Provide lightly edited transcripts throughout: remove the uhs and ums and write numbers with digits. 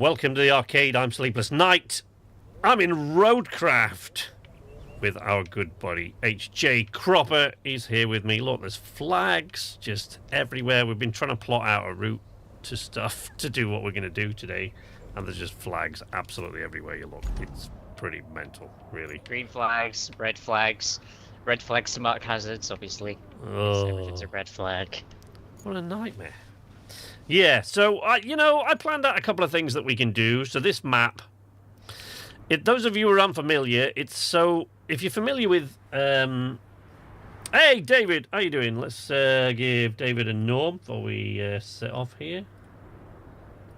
welcome to the arcade. I'm Sleepless Night. I'm in Roadcraft with our good buddy HJ Cropper. He's here with me. Look, there's flags just everywhere. We've been trying to plot out a route to stuff to do what we're going to do today, and there's just flags absolutely everywhere you look. It's pretty mental, really. Green flags, red flags. Red flags to mark hazards, obviously. Oh, It's a red flag. what a nightmare. Yeah, so, I planned out a couple of things that we can do. So this map, those of you who are unfamiliar, if you're familiar with... Hey, David, how you doing? Let's give David a norm before we set off here.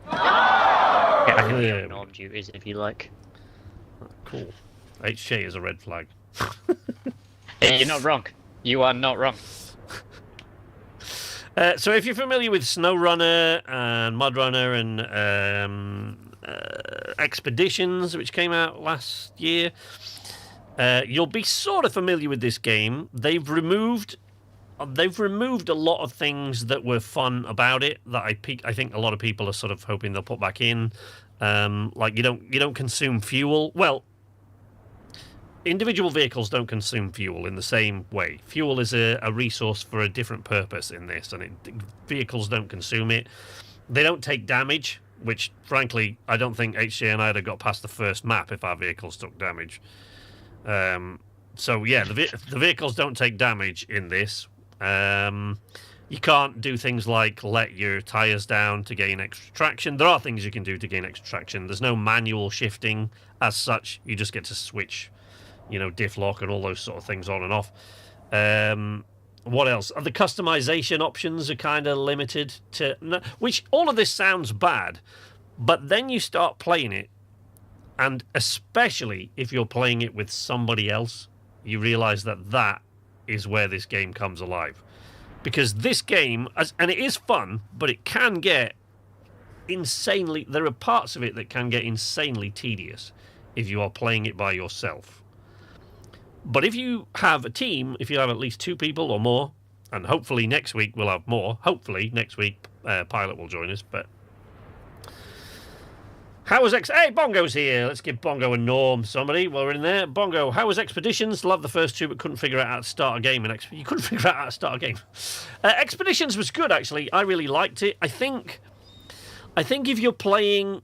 Yeah, I can be on norm duties if you like. Cool. HJ is a red flag. Hey, you're not wrong. You are not wrong. So if you're familiar with SnowRunner and MudRunner and Expeditions, which came out last year, you'll be sort of familiar with this game. They've removed a lot of things that were fun about it that I think a lot of people are sort of hoping they'll put back in. Like you don't consume fuel. Well, individual vehicles don't consume fuel in the same way. Fuel is a resource for a different purpose in this, and vehicles don't consume it. They don't take damage, which, frankly, I don't think HJ and I would have got past the first map if our vehicles took damage. So, yeah, the vehicles don't take damage in this. You can't do things like let your tyres down to gain extra traction. There are things you can do to gain extra traction. There's no manual shifting as such. You just get to switch, diff lock and all those sort of things on and off. What else? The customization options are kind of limited to... Which, all of this sounds bad, but then you start playing it, and especially if you're playing it with somebody else, you realise that is where this game comes alive. Because this game, and it is fun, but it can get insanely... There are parts of it that can get insanely tedious if you are playing it by yourself. But if you have a team, if you have at least 2 people or more, and hopefully next week we'll have more. Hopefully next week Pilot will join us. But how was Hey, Bongo's here. Let's give Bongo a norm. Somebody while we're in there. Bongo, how was Expeditions? Loved the first 2, but couldn't figure out how to start a game. You couldn't figure out how to start a game. Expeditions was good, actually. I really liked it. I think if you're playing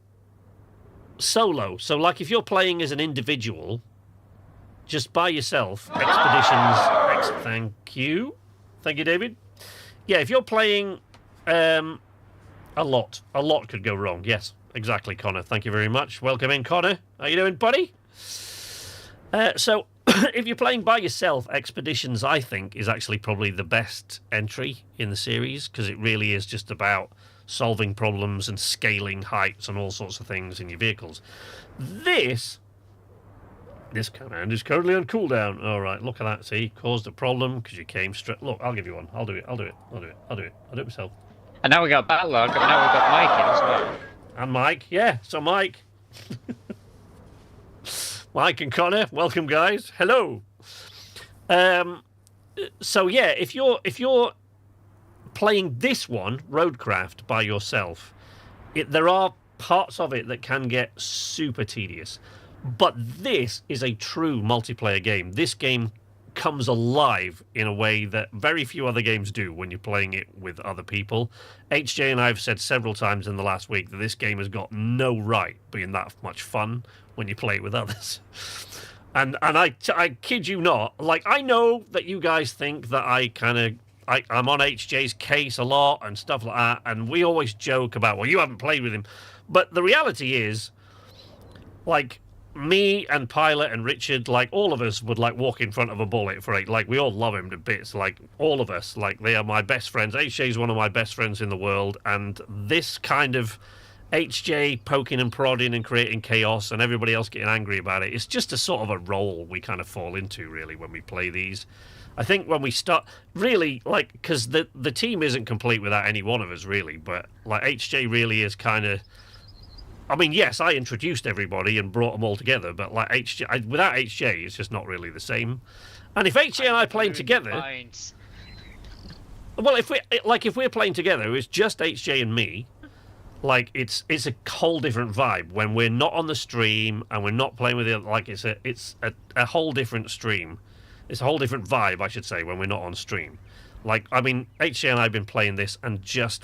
solo, so like if you're playing as an individual, just by yourself, Expeditions... Thank you, David. Yeah, if you're playing, a lot could go wrong. Yes, exactly, Connor. Thank you very much. Welcome in, Connor. How you doing, buddy? So, if you're playing by yourself, Expeditions, I think, is actually probably the best entry in the series, because it really is just about solving problems and scaling heights and all sorts of things in your vehicles. This command is currently on cooldown. All right, look at that. See, caused a problem because you came straight. Look, I'll give you one. I'll do it myself. And now we got Battlelog, and now we've got Mike in as well. And Mike, yeah. So Mike, Mike and Connor, welcome, guys. Hello. So yeah, if you're playing this one, Roadcraft, by yourself, there are parts of it that can get super tedious. But this is a true multiplayer game. This game comes alive in a way that very few other games do when you're playing it with other people. HJ and I have said several times in the last week that this game has got no right being that much fun when you play it with others. And I kid you not, like, I know that you guys think that I'm on HJ's case a lot and stuff like that, and we always joke about, well, you haven't played with him. But the reality is, like, me and Pilot and Richard, like, all of us would, like, walk in front of a bullet for it. Like, we all love him to bits. Like, all of us. Like, they are my best friends. HJ is one of my best friends in the world. And this kind of HJ poking and prodding and creating chaos and everybody else getting angry about it, it's just a sort of a role we kind of fall into, really, when we play these. I think when we start, really, like, because the team isn't complete without any one of us, really. But, like, HJ really is kind of... I mean, yes, I introduced everybody and brought them all together, but like without HJ, it's just not really the same. And if HJ and I playing together, well, if we're playing together, it's just HJ and me. Like it's a whole different vibe when we're not on the stream and we're not playing with it. Like it's a whole different stream. It's a whole different vibe, I should say, when we're not on stream. Like, I mean, HJ and I have been playing this, and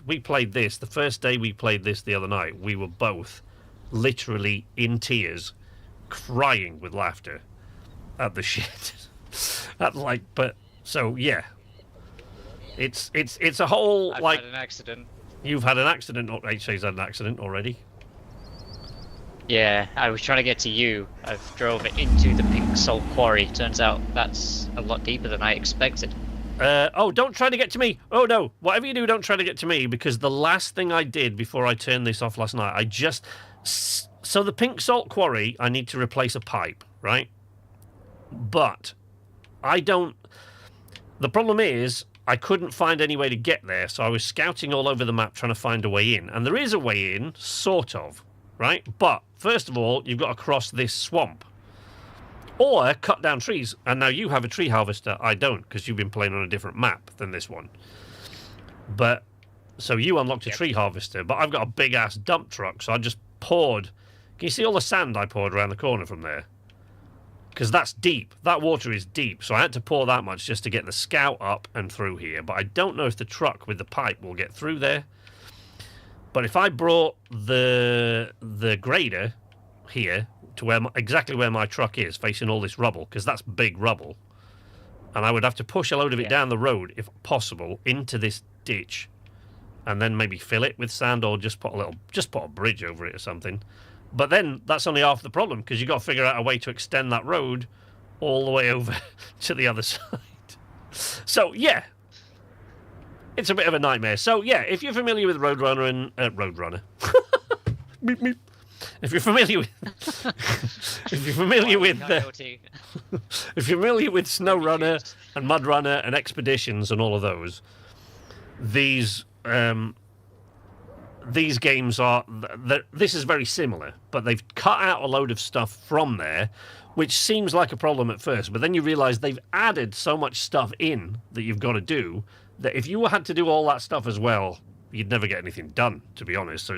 we played this the first day we played this the other night. We were both literally in tears, crying with laughter at the shit. But so yeah, it's a whole I've like. had an accident. You've had an accident. HJ's had an accident already. Yeah, I was trying to get to you. I've drove it into the pink salt quarry. Turns out that's a lot deeper than I expected. Oh, don't try to get to me. Oh, no. Whatever you do, don't try to get to me, because the last thing I did before I turned this off last night, So the pink salt quarry, I need to replace a pipe, right? But I don't... The problem is, I couldn't find any way to get there, so I was scouting all over the map trying to find a way in. And there is a way in, sort of, right? But, first of all, you've got to cross this swamp. Or cut down trees. And now you have a tree harvester. I don't, because you've been playing on a different map than this one. But, so you unlocked a tree harvester, but I've got a big-ass dump truck, so I just poured... Can you see all the sand I poured around the corner from there? Because that's deep. That water is deep, so I had to pour that much just to get the scout up and through here. But I don't know if the truck with the pipe will get through there. But if I brought the grader here to exactly where my truck is, facing all this rubble, because that's big rubble, and I would have to push a load of it down the road, if possible, into this ditch, and then maybe fill it with sand, or just put a bridge over it or something. But then that's only half the problem, because you've got to figure out a way to extend that road all the way over to the other side. So, yeah. It's a bit of a nightmare. So, yeah, if you're familiar with Roadrunner and... Roadrunner. Meep, meep. If you're familiar with... if you're familiar with... if you're familiar with SnowRunner and MudRunner and Expeditions and all of those, these games are... This is very similar, but they've cut out a load of stuff from there, which seems like a problem at first, but then you realise they've added so much stuff in that you've got to do, that if you had to do all that stuff as well, you'd never get anything done, to be honest. So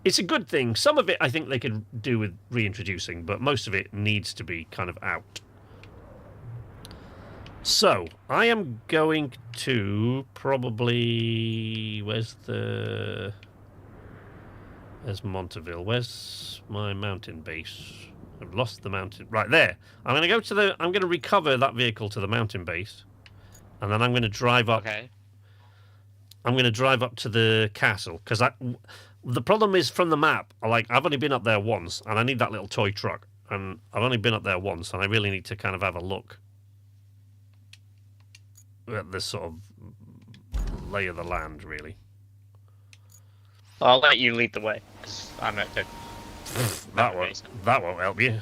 it's a good thing. Some of it I think they could do with reintroducing, but most of it needs to be kind of out. So, I am going to probably... Where's Monteville? Where's my mountain base? I've lost the mountain... Right, there. I'm going to recover that vehicle to the mountain base. And then I'm going to drive up... Okay. I'm going to drive up to the castle, because the problem is from the map, I've only been up there once, and I need that little toy truck, and I've only been up there once, and I really need to kind of have a look at this sort of lay of the land, really. I'll let you lead the way, because I'm not good. That won't help you.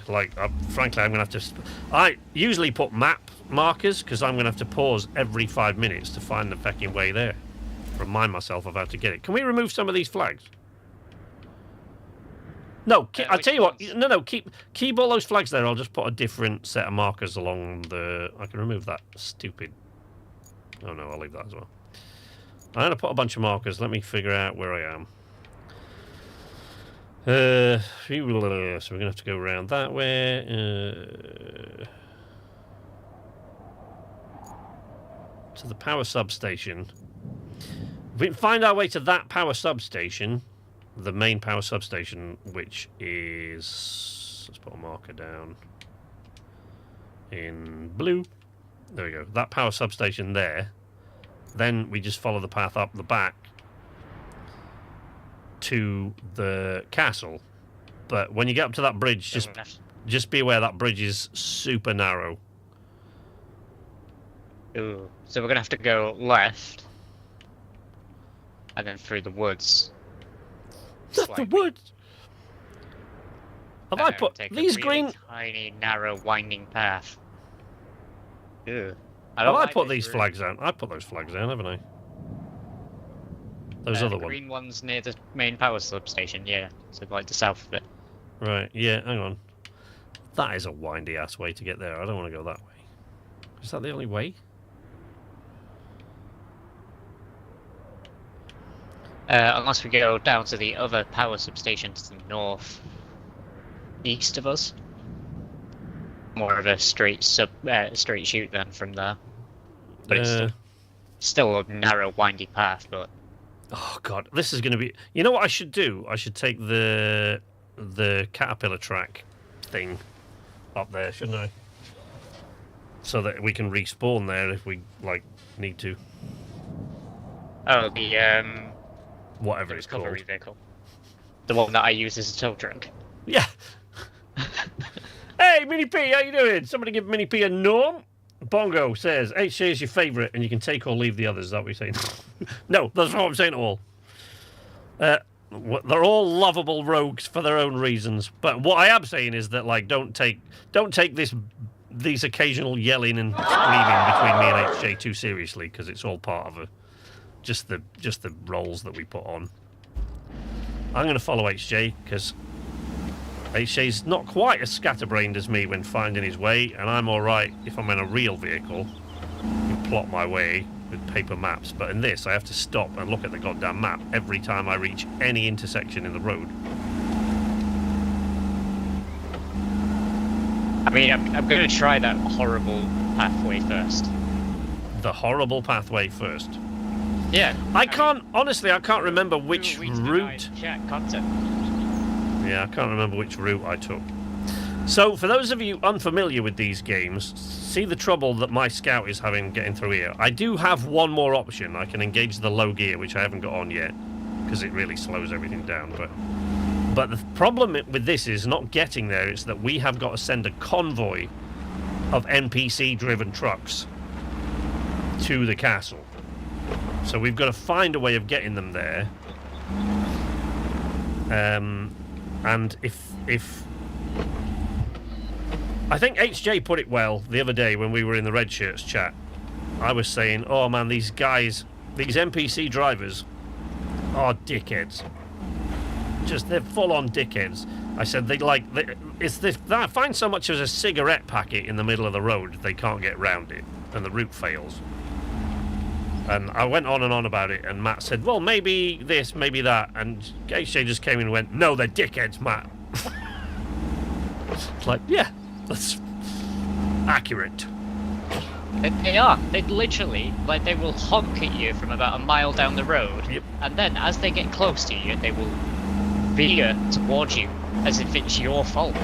Frankly, I'm going to have to... I usually put map markers, because I'm going to have to pause every 5 minutes to find the fucking way there. Remind myself of how to get it. Can we remove some of these flags? No, I'll tell you what. No, keep all those flags there. I'll just put a different set of markers along the... I can remove that stupid... Oh no, I'll leave that as well. I'm going to put a bunch of markers. Let me figure out where I am. So we're going to have to go around that way. To the power substation. If we can find our way to that power substation, the main power substation, which is... Let's put a marker down. In blue. There we go. That power substation there. Then we just follow the path up the back to the castle. But when you get up to that bridge, just be aware that bridge is super narrow. Ooh. So we're going to have to go left. And then through the woods. Not the woods! Have I put these green... tiny, narrow, winding path. Ew. Have I put these flags down? I put those flags down, haven't I? Those other ones. Green ones near the main power substation, yeah. So like the south of it. Right, yeah, hang on. That is a windy ass way to get there. I don't want to go that way. Is that the only way? Unless we go down to the other power substation to the north east of us. More of a straight straight shoot then from there. But it's still a narrow, windy path. But oh god, this is going to be. You know what I should do? I should take the caterpillar track thing up there, shouldn't I? So that we can respawn there if we need to. Oh, the whatever it's called. Recovery vehicle. The one that I use as a tow truck. Yeah. Hey, Mini P, how you doing? Somebody give Mini P a norm. Bongo says, HJ is your favourite, and you can take or leave the others. Is that what you're saying? No, that's not what I'm saying at all. They're all lovable rogues for their own reasons. But what I am saying is that, like, don't take these occasional yelling and screaming between me and HJ too seriously, because it's all part of just the roles that we put on. I'm going to follow HJ because HJ's not quite as scatterbrained as me when finding his way, and I'm alright if I'm in a real vehicle and plot my way with paper maps. But in this, I have to stop and look at the goddamn map every time I reach any intersection in the road. I mean, I'm going to try that horrible pathway first. The horrible pathway first? Yeah. I can't remember which route. Chat content. Yeah, I can't remember which route I took. So, for those of you unfamiliar with these games, see the trouble that my scout is having getting through here. I do have one more option. I can engage the low gear, which I haven't got on yet, because it really slows everything down. But the problem with this is not getting there. It's that we have got to send a convoy of NPC-driven trucks to the castle. So we've got to find a way of getting them there. And if I think HJ put it well the other day when we were in the Red Shirts chat. I was saying, oh man, these guys, these NPC drivers are dickheads. They're full-on dickheads. I said they find so much as a cigarette packet in the middle of the road, they can't get round it, and the route fails. And I went on and on about it, and Matt said, well, maybe this, maybe that. And HJ just came in and went, no, they're dickheads, Matt. It's like, yeah, that's accurate. They are. They literally, they will honk at you from about a mile down the road. Yep. And then as they get close to you, they will veer towards you as if it's your fault.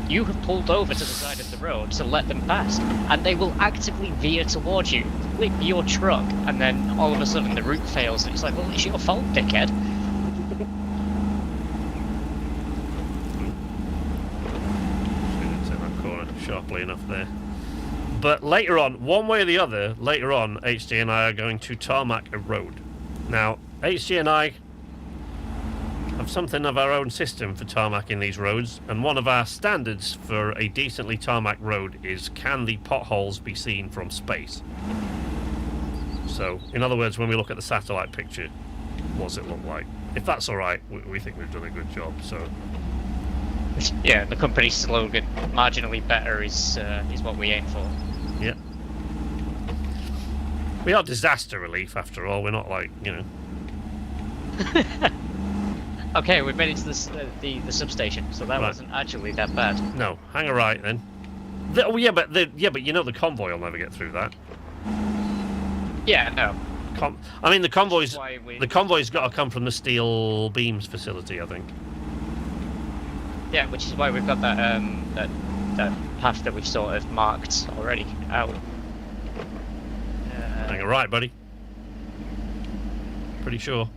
You have pulled over to the side of the road to let them pass, and they will actively veer towards you, flip your truck, and then all of a sudden the route fails, and it's like, well, it's your fault, dickhead. Didn't take that corner sharply enough there. But later on, one way or the other, later on, HJ and I are going to tarmac a road. Now, HJ and I have something of our own system for tarmacking these roads, and one of our standards for a decently tarmac road is, can the potholes be seen from space? So, in other words, when we look at the satellite picture, what does it look like? If that's alright, we think we've done a good job, so... Yeah, the company's slogan, marginally better, is what we aim for. Yeah. We are disaster relief, after all, we're not like, you know... Okay, we made it to the substation, so that wasn't actually that bad. No, hang a right then. But you know the convoy will never get through that. Yeah, no. I mean, the convoy's got to come from the steel beams facility, I think. Yeah, which is why we've got that that path that we've sort of marked already out. Hang a right, buddy. Pretty sure.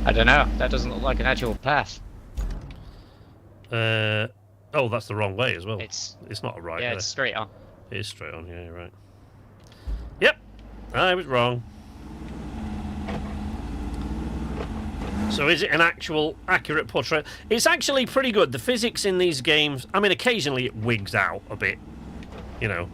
I don't know. That doesn't look like an actual path. Oh, that's the wrong way as well. It's not a right. Yeah, it's straight on. It is straight on. Yeah, you're right. Yep, I was wrong. So is it an actual accurate portrait? It's actually pretty good. The physics in these games, I mean, occasionally it wigs out a bit. You know,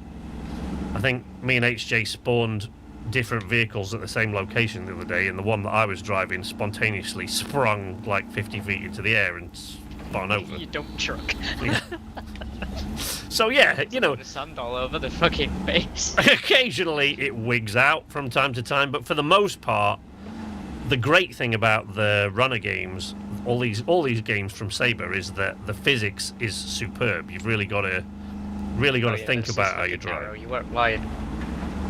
I think me and HJ spawned different vehicles at the same location the other day, and the one that I was driving spontaneously sprung like 50 feet into the air and spun over. You dump truck. Yeah. So yeah, you know, the sand all over the fucking base. Occasionally it wigs out from time to time, but for the most part, the great thing about the runner games, all these games from Saber, is that the physics is superb. You've really got to think about how you drive. You weren't lying.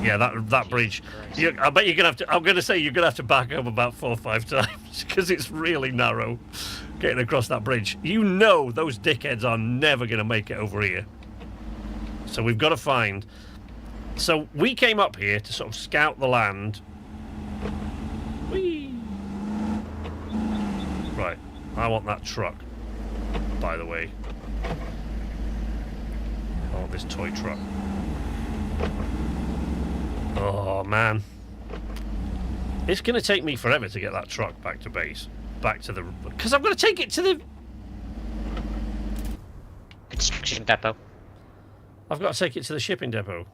Yeah, that bridge. I bet you're gonna have to. I'm gonna say you're gonna have to back up about 4 or 5 times because it's really narrow getting across that bridge. You know those dickheads are never gonna make it over here. So we've got to find. So we came up here to sort of scout the land. Whee! Right, I want that truck. By the way, I want this toy truck. Oh man, it's going to take me forever to get that truck back to base, because I'm going to take it to the construction depot. I've got to take it to the shipping depot.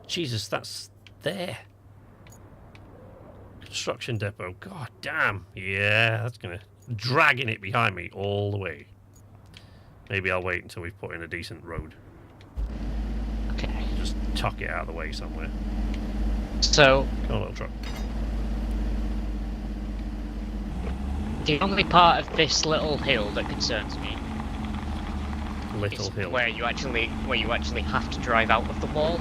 Jesus, that's there. Construction depot. God damn. Yeah, that's going to dragging it behind me all the way. Maybe I'll wait until we've put in a decent road. Okay. Just tuck it out of the way somewhere. So, come on, little truck. The only part of this little hill that concerns me Little is hill. where you actually have to drive out of the wall.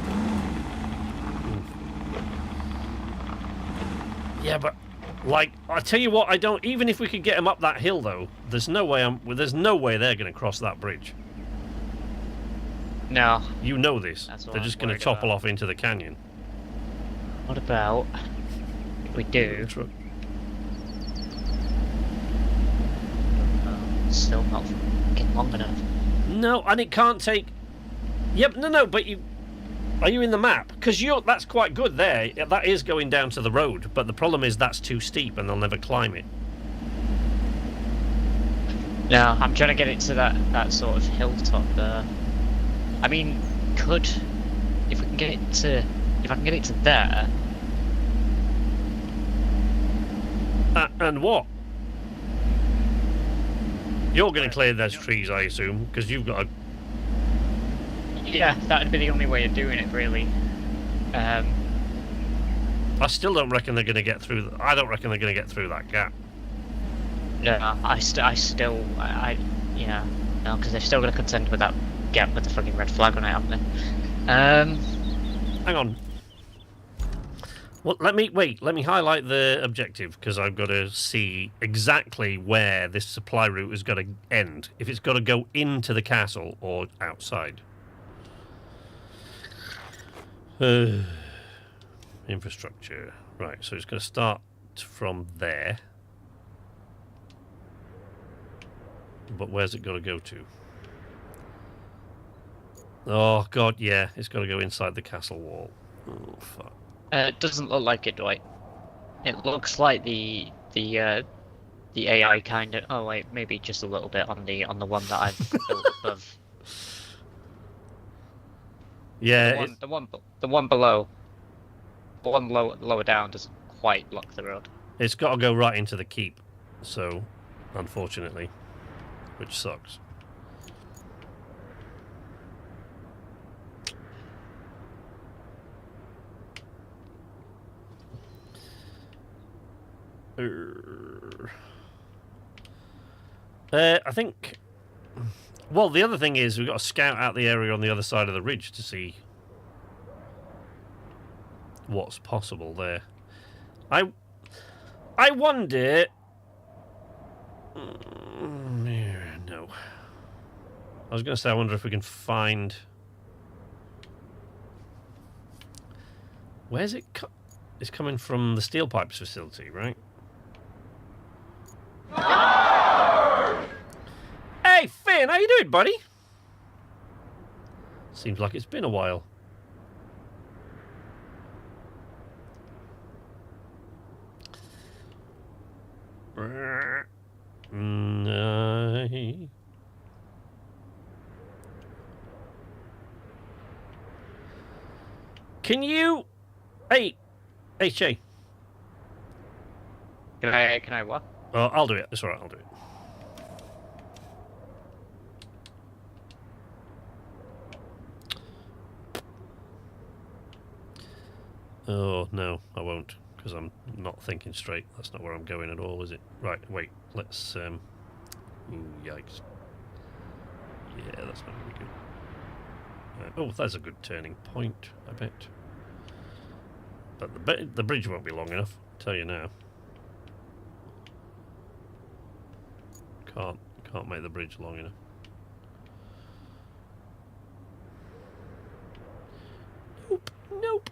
Yeah, but like I tell you what, I don't. Even if we could get them up that hill, though, there's no way they're going to cross that bridge. No. You know this. They're just going to topple off into the canyon. What about if we do? Still not fucking long enough. No, and it can't take. Yep, no, but you. Are you in the map? Because that's quite good there. That is going down to the road, but the problem is that's too steep and they'll never climb it. No, I'm trying to get it to that sort of hilltop there. I mean, if I can get it to there. And what? You're going to clear those trees, I assume, because you've got a. Yeah, that'd be the only way of doing it, really. I still don't reckon they're going to get through. I don't reckon they're going to get through that gap. No, yeah, no, because they're still going to contend with that gap with the fucking red flag on it, haven't they? Hang on. Well, let me highlight the objective, because I've got to see exactly where this supply route is going to end. If it's got to go into the castle or outside. Infrastructure. Right, so it's going to start from there. But where's it got to go to? Oh, God, yeah. It's got to go inside the castle wall. Oh, fuck. It doesn't look like it, Dwight. It looks like the AI kind of. Oh wait, maybe just a little bit on the one that I've built above. Yeah, the one below. The one lower down doesn't quite block the road. It's got to go right into the keep. So, unfortunately, which sucks. I think. Well, the other thing is we've got to scout out the area on the other side of the ridge to see what's possible there. I wonder. No. I was going to say I wonder if we can find. Where's it? It's coming from the steel pipes facility, right? Hey, Finn, how you doing, buddy? Seems like it's been a while. Can you... Hey, Jay. Can I what? I'll do it. It's alright, I'll do it. Oh, no, I won't. because I'm not thinking straight. That's not where I'm going at all, is it? Right, wait, let's... Ooh, yikes. Yeah, that's not really good. Oh, that's a good turning point, I bet. But the bridge won't be long enough, I'll tell you now. Can't make the bridge long enough. Nope, nope.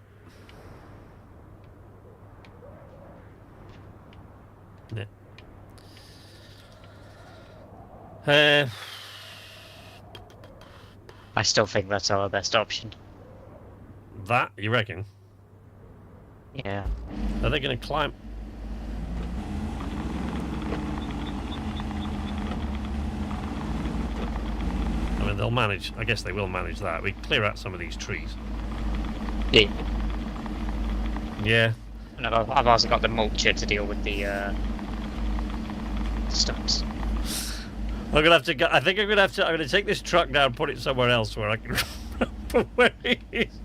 Nah. I still think that's our best option. That, you reckon? Yeah. Are they going to climb? I mean, they'll manage. I guess they will manage that. We clear out some of these trees. Yeah. Yeah. And I've also got the mulcher to deal with the stumps. I'm gonna have to go. I think I'm gonna have to. I'm gonna take this truck down, put it somewhere else where I can remember where it is.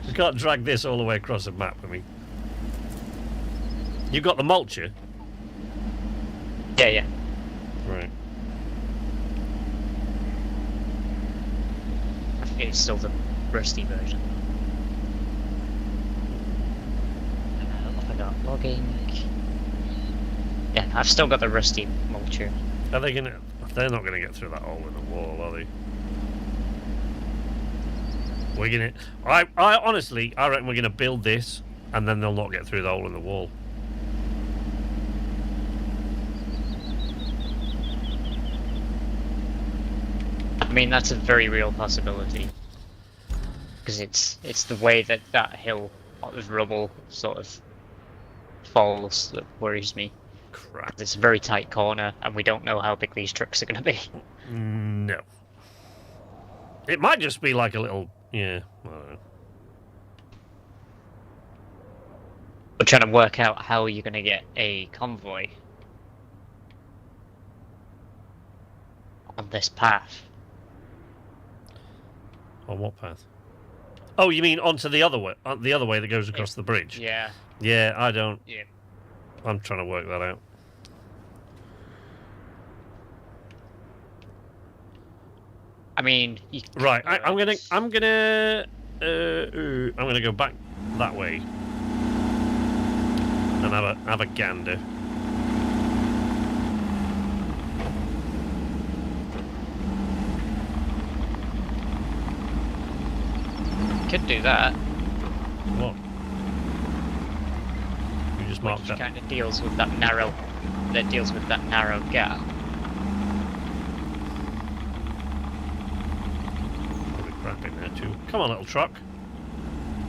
I can't drag this all the way across the map. I mean, you got the mulcher. Yeah, yeah. Right. I think it's still the rusty version. What have I got? Logging. Yeah, I've still got the rusty mulcher. Are they gonna? They're not gonna get through that hole in the wall, are they? We're gonna. I honestly, I reckon we're gonna build this, and then they'll not get through the hole in the wall. I mean, that's a very real possibility. Because it's the way that that hill of rubble sort of falls that worries me. Crap. It's a very tight corner, and we don't know how big these trucks are going to be. No. It might just be like a little. Yeah. I don't know. We're trying to work out how you're going to get a convoy on this path. On what path? Oh, you mean onto the other way? The other way that goes across the bridge? Yeah. Yeah, I don't. Yeah. I'm trying to work that out. I mean, Right, I'm gonna go back that way and have a gander. could do that. What? You just marked Which that. kind of deals with that narrow. That deals with that narrow gap. Probably crap in there too. Come on, little truck.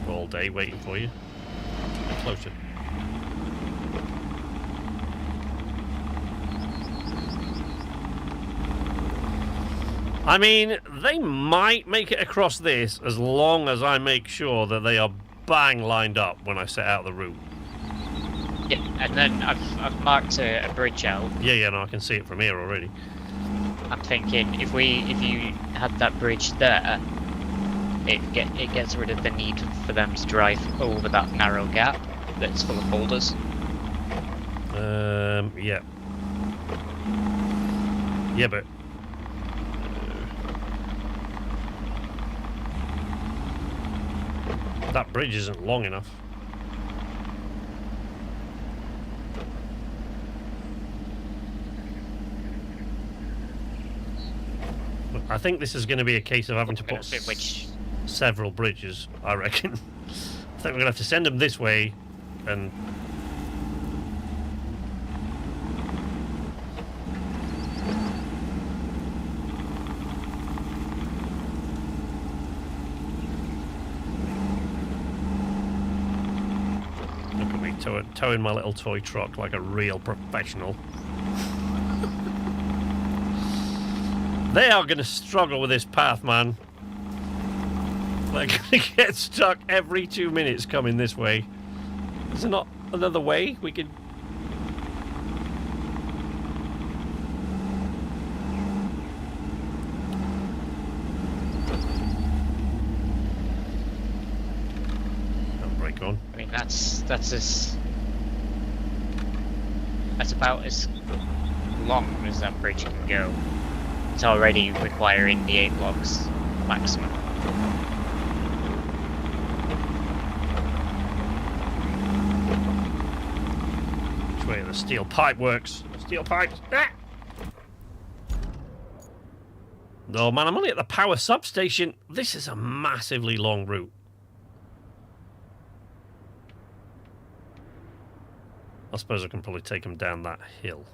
All day waiting for you. Get closer. I mean, they might make it across this as long as I make sure that they are bang lined up when I set out the route. Yeah, and then I've marked a bridge out. Yeah, no, I can see it from here already. I'm thinking if you had that bridge there, it gets rid of the need for them to drive over that narrow gap that's full of boulders. Yeah. Yeah, but that bridge isn't long enough. I think this is going to be a case of having to put several bridges, I reckon. I think we're going to have to send them this way and... Look at me towing my little toy truck like a real professional. They are going to struggle with this path, man. They're going to get stuck every 2 minutes coming this way. Is there not another way we could... handbrake on. I mean, that's about as long as that bridge can go. It's already requiring the 8 blocks maximum. Which way the steel pipe works? Steel pipe. Ah! Oh man, I'm only at the power substation. This is a massively long route. I suppose I can probably take them down that hill.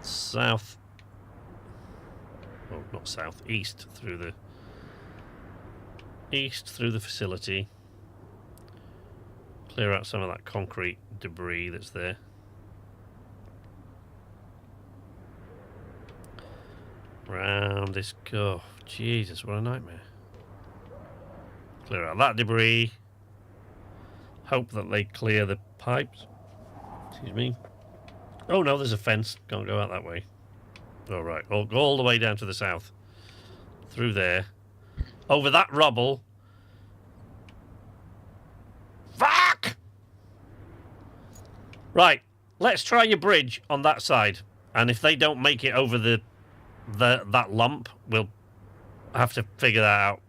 South. Oh, not south. East through the... East through the facility. Clear out some of that concrete debris that's there. Round this... Oh, Jesus, what a nightmare. Clear out that debris. Hope that they clear the pipes. Excuse me. Oh no, there's a fence. Can't go out that way. All right, I'll go all the way down to the south. Through there. Over that rubble. Fuck! Right, let's try your bridge on that side. And if they don't make it over that lump, we'll have to figure that out.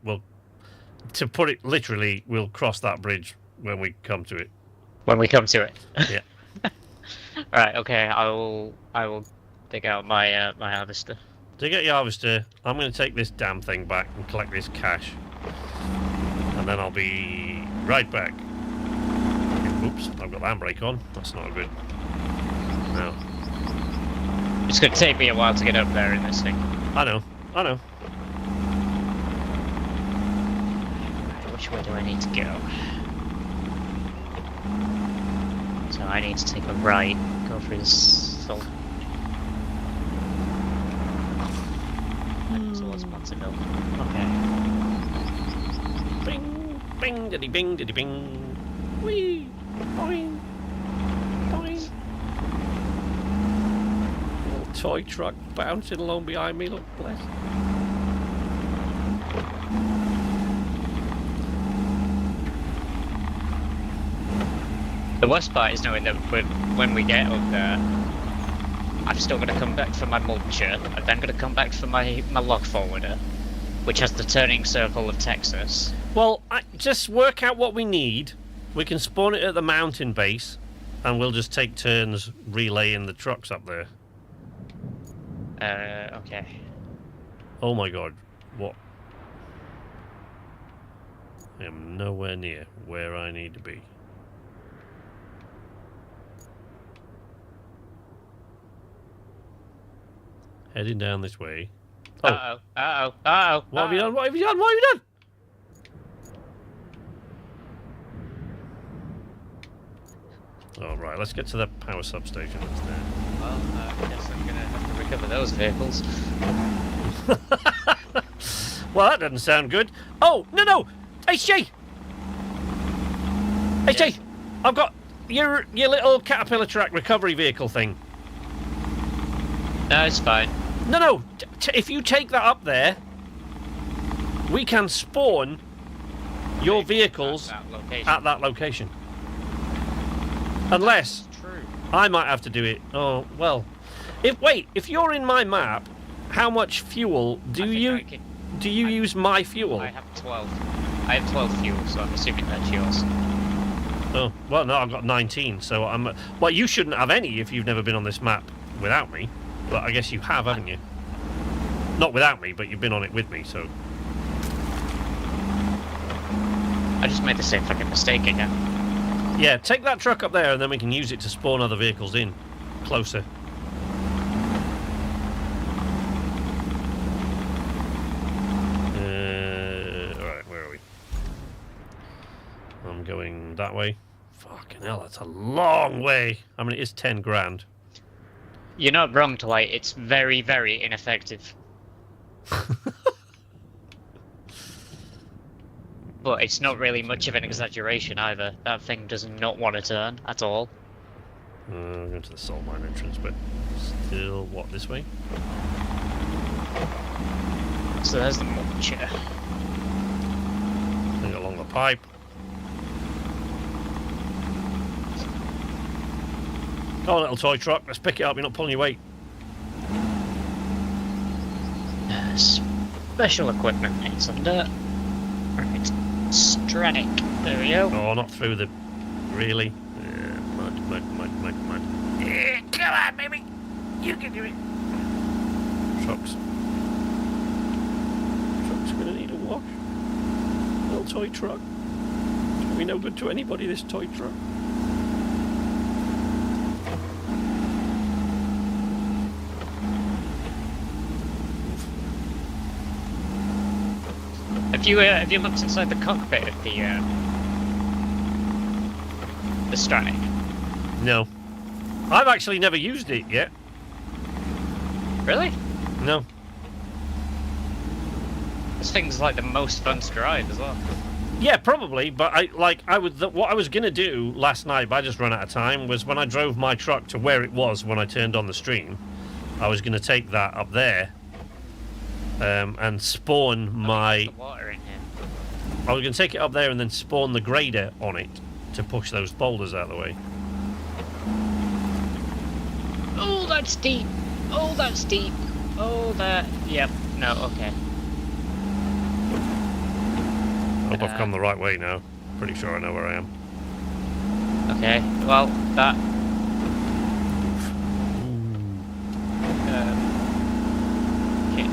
To put it literally, we'll cross that bridge when we come to it. When we come to it. Yeah. Right. Okay. I will dig out my my harvester. To get your harvester, I'm going to take this damn thing back and collect this cash, and then I'll be right back. Oops, I've got the handbrake on. That's not good. No. It's going to take me a while to get up there in this thing. I know. I know. Which way do I need to go? So I need to take a right, go through this hill. Towards Monterville. Okay. Bing, bing, diddy bing, diddy bing. Whee, boing, boing. Little toy truck bouncing along behind me, look, bless. The worst part is knowing that when we get up there, I'm still going to come back for my mulcher, and then going to come back for my log forwarder, which has the turning circle of Texas. Well, just work out what we need. We can spawn it at the mountain base, and we'll just take turns relaying the trucks up there. Okay. Oh my god, what? I am nowhere near where I need to be. Heading down this way. Oh. Uh-oh, uh-oh, uh-oh. What have you done? What have you done? What have you done? All right, let's get to the power substation that's there. Well, I guess I'm going to have to recover those vehicles. Well, that doesn't sound good. Oh, no! HJ! HJ! Yes. I've got your little Caterpillar track recovery vehicle thing. No, it's fine. No. If you take that up there, we can spawn your vehicles at that location. Unless True. I might have to do it. Oh, well. If you're in my map, how much fuel do you use my fuel? I have 12. I have 12 fuel, so I'm assuming that's yours. Oh, well, no, I've got 19, so I'm... Well, you shouldn't have any if you've never been on this map without me. But I guess you have, haven't you? Not without me, but you've been on it with me, so... I just made the same fucking mistake again. Yeah, take that truck up there and then we can use it to spawn other vehicles in. Closer. Alright, where are we? I'm going that way. Fucking hell, that's a long way. I mean, it is 10 grand. You're not wrong, Dwight. It's very, very ineffective. But it's not really much of an exaggeration either. That thing does not want to turn at all. I'm going to the salt mine entrance, but still, what, this way? So there's the mulcher. I think along the pipe. Come on, little toy truck. Let's pick it up. You're not pulling your weight. Special equipment. It's under. Right. Stranic. There we go. Oh, not through the... Really? Yeah, mud. Yeah, come on, baby. You can do it. Trucks. Truck's gonna need a wash. Little toy truck. It's gonna be no good to anybody, this toy truck. Have you looked inside the cockpit of the Stranic? No. I've actually never used it yet. Really? No. This thing's like the most fun to drive as well. Yeah, probably, but what I was gonna do last night, but I just ran out of time, was when I drove my truck to where it was when I turned on the stream, I was gonna take that up there and spawn my... The water in here. I was gonna take it up there and then spawn the grader on it to push those boulders out of the way. Oh, that's deep. Oh, that's deep. Oh, that... Yep. No, okay. I hope I've come the right way now. Pretty sure I know where I am. Okay, well, that... Shit.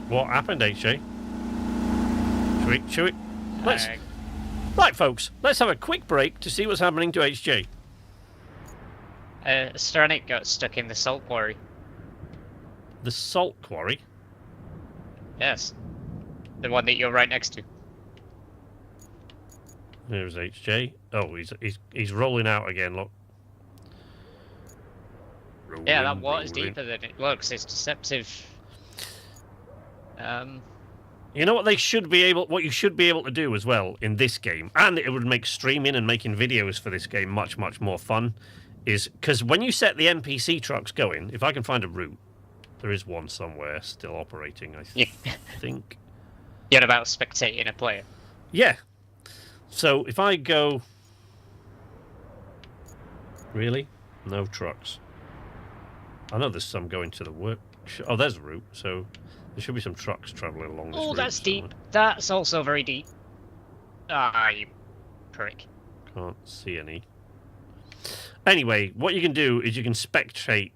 What happened, HJ? Should we? Let's... Right, folks, let's have a quick break to see what's happening to HJ. Stranic got stuck in the salt quarry. The salt quarry? Yes. The one that you're right next to. There's HJ. Oh, he's rolling out again, look. Yeah, that water's deeper than it looks. It's deceptive. You know what you should be able to do as well in this game, and it would make streaming and making videos for this game much more fun, is because when you set the NPC trucks going, if I can find a route, there is one somewhere still operating, I think. You're about spectating a player. Yeah. So if I go... Really? No trucks. I know there's some going to the workshop. Oh, there's a route, so there should be some trucks travelling along this route. Oh, that's somewhere. deep. That's also very deep. Ah, you prick. Can't see any. Anyway, what you can do is you can spectate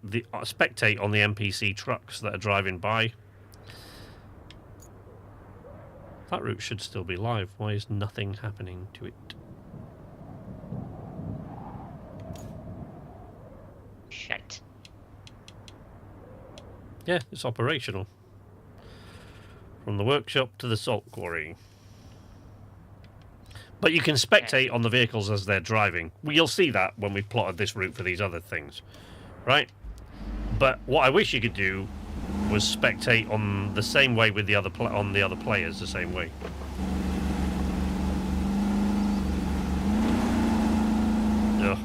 on the NPC trucks that are driving by. That route should still be live. Why is nothing happening to it? Shite. Yeah, it's operational. From the workshop to the salt quarry. But you can spectate on the vehicles as they're driving. Well, you'll see that when we've plotted this route for these other things. Right? But what I wish you could do was spectate on the same way with the other players, the same way. Ugh.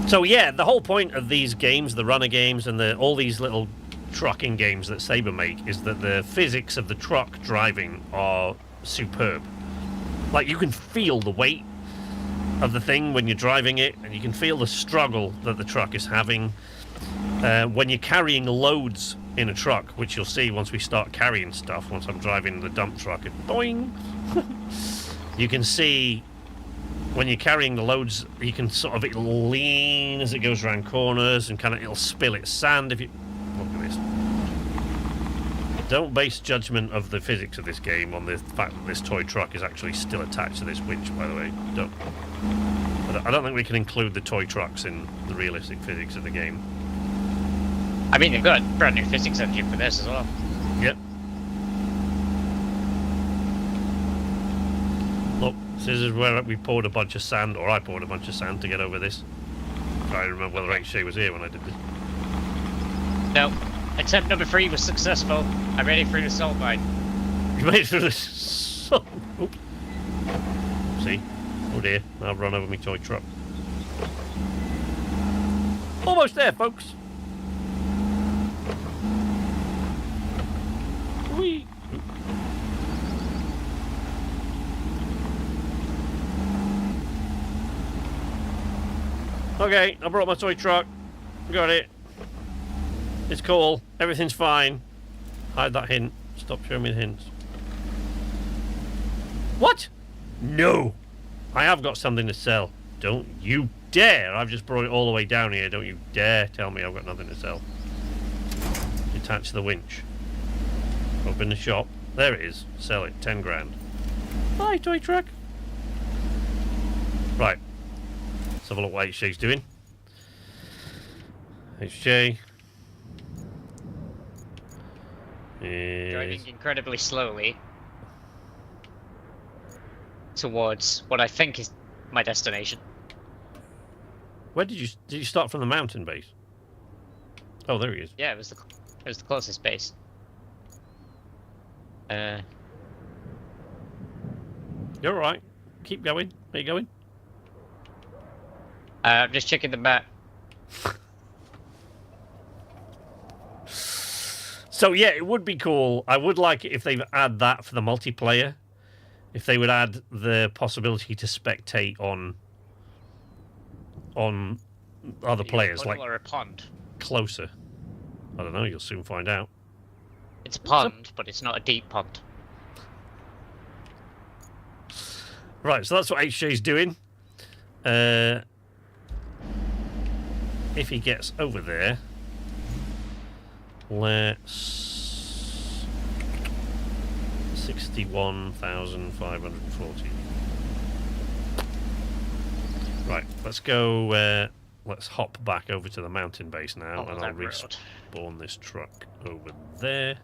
So yeah, the whole point of these games, the runner games, and all these little trucking games that Saber make, is that the physics of the truck driving are superb. Like, you can feel the weight of the thing when you're driving it, and you can feel the struggle that the truck is having. When you're carrying loads in a truck, which you'll see once we start carrying stuff, once I'm driving the dump truck, and boing! You can see when you're carrying the loads, you can sort of, it'll lean as it goes around corners, and kind of it'll spill its sand if you... Look at this. Don't base judgment of the physics of this game on the fact that this toy truck is actually still attached to this winch, by the way. I don't think we can include the toy trucks in the realistic physics of the game. I mean, they've got a brand new physics engine for this as well. Yep. Look, this is where we poured a bunch of sand, or I poured a bunch of sand to get over this. I can't remember whether HJ was here when I did this. No. Attempt number 3 was successful. I made it through the salt mine. You made it through the salt. Oops. See? Oh dear, I've run over my toy truck. Almost there, folks. Whee! Okay, I brought my toy truck. Got it. It's cool. Everything's fine. Hide that hint. Stop showing me the hints. What? No. I have got something to sell. Don't you dare. I've just brought it all the way down here. Don't you dare tell me I've got nothing to sell. Detach the winch. Open the shop. There it is. Sell it. 10 grand. Bye, toy truck. Right. Let's have a look what HJ's doing. HJ is Driving incredibly slowly towards what I think is my destination. Where did you start from the mountain base? Oh, there he is. Yeah, it was the closest base. You're all right. Keep going. Where you going? I'm just checking the map. So yeah, it would be cool. I would like it if they add that for the multiplayer. If they would add the possibility to spectate on other players, like or a pond. closer. I don't know. You'll soon find out. It's a pond, but it's not a deep pond. Right, so that's what HJ's doing. If he gets over there, let's 61,540. Right, let's go. Let's hop back over to the mountain base now, and I'll respawn this truck over there.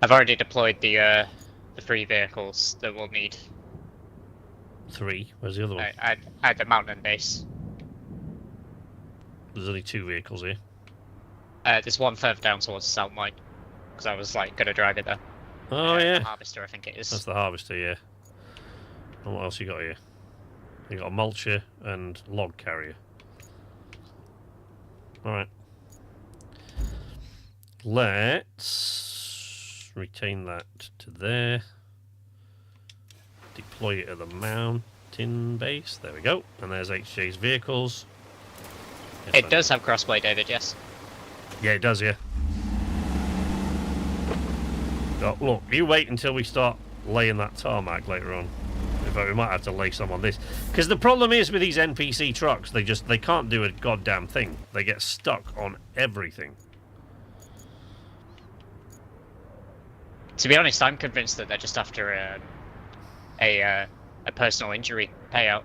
I've already deployed the 3 vehicles that we'll need 3. Where's the other one? at the mountain base. There's only 2 vehicles here. There's one further down towards the south mine, because I was like gonna drive it there. Oh yeah, The harvester, I think it is. that's the harvester. Yeah. And what else you got here? You got a mulcher and log carrier. All right. Let's retain that to there. Deploy it at the mountain base. There we go. And there's HJ's vehicles. Yes, It does have crossplay, David, yes. Yeah, it does, yeah. Oh, look, you wait until we start laying that tarmac later on. In fact, we might have to lay some on this. Because the problem is with these NPC trucks, they can't do a goddamn thing. They get stuck on everything. To be honest, I'm convinced that they're just after a personal injury payout.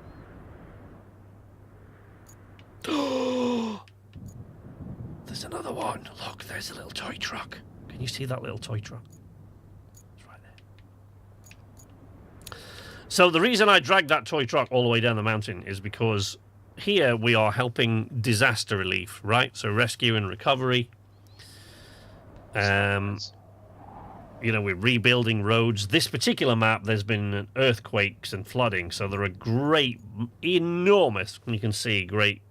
There's another one. Look, there's a little toy truck. Can you see that little toy truck? It's right there. So the reason I dragged that toy truck all the way down the mountain is because here we are helping disaster relief, right? So rescue and recovery. You know, we're rebuilding roads. This particular map, there's been earthquakes and flooding, so there are great, enormous, you can see, great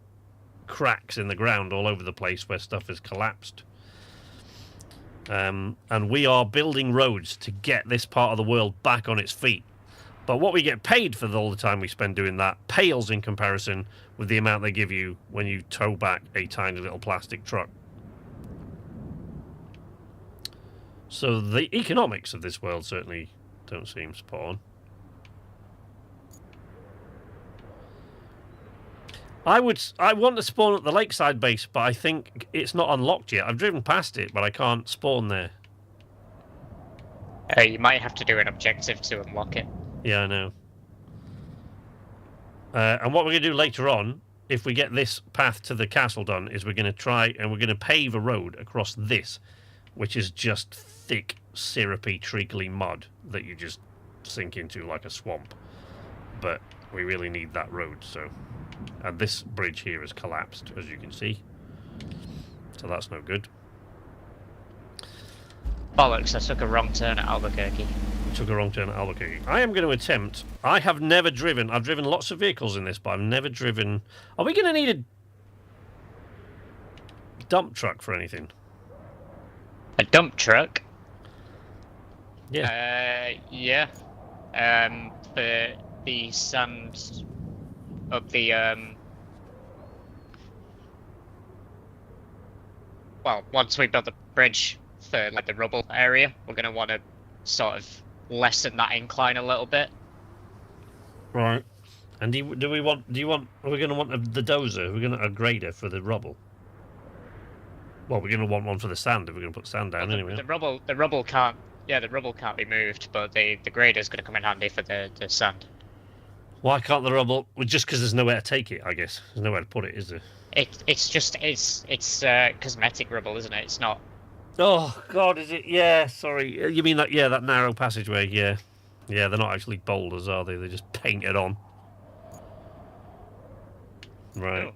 cracks in the ground all over the place where stuff has collapsed. And we are building roads to get this part of the world back on its feet. But what we get paid for all the time we spend doing that pales in comparison with the amount they give you when you tow back a tiny little plastic truck. So the economics of this world certainly don't seem spot on. I want to spawn at the lakeside base, but I think it's not unlocked yet. I've driven past it, but I can't spawn there. You might have to do an objective to unlock it. Yeah, I know. And what we're going to do later on, if we get this path to the castle done, is we're going to try and we're going to pave a road across this, which is just thick, syrupy, treacly mud that you just sink into like a swamp. But we really need that road, so... And this bridge here has collapsed, as you can see. So that's no good. Bollocks, I took a wrong turn at Albuquerque. Took a wrong turn at Albuquerque. I am going to attempt... I have never driven... I've driven lots of vehicles in this, but I've never driven... Are we going to need a dump truck for anything? A dump truck? Yeah. Yeah. But the sand up the well, once we build the bridge for like the rubble area, we're gonna want to sort of lessen that incline a little bit. Right. And do you want? Are we going to want the dozer? We're going to a grader for the rubble. Well, we're going to want one for the sand if we're going to put sand down anyway. The rubble can't. Yeah, the rubble can't be moved, but the grader's going to come in handy for the sand. Why can't the rubble? Well, just because there's nowhere to take it, I guess. There's nowhere to put it, is there? It's cosmetic rubble, isn't it? It's not. Oh God, is it? Yeah, sorry. You mean that? Yeah, that narrow passageway. Yeah, yeah. They're not actually boulders, are they? They're just painted on. Right. Oh.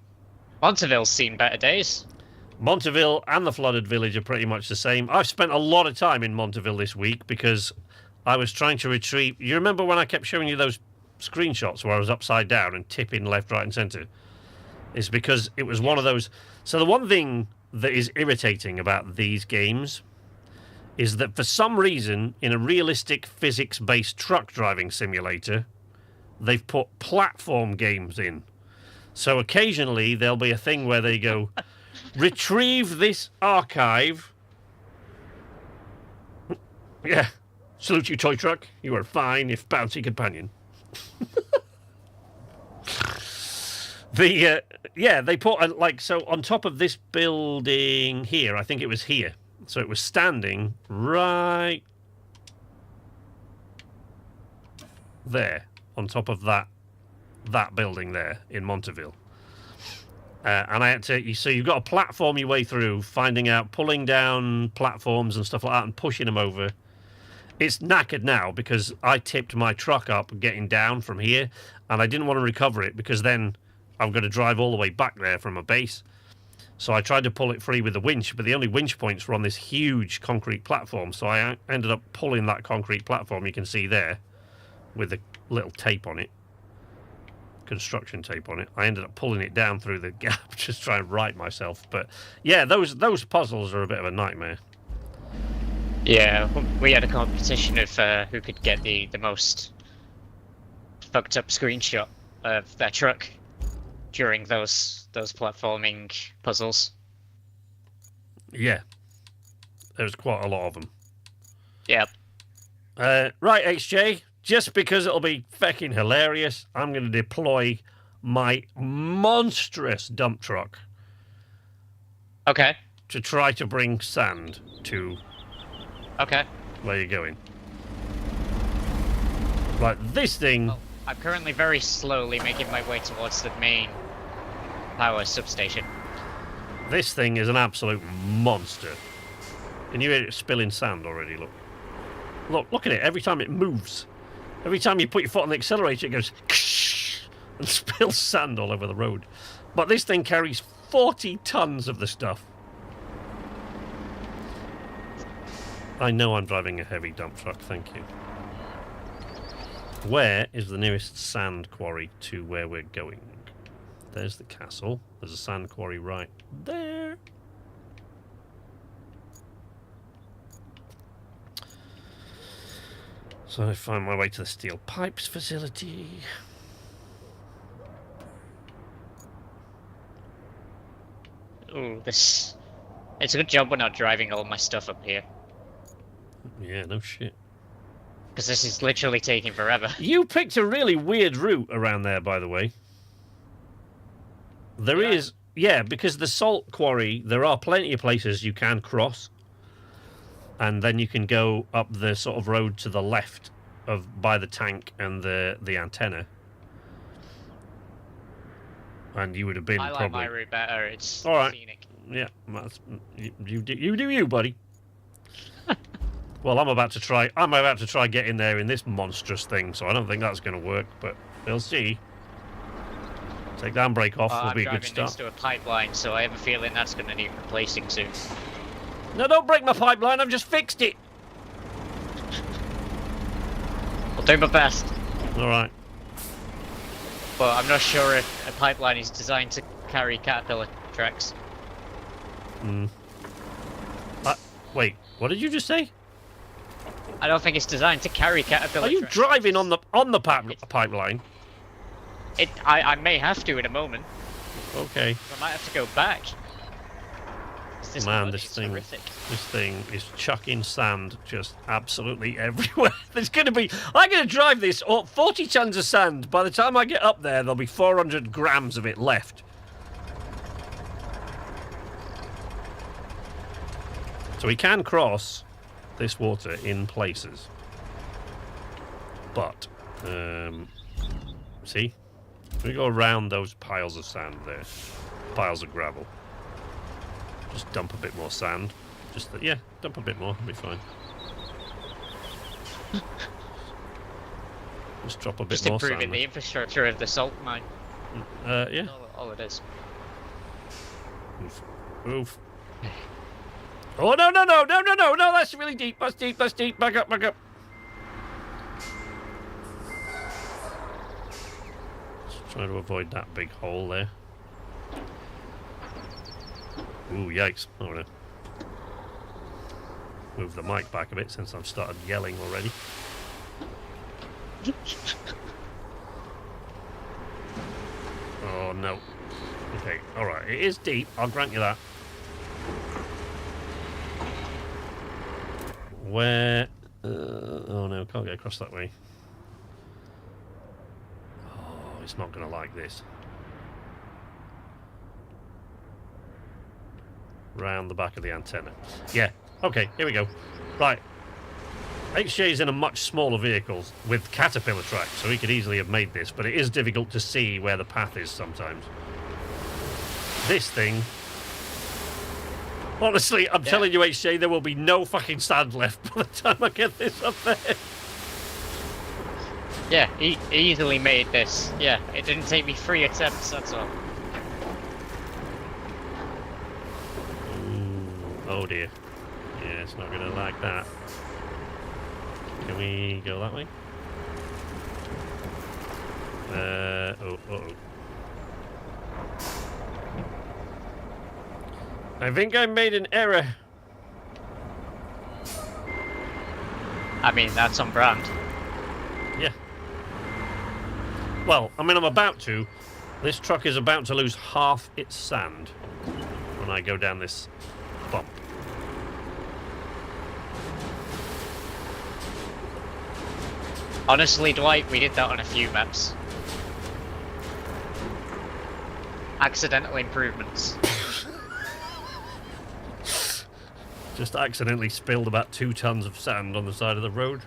Monteville's seen better days. Monteville and the flooded village are pretty much the same. I've spent a lot of time in Monteville this week because I was trying to retrieve. You remember when I kept showing you those screenshots where I was upside down and tipping left, right, and centre? It's because it was one of those. So the one thing that is irritating about these games is that for some reason, in a realistic physics-based truck driving simulator, they've put platform games in. So occasionally there'll be a thing where they go, retrieve this archive. Yeah. Salute you, toy truck. You are fine if bouncy companion. They put like, so on top of this building here, I think it was here. So it was standing right there on top of that building there in Monteville. And I had to, so you've got to platform your way through, pulling down platforms and stuff like that and pushing them over. It's knackered now because I tipped my truck up getting down from here and I didn't want to recover it because then I'm going to drive all the way back there from a base. So I tried to pull it free with the winch, but the only winch points were on this huge concrete platform. So I ended up pulling that concrete platform you can see there with a little tape on it. Construction tape on it. I ended up pulling it down through the gap just trying to right myself. But yeah, those puzzles are a bit of a nightmare. Yeah, we had a competition of who could get the most fucked up screenshot of their truck during those platforming puzzles. Yeah, there's quite a lot of them. Yep. Right, HJ. Just because it'll be fucking hilarious, I'm going to deploy my monstrous dump truck. Okay. To try to bring sand to... Okay. Where you're going. Right, this thing... Oh, I'm currently very slowly making my way towards the main power substation. This thing is an absolute monster. Can you hear it spilling sand already, look? Look at it, every time it moves. Every time you put your foot on the accelerator, it goes and spills sand all over the road. But this thing carries 40 tons of the stuff. I know I'm driving a heavy dump truck, thank you. Where is the nearest sand quarry to where we're going? There's the castle. There's a sand quarry right there. So I find my way to the steel pipes facility. Ooh, this... It's a good job we're not driving all my stuff up here. Yeah, no shit. Because this is literally taking forever. You picked a really weird route around there, by the way. There is... Yeah, because the salt quarry, there are plenty of places you can cross. And then you can go up the sort of road to the left of by the tank and the antenna. And you would have been I like probably... my route better. It's all right. Scenic. Yeah, that's, you do you, buddy. Well, I'm about to try getting there in this monstrous thing, so I don't think that's going to work. But we'll see. Take the handbrake off will be a good start. I'm driving next to a pipeline, so I have a feeling that's going to need replacing soon. No, don't break my pipeline. I've just fixed it. I'll do my best. All right. But I'm not sure if a pipeline is designed to carry Caterpillar tracks. Wait, what did you just say? I don't think it's designed to carry caterpillar. Are you tracks. driving on the pipeline? I may have to in a moment. Okay. I might have to go back. Man, mud this is thing, horrific. this thing is chucking sand just absolutely everywhere. There's going to be, I'm going to drive this 40 tons of sand. By the time I get up there, there'll be 400 grams of it left. So we can cross this water in places. But, see? We go around those piles of sand there. Piles of gravel. Just dump a bit more sand. Yeah, dump a bit more, it'll be fine. Just drop a bit Just more sand. improving the infrastructure of the salt mine. Yeah. All it is. Oof. Oof. Oh, no, that's really deep, that's deep. Back up. Just trying to avoid that big hole there. Ooh, yikes. Oh, no. Move the mic back a bit since I've started yelling already. Oh, no. Okay, alright. It is deep, I'll grant you that. Where... oh, no, can't get across that way. Oh, it's not going to like this. Round the back of the antenna. Yeah, okay, here we go. Right. HJ's in a much smaller vehicle with caterpillar tracks, so he could easily have made this, but it is difficult to see where the path is sometimes. This thing... Honestly, I'm telling you, HJ, there will be no fucking sand left by the time I get this up there. Yeah, he easily made this. Yeah, it didn't take me 3 attempts, that's all. Oh dear. Yeah, it's not gonna like that. Can we go that way? Uh-oh. I think I made an error. I mean, that's on brand. Yeah. Well, I mean, I'm about to. This truck is about to lose half its sand when I go down this bump. Honestly, Dwight, we did that on a few maps. Accidental improvements. Just accidentally spilled about 2 tons of sand on the side of the road.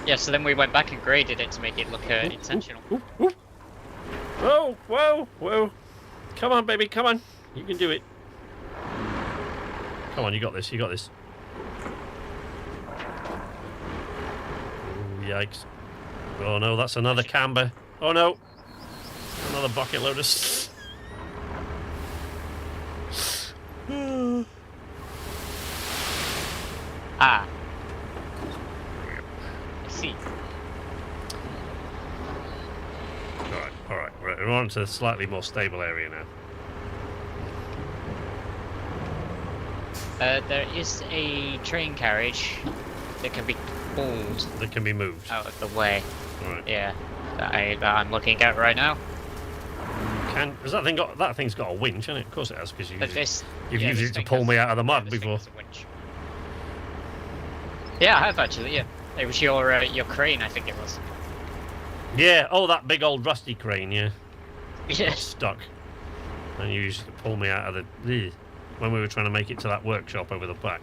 Yeah, so then we went back and graded it to make it look intentional. Ooh. Whoa. Come on, baby, come on. You can do it. Come on, you got this. Ooh, yikes. Oh no, that's another camber. Oh no. Another bucket load of... Ah. I see. Alright. We're on to a slightly more stable area now. There is a train carriage that can be pulled. That can be moved. Out of the way. Alright. Yeah. That I'm looking at right now. Has that thing got... That thing's got a winch, hasn't it? Of course it has, because you've used it to thing pull has- me out of the mud this thing before. has a winch. Yeah, I have actually, yeah. It was your crane, I think it was. Yeah, oh, that big old rusty crane, yeah. Yeah. Stuck. And you used to pull me out of the... when we were trying to make it to that workshop over the back.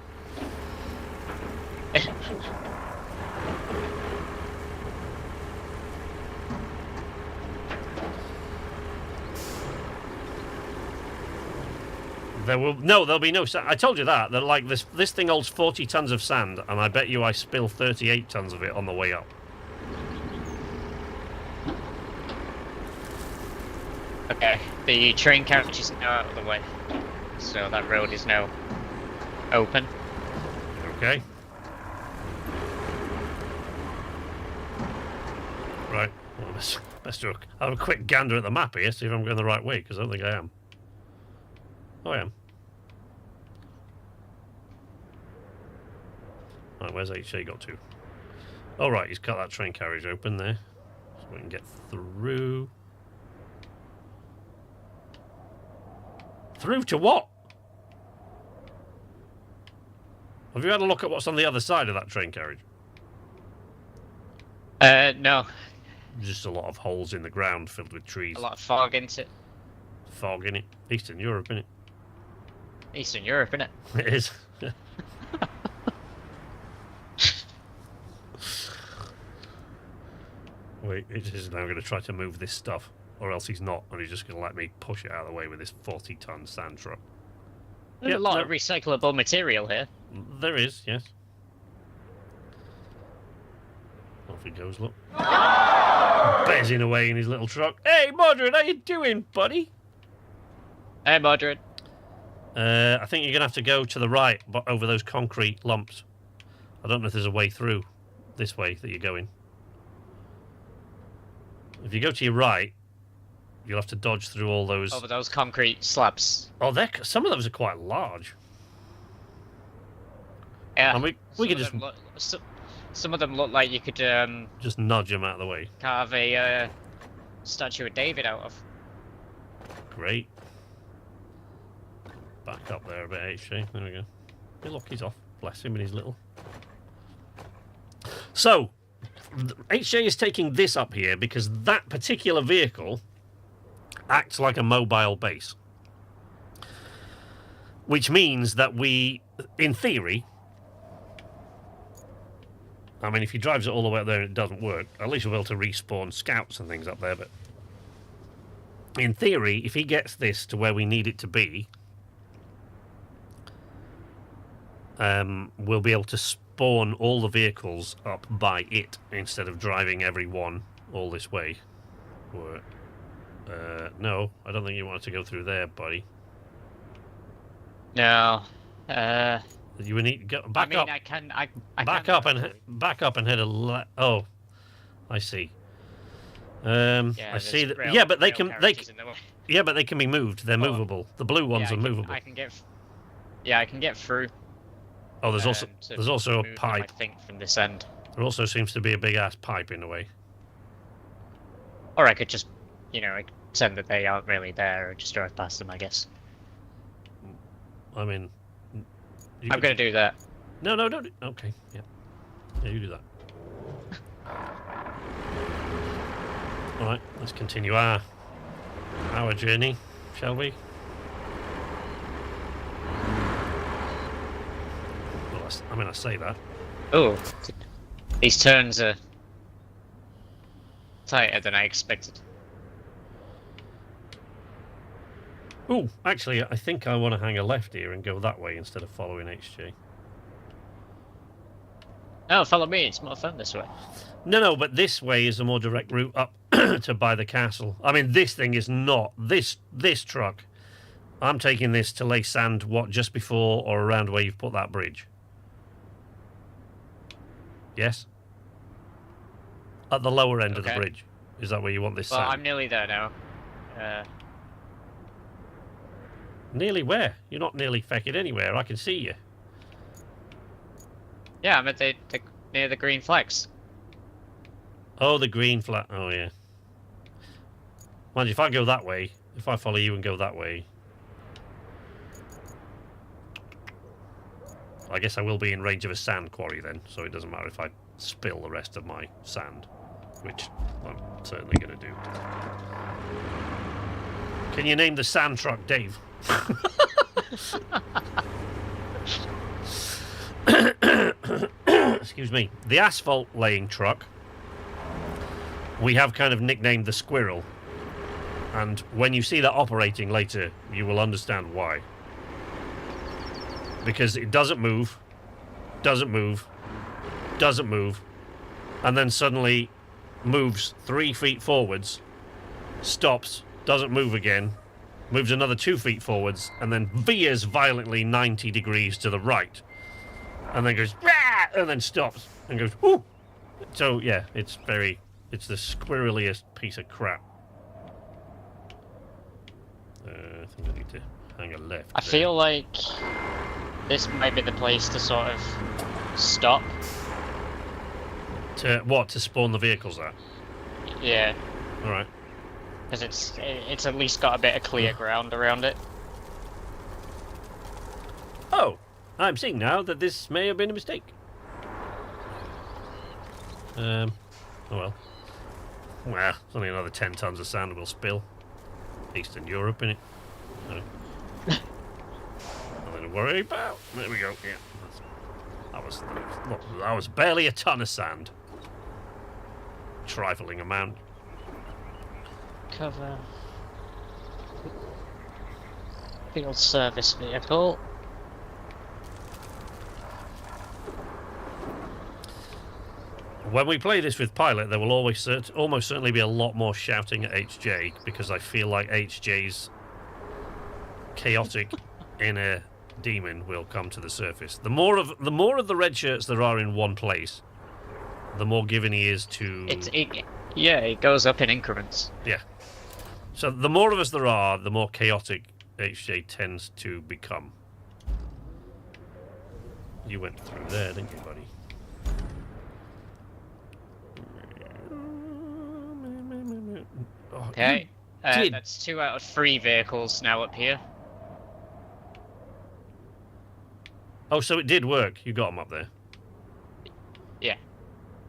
There'll be no sand. I told you that like this thing holds 40 tons of sand, and I bet you I spill 38 tons of it on the way up. Okay, the train carriage is now out of the way, so that road is now open. Okay. Right. Well, let's have a quick gander at the map here, see if I'm going the right way, because I don't think I am. Oh, I am. Right, where's HA got to? Oh, right, he's cut that train carriage open there. So we can get through. Through to what? Have you had a look at what's on the other side of that train carriage? No. Just a lot of holes in the ground filled with trees. A lot of fog into it. Fog in it. Eastern Europe, innit? Eastern Europe, innit? It is. Wait, it is now going to try to move this stuff, or else he's not, and he's just going to let me push it out of the way with this 40-ton sand truck. There's a lot of recyclable material here. There is, yes. Off he goes, look. Bezzing away in his little truck. Hey, Modred, how you doing, buddy? Hey, Modred. I think you're going to have to go to the right, but over those concrete lumps. I don't know if there's a way through this way that you're going. If you go to your right, you'll have to dodge through all those... Over those concrete slabs. Oh, some of those are quite large. Yeah. And we could just... Some of them look like you could just nudge them out of the way. Carve a statue of David out of. Great. Back up there a bit, HJ. There we go. Hey, look, he's off. Bless him and his little... So, HJ is taking this up here because that particular vehicle acts like a mobile base. Which means that we, in theory... I mean, if he drives it all the way up there and it doesn't work, at least we'll be able to respawn scouts and things up there, but... In theory, if he gets this to where we need it to be... we'll be able to spawn all the vehicles up by it instead of driving every one all this way. Or, no, I don't think you want it to go through there, buddy. No. You would need to go back up. I can back up and head a left. Oh, I see. I see that. Yeah, but they can yeah, but they can be moved. They're movable. The blue ones are movable. I can get through. Oh, there's also a pipe. I think from this end. There also seems to be a big ass pipe in the way. Or I could just, pretend that they aren't really there, or just drive past them, I guess. I mean, I'm going to do that. No, don't. Okay, yeah, you do that. All right, let's continue our journey, shall we? I say that. Oh, these turns are tighter than I expected. Oh, actually, I think I want to hang a left here and go that way instead of following HJ. Oh, follow me. It's more fun this way. No, but this way is a more direct route up to buy the castle. I mean, this thing is not. This truck, I'm taking this to lay sand, just before or around where you've put that bridge. Yes? At the lower end of the bridge. Is that where you want this sand? I'm nearly there now. Nearly where? You're not nearly fecking anywhere. I can see you. Yeah, I'm at near the green flags. Oh, the green flag. Oh, yeah. Mind you, if I go that way, if I follow you and go that way, I guess I will be in range of a sand quarry then, so it doesn't matter if I spill the rest of my sand, which I'm certainly going to do. Can you name the sand truck, Dave? Excuse me. The asphalt laying truck, we have kind of nicknamed the Squirrel, and when you see that operating later, you will understand why. Because it doesn't move, and then suddenly moves 3 feet forwards, stops, doesn't move again, moves another 2 feet forwards, and then veers violently 90 degrees to the right, and then goes, rah! And then stops, and goes, whoo! So, yeah, it's the squirreliest piece of crap. I think I need to hang a left. I feel like this might be the place to sort of stop. To what? To spawn the vehicles at? Yeah, All right. because it's at least got a bit of clear ground around it. Oh, I'm seeing now that this may have been a mistake. Oh well. Well, it's only another 10 tons of sand will spill. Eastern Europe, innit? No. Nothing to worry about. There we go. Yeah. That was barely a ton of sand. Trifling amount. Cover. Field service vehicle. When we play this with Pilot, there will almost certainly be a lot more shouting at HJ, because I feel like HJ's chaotic inner demon will come to the surface. The more of the red shirts there are in one place, the more given he is to... Yeah, it goes up in increments. Yeah. So the more of us there are, the more chaotic HJ tends to become. You went through there, didn't you, buddy? Okay, that's 2 out of 3 vehicles now up here. Oh, so it did work. You got them up there. Yeah.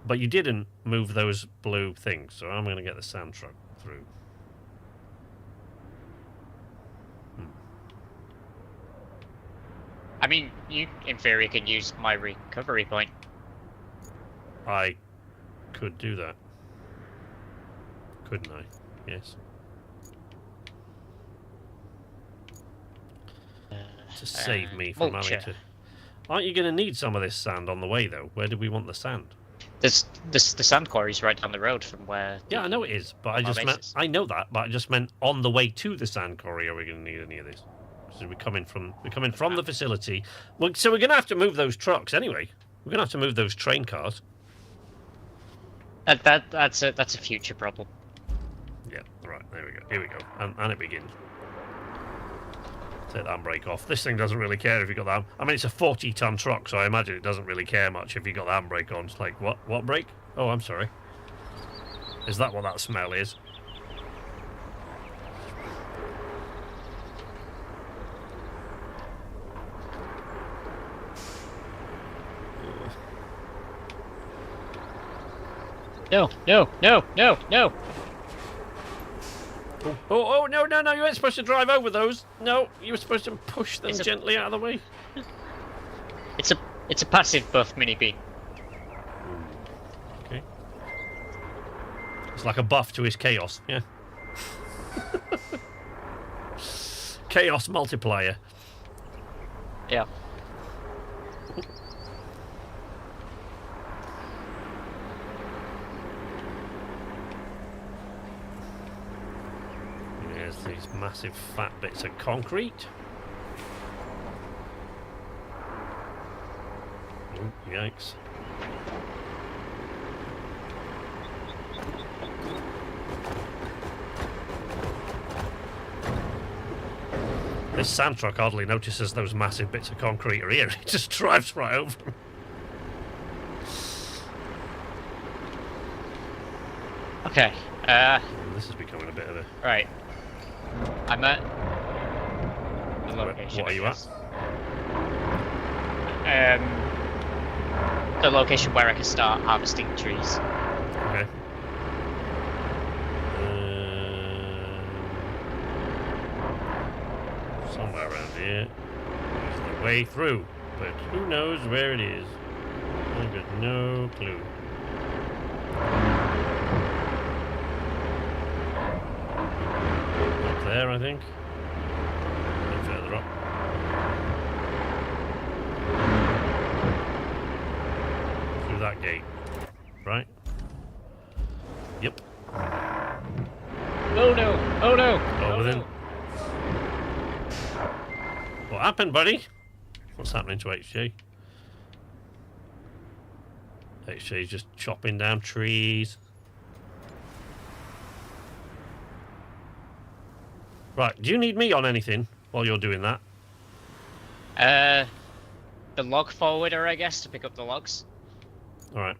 But you didn't move those blue things, so I'm going to get the sand truck through. I mean, you, in theory, can use my recovery point. I could do that. Couldn't I? Yes. To save me from having to... Aren't you going to need some of this sand on the way, though? Where do we want the sand? The sand quarry's right down the road from where... Yeah, I know it is, but I just meant... I know that, but I just meant on the way to the sand quarry, are we going to need any of this? So we're coming from the facility. Well, so we're going to have to move those trucks anyway. We're going to have to move those train cars. That's a future problem. Yeah, right, there we go. Here we go. And it begins. Take the handbrake off. This thing doesn't really care if you got that. I mean, it's a 40-ton truck, so I imagine it doesn't really care much if you got the handbrake on. It's like, what brake? Oh, I'm sorry. Is that what that smell is? No. Oh, no, you weren't supposed to drive over those. No, you were supposed to push them gently out of the way. It's a passive buff mini bean. Okay. It's like a buff to his chaos, yeah. Chaos multiplier. Yeah. These massive fat bits of concrete. Oh, yikes. This sand truck hardly notices those massive bits of concrete are here. It just drives right over them. Okay. This is becoming a bit of a... Right. I'm at the location. What are you at? The location where I can start harvesting trees. Okay. Somewhere around here. There's the way through, but who knows where it is? I've got no clue. Up there, I think. And further up. Through that gate. Right? Yep. Oh no! Oh no! Over then. What happened, buddy? What's happening to HJ? HJ's just chopping down trees. Right, do you need me on anything while you're doing that? The log forwarder, I guess, to pick up the logs. Alright.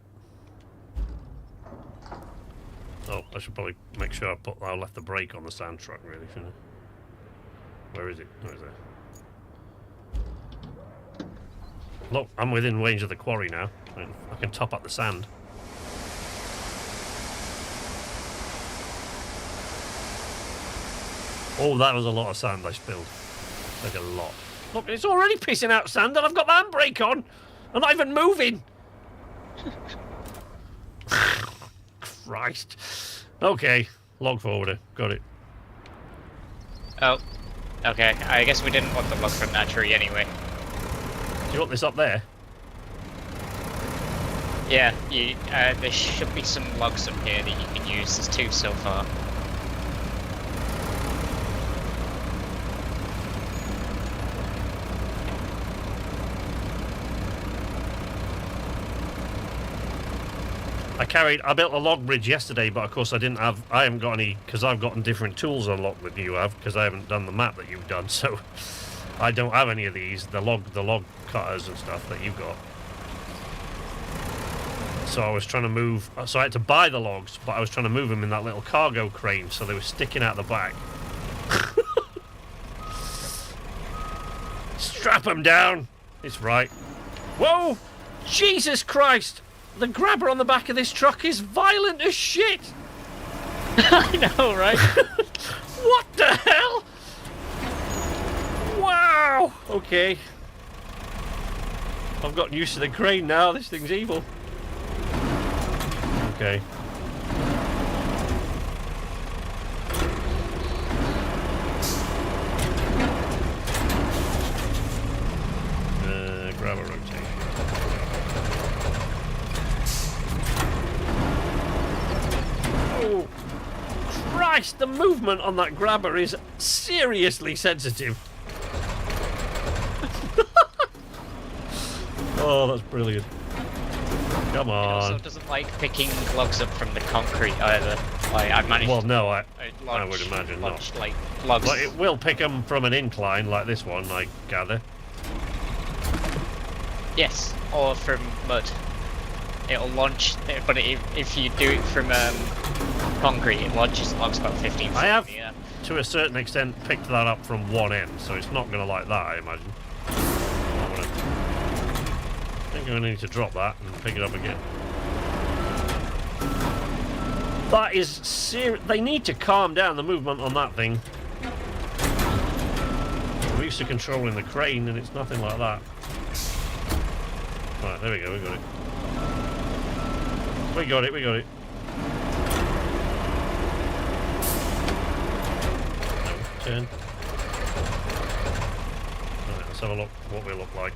Oh, I should probably make sure I left the brake on the sand truck, really, shouldn't I? Where is it? Where is it? Look, I'm within range of the quarry now. I can top up the sand. Oh, that was a lot of sand I spilled. Like a lot. Look, it's already pissing out sand and I've got the handbrake on. I'm not even moving. Christ. Okay, log forwarder. Got it. Oh, okay. I guess we didn't want the log from that tree anyway. Do you want this up there? Yeah, there should be some logs up here that you can use. There's 2 so far. I built a log bridge yesterday, but of course I haven't got any, because I've gotten different tools unlocked than you have, because I haven't done the map that you've done, so I don't have any of these, the log cutters and stuff that you've got. So I was trying to move, so I had to buy the logs, but I was trying to move them in that little cargo crane, so they were sticking out the back. Strap them down! It's right. Whoa! Jesus Christ! The grabber on the back of this truck is violent as shit! I know, right? What the hell? Wow! Okay. I've gotten used to the crane now, this thing's evil. Okay. Grab a rotation. Oh, Christ, the movement on that grabber is seriously sensitive. Oh, that's brilliant. Come on. It also doesn't like picking logs up from the concrete either. Like, I managed. Well, no, I launch, would imagine launch, not. Like logs. But it will pick them from an incline like this one, I gather. Yes, or from mud. It'll launch, but if you do it from concrete, it launches logs about 15 feet. I have, in the air. to a certain extent, picked that up from one end, so it's not going to like that, I imagine. I think I'm going to need to drop that and pick it up again. That is serious. They need to calm down the movement on that thing. We're used to controlling the crane, and it's nothing like that. Right, there we go, we got it. We got it, we got it. No, turn. Right, let's have a look what we look like.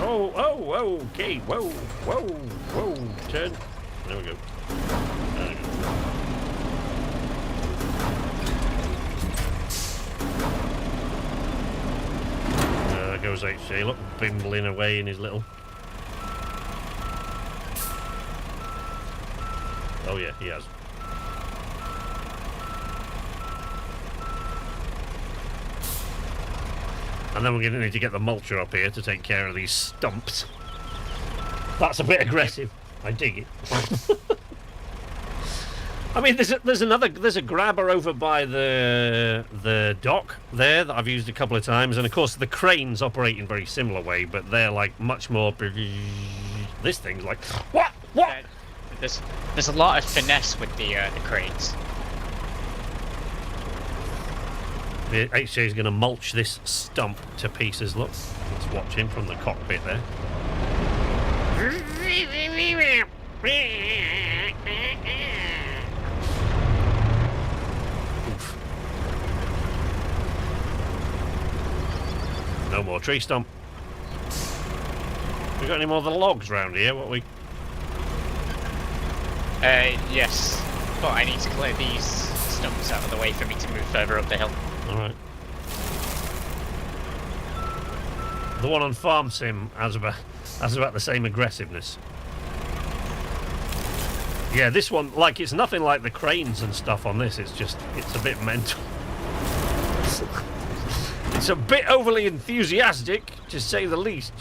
Oh, okay, whoa, turn. There we go. There we go. There goes HJ, look, bimbling away in his little... Oh yeah, he has. And then we're going to need to get the mulcher up here to take care of these stumps. That's a bit aggressive. I dig it. I mean, there's a grabber over by the dock there that I've used a couple of times, and of course the cranes operate in a very similar way, but they're like much more. This thing's like what? There's a lot of finesse with the cranes. The HJ is going to mulch this stump to pieces. Look, let's watch him from the cockpit there. Oof. No more tree stump. We got any more of the logs round here? What we? Yes, but I need to clear these stumps out of the way for me to move further up the hill. Alright. The one on Farm Sim has about the same aggressiveness. Yeah, this one, like, it's nothing like the cranes and stuff on this. It's a bit mental. It's a bit overly enthusiastic, to say the least.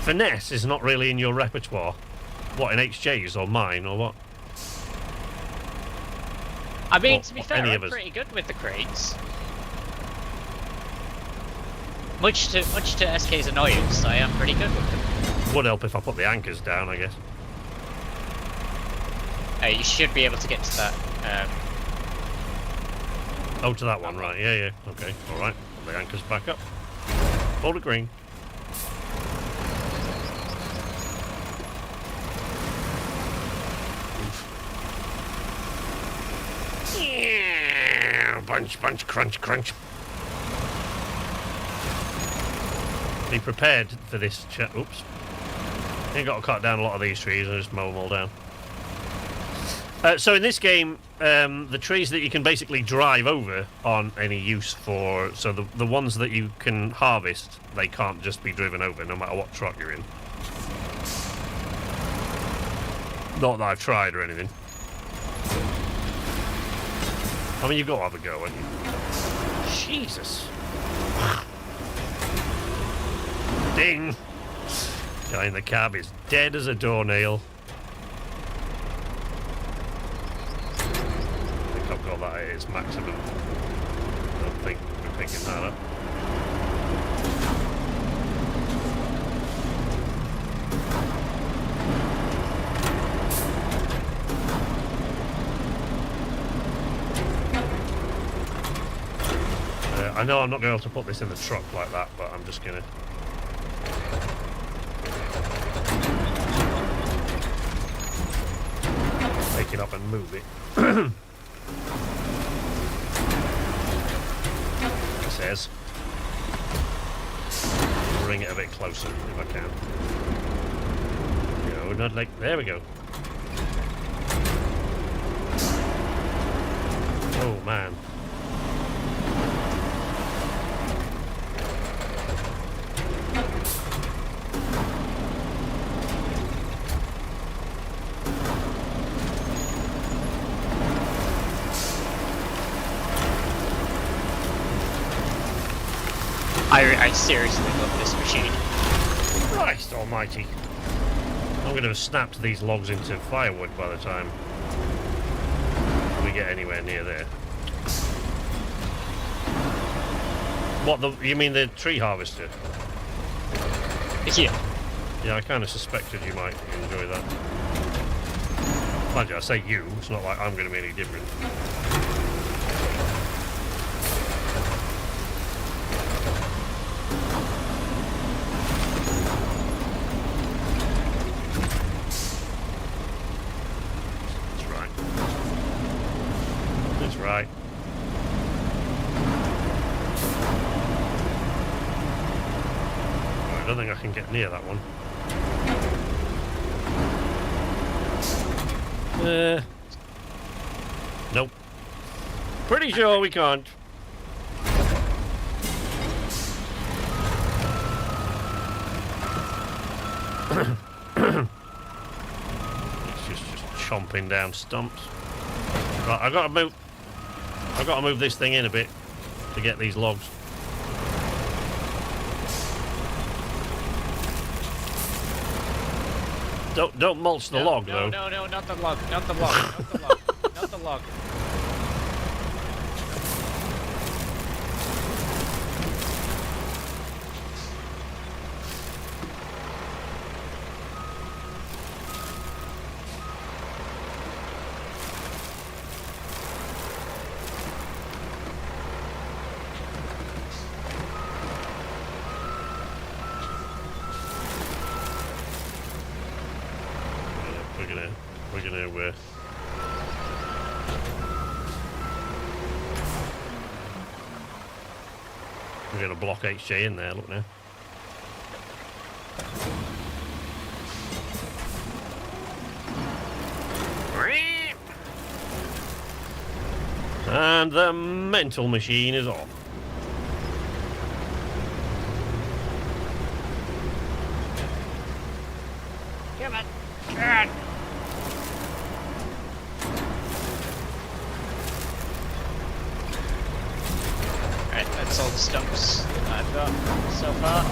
Finesse is not really in your repertoire. What, in HJ's or mine or what? I mean, Or to be fair, any I'm of us. pretty good with the cranes. Much to SK's annoyance, I am pretty good with them. Would help if I put the anchors down, I guess. You should be able to get to that. Oh, to that one, right. Yeah, yeah. Okay, alright. Put the anchors back up. Hold it green. Yeah, bunch, crunch, crunch. Be prepared for this chat. Oops. Ain't got to cut down a lot of these trees, I just mow them all down. So in this game, the trees that you can basically drive over aren't any use for... So the ones that you can harvest, they can't just be driven over, no matter what truck you're in. Not that I've tried or anything. I mean, you've got to have a go, haven't you? Jesus. Ding! Guy in the cab is dead as a doornail. I think I've got that at its maximum. I don't think we're picking that up. I know I'm not going to be able to put this in the truck like that, but I'm just going to... take it up and move it. It says. Bring it a bit closer if I can. No, not like... There we go. Oh, man. I seriously love this machine. Christ almighty. I'm going to have snapped these logs into firewood by the time we get anywhere near there. What, you mean the tree harvester? Yeah. Yeah, I kind of suspected you might enjoy that. Mind you, I say you, it's not like I'm going to be any different. Right. I don't think I can get near that one. Nope. Pretty sure we can't. It's just chomping down stumps. Right, I've got to move this thing in a bit to get these logs. Don't mulch the log though. No, not the log, not the log, not the log, not the log. We're going to block HJ in there, look now. And the mental machine is off. Come on. Come on. Right, that's all the stumps I've got so far.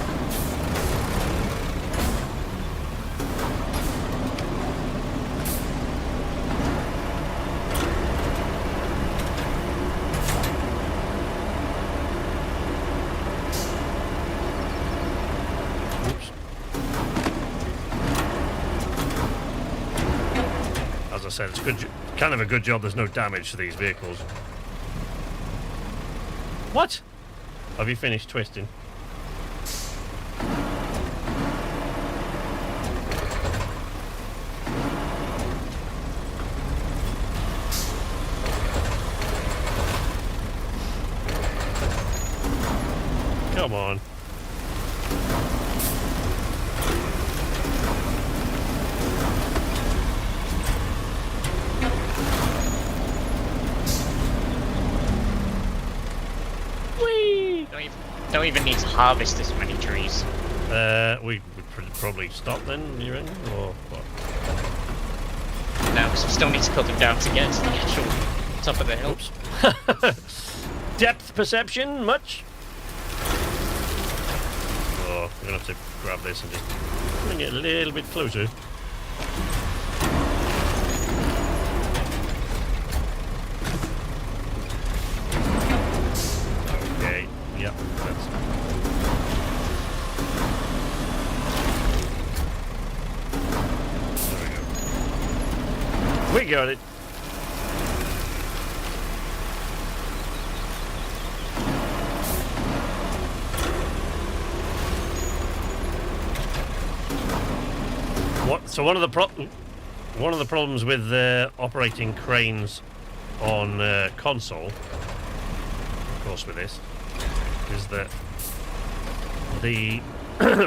As I said, it's good, kind of a good job there's no damage to these vehicles. What? Have you finished twisting? Come on. Don't even need to harvest this many trees. We would probably stop then, you reckon? Or what? No, because we still need to cut them down to get to the actual top of the hill. Oops. Depth perception, much? Oh, I'm gonna have to grab this and just bring it a little bit closer. Okay, yep, that's... There we go. We got it. So one of the problems with operating cranes on console, of course, with this, is that the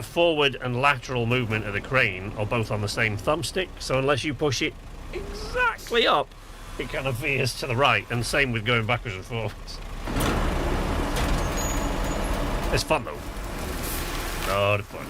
forward and lateral movement of the crane are both on the same thumbstick. So unless you push it exactly up, it kind of veers to the right. And same with going backwards and forwards. It's fun though. God, fun.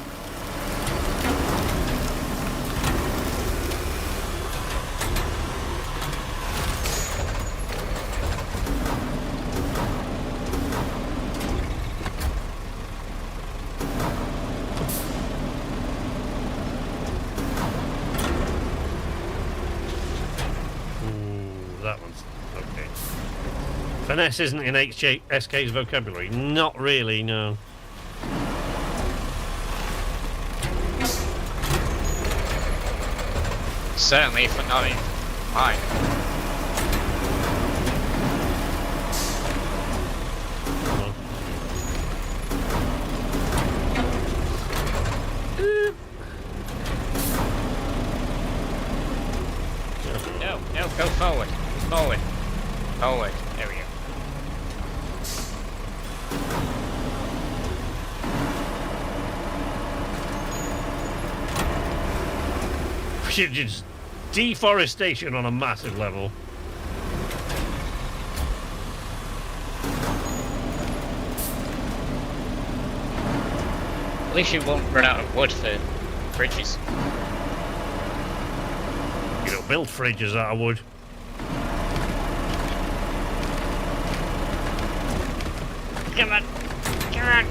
Finesse isn't in SK's vocabulary. Not really, no. Certainly, if not in mine. No, go forward. Forward. Forward. There we go. Just deforestation on a massive level. At least you won't run out of wood for fridges. You don't build fridges out of wood. Come on! Come on!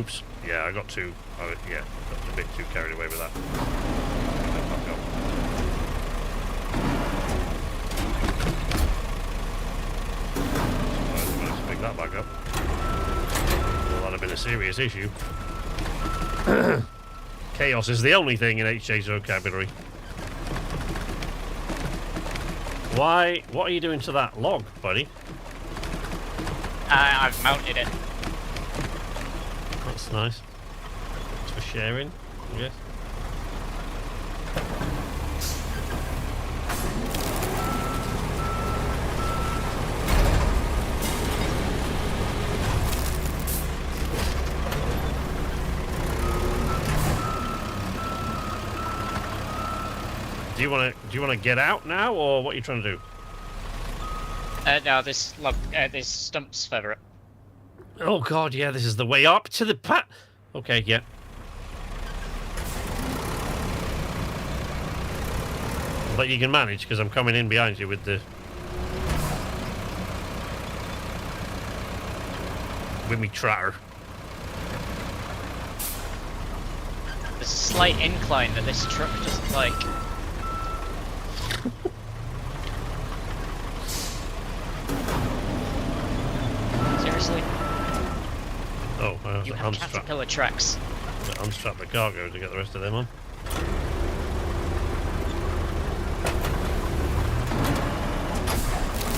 Oops. Yeah, I got too... yeah, got a bit too carried away with that. Let's pick that back up. Well, that'd have been a serious issue. Chaos is the only thing in HJ's vocabulary. Why? What are you doing to that log, buddy? I've mounted it. That's nice. Thanks for sharing, I guess. Do you want to get out now, or what are you trying to do? No, this stumps further up. Oh god, yeah, this is the way up to the Okay, yeah. But you can manage, because I'm coming in behind you with the... with me tratter. There's a slight incline that this truck doesn't like. Seriously? Oh, I have You to have unstrap. caterpillar tracks. Unstrap the cargo to get the rest of them on.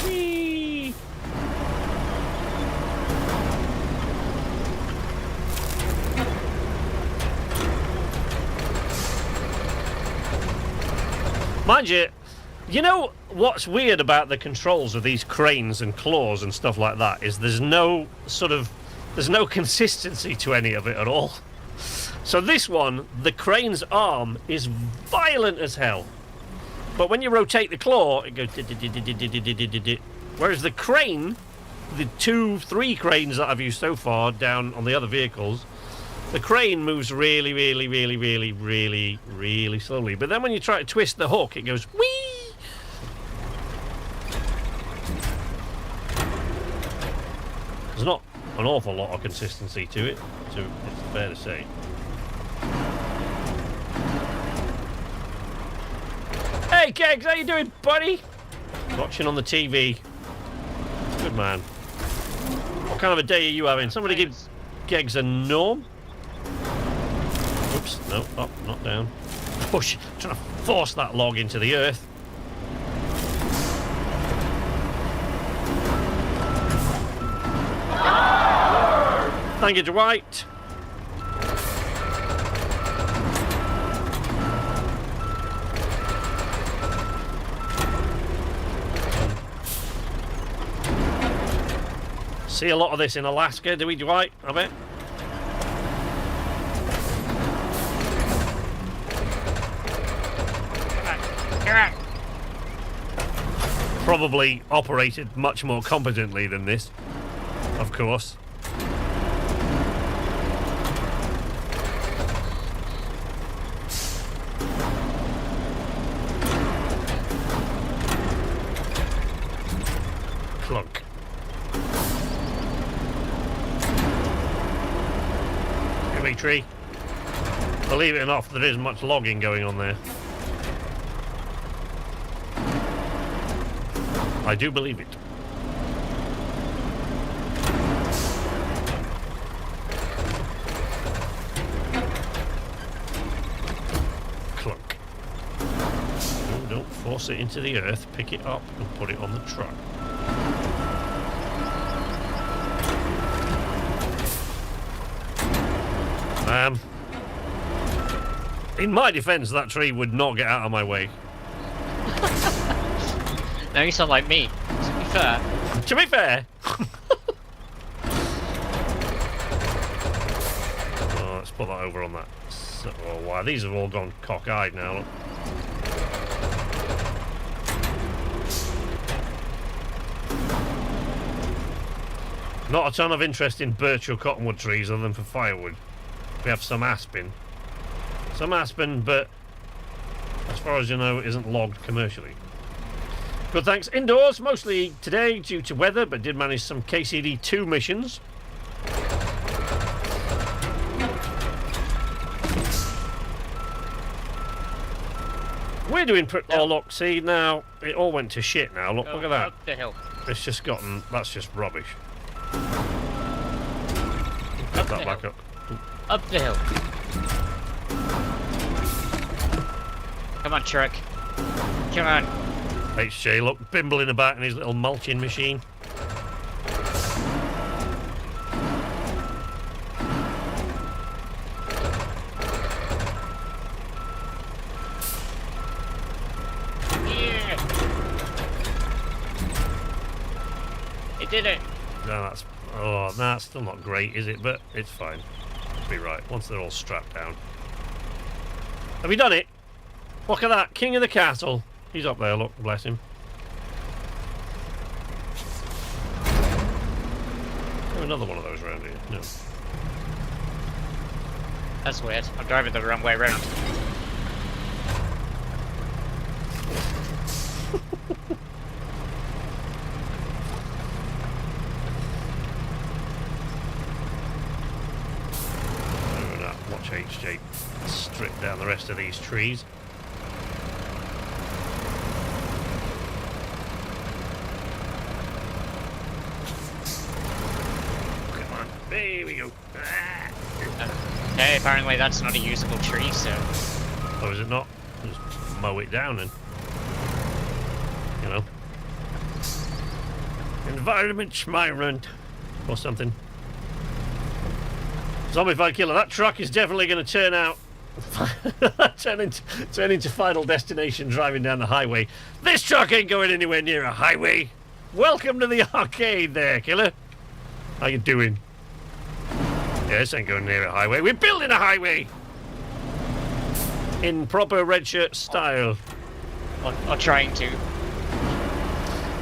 Whee! Mind you, you know what's weird about the controls of these cranes and claws and stuff like that is there's no consistency to any of it at all. So this one, the crane's arm is violent as hell. But when you rotate the claw, it goes... Whereas the crane, the 2-3 cranes that I've used so far down on the other vehicles, the crane moves really, really, really, really, really, really slowly. But then when you try to twist the hook, it goes whee! There's not an awful lot of consistency to it, so it's fair to say. Hey, Kegs, how you doing, buddy? Watching on the TV. Good man. What kind of a day are you having? Somebody give Kegs a norm. Oops, no, up, not down. Push, trying to force that log into the earth. Thank you, Dwight. See a lot of this in Alaska, do we, Dwight? I bet. Come on. Probably operated much more competently than this, of course. Clunk. Give me tree. Believe it or not, there isn't much logging going on there. I do believe it. Clunk. No, don't force it into the earth. Pick it up and put it on the truck. In my defense, that tree would not get out of my way. Now you sound like me. To be fair. To be fair. Oh, let's put that over on that. Oh, wow, these have all gone cockeyed now. Look. Not a ton of interest in birch or cottonwood trees other than for firewood. We have some aspen. Some aspen, but as far as you know, it isn't logged commercially. Good, thanks. Indoors, mostly today due to weather, but did manage some KCD2 missions. We're doing oh look, see now it all went to shit now. Look, look at that. Up the hill. It's just gotten, that's just rubbish. Up Put that back up. Up the hill. Come on, truck. Come on. HJ, look, bimbling about in his little mulching machine. Yeah. It did it. No, that's still not great, is it? But it's fine. It'll be right once they're all strapped down. Have you done it? Look at that, king of the castle. He's up there, look, bless him. Another one of those around here. No. That's weird. I'm driving the wrong way round. Watch HJ strip down the rest of these trees. Come on, there we go. Okay, apparently that's not a usable tree, so... Oh, is it not? Just mow it down and... You know... Environment Schmyrant. Or something. Zombified Killer, that truck is definitely going to turn out... turn into Final Destination driving down the highway. This truck ain't going anywhere near a highway. Welcome to the arcade there, Killer. How you doing? Yeah, this ain't going near a highway. We're building a highway! In proper red shirt style. Or trying to.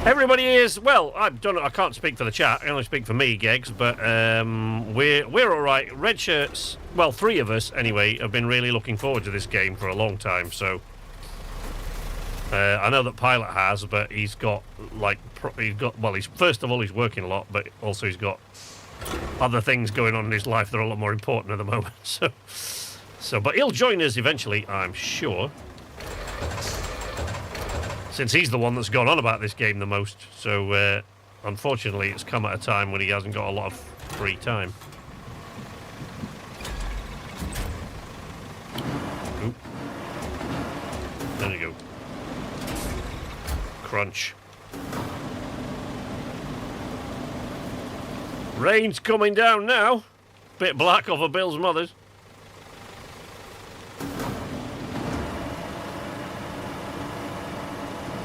Everybody is, well, I can't speak for the chat, I can only speak for me, Gegs, but we're alright. Red shirts, well, 3 of us anyway, have been really looking forward to this game for a long time, so I know that Pilot has, but he's got, he's first of all, he's working a lot, but also he's got other things going on in his life that are a lot more important at the moment, but he'll join us eventually, I'm sure. Since he's the one that's gone on about this game the most, so unfortunately it's come at a time when he hasn't got a lot of free time. Oop. There you go. Crunch. Rain's coming down now. Bit black off of Bill's mother's.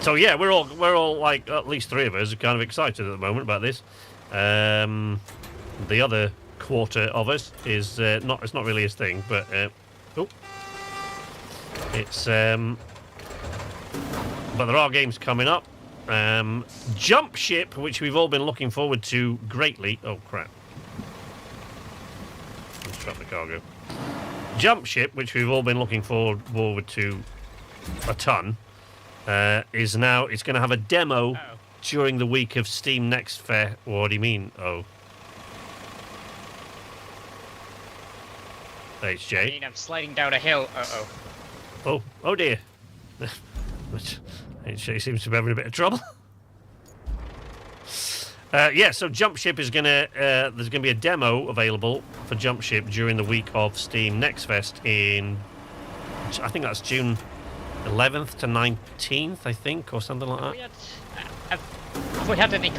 So yeah, we're all like, at least 3 of us are kind of excited at the moment about this. The other quarter of us is it's not really his thing, but it's but there are games coming up. Jump Ship, which we've all been looking forward to greatly. Oh crap! Let's drop the cargo. Jump Ship, which we've all been looking forward to a ton. Is now, it's going to have a demo during the week of Steam Next Fair. What do you mean? Oh. HJ. I'm sliding down a hill. Uh-oh. Oh dear. HJ seems to be having a bit of trouble. Yeah, so Jump Ship is going to, there's going to be a demo available for Jump Ship during the week of Steam Next Fest in, I think that's June 11th to 19th, I think, or something like that. Have we had any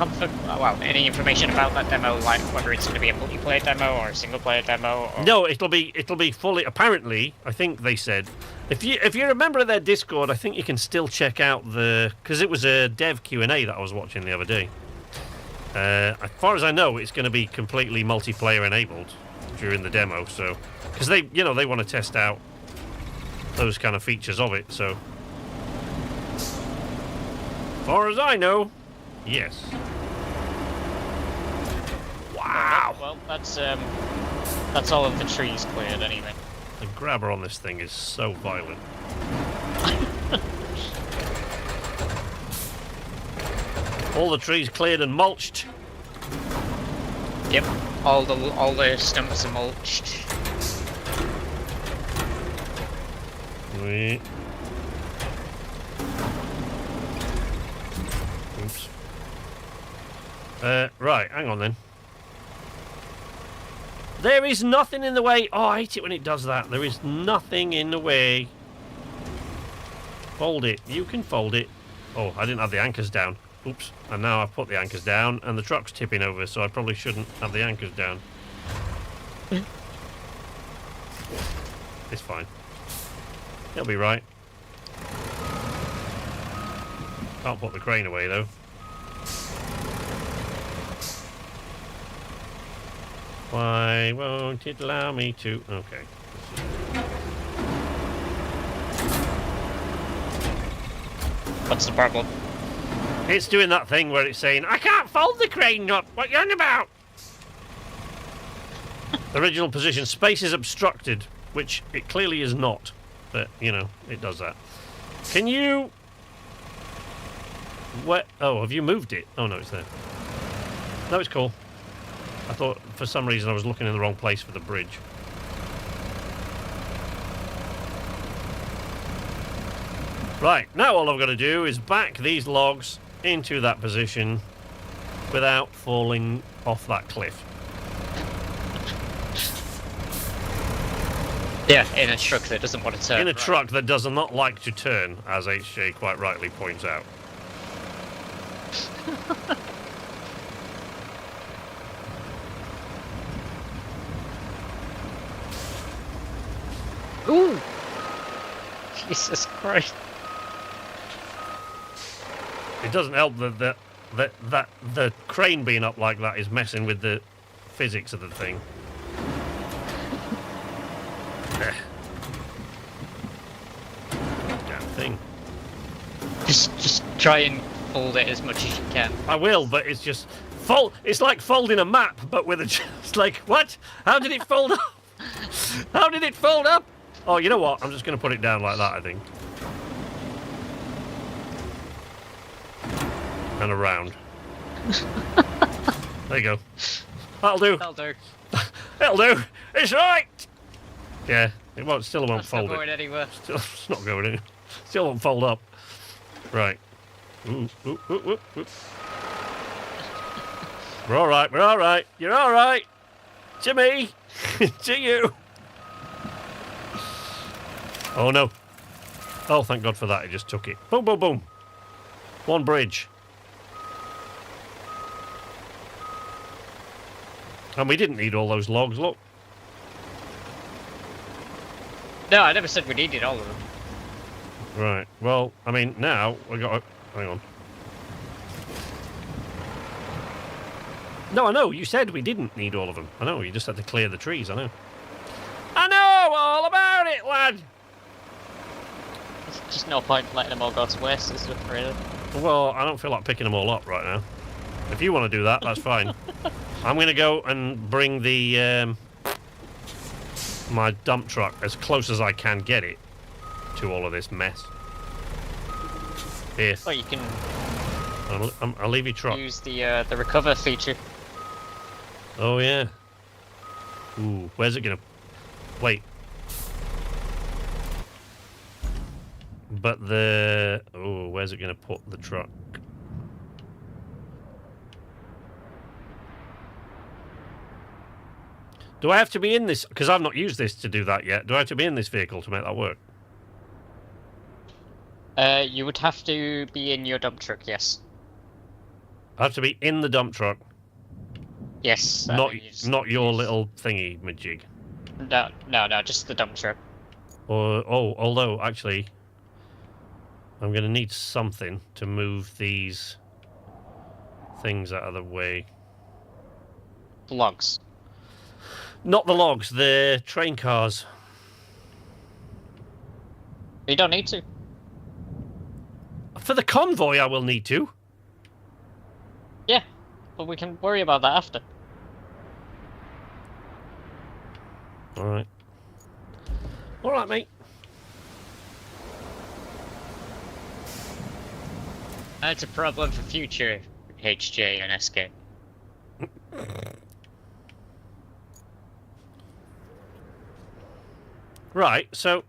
any information about that demo, like whether it's going to be a multiplayer demo or a single player demo? Or... No, it'll be fully. Apparently, I think they said, if you're a member of their Discord, I think you can still check out because it was a dev Q&A that I was watching the other day. As far as I know, it's going to be completely multiplayer enabled during the demo. So, because they want to test out those kind of features of it, so as far as I know, yes. Wow. Well, that's all of the trees cleared anyway. The grabber on this thing is so violent. All the trees cleared and mulched. Yep. All the stumps are mulched. Oops. Right, hang on then. There is nothing in the way. Oh, I hate it when it does that. There is nothing in the way. Fold it. You can fold it. Oh, I didn't have the anchors down. Oops. And now I've put the anchors down and the truck's tipping over, so I probably shouldn't have the anchors down. It's fine. It'll be right. Can't put the crane away though. Why won't it allow me to? Okay. What's the problem? It's doing that thing where it's saying, I can't fold the crane up. What you on about? Original position. Space is obstructed. which it clearly is not. But, you know, it does that. Can you... What? Oh, have you moved it? Oh, no, it's there. No, it's cool. I thought, for some reason, I was looking in the wrong place for the bridge. Right, now all I've got to do is back these logs into that position without falling off that cliff. Yeah, in a truck that doesn't want to turn. In a truck that does not like to turn, as HJ quite rightly points out. Ooh! Jesus Christ. It doesn't help that the crane being up like that is messing with the physics of the thing. Damn thing. Just try and fold it as much as you can. I will, but it's just it's like folding a map, but with a just like what? How did it fold up? How did it fold up? Oh, you know what? I'm just going to put it down like that, I think. And around. There you go. That'll do. That'll do. That'll do. It's right. Yeah, it won't. Still won't That's fold not going it. anywhere. Still, it's not going in. Still won't fold up. Right. Ooh, ooh, ooh, ooh, ooh. We're all right. We're all right. You're all right. To me. To you. Oh no. Oh, thank God for that. It just took it. Boom, boom, boom. One bridge. And we didn't need all those logs, look. No, I never said we needed all of them. Right. Well, I mean, now we got. Hang on. No, I know. You said we didn't need all of them. I know. You just had to clear the trees. I know. I know all about it, lad. There's just no point letting them all go to waste, is there, really? Well, I don't feel like picking them all up right now. If you want to do that, that's fine. I'm going to go and bring the my dump truck as close as I can get it to all of this mess. Here. Well, you can I'll leave your truck. use the recover feature. Oh, yeah. Ooh, where's it going to... Wait. But the... Oh, where's it going to put the truck? Do I have to be in this? Because I've not used this to do that yet. Do I have to be in this vehicle to make that work? You would have to be in your dump truck, yes. I have to be in the dump truck. Yes. Not your little thingy majig. No, just the dump truck. Although actually, I'm going to need something to move these things out of the way. Logs. Not the logs, the train cars. You don't need to. For the convoy, I will need to. Yeah, but we can worry about that after. Alright. Alright, mate. That's a problem for future HJ and SK. Right, so...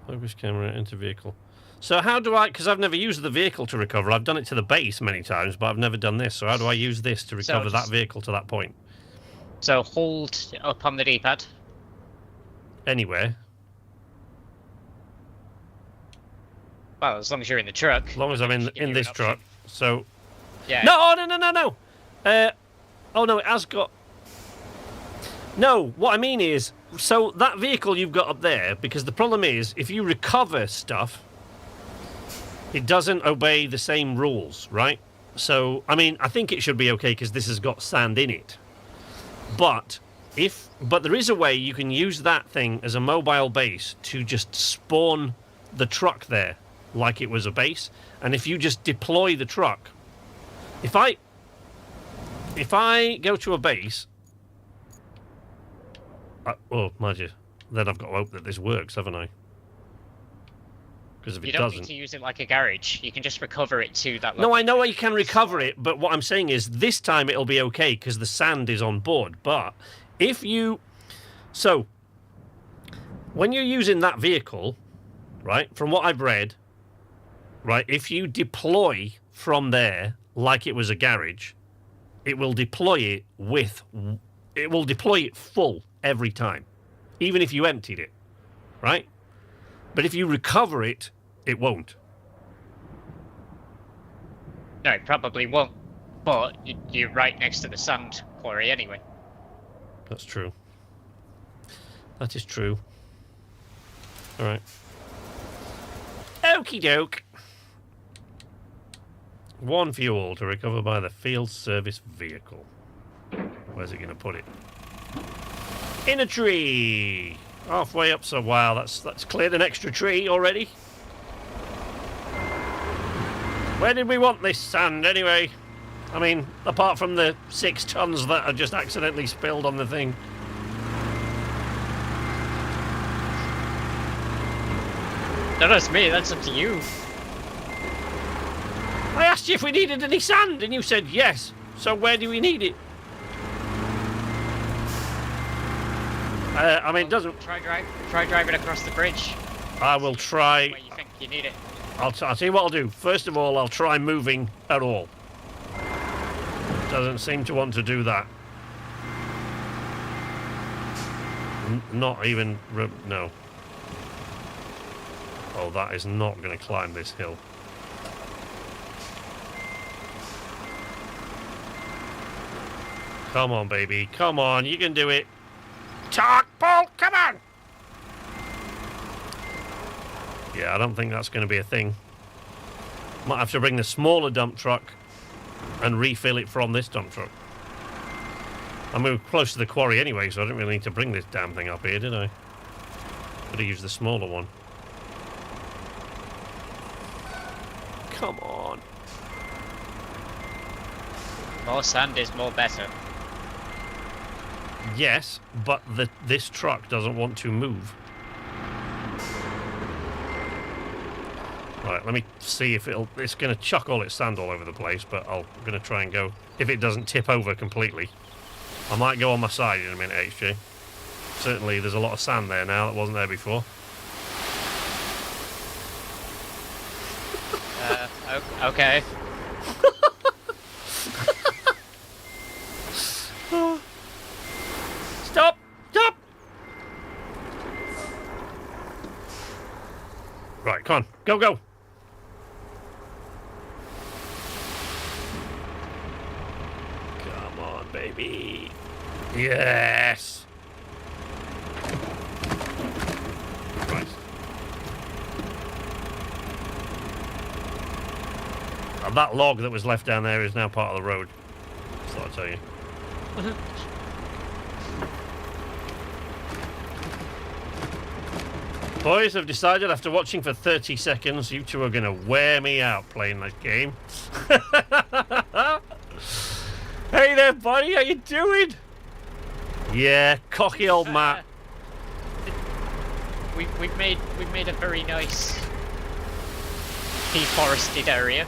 Focus camera into vehicle. So how do I... Because I've never used the vehicle to recover. I've done it to the base many times, but I've never done this. So how do I use this to recover that vehicle to that point? So hold up on the D-pad. Anywhere. Well, as long as you're in the truck. As long as I'm in this truck. So... Yeah. No, no. Oh, no, it has got... No, what I mean is... So that vehicle you've got up there, because the problem is, if you recover stuff, it doesn't obey the same rules, right? So, I mean, I think it should be okay because this has got sand in it. But there is a way you can use that thing as a mobile base to just spawn the truck there like it was a base. And if you just deploy the truck, if I go to a base Oh, mind you. Then I've got to hope that this works, haven't I? Because if You it don't doesn't... need to use it like a garage. You can just recover it to that No, I location. know you can recover it, but what I'm saying is this time it'll be okay because the sand is on board. But if you... So, when you're using that vehicle, right, from what I've read, right, if you deploy from there like it was a garage, it will deploy it with... It will deploy it full every time, even if you emptied it, right? But if you recover it, it won't. No, it probably won't. But you're right next to the sand quarry anyway. That's true. That is true. All right. Okie doke. 1 fuel to recover by the field service vehicle. Where's it going to put it? In a tree. Halfway up. So wow, that's cleared an extra tree already. Where did we want this sand anyway? I mean, apart from the 6 tons that are just accidentally spilled on the thing. No, that's me. That's up to you. I asked you if we needed any sand, and you said yes. So where do we need it? I mean, it doesn't... Try driving across the bridge. I will try... Where you think you need it. I'll tell you what I'll do. First of all, I'll try moving at all. Doesn't seem to want to do that. Not even... No. Oh, that is not going to climb this hill. Come on, baby. Come on. You can do it. Talk, Paul. Come on. Yeah, I don't think that's going to be a thing. Might have to bring the smaller dump truck and refill it from this dump truck. I moved close to the quarry anyway, so I didn't really need to bring this damn thing up here, did I? Could have used the smaller one. Come on. More sand is more better. Yes, but this truck doesn't want to move. Right, let me see if it's going to chuck all its sand all over the place, but I'm going to try and go... If it doesn't tip over completely. I might go on my side in a minute, HJ. Certainly, there's a lot of sand there now that wasn't there before. Okay. Stop! Stop! Right, come on. Go, go! Come on, baby. Yes! Right. And that log that was left down there is now part of the road. Just thought I'd tell you. Boys, I've decided after watching for 30 seconds, you two are going to wear me out playing this game. Hey there, buddy, how you doing? Yeah, cocky old Matt. We've made a very nice deforested area.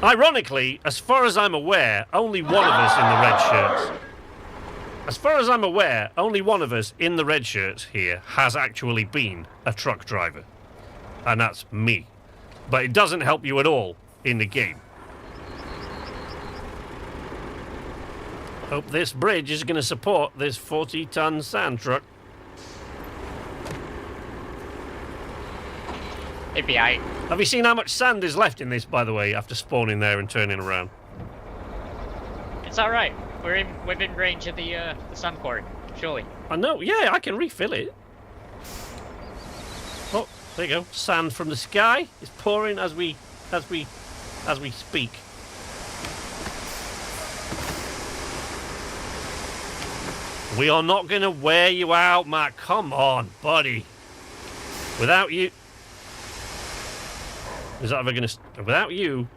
Ironically, as far as I'm aware, only one of us in the red shirts. As far as I'm aware, only one of us in the red shirts here has actually been a truck driver. And that's me. But it doesn't help you at all in the game. Hope this bridge is going to support this 40-ton sand truck. It'd be aight. Have you seen how much sand is left in this, by the way, after spawning there and turning around? It's alright. We're within range of the sand quarry, surely. I know, yeah, I can refill it. Oh, there you go. Sand from the sky is pouring as we speak. We are not going to wear you out, Matt. Come on, buddy. Without you... Is that ever going to... Without you,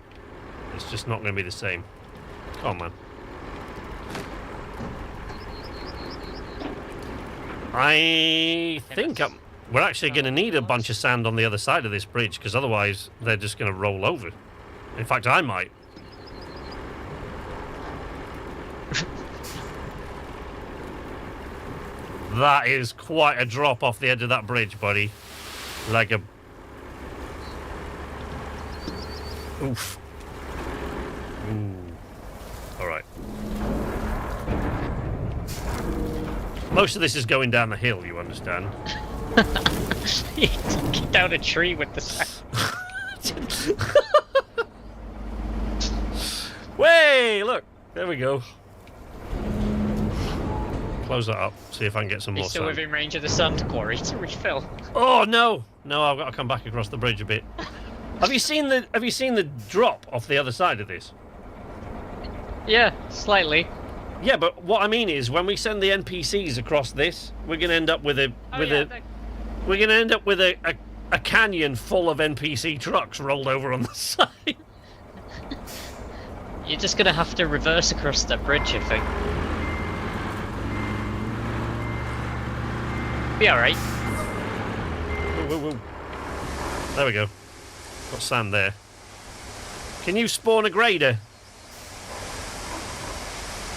it's just not going to be the same. Come on, man. I think we're actually going to need a bunch of sand on the other side of this bridge, because otherwise they're just going to roll over. In fact, I might. That is quite a drop off the edge of that bridge, buddy. Like a... Oof. Ooh. Alright. Most of this is going down the hill, you understand? You get down a tree with the sand. Way! Look! There we go. Close that up, see if I can get some more He's still sand. within range of the sand quarry to refill. Oh no! No, I've got to come back across the bridge a bit. Have you seen the drop off the other side of this? Yeah, slightly. Yeah, but what I mean is, when we send the NPCs across this, we're going to end up with a we're going to end up with a canyon full of NPC trucks rolled over on the side. You're just gonna have to reverse across that bridge, I think. Be alright. Whoa, whoa, whoa. There we go. Got sand there. Can you spawn a grader?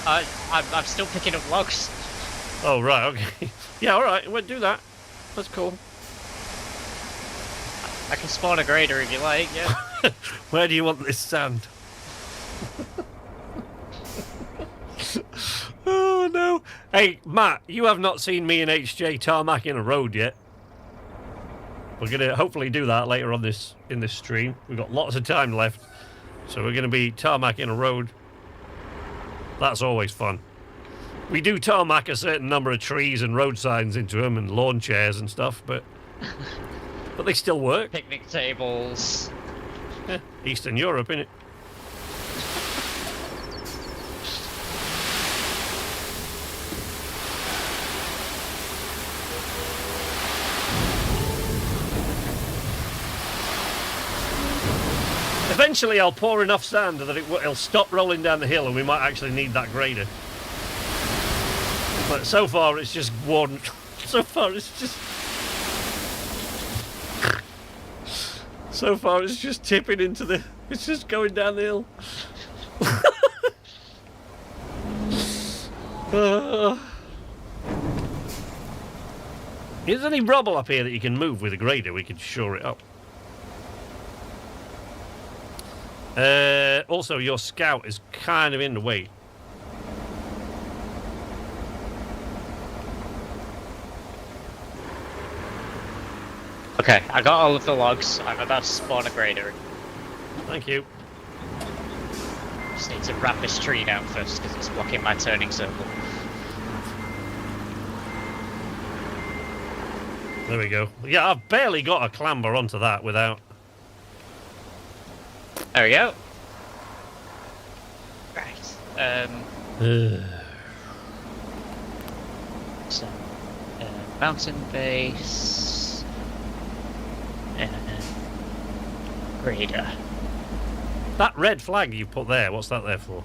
I'm still picking up logs. Oh, right, okay. Yeah, alright, we'll do that. That's cool. I can spawn a grader if you like, yeah. Where do you want this sand? Oh, no. Hey, Matt, you have not seen me and HJ tarmacking a road yet. We're going to hopefully do that later on in this stream. We've got lots of time left. So we're going to be tarmacking a road. That's always fun. We do tarmac a certain number of trees and road signs into them and lawn chairs and stuff, but they still work. Picnic tables. Yeah, Eastern Europe, innit? Eventually I'll pour enough sand that it'll stop rolling down the hill and we might actually need that grader. But so far it's just one. So far it's just tipping into the... It's just going down the hill. Is there any rubble up here that you can move with a grader? We could shore it up. Also, your scout is kind of in the way. Okay, I got all of the logs. I'm about to spawn a grader. Thank you. Just need to wrap this tree down first because it's blocking my turning circle. There we go. Yeah, I've barely got to clamber onto that without... There we go. Right. So, mountain base. Grader. That red flag you put there, what's that there for?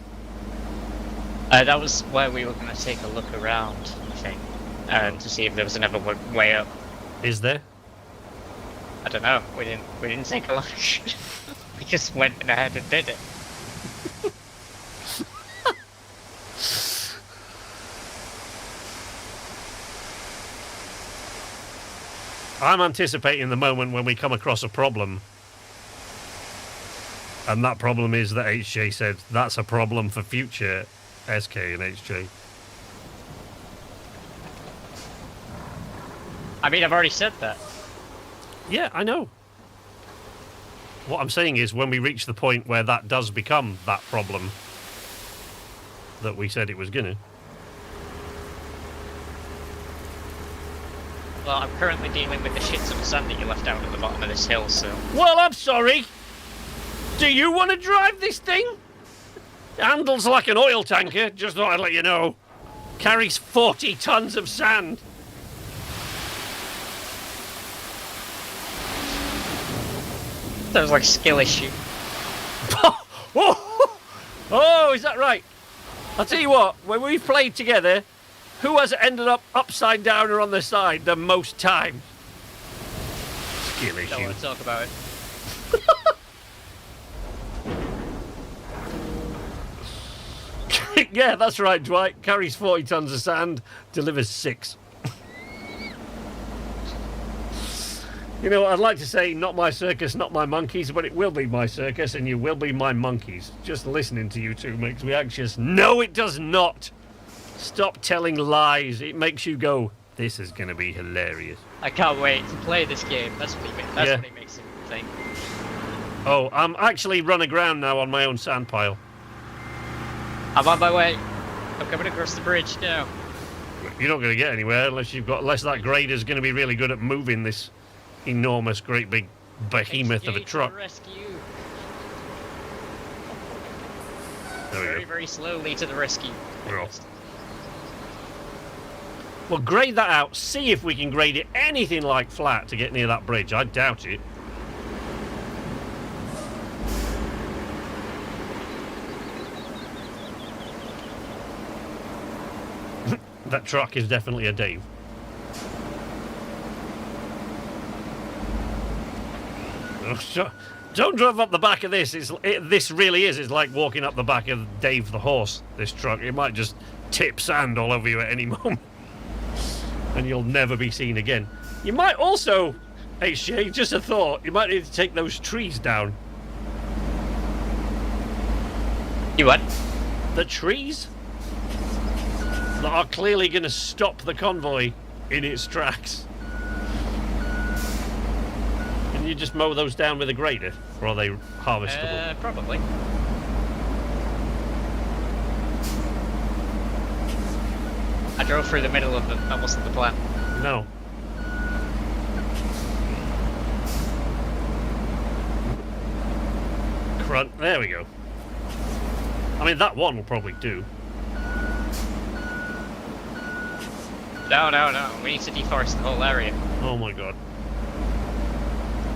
That was where we were going to take a look around, I think, to see if there was another way up. Is there? I don't know. We didn't take a look. We just went ahead and did it. I'm anticipating the moment when we come across a problem. And that problem is that HJ said that's a problem for future SK and HJ. I mean, I've already said that. Yeah, I know. What I'm saying is when we reach the point where that does become that problem that we said it was gonna. Well, I'm currently dealing with the shit ton of sand that you left out at the bottom of this hill, so... Well, I'm sorry. Do you want to drive this thing? It handles like an oil tanker, just thought I'd let you know. Carries 40 tons of sand. That was like a skill issue. Oh, is that right? I'll tell you what, when we've played together, Who has ended up upside down or on the side the most time? Skill Don't issue. want to talk about it. Yeah, that's right, Dwight. Carries 40 tons of sand, delivers 6. You know, I'd like to say, not my circus, not my monkeys, but it will be my circus and you will be my monkeys. Just listening to you two makes me anxious. No, it does not. Stop telling lies. It makes you go, this is going to be hilarious. I can't wait to play this game. That's what he makes him think. Oh, I'm actually run aground now on my own sand pile. I'm on my way. I'm coming across the bridge now. You're not going to get anywhere unless that grader's going to be really good at moving this enormous, great big behemoth of a truck. Rescue. There we Very, go. very slowly to the rescue. We're off. Well, grade that out. See if we can grade it anything like flat to get near that bridge. I doubt it. That truck is definitely a Dave. Don't drive up the back of this. This really is. It's like walking up the back of Dave the horse, this truck. It might just tip sand all over you at any moment. And you'll never be seen again. You might also, HJ, just a thought, you might need to take those trees down. You what? The trees that are clearly going to stop the convoy in its tracks. Can you just mow those down with a grader? Or are they harvestable? Probably. I drove through the middle of them. That wasn't the plan. No. Grunt. There we go. I mean, that one will probably do. No. We need to deforest the whole area. Oh my god.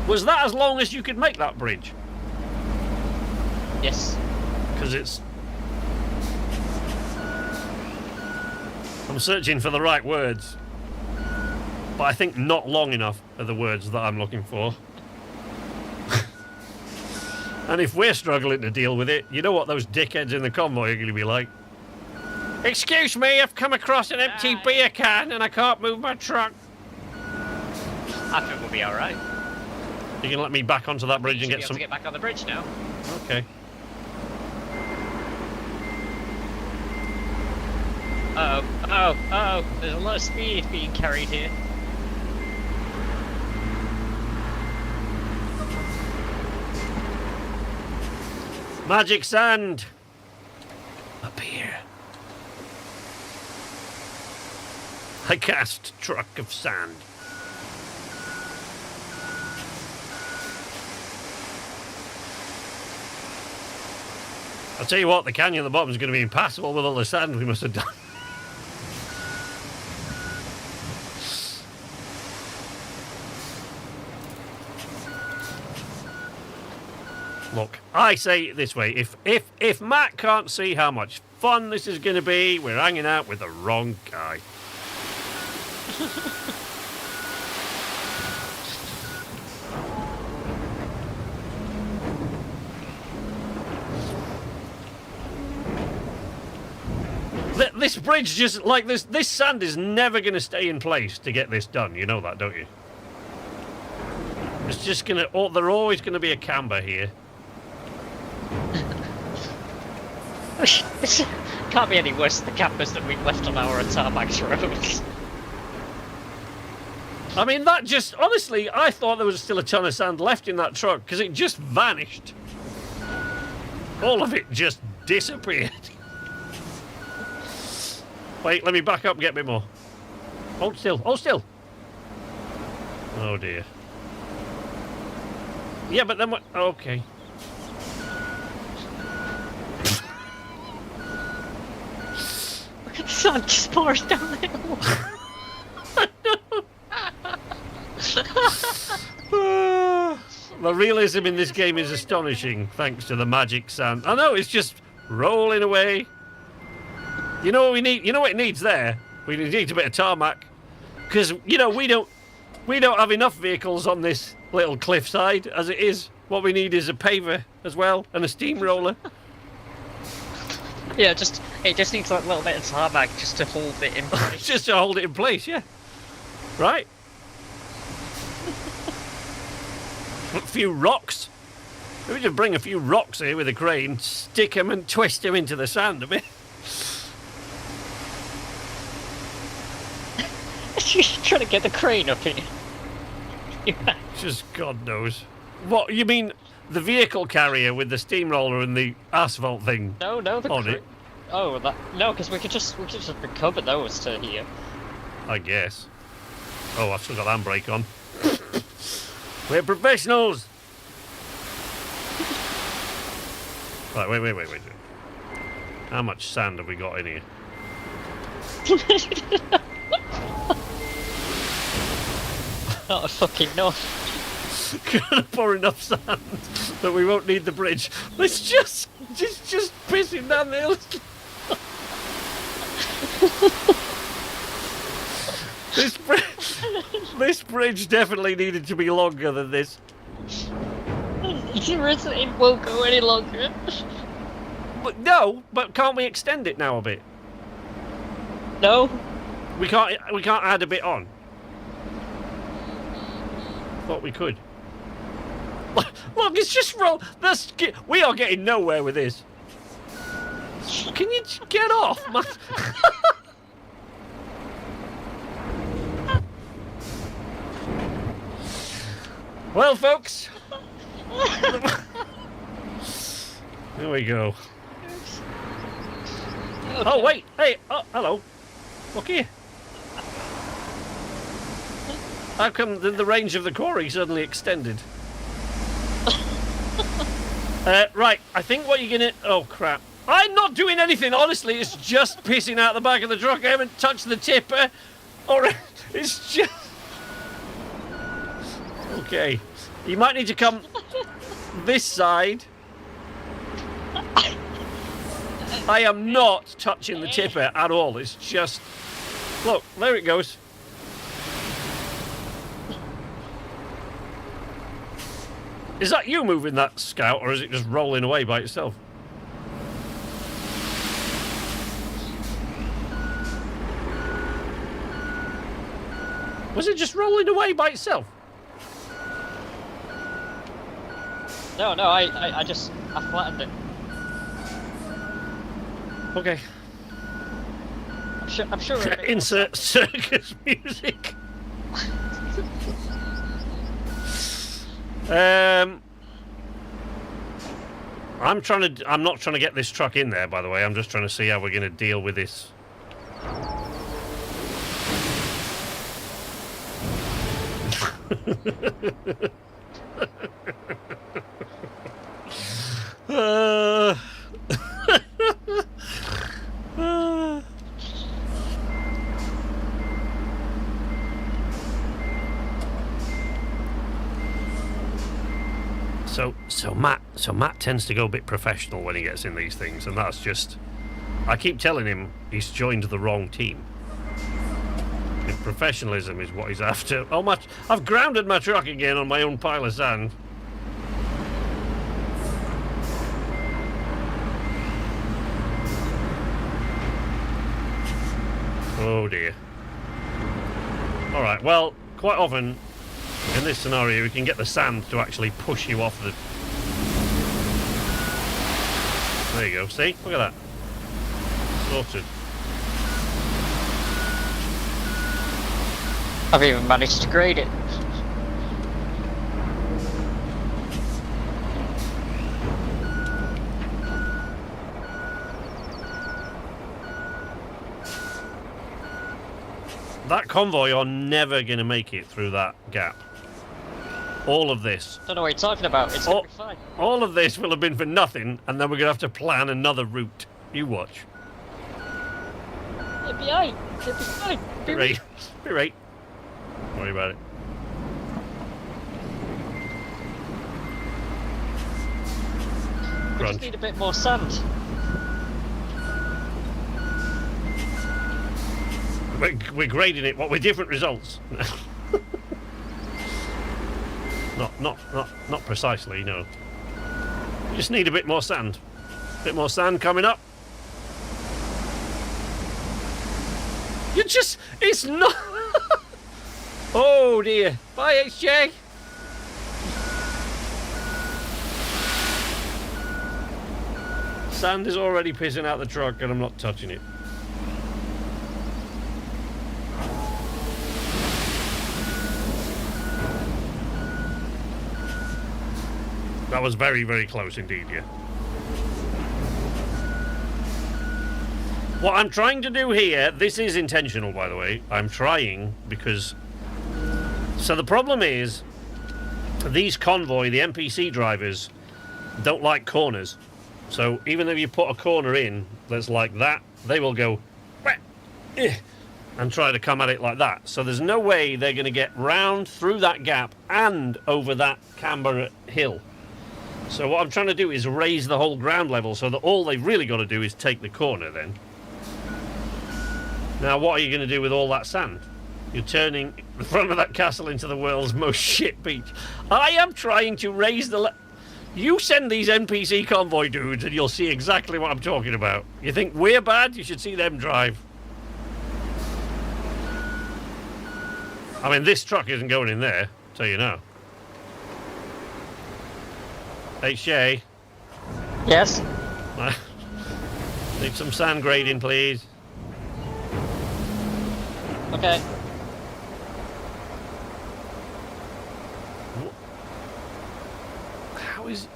Was that as long as you could make that bridge? Yes. Because it's... I'm searching for the right words. But I think not long enough are the words that I'm looking for. And if we're struggling to deal with it, you know what those dickheads in the convoy are going to be like? Excuse me, I've come across an empty beer can and I can't move my truck. I think we'll be alright. You can let me back onto that bridge and get some... to get back on the bridge now. Okay. Oh, there's a lot of speed being carried here. Magic sand! Up here. I cast truck of sand. I'll tell you what, the canyon at the bottom is going to be impassable with all the sand we must have done. Look, I say it this way, if Matt can't see how much fun this is going to be, we're hanging out with the wrong guy. This bridge just, like this sand is never going to stay in place to get this done. You know that, don't you? It's just going to, there's always going to be a camber here. Can't be any worse than the campers that we've left on our tarmac roads. I mean, that just, honestly, I thought there was still a ton of sand left in that truck because it just vanished. All of it just disappeared. Wait, let me back up and get a bit more. Hold still, hold still. Oh dear. Yeah, but then what? Okay. Look at the sun just pours down the hill. The realism in this game is astonishing, thanks to the magic sand. I know, it's just rolling away. You know what we need? You know what it needs there? We need a bit of tarmac. Because, you know, we don't have enough vehicles on this little cliffside as it is. What we need is a paver as well and a steamroller. Yeah, it just needs like a little bit of tarmac just to hold it in place. Just to hold it in place, yeah. Right. A few rocks. Maybe just bring a few rocks here with a crane, stick them and twist them into the sand a bit. She's trying to get the crane up here. Just God knows. What, you mean the vehicle carrier with the steamroller and the asphalt thing? No, the on it? Oh, no, because we could just recover those to here. I guess. Oh, I've still got the handbrake on. We're professionals! Right, wait. How much sand have we got in here? Not a fucking no. Gonna pour enough sand that we won't need the bridge. It's just pissing down the hill. This bridge definitely needed to be longer than this. It won't go any longer. But can't we extend it now a bit? No. We can't add a bit on. Thought we could. Look, it's just roll. We are getting nowhere with this. Can you get off, man? Well, folks. There we go. Okay. Oh, wait. Hey. Oh, hello. Look here. How come the range of the quarry suddenly extended? Right, I think what you're gonna... Oh, crap. I'm not doing anything, honestly. It's just pissing out the back of the truck. I haven't touched the tipper. Or it's just... Okay. You might need to come this side. I am not touching the tipper at all. It's just... Look, there it goes. Is that you moving that Scout, or is it just rolling away by itself? Was it just rolling away by itself? No, I flattened it. Okay. I'm sure. Insert circus music. I'm not trying to get this truck in there, by the way. I'm just trying to see how we're going to deal with this. So Matt tends to go a bit professional when he gets in these things, and that's just... I keep telling him he's joined the wrong team. And professionalism is what he's after. Oh, I've grounded my truck again on my own pile of sand. Oh dear. Alright, well, quite often in this scenario you can get the sand to actually push you off the... There you go, see? Look at that. Sorted. I've even managed to grade it. That convoy are never going to make it through that gap. All of this. Don't know what you're talking about. It's gonna be fine. All of this will have been for nothing, and then we're going to have to plan another route. You watch. It'll be fine. It'll be fine. Be right. Be right. Don't worry about it. We just need a bit more sand. we're grading it, what with different results. not precisely, no. You just need a bit more sand. A bit more sand coming up. It's not. Oh dear. Bye, HJ. Sand is already pissing out the truck and I'm not touching it. That was very, very close indeed, yeah. What I'm trying to do here, this is intentional, by the way. I'm trying because... So the problem is, these convoy, the NPC drivers, don't like corners. So even if you put a corner in that's like that, they will go... and try to come at it like that. So there's no way they're going to get round through that gap and over that camber hill. So what I'm trying to do is raise the whole ground level so that all they've really got to do is take the corner then. Now, what are you going to do with all that sand? You're turning the front of that castle into the world's most shit beach. I am trying to raise the... You send these NPC convoy dudes and you'll see exactly what I'm talking about. You think we're bad? You should see them drive. I mean, this truck isn't going in there, so you know. Hey, Shay. Yes? Need some sand grading, please. Okay. How is...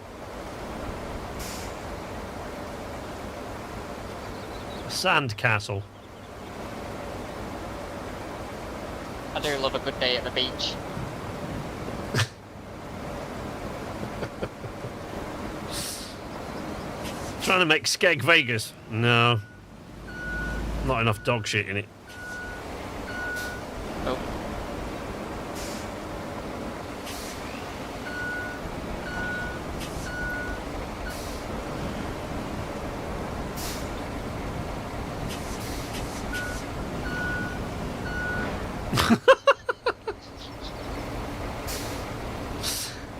A sand castle. I do love a good day at the beach. Trying to make Skeg Vegas. No. Not enough dog shit in it. Oh.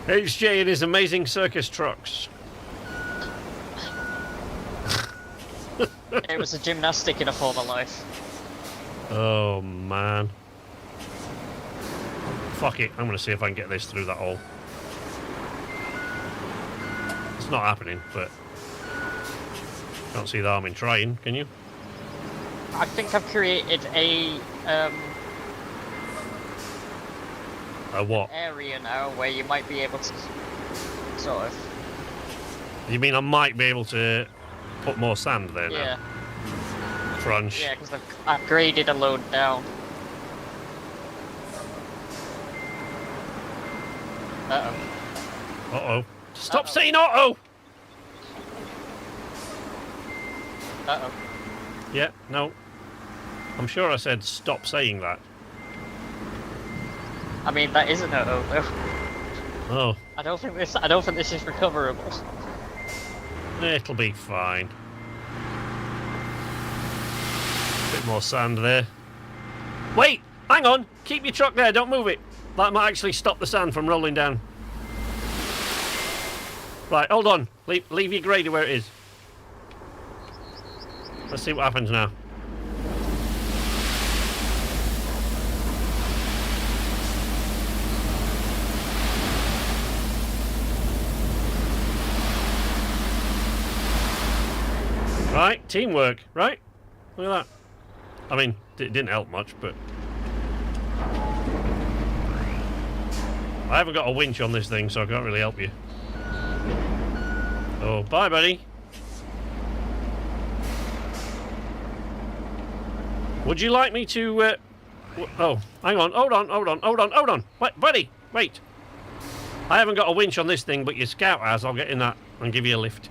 HJ and his amazing circus trucks. It was a gymnastic in a former life. Oh man. Fuck it, I'm gonna see if I can get this through that hole. It's not happening, but can't see the harm in trying, can you? I think I've created a what? area now where you might be able to sort of... You mean I might be able to put more sand there now? Yeah. Crunch. Yeah, because I've graded a load down. Uh-oh. Uh-oh. Stop saying uh-oh! Uh-oh. Yeah, no. I'm sure I said stop saying that. I mean, that is an uh-oh, though. Oh. I don't think this is recoverable. It'll be fine. Bit more sand there. Wait! Hang on! Keep your truck there, don't move it. That might actually stop the sand from rolling down. Right, hold on. Leave your grader where it is. Let's see what happens now. Right, teamwork, right? Look at that. I mean, it didn't help much, but... I haven't got a winch on this thing, so I can't really help you. Oh, bye, buddy. Would you like me to... Oh, hang on, hold on. Wait, buddy, wait. I haven't got a winch on this thing, but your scout has. I'll get in that and give you a lift.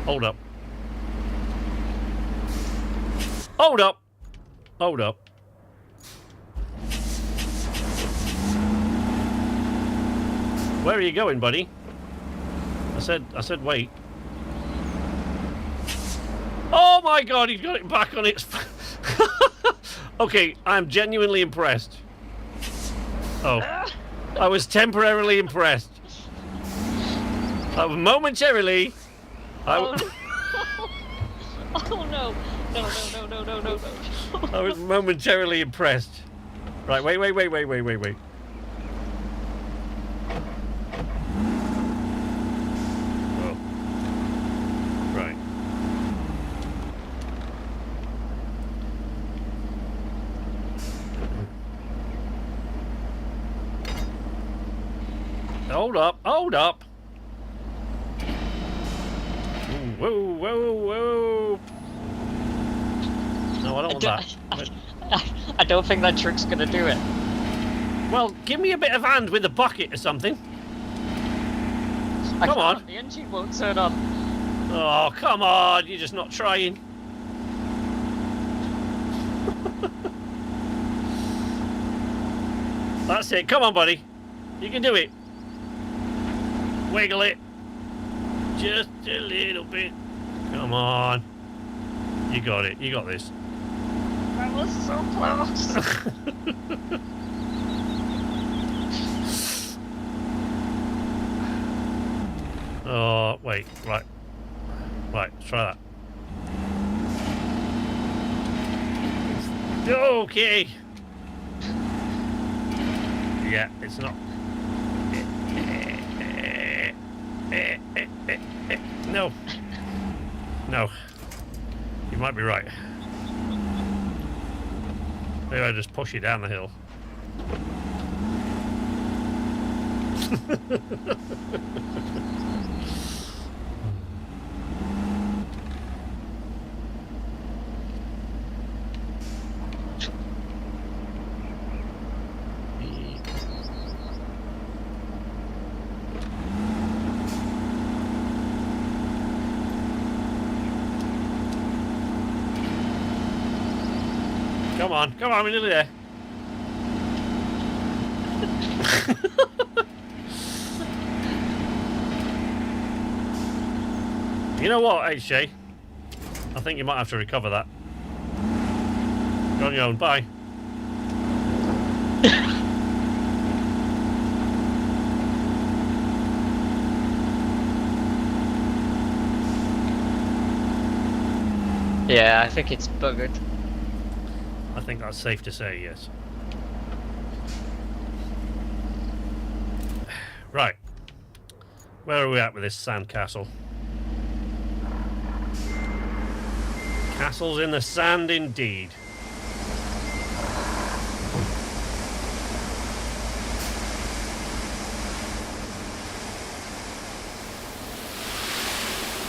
Hold up. Hold up. Hold up. Where are you going, buddy? I said wait. Oh my god, he's got it back on its... Okay, I'm genuinely impressed. Oh, I was temporarily impressed. Momentarily. Oh no! No! I was momentarily impressed. Right, wait. Oh. Right. Hold up. Whoa. No, I don't want that. I don't think that trick's gonna do it. Well, give me a bit of hand with a bucket or something. Come on. The engine won't turn on. Oh, come on. You're just not trying. That's it. Come on, buddy. You can do it. Wiggle it. Just a little bit. Come on. You got it. You got this. That was so close. Oh, wait. Right. Let's try that. Okay. Yeah, it's not. No. You might be right. Maybe I just push you down the hill. Come on, we're nearly there. You know what, HJ? I think you might have to recover that. You're on your own, bye. Yeah, I think it's buggered. I think that's safe to say, yes. Right. Where are we at with this sandcastle? Castles in the sand indeed.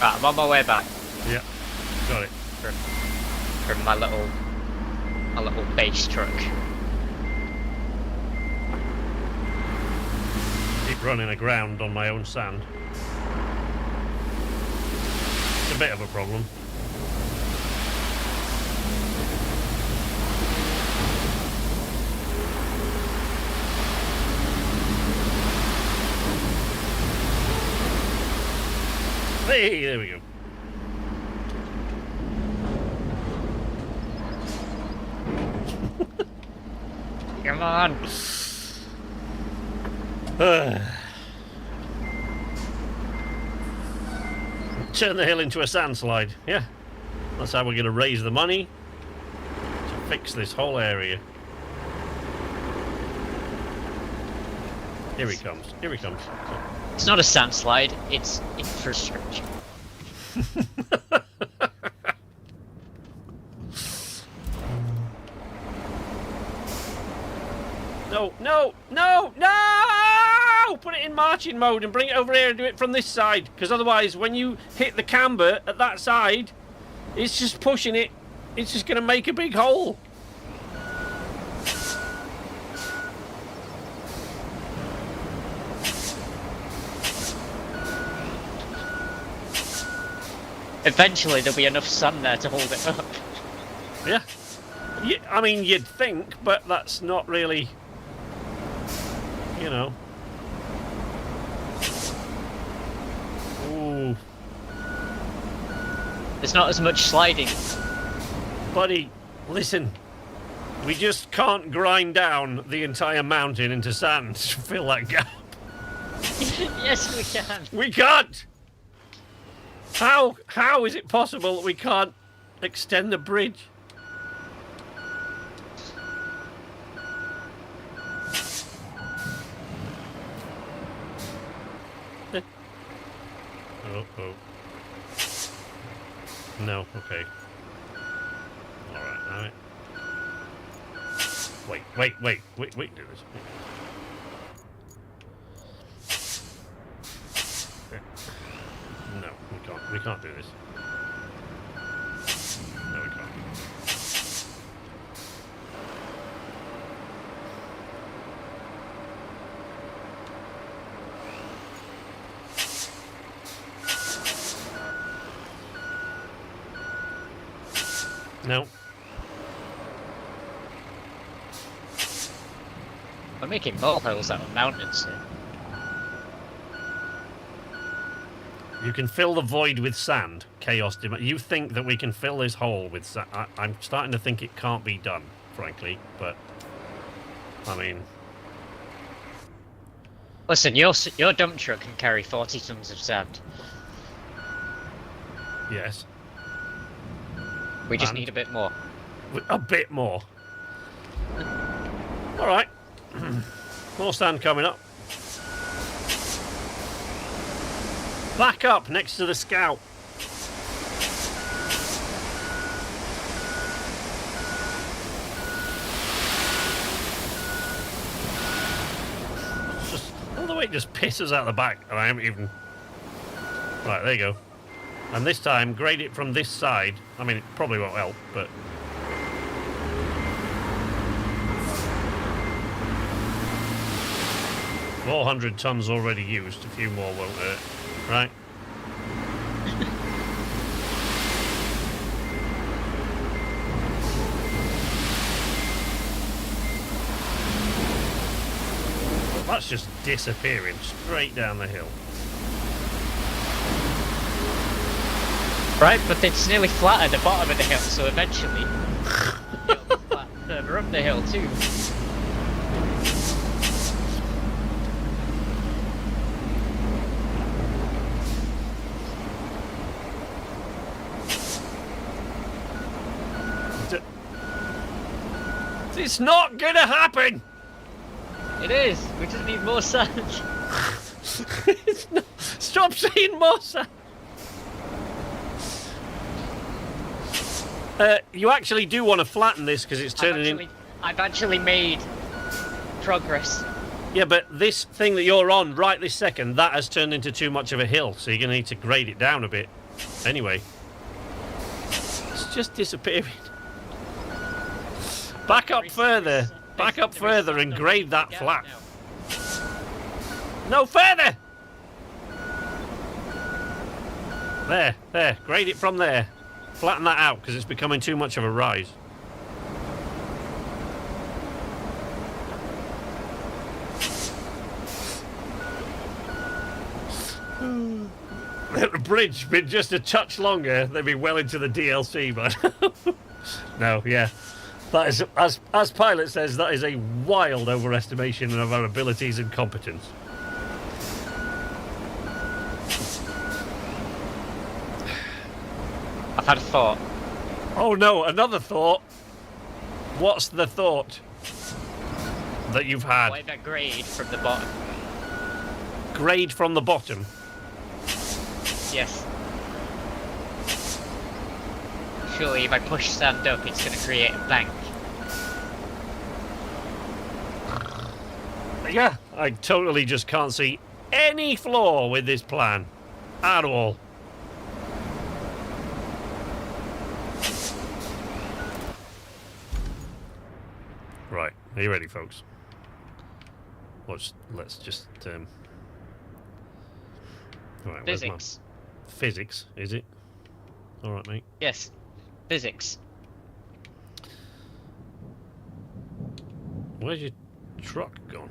Right, I'm on my way back. Yeah, got it. From my little base truck. Keep running aground on my own sand. It's a bit of a problem. Hey, there we go. Come on. Turn the hill into a sandslide. Yeah, that's how we're going to raise the money to fix this whole area. Here he comes. Here he comes. It's not a sandslide, it's infrastructure. No! Put it in marching mode and bring it over here and do it from this side. Because otherwise, when you hit the camber at that side, it's just pushing it. It's just going to make a big hole. Eventually, there'll be enough sand there to hold it up. Yeah. I mean, you'd think, but that's not really, you know. Ooh. There's not as much sliding. Buddy, Listen, we just can't grind down the entire mountain into sand to fill that gap. Yes, we can. We can't! How is it possible that we can't extend the bridge? Oh. No, okay. Alright. Wait, do this. No, we can't do this. No, we can't. No. We're making molehills out of mountains here. You can fill the void with sand. Chaos. You think that we can fill this hole with sand? I'm starting to think it can't be done, frankly. But I mean, Listen, your dump truck can carry 40 tons of sand. yes, We just And? need a bit more. a bit more. All right, more sand coming up. Back up next to the scout. All the way it just pisses out the back, and I haven't even. Right, there you go. And this time, grade it from this side. I mean, it probably won't help, but. 400 tons already used. A few more won't hurt. Right. That's just disappearing straight down the hill. Right, but it's nearly flat at the bottom of the hill, so eventually it'll be flat further up the hill too. It's not gonna happen! It is. We just need more sand. It's not, stop saying more sand! You actually do want to flatten this because it's turning in. I've actually made progress. Yeah, but this thing that you're on right this second, that has turned into too much of a hill, so you're going to need to grade it down a bit. Anyway. It's just disappearing. Back up further. Back up further and grade that flat. No, further! There. Grade it from there. Flatten that out, because it's becoming too much of a rise. The bridge been just a touch longer, they'd be well into the DLC, but no, yeah. That is, as Pilot says, that is a wild overestimation of our abilities and competence. I've had a thought. Oh no, another thought. What's the thought that you've had? What if I grade from the bottom? Grade from the bottom? Yes. Surely if I push sand up, it's going to create a bank. Yeah, I totally just can't see any flaw with this plan. At all. Right, are you ready, folks? Let's just Right, Physics. Physics, is it? Alright, mate. Yes. Physics. Where's your truck gone?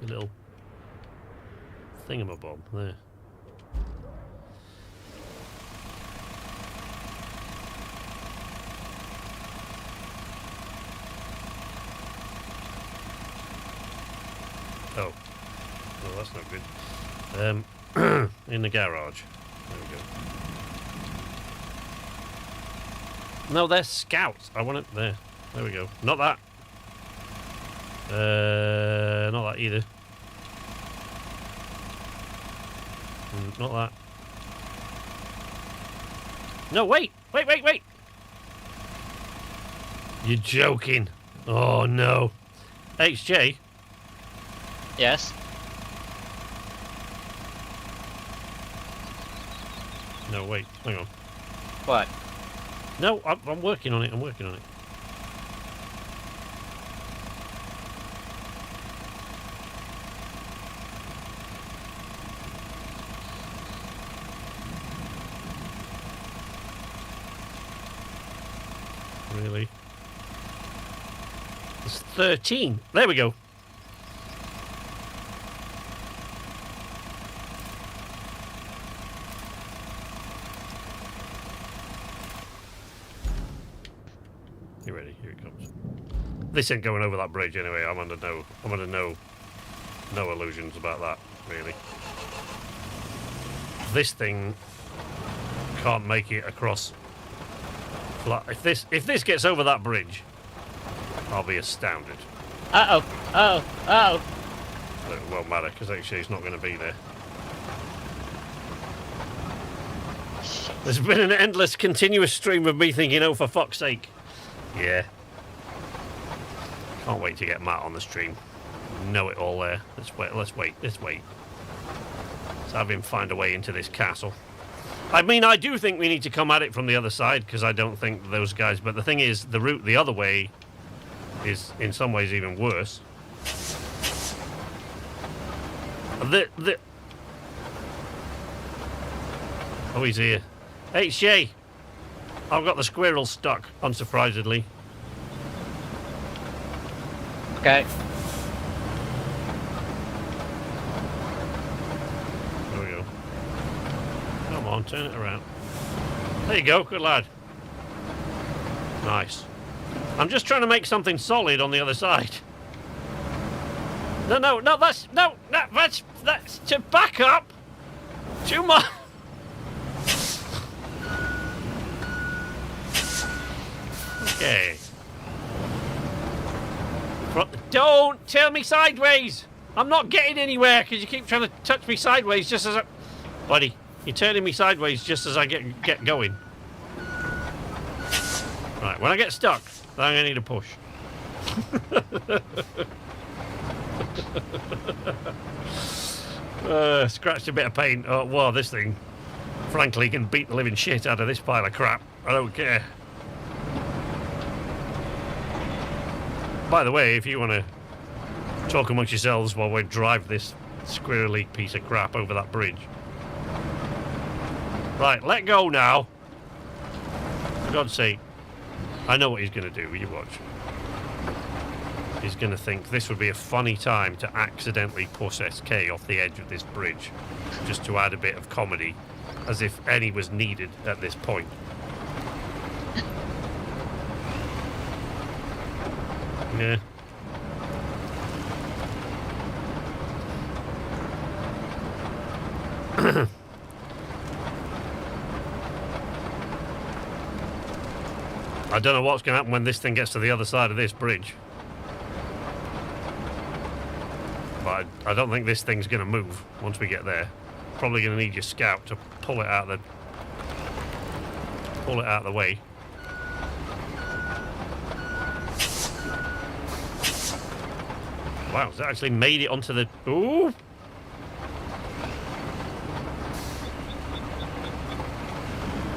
Your little thingamabob there. Oh, that's not good. In the garage. There we go. No, they're scouts. I want it there. There we go. Not that. Not that either. Not that. No, wait! Wait! You're joking. Oh, no. HJ? Yes? No, wait. Hang on. What? No, I'm working on it. I'm working on it. Really? It's 13. There we go. You ready? Here it comes. This ain't going over that bridge anyway. I'm under no illusions about that, really. This thing can't make it across. If this gets over that bridge, I'll be astounded. Uh-oh. Uh-oh. Uh-oh. But it won't matter, because actually it's not going to be there. There's been an endless, continuous stream of me thinking, oh, for fuck's sake. Yeah. Can't wait to get Matt on the stream. Know it all there. Let's wait. Let's have him find a way into this castle. I mean, I do think we need to come at it from the other side, because I don't think those guys... But the thing is, the route the other way is, in some ways, even worse. Oh, he's here. HJ! I've got the squirrel stuck, unsurprisingly. Okay. There we go. Come on, turn it around. There you go, good lad. Nice. I'm just trying to make something solid on the other side. No, that's to back up. Too much. Okay. Don't tell me sideways. I'm not getting anywhere because you keep trying to touch me sideways just as I... Buddy, you're turning me sideways just as I get going. Right, when I get stuck, then I'm going to need a push. Scratched a bit of paint. Oh, wow, this thing, frankly, can beat the living shit out of this pile of crap. I don't care. By the way, if you want to talk amongst yourselves while we drive this squirrely piece of crap over that bridge. Right, let go now. For God's sake. I know what he's going to do. You watch. He's going to think this would be a funny time to accidentally push SK off the edge of this bridge, just to add a bit of comedy, as if any was needed at this point. Yeah. I don't know what's going to happen when this thing gets to the other side of this bridge. But I don't think this thing's going to move once we get there. Probably going to need your scout to pull it out of the way. Wow, it's actually made it onto the... Ooh!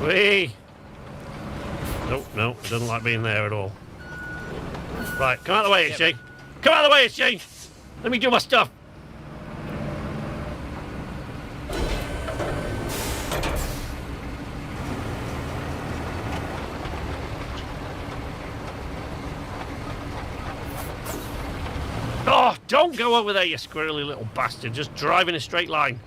Whee! No, it doesn't like being there at all. Right, come out of the way, HJ. Come out of the way, HJ! Let me do my stuff. Oh, don't go over there, you squirrely little bastard. Just drive in a straight line.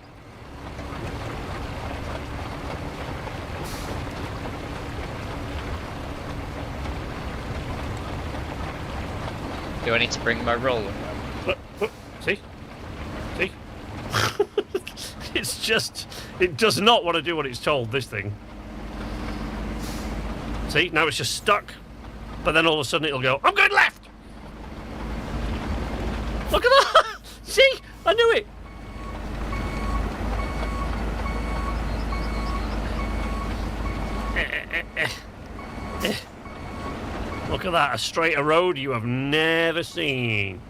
Do I need to bring my roller? See? See? it does not want to do what it's told, this thing. See, now it's just stuck. But then all of a sudden it'll go, I'm going left! Look at that! See? I knew it! Look at that, a straighter road you have never seen.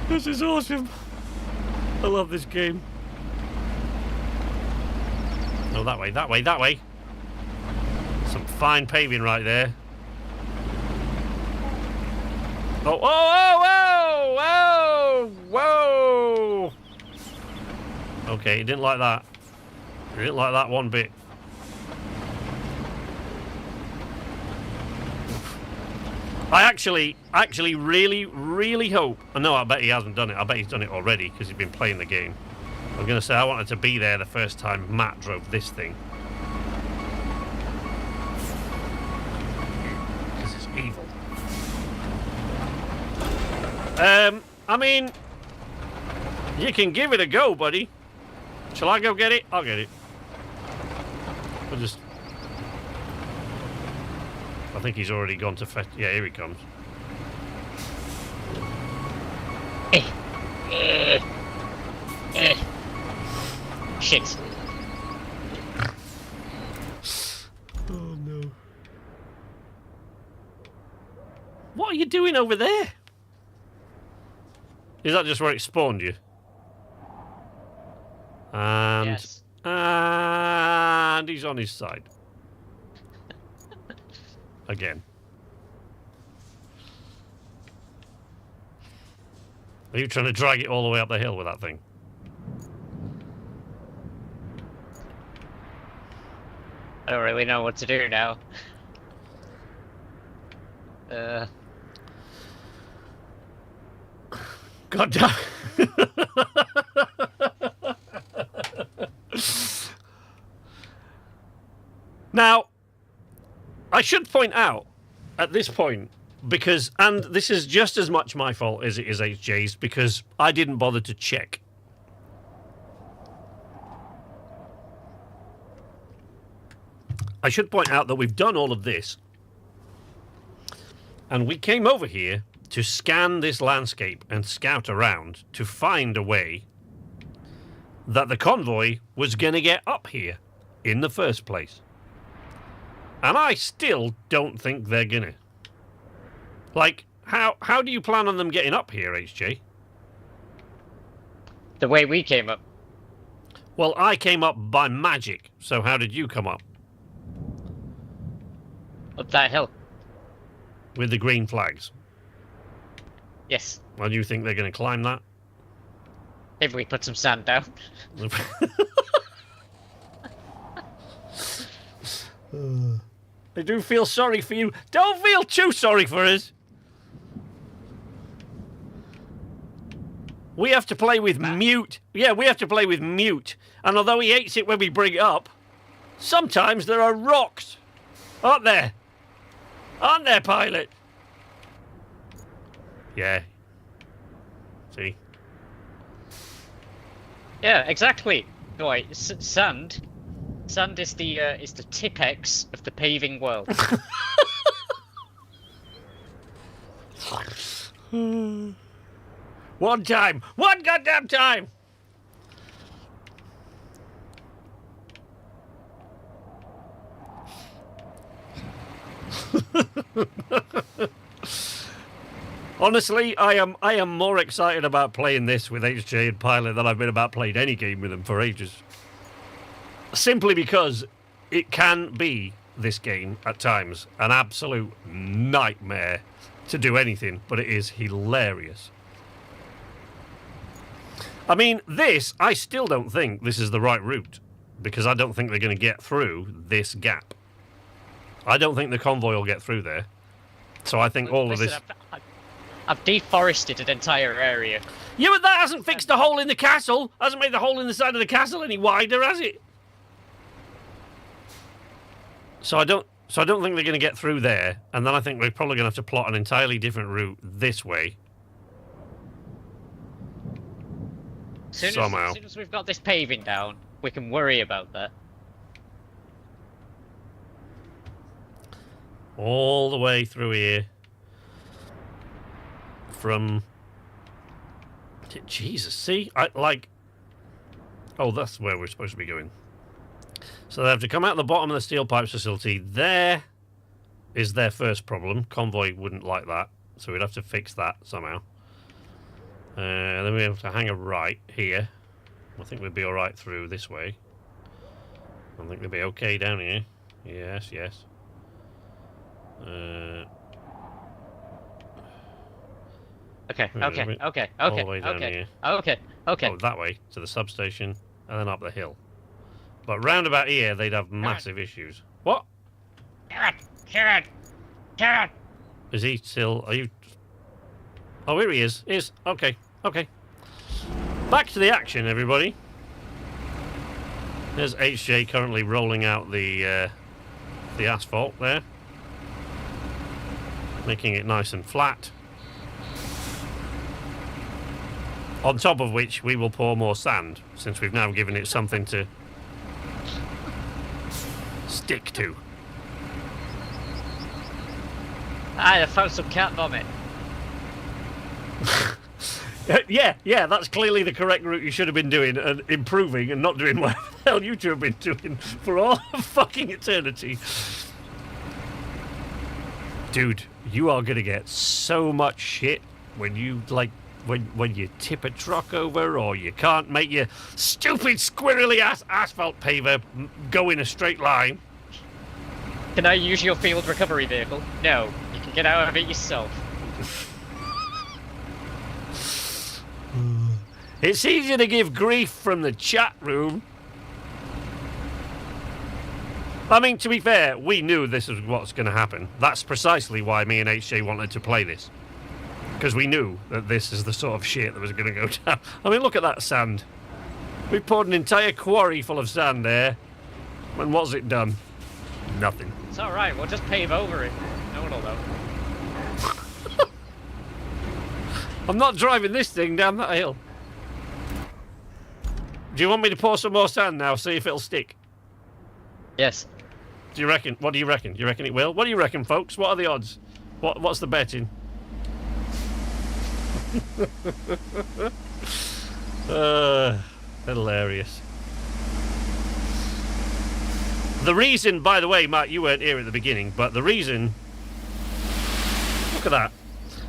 This is awesome. I love this game. Oh, that way, that way, that way. Some fine paving right there. Oh, whoa, whoa, whoa, whoa! Okay, he didn't like that. He didn't like that one bit. I actually really hope... No, I bet he hasn't done it. I bet he's done it already because he's been playing the game. I'm going to say I wanted to be there the first time Matt drove this thing. Because it's evil. I mean, you can give it a go, buddy. Shall I go get it? I'll get it. We'll just... I think he's already gone to fetch... Yeah, here he comes. Shit. Oh, no. What are you doing over there? Is that just where it spawned you? And... Yes. And he's on his side. Again. Are you trying to drag it all the way up the hill with that thing? I don't really know what to do now. God damn. Now, I should point out at this point, because, and this is just as much my fault as it is HJ's, because I didn't bother to check. I should point out that we've done all of this, and we came over here to scan this landscape and scout around to find a way that the convoy was going to get up here in the first place. And I still don't think they're gonna. Like, how do you plan on them getting up here, HJ? The way we came up. Well, I came up by magic, so how did you come up? Up that hill. With the green flags. Yes. Well, do you think they're gonna climb that? If we put some sand down. I do feel sorry for you. Don't feel too sorry for us. We have to play with mute. Yeah, we have to play with mute. And although he hates it when we bring it up, sometimes there are rocks. Aren't there? Aren't there, pilot? Yeah. See? Yeah, exactly. Boy, sand. Sand is the Tipex of the paving world. One time! One goddamn time! Honestly, I am more excited about playing this with HJ and Pilot than I've been about playing any game with them for ages. Simply because it can be, this game, at times, an absolute nightmare to do anything, but it is hilarious. I mean, this, I still don't think this is the right route, because I don't think they're going to get through this gap. I don't think the convoy will get through there. So I think all of this... I've deforested an entire area. Yeah, but that hasn't fixed the hole in the castle. Hasn't made the hole in the side of the castle any wider, has it? So I don't... So I don't think they're going to get through there. And then I think we're probably going to have to plot an entirely different route this way. Somehow. As soon as we've got this paving down, we can worry about that. All the way through here. From... Jesus, see? Oh, that's where we're supposed to be going. So they have to come out the bottom of the steel pipes facility. There is their first problem. Convoy wouldn't like that, so we'd have to fix that somehow. Then we have to hang a right here. I think we'd be alright through this way. I think we'd be okay down here. Yes, yes. Okay. All the way down here. Okay. Oh, that way, to the substation, and then up the hill. But round about here, they'd have massive issues. What? Karen! Is he still... Are you... Oh, here he is. Okay. Back to the action, everybody. There's HJ currently rolling out the asphalt there. Making it nice and flat. On top of which, we will pour more sand, since we've now given it something to stick to. I found some cat vomit. Yeah, that's clearly the correct route you should have been doing and improving and not doing what the hell you two have been doing for all of fucking eternity. Dude, you are going to get so much shit when you, when you tip a truck over or you can't make your stupid squirrely asphalt paver go in a straight line. Can I use your field recovery vehicle? No, you can get out of it yourself. It's easy to give grief from the chat room. I mean, to be fair, we knew this was what's going to happen. That's precisely why me and HJ wanted to play this. Because we knew that this is the sort of shit that was going to go down. I mean, look at that sand. We poured an entire quarry full of sand there. And what's it done? Nothing. It's alright, we'll just pave over it. No one will know. I'm not driving this thing down that hill. Do you want me to pour some more sand now, see if it'll stick? Yes. Do you reckon? What do you reckon? Do you reckon it will? What do you reckon, folks? What are the odds? What's the betting? Hilarious. The reason, by the way, Matt, you weren't here at the beginning, but the reason... Look at that.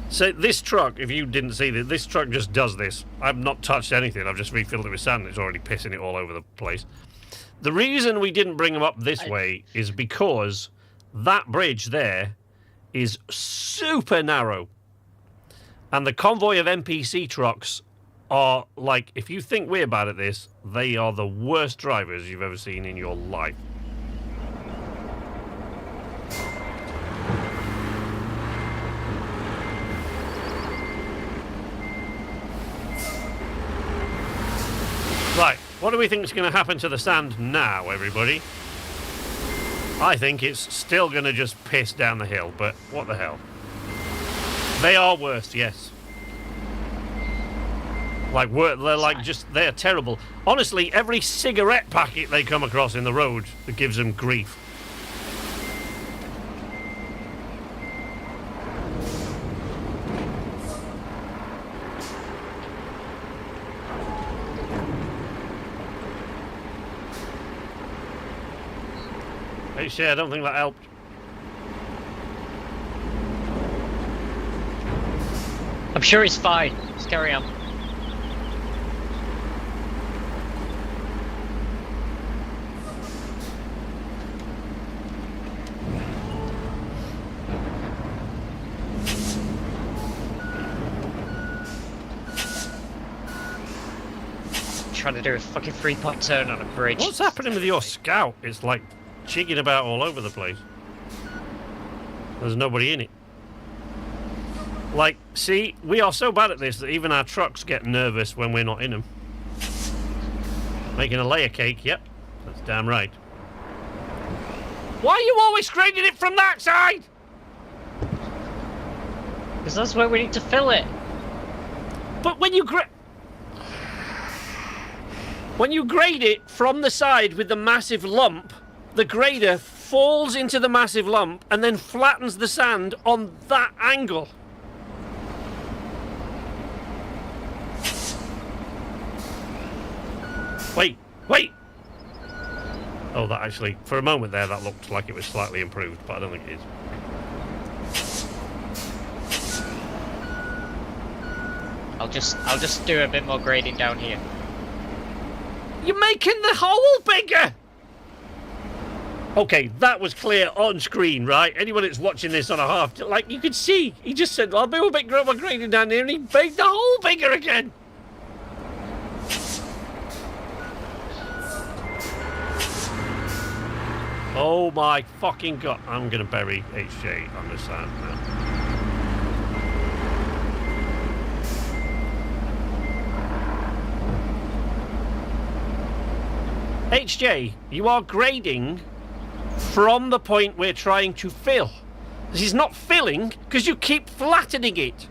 So this truck, if you didn't see this truck just does this. I've not touched anything. I've just refilled it with sand. It's already pissing it all over the place. The reason we didn't bring them up this way is because that bridge there is super narrow. And the convoy of NPC trucks are like, if you think we're bad at this, they are the worst drivers you've ever seen in your life. Right, what do we think is going to happen to the sand now, everybody? I think it's still going to just piss down the hill, but what the hell? They are worse, yes. They're terrible. Honestly, every cigarette packet they come across in the road that gives them grief. I don't think that helped. I'm sure it's fine. Just carry on. Trying to do a fucking three-pot turn on a bridge. What's happening with your Scout? It's like jigging about all over the place. There's nobody in it. Like, see, we are so bad at this that even our trucks get nervous when we're not in them. Making a layer cake, yep. That's damn right. Why are you always grading it from that side? Because that's where we need to fill it. But when you grade it from the side with the massive lump, the grader falls into the massive lump and then flattens the sand on that angle. Wait. Oh, that actually, for a moment there, that looked like it was slightly improved, but I don't think it is. I'll just do a bit more grading down here. You're making the hole bigger! Okay, that was clear on screen, right? Anyone that's watching this on a half, like, you could see, he just said, I'll do a bit more grading down here, and he made the hole bigger again! Oh my fucking god. I'm gonna bury HJ on the sand now. HJ, you are grading from the point we're trying to fill. This is not filling because you keep flattening it.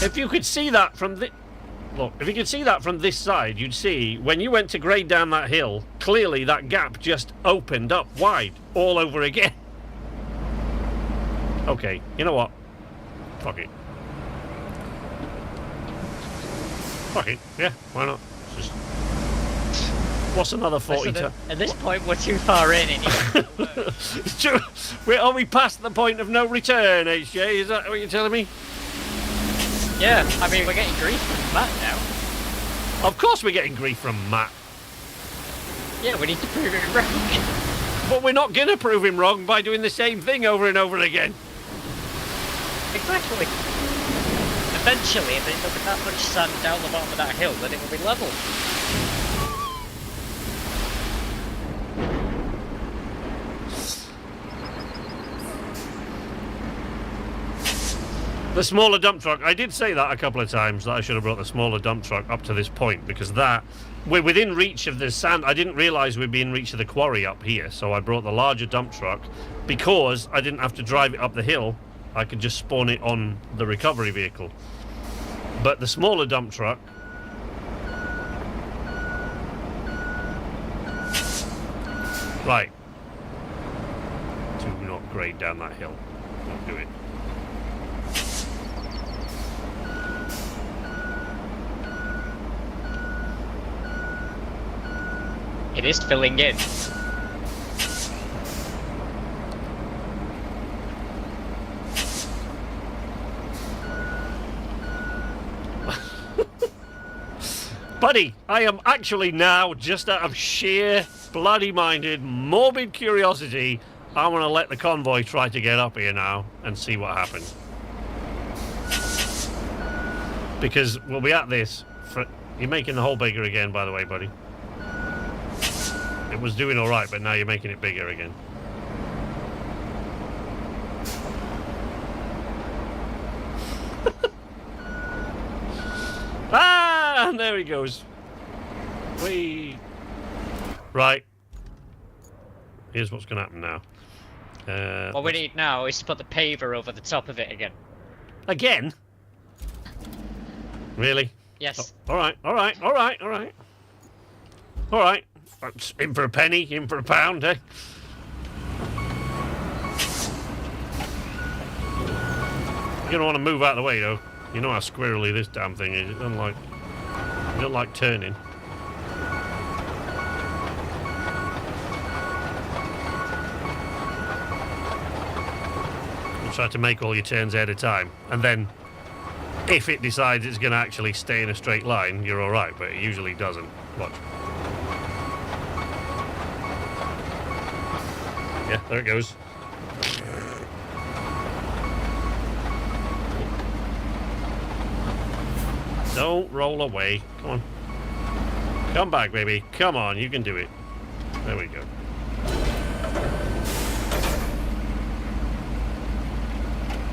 If you could see that from the... Look, if you could see that from this side, you'd see when you went to grade down that hill, clearly that gap just opened up wide all over again. Okay, you know what? Fuck it. Fuck it, yeah, why not? Just... What's another 40 At this point, we're too far in anyway. It's true. Are we past the point of no return, HJ? Is that what you're telling me? Yeah, I mean, we're getting grief from Matt now. Of course we're getting grief from Matt. Yeah, we need to prove it wrong. But we're not going to prove him wrong by doing the same thing over and over again. Exactly. Eventually, if they took that much sand down the bottom of that hill, then it will be level. The smaller dump truck, I did say that a couple of times, that I should have brought the smaller dump truck up to this point, because that, we're within reach of the sand. I didn't realise we'd be in reach of the quarry up here, so I brought the larger dump truck because I didn't have to drive it up the hill. I could just spawn it on the recovery vehicle. But the smaller dump truck... Right. Do not grade down that hill. Don't do it. It is filling in. Buddy, I am actually now, just out of sheer bloody-minded, morbid curiosity, I want to let the convoy try to get up here now and see what happens. Because we'll be at this. You're making the hole bigger again, by the way, buddy. It was doing all right, but now you're making it bigger again. Ah, and there he goes. Right. Here's what's going to happen now. What we need now is to put the paver over the top of it again. Again? Really? Yes. Oh, all right. In for a penny, in for a pound, eh? You're going to want to move out of the way, though. You know how squirrely this damn thing is. It doesn't like turning. You try to make all your turns at a time, and then if it decides it's going to actually stay in a straight line, you're all right, but it usually doesn't. Watch. Yeah, there it goes. Don't roll away. Come on. Come back, baby. Come on, you can do it. There we go.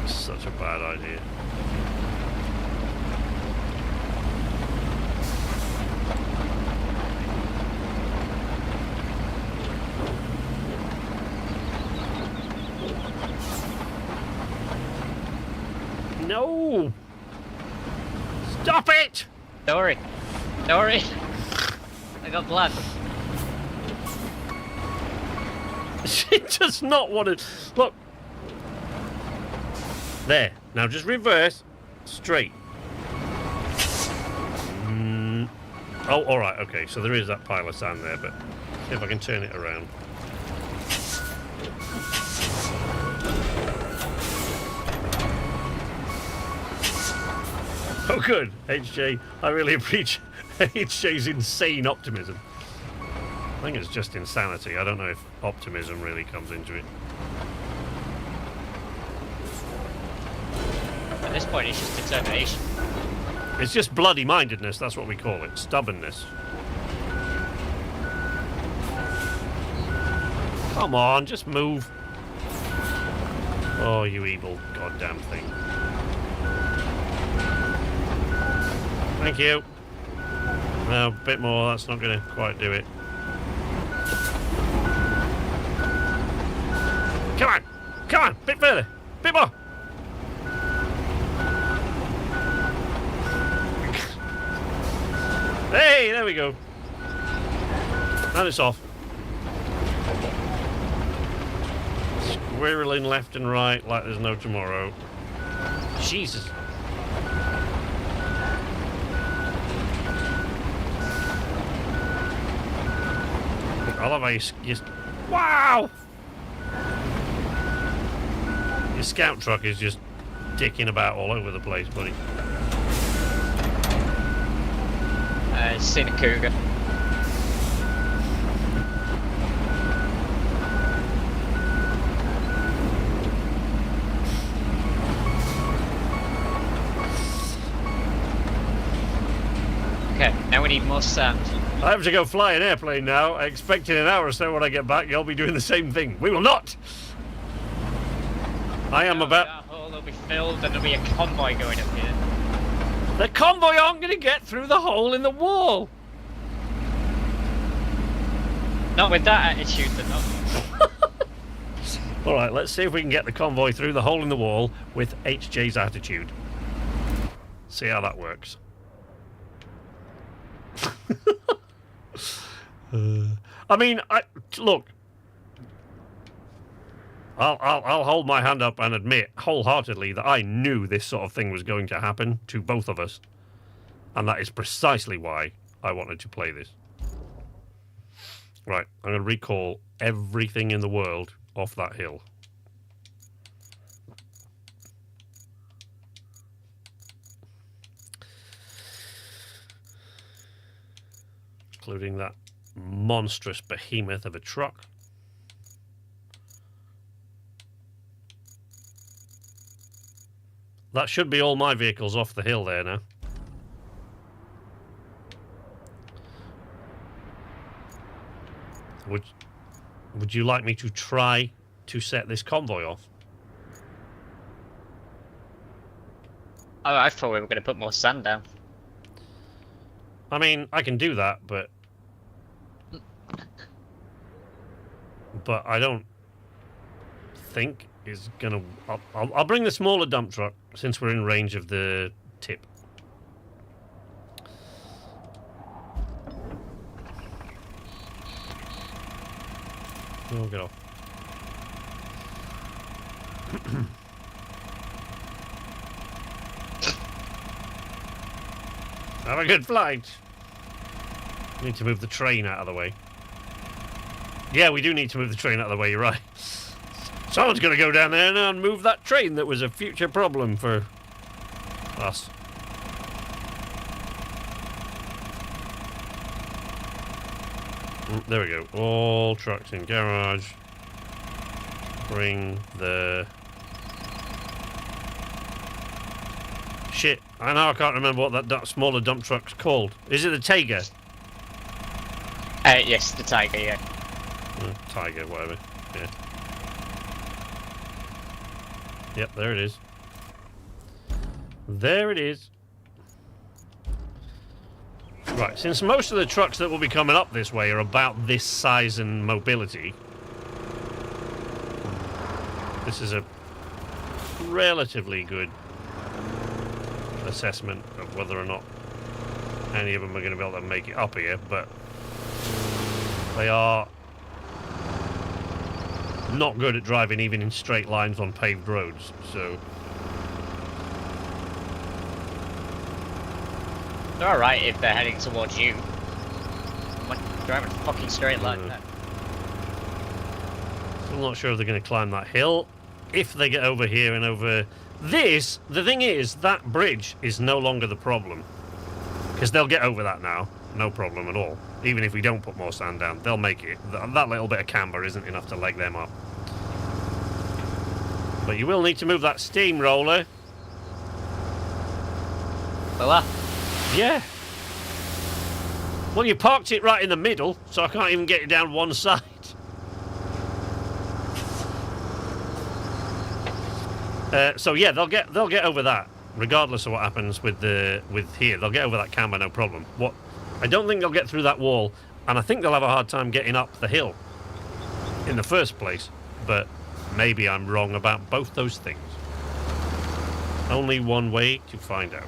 Such a bad idea. No! Stop it! Don't worry. Don't worry. I got blood. She does not want to... Look. There. Now just reverse. Straight. Oh, alright, okay. So there is that pile of sand there, but see if I can turn it around. Oh, good. HJ, I really appreciate HJ's insane optimism. I think it's just insanity. I don't know if optimism really comes into it. At this point, it's just determination. It's just bloody-mindedness, that's what we call it. Stubbornness. Come on, just move. Oh, you evil goddamn thing. Thank you. No, a bit more, that's not going to quite do it. Come on! Come on! Bit further! Bit more! Hey, there we go. And it's off. Squirreling left and right like there's no tomorrow. Jesus. I love how you wow! Your scout truck is just dicking about all over the place, buddy. Seen a cougar. Okay, now we need more sand. I have to go fly an airplane now. I expect in an hour or so when I get back, you'll be doing the same thing. We will not! I am about... That hole will be filled and there'll be a convoy going up here. The convoy aren't going to get through the hole in the wall! Not with that attitude, they're not. Alright, let's see if we can get the convoy through the hole in the wall with HJ's attitude. See how that works. I mean, look. I'll hold my hand up and admit wholeheartedly that I knew this sort of thing was going to happen to both of us. And that is precisely why I wanted to play this. Right, I'm going to recall everything in the world off that hill. Including that monstrous behemoth of a truck. That should be all my vehicles off the hill there now. Would you like me to try to set this convoy off? Oh, I thought we were going to put more sand down. I mean, I can do that, but I don't think is gonna. I'll bring the smaller dump truck since we're in range of the tip. Oh, get off. Have a good flight. Need to move the train out of the way. Yeah, we do need to move the train out of the way, you're right. Someone's going to go down there and move that train that was a future problem for us. There we go. All trucks in garage. Bring the... Shit. I can't remember what that smaller dump truck's called. Is it the Tiger? Yes, the Tiger, yeah. Tiger, whatever. Yeah. Yep, there it is. There it is. Right, since most of the trucks that will be coming up this way are about this size and mobility, this is a relatively good assessment of whether or not any of them are going to be able to make it up here, but they are not good at driving even in straight lines on paved roads, so... They're alright if they're heading towards you. I'm like driving a fucking straight line there. I'm not sure if they're going to climb that hill. If they get over here and over this, the thing is, that bridge is no longer the problem. Because they'll get over that now, no problem at all. Even if we don't put more sand down, they'll make it. That little bit of camber isn't enough to leg them up. But you will need to move that steamroller. Well, Yeah. Well, you parked it right in the middle, so I can't even get it down one side. So yeah, they'll get over that, regardless of what happens with here. They'll get over that camber, no problem. I don't think they'll get through that wall, and I think they'll have a hard time getting up the hill in the first place. But maybe I'm wrong about both those things. Only one way to find out.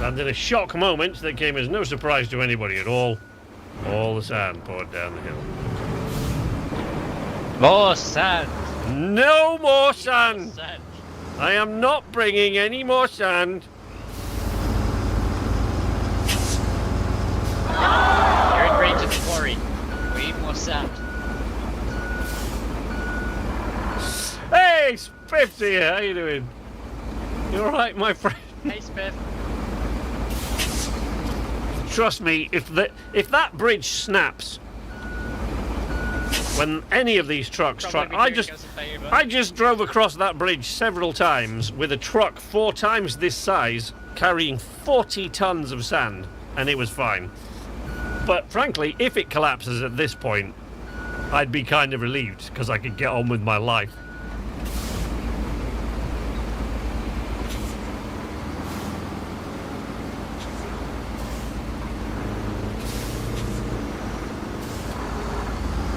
And in a shock moment that came as no surprise to anybody at all the sand poured down the hill. more sand. No more sand! Sand. I am not bringing any more sand. You're in range of the quarry. We need more sand. Hey, Spiff's here. How you doing? You all right, my friend? Hey, Spiff. Trust me, if that bridge snaps, when any of these trucks try, I just drove across that bridge several times with a truck 4 times this size carrying 40 tons of sand, and it was fine. But frankly, if it collapses at this point, I'd be kind of relieved because I could get on with my life.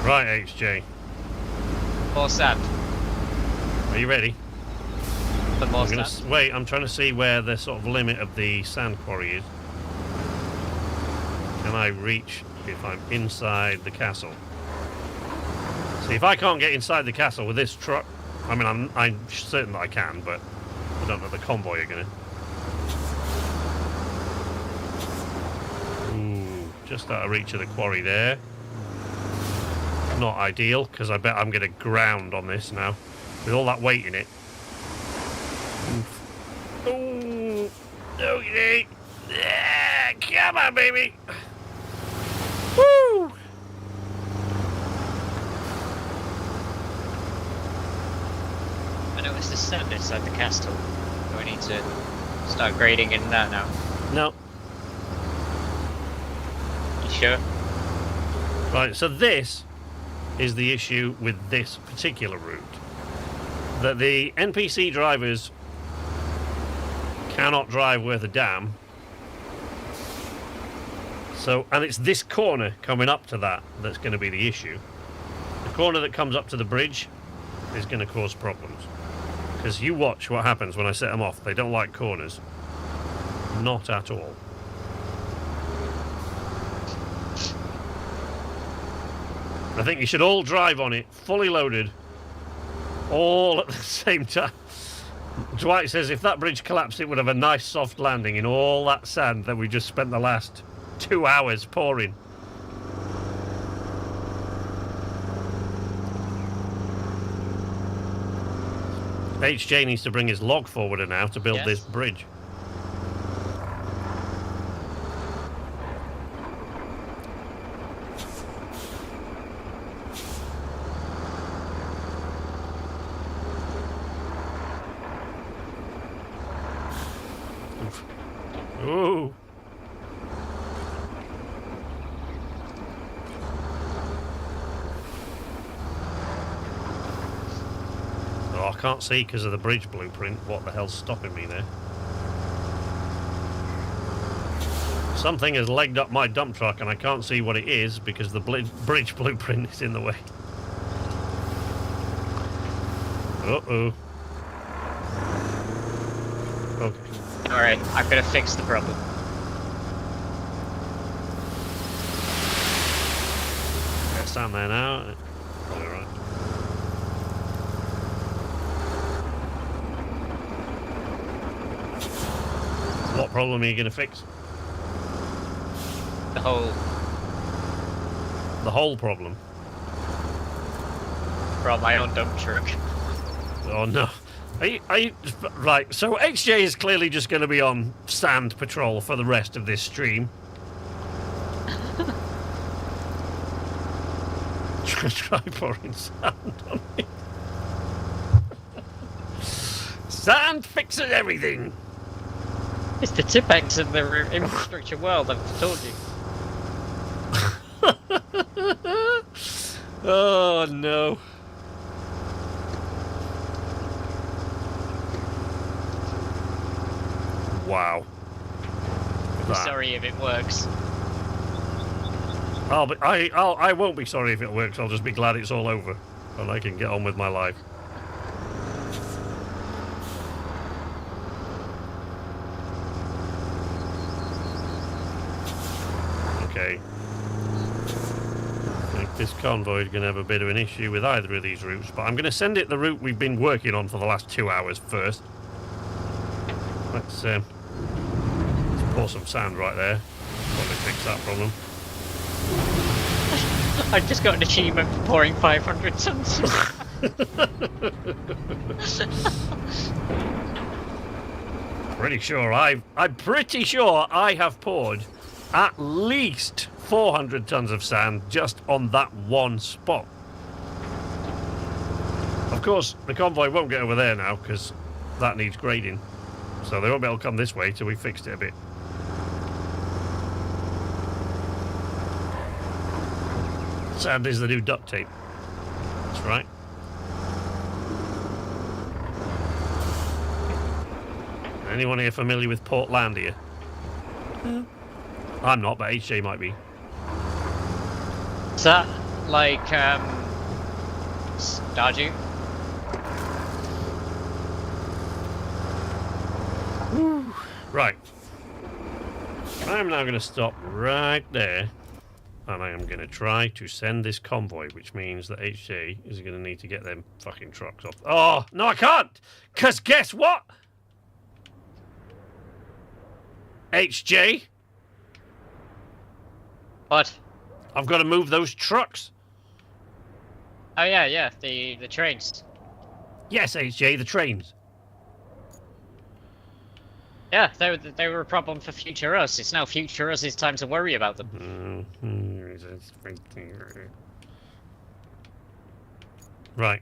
Right, HJ. More sand. Are you ready? For more sand. Wait, I'm trying to see where the sort of limit of the sand quarry is. Can I reach if I'm inside the castle? See, if I can't get inside the castle with this truck, I mean, I'm certain that I can, but I don't know the convoy are gonna. Ooh, just out of reach of the quarry there. Not ideal, because I bet I'm going to ground on this now with all that weight in it. Oof. Ooh, okay. Yeah, come on, baby. Woo! I noticed there's sand inside the castle. Do I need to start grading in that now? No. You sure? Right, so this is the issue with this particular route. That the NPC drivers cannot drive worth a damn. So, and it's this corner coming up to that's going to be the issue. The corner that comes up to the bridge is going to cause problems. Because you watch what happens when I set them off. They don't like corners. Not at all. I think you should all drive on it, fully loaded, all at the same time. Dwight says if that bridge collapsed, it would have a nice soft landing in all that sand that we just spent the last 2 hours pouring. HJ needs to bring his log forwarder now to build this bridge. Ooh. Oh, I can't see because of the bridge blueprint. What the hell's stopping me there? Something has legged up my dump truck and I can't see what it is because the bridge blueprint is in the way. Uh-oh. Okay. Alright, I'm gonna fix the problem. Stand there now. Probably right. What problem are you going to fix? The whole problem. From my own dump truck. Oh no. Right, so HJ is clearly just going to be on sand patrol for the rest of this stream. Try pouring sand on me. Sand fixes everything. It's the Tipex of the infrastructure world, I've told you. Oh no. Wow. I'm sorry if it works. I won't be sorry if it works. I'll just be glad it's all over and I can get on with my life. Okay. I think this convoy is going to have a bit of an issue with either of these routes, but I'm going to send it the route we've been working on for the last 2 hours first. Let's pour some sand right there. Probably fix that problem. I just got an achievement for pouring 500 tons. I'm pretty sure I have poured at least 400 tons of sand just on that one spot. Of course, the convoy won't get over there now because that needs grading. So they won't be able to come this way till we fixed it a bit. Sand is the new duct tape. That's right. Anyone here familiar with Portlandia? I'm not, but HJ might be. Is that like Stardew? Right. I'm now going to stop right there. And I am going to try to send this convoy, which means that HJ is going to need to get them fucking trucks off. Oh, no, I can't! Because guess what? HJ? What? I've got to move those trucks. Oh yeah, the trains. Yes, HJ, the trains. Yeah, they were a problem for future us. It's now future us. It's time to worry about them. Right.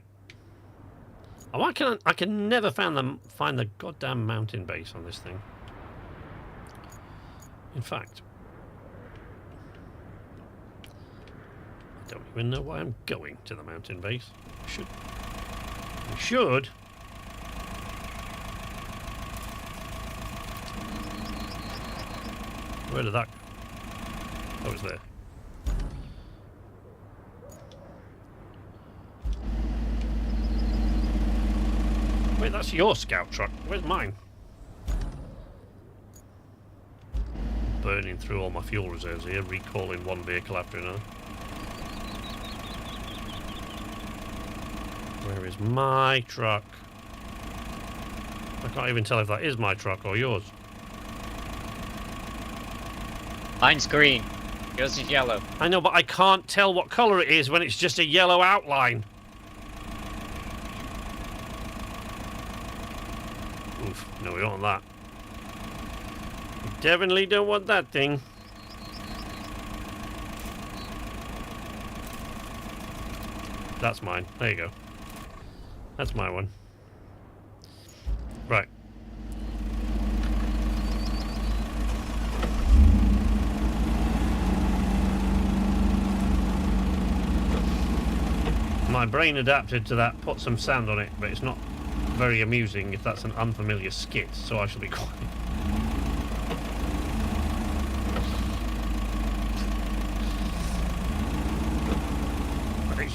Oh, I can never find the goddamn mountain base on this thing. In fact, I don't even know why I'm going to the mountain base. I should. Where did that go? Oh, it's there. Wait, that's your scout truck. Where's mine? Burning through all my fuel reserves here, recalling one vehicle after another. Where is my truck? I can't even tell if that is my truck or yours. Mine's green. Yours is yellow. I know, but I can't tell what colour it is when it's just a yellow outline. Oof, no, we don't want that. We definitely don't want that thing. That's mine. There you go. That's my one. Right. My brain adapted to that, put some sand on it, but it's not very amusing if that's an unfamiliar skit, so I shall be quiet.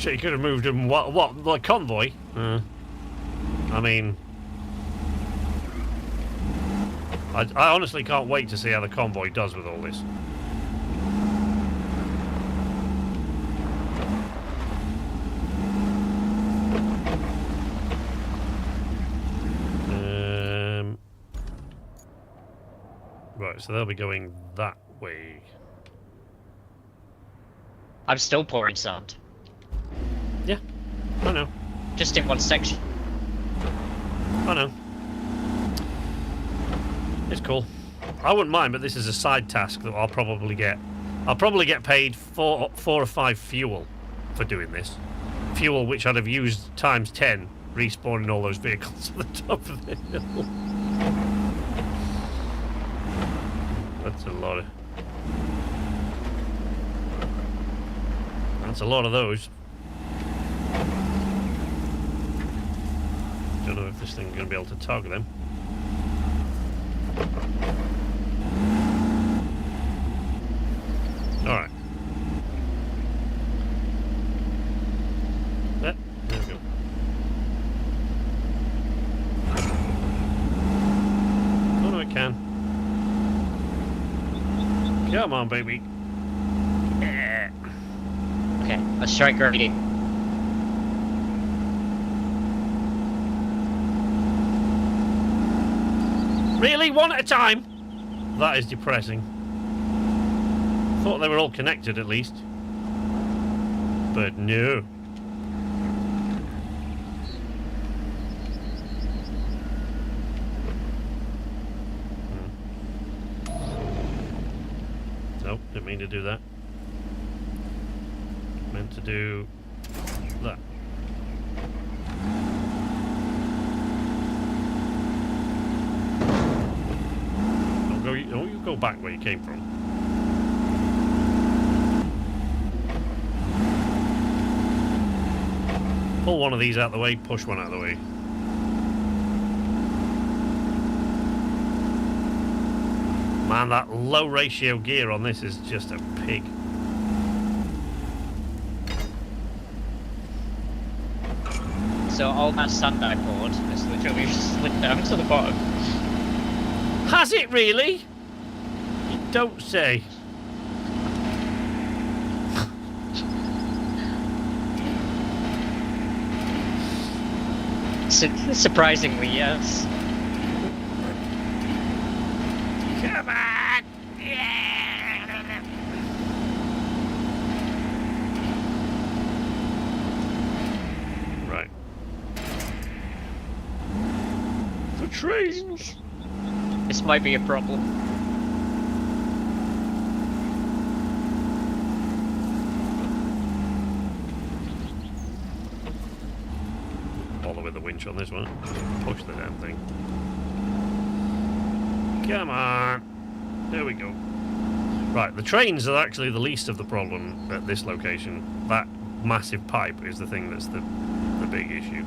You could have moved him. What? The convoy? I mean, I honestly can't wait to see how the convoy does with all this. Right, so they'll be going that way. I'm still pouring sand. Yeah, I know. Just in one section. I know. It's cool. I wouldn't mind, but this is a side task that I'll probably get. I'll probably get paid 4 or 5 fuel for doing this. Fuel which I'd have used times 10, respawning all those vehicles at the top of the hill. That's a lot of... That's a lot of those. Don't know if this thing's going to be able to target them. Alright. There we go. Oh no, it can. Come on, baby. Yeah. Okay, let's try grading. Really? One at a time? That is depressing. Thought they were all connected at least. But no. Nope, didn't mean to do that. Meant to do that. Don't you go back where you came from. Pull one of these out of the way, push one out of the way. Man, that low ratio gear on this is just a pig. So all that sand I poured has literally just slid down to the bottom. Has it really? You don't say. Surprisingly, yes. Come on! Right. The trains! This might be a problem. Bother with the winch on this one. Just push the damn thing. Come on. There we go. Right, the trains are actually the least of the problem at this location. That massive pipe is the thing that's the big issue.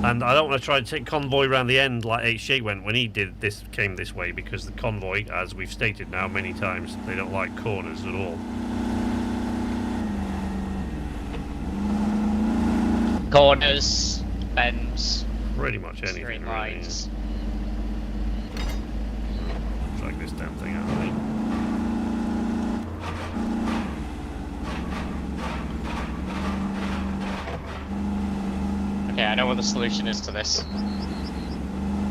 And I don't want to try to take convoy around the end like HJ went when he came this way, because the convoy, as we've stated now many times, they don't like corners at all. Corners, bends, Pretty much anything. straight lines. Really. Drag this damn thing out of the way. Yeah, I know what the solution is to this.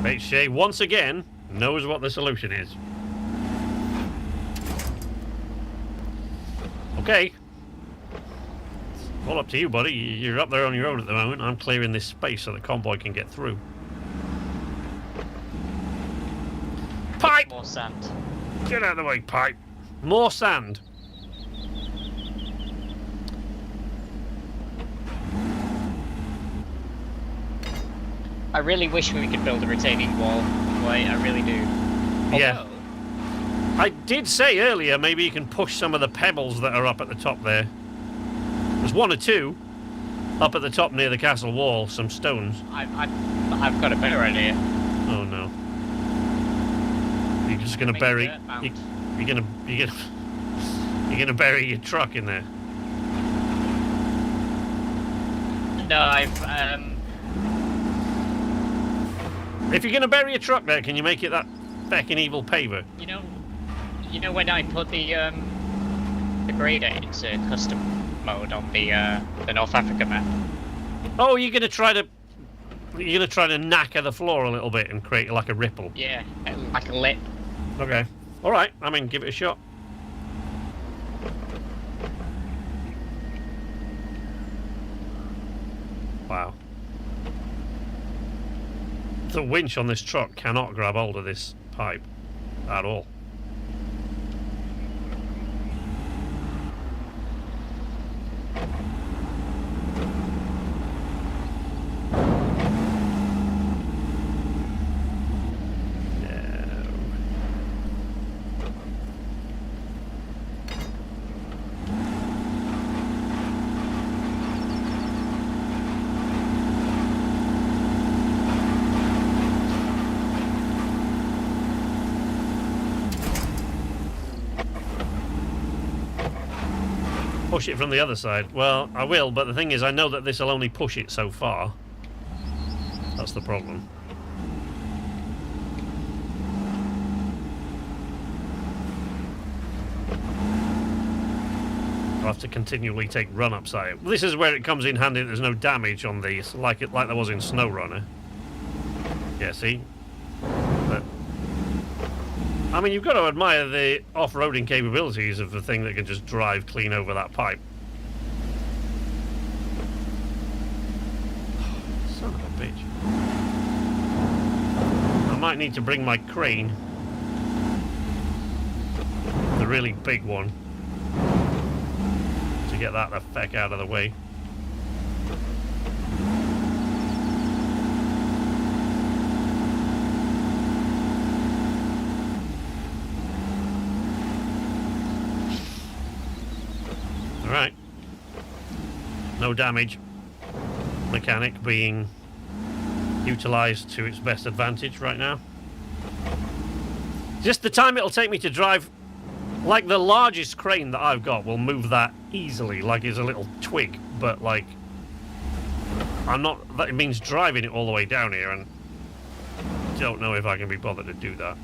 Right, Shay, once again, knows what the solution is. Okay. It's all up to you, buddy. You're up there on your own at the moment. I'm clearing this space so the convoy can get through. Pipe! More sand. Get out of the way, pipe. More sand. I really wish we could build a retaining wall. Wait, I really do. Yeah. Although, I did say earlier maybe you can push some of the pebbles that are up at the top there. There's one or two up at the top near the castle wall, some stones. I've got a better idea. Oh no. You're just gonna Make bury a dirt mound. you're gonna bury your truck in there. No, If you're gonna bury your truck there, can you make it that feckin' evil paver? you know when I put the grader into custom mode on the North Africa map. Oh, you're gonna try to knacker the floor a little bit and create like a ripple. Yeah, like a lip. Okay. Alright, I mean, give it a shot. Wow. The winch on this truck cannot grab hold of this pipe at all. Push it from the other side. Well, I will, but the thing is, I know that this will only push it so far. That's the problem. I'll have to continually take run-ups at it. This is where it comes in handy that there's no damage on these, like there was in SnowRunner. Yeah, see? But I mean, you've got to admire the off-roading capabilities of the thing that can just drive clean over that pipe. Son of a bitch. I might need to bring my crane. The really big one. To get that the feck out of the way. Alright. No damage. Mechanic being utilised to its best advantage right now. Just the time it'll take me to drive, like the largest crane that I've got will move that easily, like it's a little twig, but like, that means driving it all the way down here, and don't know if I can be bothered to do that.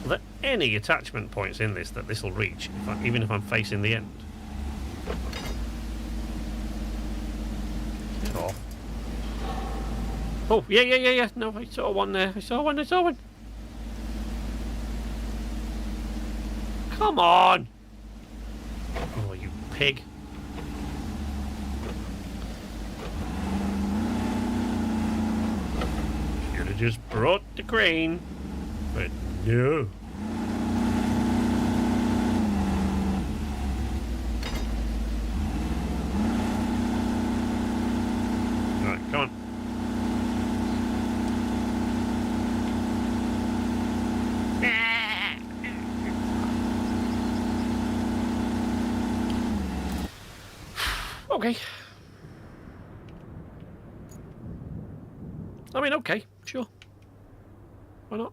Are there any attachment points in this that this will reach, even if I'm facing the end? Get off. Oh, yeah. No, I saw one there. I saw one. Come on! Oh, you pig. Should have just brought the crane. But no. Alright, come on. Okay. I mean, okay, sure. Why not?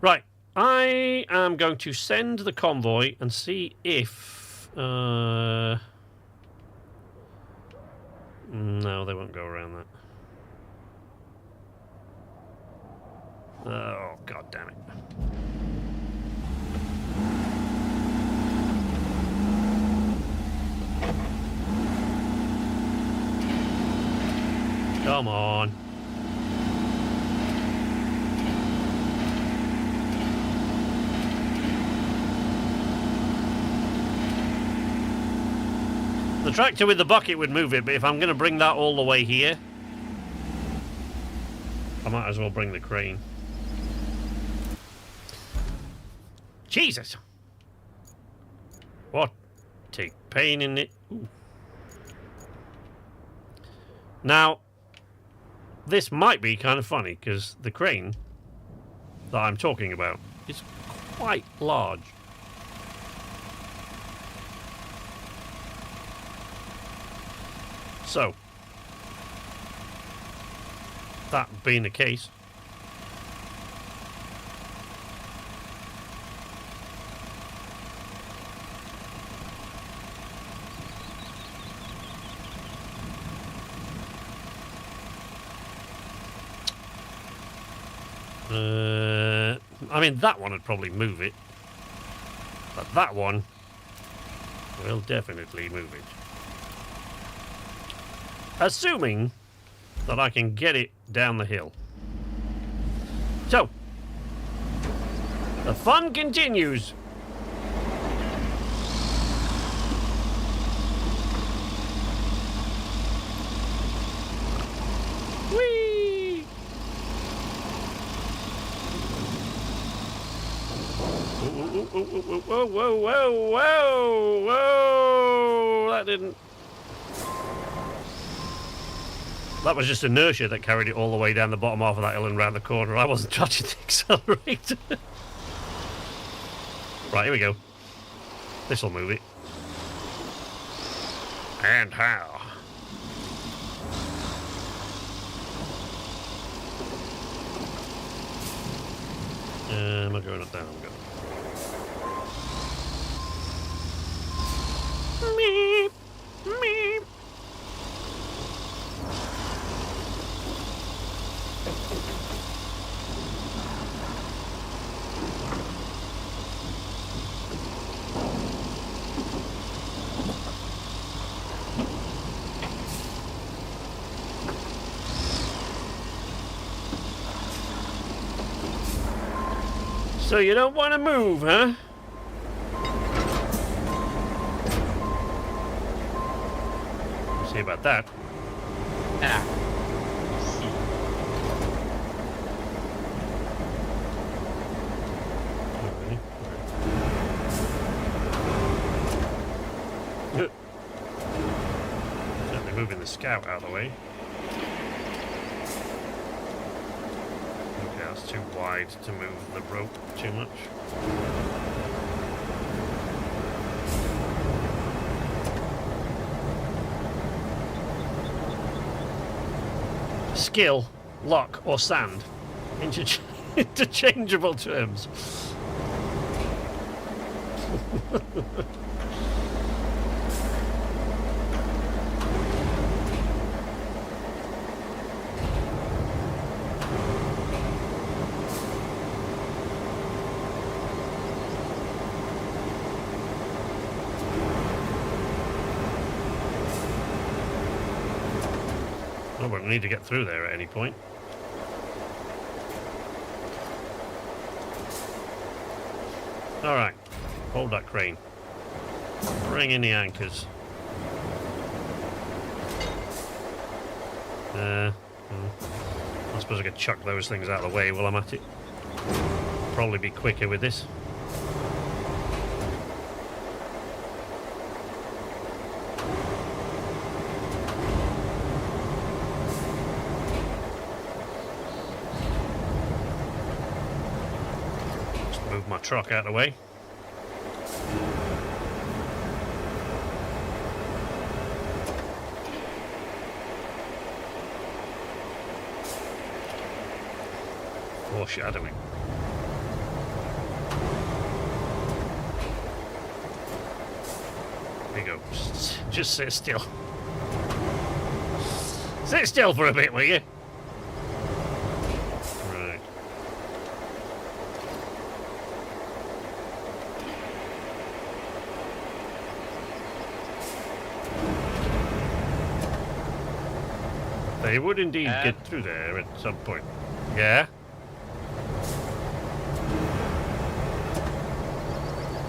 Right. I am going to send the convoy and see if... No, they won't go around that. Oh, god damn it. Come on. The tractor with the bucket would move it, but if I'm going to bring that all the way here, I might as well bring the crane. Jesus! What a pain in it. Ooh. Now, this might be kind of funny, because the crane that I'm talking about is quite large. So, that being the case, I mean, that one would probably move it, but that one will definitely move it. Assuming that I can get it down the hill. So, the fun continues. Whee! Whoa, whoa, whoa, whoa, whoa! That didn't... That was just inertia that carried it all the way down the bottom half of that hill and round the corner. I wasn't touching the accelerator. Right, here we go. This'll move it. And how? Am I going up there? I'm going. Meep, meep. So you don't want to move, huh? See about that. Ah. See. Certainly moving the scout out of the way. Okay, that's too wide to move the rope too much. Skill, luck, or sand. Interchangeable terms. Oh, we'll need to get through there at any point. Alright, hold that crane. Bring in the anchors. I suppose I could chuck those things out of the way while I'm at it. Probably be quicker with this. Move my truck out of the way. Foreshadowing. There you go. Just sit still. Sit still for a bit, will you? They would indeed get through there at some point. Yeah?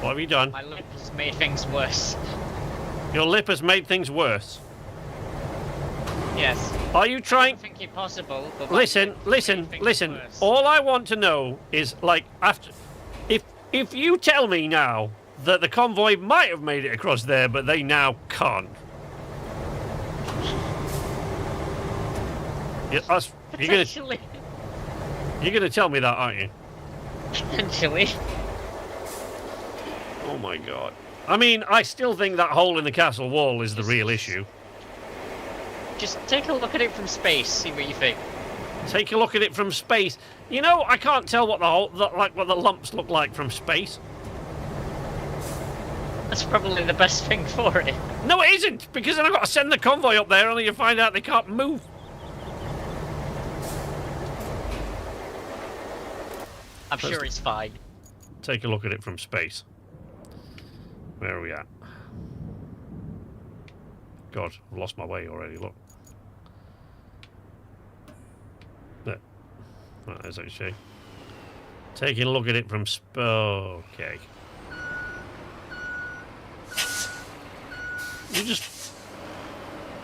What have you done? My lip has made things worse. Your lip has made things worse. Yes. Are you trying... I don't think it's possible, but Listen. Worse. All I want to know is, like, after... If you tell me now that the convoy might have made it across there, but they now can't. You're gonna tell me that, aren't you? Potentially. Oh my god. I mean, I still think that hole in the castle wall is the real issue. Just take a look at it from space, see what you think. Take a look at it from space. You know, I can't tell what what the lumps look like from space. That's probably the best thing for it. No, it isn't, because then I've got to send the convoy up there only to find out they can't move. I'm sure it's fine. Take a look at it from space. Where are we at? God, I've lost my way already, look. There. That is actually. Taking a look at it from okay. You just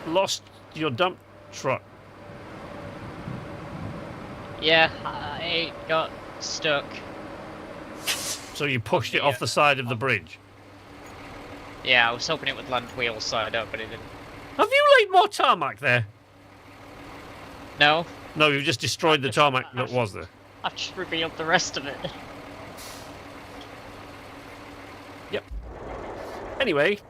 lost your dump truck. Yeah, I got stuck. So you pushed it off the side of the bridge? Yeah, I was hoping it would land wheel side up, but it didn't. Have you laid more tarmac there? No. No, you've just destroyed the tarmac that was there. I've just revealed the rest of it. Yep. Anyway.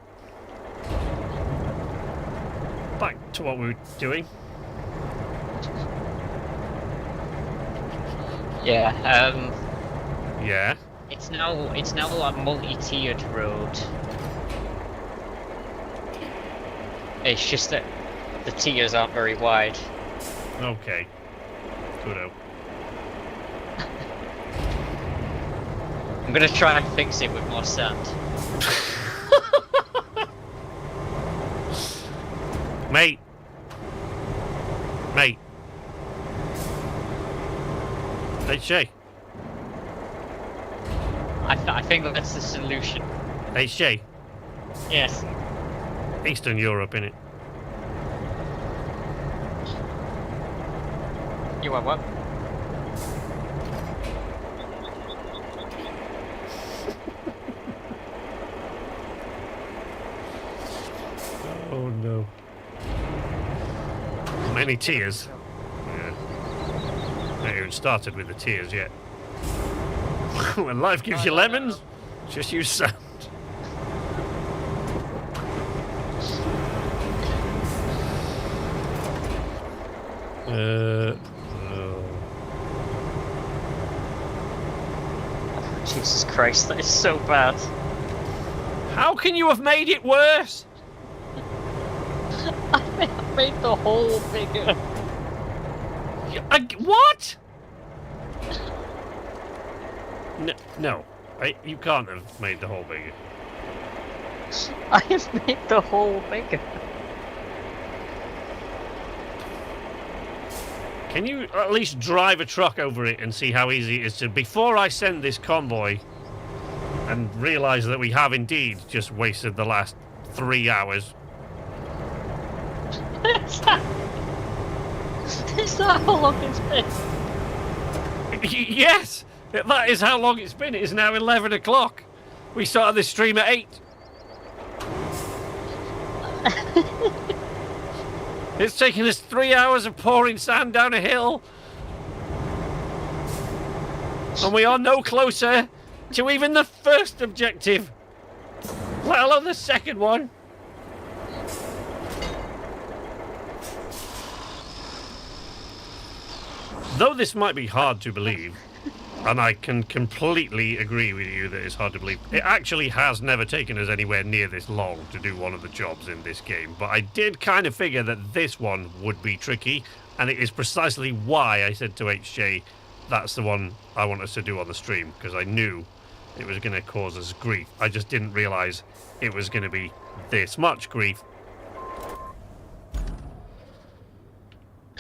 Back to what we were doing. Yeah, Yeah? It's now a multi-tiered road. It's just that the tiers aren't very wide. Okay. Good. I'm gonna try and fix it with more sand. Mate. Hey, Shay. I think that's the solution. Hey, Shay. Yes. Eastern Europe, innit? You are what? Oh no. Many tears. Yeah. I haven't even started with the tears yet. When life gives you lemons, just use sand. Jesus Christ, that is so bad. How can you have made it worse? I made the hole bigger. What? No. You can't have made the hole bigger. I have made the hole bigger. Can you at least drive a truck over it and see how easy it is to... Before I send this convoy and realise that we have indeed just wasted the last 3 hours. Is that how long it's been? Yes! That is how long it's been. It is now 11 o'clock. We started this stream at 8. It's taken us 3 hours of pouring sand down a hill. And we are no closer to even the first objective, let alone the second one. Though this might be hard to believe, and I can completely agree with you that it's hard to believe, it actually has never taken us anywhere near this long to do one of the jobs in this game. But I did kind of figure that this one would be tricky, and it is precisely why I said to HJ, that's the one I want us to do on the stream, because I knew it was going to cause us grief. I just didn't realise it was going to be this much grief.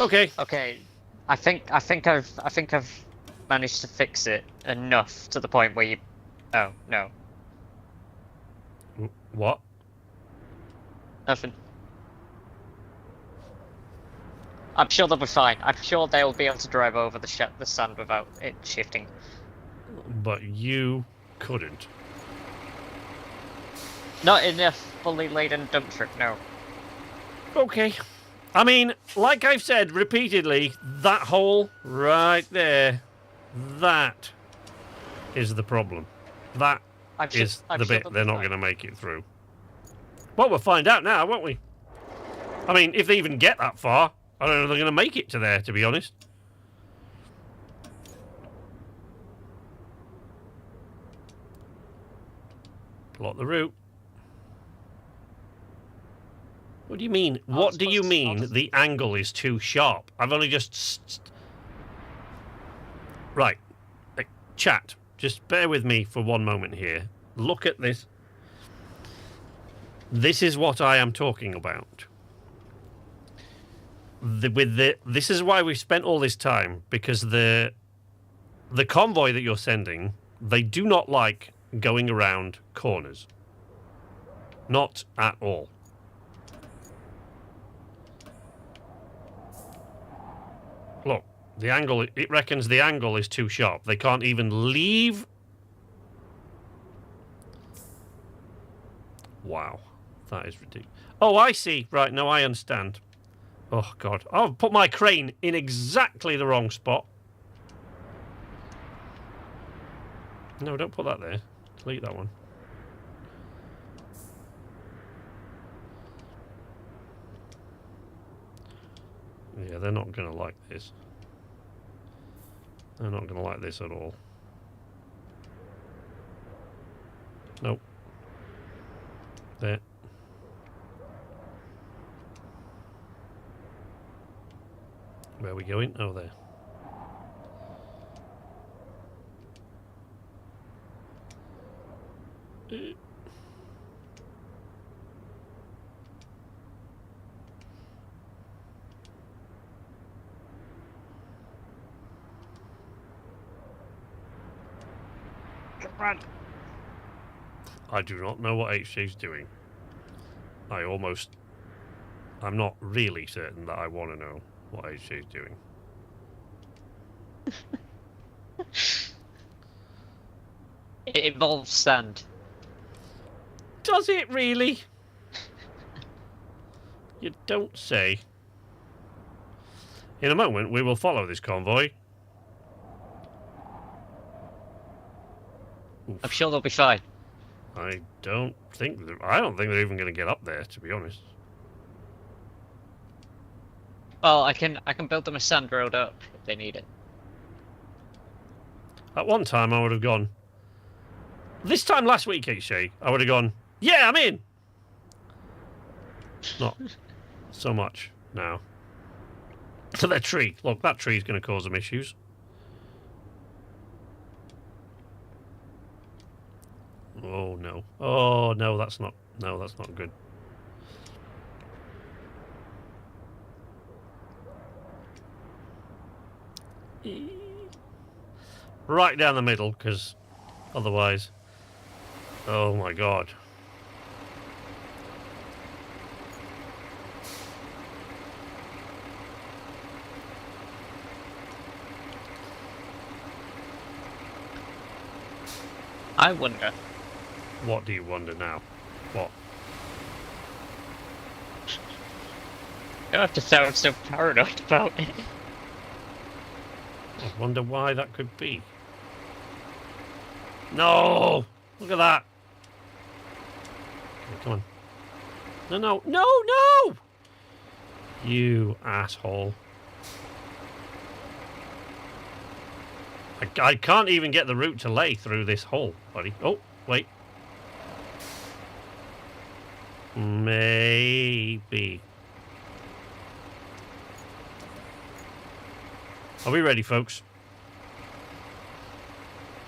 Okay. Okay, I think I've managed to fix it enough to the point where you. Oh no, What? nothing. I'm sure they'll be fine. I'm sure they'll be able to drive over the sand without it shifting. But you couldn't. Not in a fully laden dump truck, no. Okay. I mean, like I've said repeatedly, that hole right there, that is the problem. That is the bit they're not going to make it through. Well, we'll find out now, won't we? I mean, if they even get that far, I don't know if they're going to make it to there, to be honest. Plot the route. What do you mean? What do you mean the angle is too sharp? I've only just... Right. Chat, just bear with me for one moment here. Look at this. This is what I am talking about. This is why we've spent all this time, because the convoy that you're sending, they do not like going around corners. Not at all. Look, the angle, it reckons the angle is too sharp. They can't even leave. Wow, that is ridiculous. Oh, I see. Right, no, I understand. Oh, God. I've put my crane in exactly the wrong spot. No, don't put that there. Delete that one. Yeah, they're not going to like this. They're not going to like this at all. Nope. There. Where are we going? Oh, there. Run. I do not know what HJ's doing. I'm not really certain that I want to know what HJ's doing. It involves sand. Does it really? You don't say. In a moment, we will follow this convoy. Oof. I'm sure they'll be fine. I don't think they're even going to get up there, to be honest. Well, I can build them a sand road up if they need it. At one time, I would have gone. This time last week, HJ, I would have gone. Yeah, I'm in. Not so much now. To that tree. Look, that tree is going to cause them issues. Oh no! Oh no! That's not. No, that's not good. Right down the middle, because otherwise. Oh my God! I wonder. What do you wonder now? What? You don't have to sound so paranoid about it. I wonder why that could be. No! Look at that! Okay, come on. No, no, no, no! You asshole. I can't even get the route to lay through this hole, buddy. Oh, wait. Maybe. Are we ready, folks?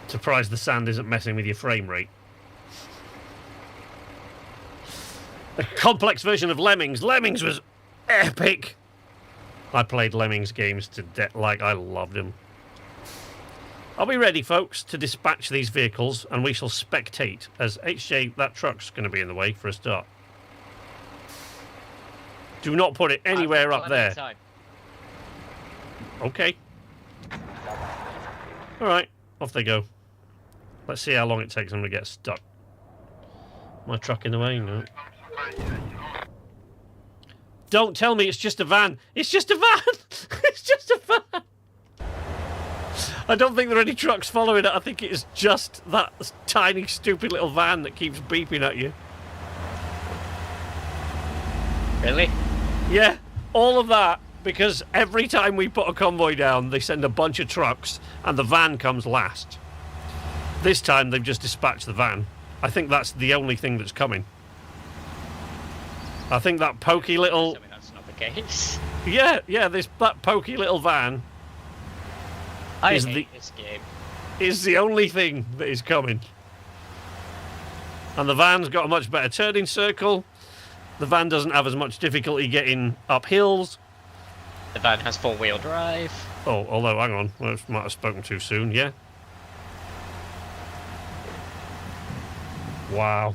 Surprised the sand isn't messing with your frame rate. A complex version of Lemmings. Lemmings was epic. I played Lemmings games to death. Like, I loved them. Are we ready, folks, to dispatch these vehicles, and we shall spectate as HJ, that truck's going to be in the way for a start. Do not put it anywhere up there. Okay. All right, off they go. Let's see how long it takes them to get stuck. My truck in the way? No. Don't tell me it's just a van. It's just a van. It's just a van. I don't think there are any trucks following it. I think it is just that tiny, stupid little van that keeps beeping at you. Really? Yeah, all of that, because every time we put a convoy down, they send a bunch of trucks, and the van comes last. This time, they've just dispatched the van. I think that's the only thing that's coming. I think that pokey little... I mean, that's not the case. Yeah, that pokey little van I hate this game. Is the only thing that is coming. And the van's got a much better turning circle. The van doesn't have as much difficulty getting up hills. The van has four-wheel drive. Oh, although, hang on. I might have spoken too soon, yeah? Wow.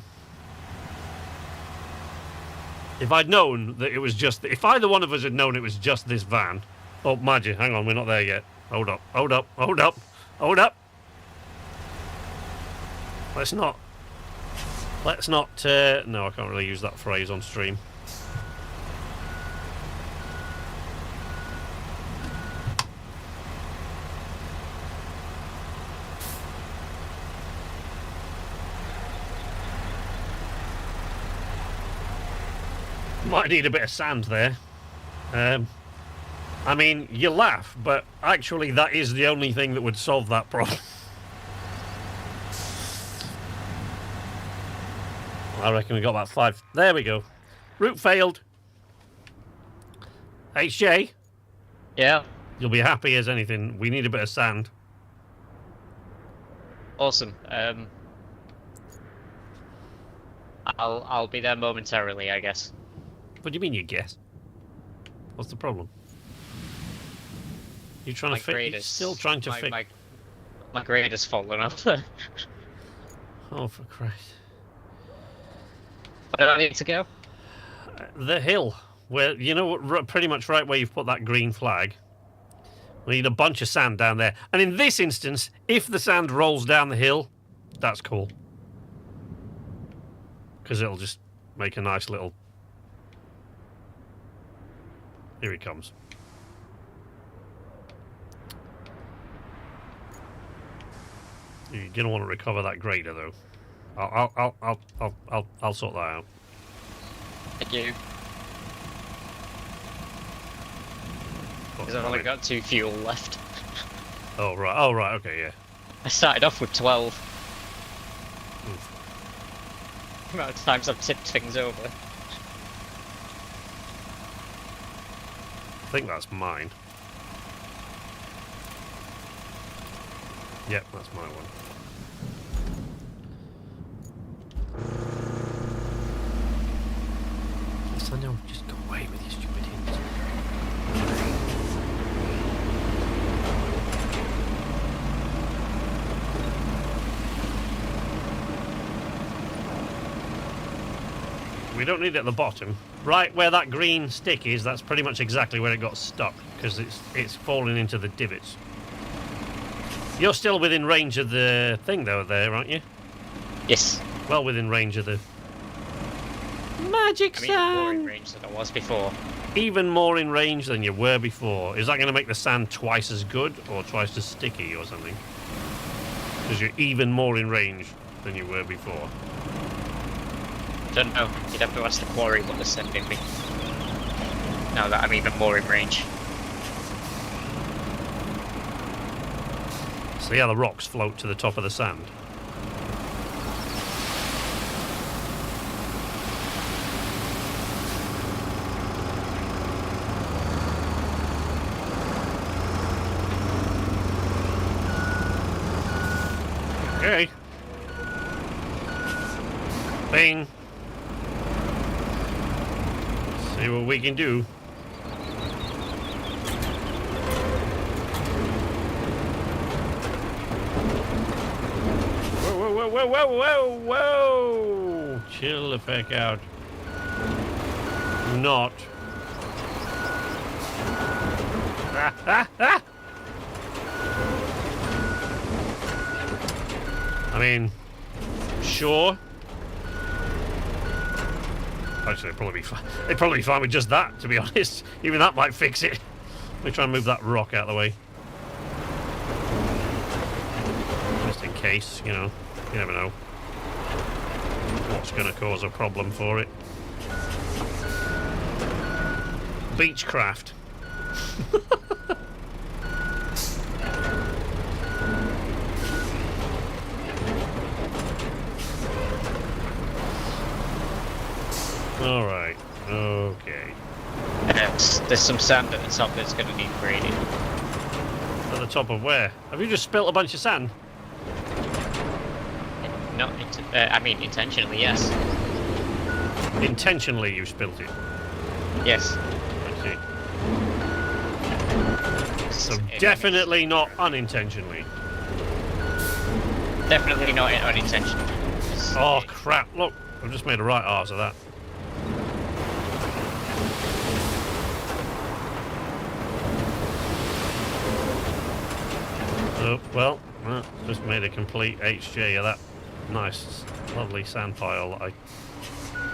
If I'd known that it was just... If either one of us had known it was just this van... Oh, Maggie, hang on, we're not there yet. Hold up, hold up, hold up, hold up. Let's not... no, I can't really use that phrase on stream. Might need a bit of sand there. I mean, you laugh, but actually that is the only thing that would solve that problem. I reckon we got about 5. There we go. Route failed. HJ? Yeah. You'll be happy as anything. We need a bit of sand. Awesome. I'll be there momentarily, I guess. What do you mean you guess? What's the problem? You trying to fix? You're still trying to fix? My grade has fallen off. Oh, for Christ! Where do I need to go? The hill, where you know, pretty much right where you've put that green flag. We need a bunch of sand down there, and in this instance, if the sand rolls down the hill, that's cool, because it'll just make a nice little. Here he comes. You're gonna want to recover that grader, though. I'll sort that out. Thank you. Because I've only got 2 fuel left. Oh right. Oh right. Okay. Yeah. I started off with 12. Oof. The amount of times I've tipped things over. I think that's mine. Yep, that's my one. Daniel, just go away with your stupid hints. We don't need it at the bottom. Right where that green stick is, that's pretty much exactly where it got stuck, because it's fallen into the divots. You're still within range of the thing, though, there, aren't you? Yes. Well within range of the... Magic sand! More in range than I was before. Even more in range than you were before. Is that going to make the sand twice as good, or twice as sticky, or something? Because you're even more in range than you were before. Don't know. You'd have to ask the quarry what they're sending me. Now that I'm even more in range. See how the rocks float to the top of the sand? Okay. Bing. See what we can do. whoa, whoa, whoa, whoa, whoa! Chill the fuck out. Not. Ah, ah, ah! I mean, sure. Actually, they'd probably be fine with just that, to be honest. Even that might fix it. Let me try and move that rock out of the way. Just in case, you know. You never know what's going to cause a problem for it. Beechcraft. All right. Okay. There's some sand at the top that's going to need grading. At the top of where? Have you just spilt a bunch of sand? Not, I mean, intentionally, yes. Intentionally, you spilt it. Yes. I see. So definitely not unintentionally. Definitely not unintentionally. Oh crap! Look, I've just made a right arse of that. Oh, well, just made a complete HJ of that nice, lovely sand pile that I...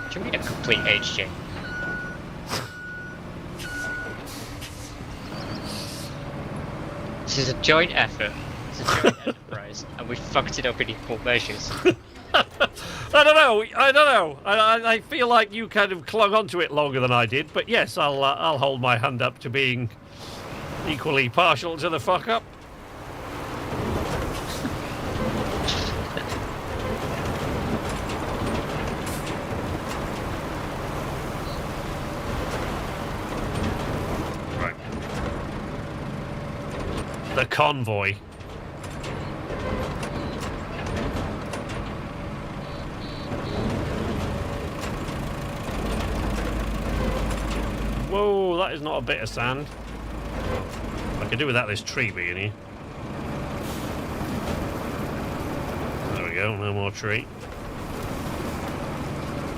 Do you mean a complete HJ? This is a joint effort. It's a joint enterprise, and we fucked it up in equal measures. I don't know. I feel like you kind of clung onto it longer than I did, but yes, I'll hold my hand up to being equally partial to the fuck up. Right. The convoy. Whoa, that is not a bit of sand. I could do without this tree being here. There we go, no more tree.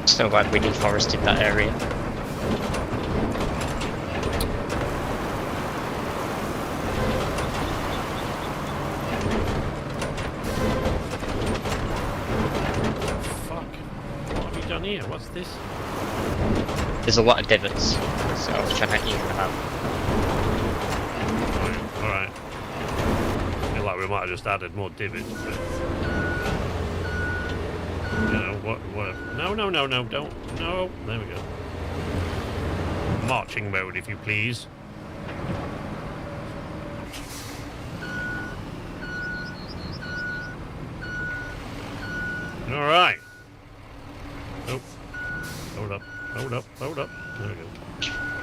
So glad we deforested that area. Fuck. What have you done here? What's this? There's a lot of divots, so I was trying to even them out. Alright. I feel like we might have just added more divots, but... You know, what... No, don't... No, there we go. Marching mode, if you please. Alright. Oh. Hold up. There we go.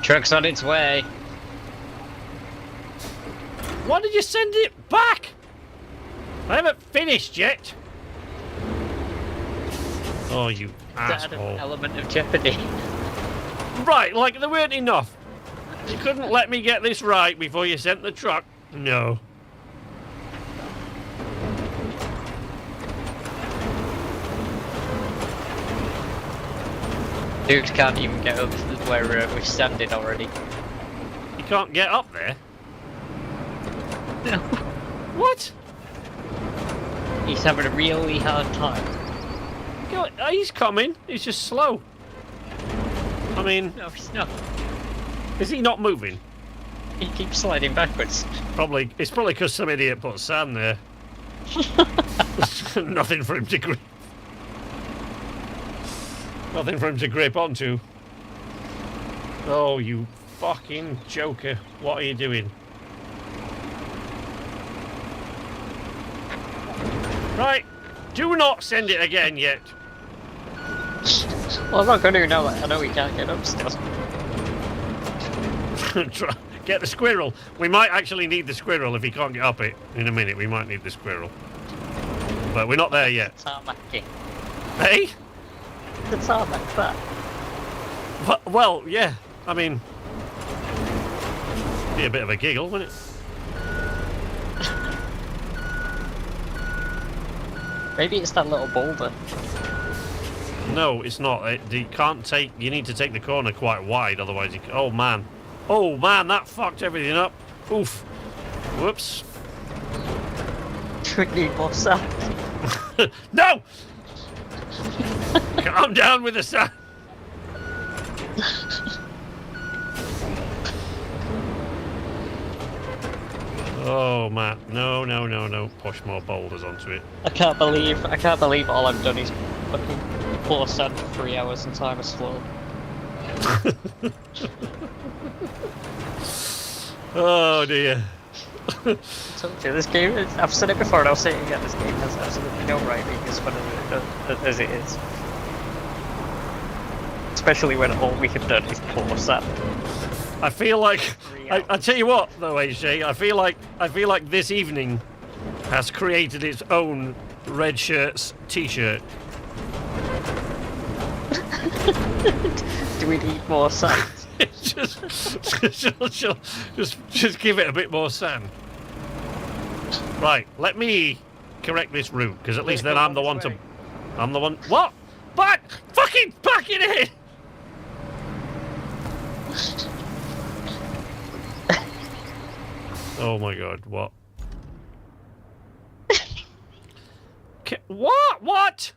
Truck's on its way. Why did you send it back? I haven't finished yet. Oh, you That asshole. element of jeopardy. Right, like there weren't enough. You couldn't let me get this right before you sent the truck. No. Dude can't even get up to where we're standing already. You can't get up there? No. What? He's having a really hard time. He's coming. He's just slow. I mean... No, he's not. Is he not moving? He keeps sliding backwards. Probably. It's probably because some idiot put sand there. Nothing for him to grip. Nothing for him to grip onto. Oh, you fucking joker. What are you doing? Right. Do not send it again yet. Well, I'm not going to now. I know we can't get up still. Get the squirrel. We might actually need the squirrel if he can't get up it. In a minute, we might need the squirrel. But we're not there yet. Tarmac. Hey? The tarmac, that. Well, yeah. I mean... Be a bit of a giggle, wouldn't it? Maybe it's that little boulder. No, it's not. You can't take. You need to take the corner quite wide, otherwise you. Oh man, oh man, that fucked everything up. Oof. Whoops. We need more sand. No. Calm down with the sand. Oh man, no, no, no, no! Push more boulders onto it. I can't believe all I've done is fucking pour sand for 3 hours and time has flown. Oh dear. I told you, this game is, I've said it before and I'll say it again, this game has absolutely no right being as fun as it is. Especially when all we have done is pour sand. I feel like I tell you what though, AJ, I feel like this evening has created its own red shirts t-shirt. Do we need more sand? just give it a bit more sand. Right, let me correct this route, because at least then I'm the one. What? But fucking back it in. Oh my god, what? What? What?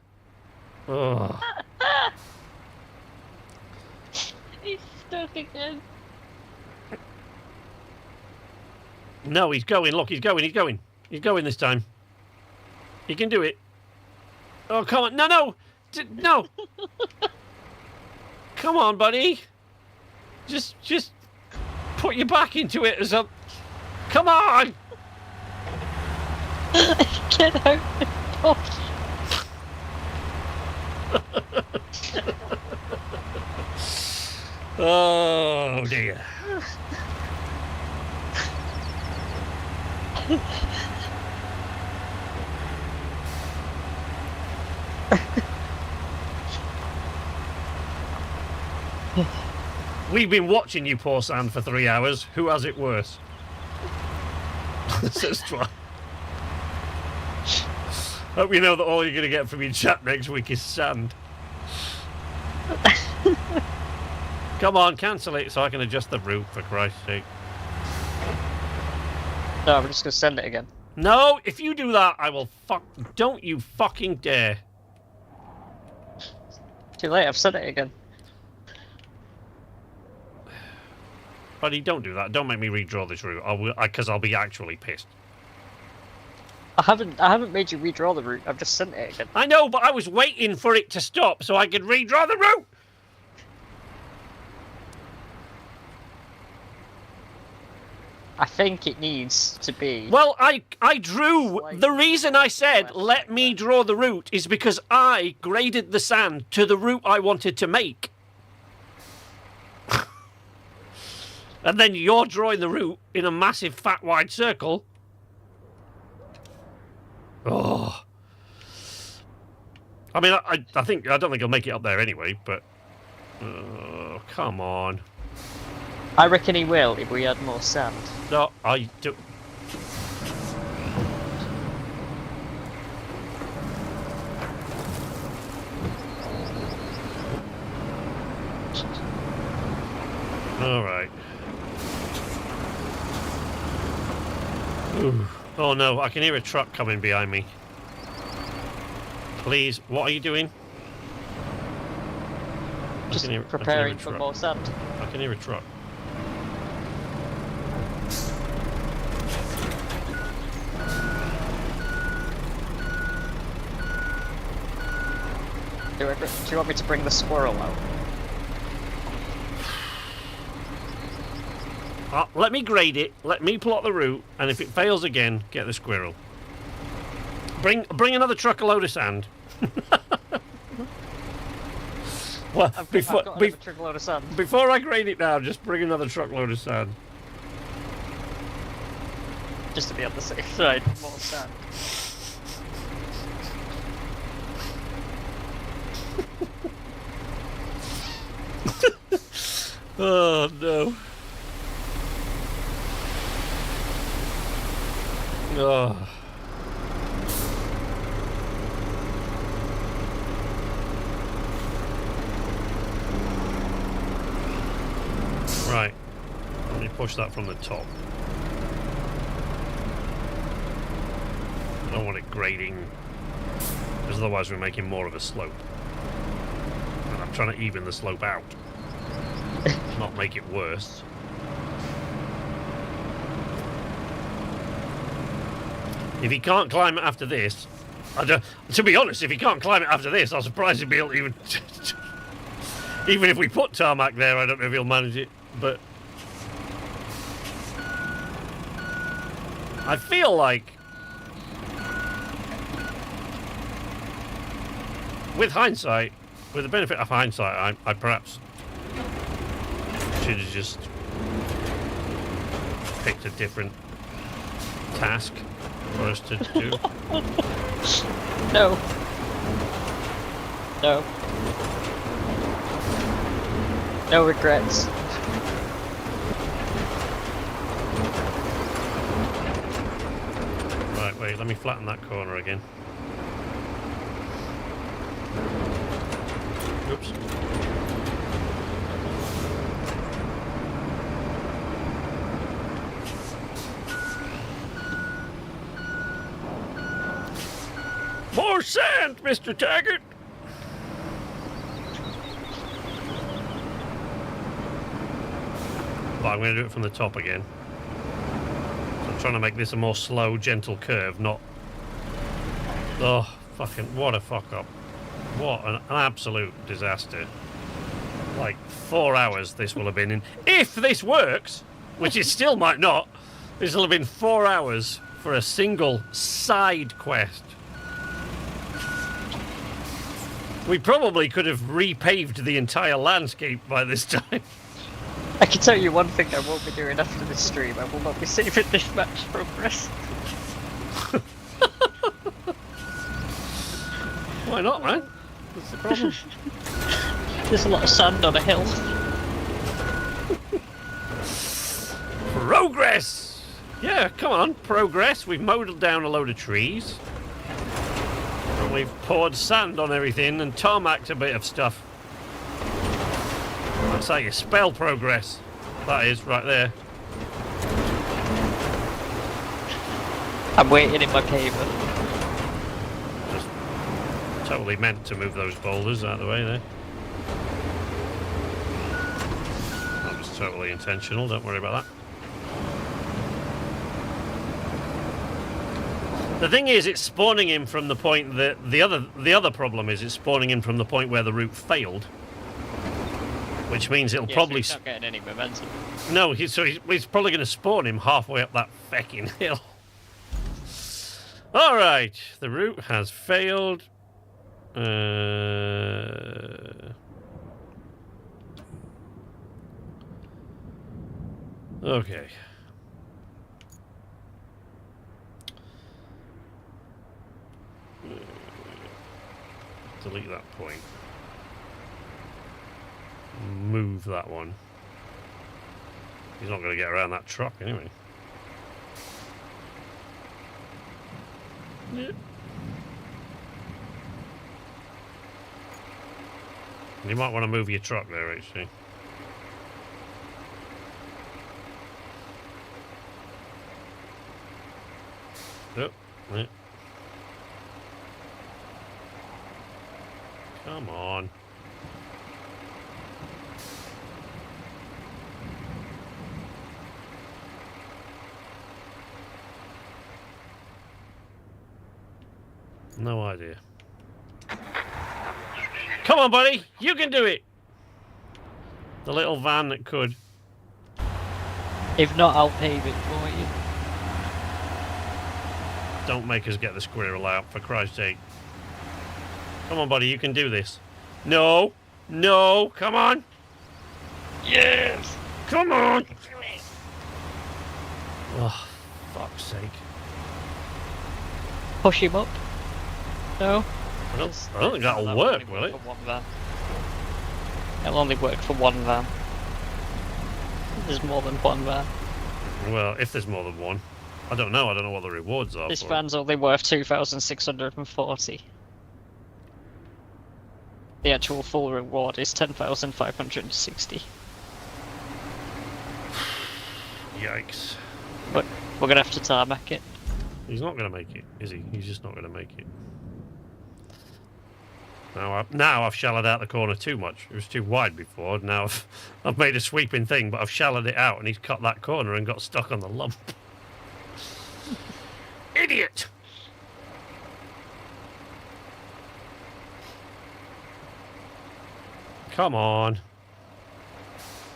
Oh. He's stuck again. No, he's going. Look, he's going. He's going. He's going this time. He can do it. Oh, come on. No, no. No. Come on, buddy. Just put your back into it or something. Come on. Get out. Oh. Oh dear. We've been watching you pour sand for 3 hours. Who has it worse? Says Try. Hope you know that all you're going to get from your chat next week is sand. Come on, cancel it so I can adjust the route, for Christ's sake. No, I'm just going to send it again. No, if you do that, I will fuck... Don't you fucking dare. Too late, I've sent it again. Buddy, don't do that. Don't make me redraw this route, because I'll be actually pissed. I haven't made you redraw the route, I've just sent it again. I know, but I was waiting for it to stop so I could redraw the route! I think it needs to be... Well, I drew... The reason I said, let me draw the route, is because I graded the sand to the route I wanted to make. And then you're drawing the route in a massive, fat, wide circle. Oh. I mean, I don't think I'll make it up there anyway, but... Oh, come on. I reckon he will if we add more sand. No, I do... Alright. Oh no, I can hear a truck coming behind me. Please, what are you doing? Just preparing for more sand. I can hear a truck. Do you want me to bring the squirrel out? Let me grade it, let me plot the route, and if it fails again, get the squirrel. Bring another truckload of sand. Well, I've got another truckload of sand. Before I grade it now, just bring another truckload of sand. Just to be on the safe side, more sand. Oh no. Oh. push that from the top. I don't want it grading, because otherwise we're making more of a slope. And I'm trying to even the slope out, not make it worse. If he can't climb it after this, to be honest, if he can't climb it after this, I'm surprised he'll be able to even... even if we put tarmac there, I don't know if he'll manage it, but... I feel like... with hindsight, with the benefit of hindsight, I perhaps should have just picked a different task for us to do. No. No. No regrets. Right, wait, let me flatten that corner again. Oops. More sand, Mr. Taggart! Well, I'm going to do it from the top again. So I'm trying to make this a more slow, gentle curve, not... Oh, fucking, what a fuck up. What an absolute disaster. Like, 4 hours this will have been in. If this works, which it still might not, this will have been 4 hours for a single side quest. We probably could have repaved the entire landscape by this time. I can tell you one thing I won't be doing after this stream. I will not be saving this match progress. Why not, man? What's the problem? There's a lot of sand on a hill. Progress! Yeah, come on, progress. We've mowed down a load of trees. And we've poured sand on everything and tarmacked a bit of stuff. That's how you spell progress. That is, right there. I'm waiting in my paver. Just totally meant to move those boulders out of the way there. That was totally intentional, don't worry about that. The thing is, it's spawning him from the point that... The other problem is it's spawning him from the point where the route failed. Which means it'll probably... So he's not getting any momentum. No, he's probably going to spawn him halfway up that fecking hill. Alright, the route has failed. Okay. Delete that point. Move that one. He's not going to get around that truck anyway. Yeah. You might want to move your truck there, actually. Oh, yeah. Come on. No idea. Come on, buddy! You can do it! The little van that could. If not, I'll pave it for you. Don't make us get the squirrel out, for Christ's sake. Come on, buddy, you can do this. No! No! Come on! Yes! Come on! Oh, fuck's sake. Push him up. No? I don't think that'll work, will it? It'll only work for one van. There's more than one van. Well, if there's more than one. I don't know what the rewards are. This for van's only worth 2,640. The actual full reward is 10,560. Yikes. But we're gonna have to tarmac it. He's not going to make it, is he? He's just not going to make it. Now I've shallowed out the corner too much. It was too wide before. Now I've made a sweeping thing, but I've shallowed it out, and he's cut that corner and got stuck on the lump. Idiot! Come on.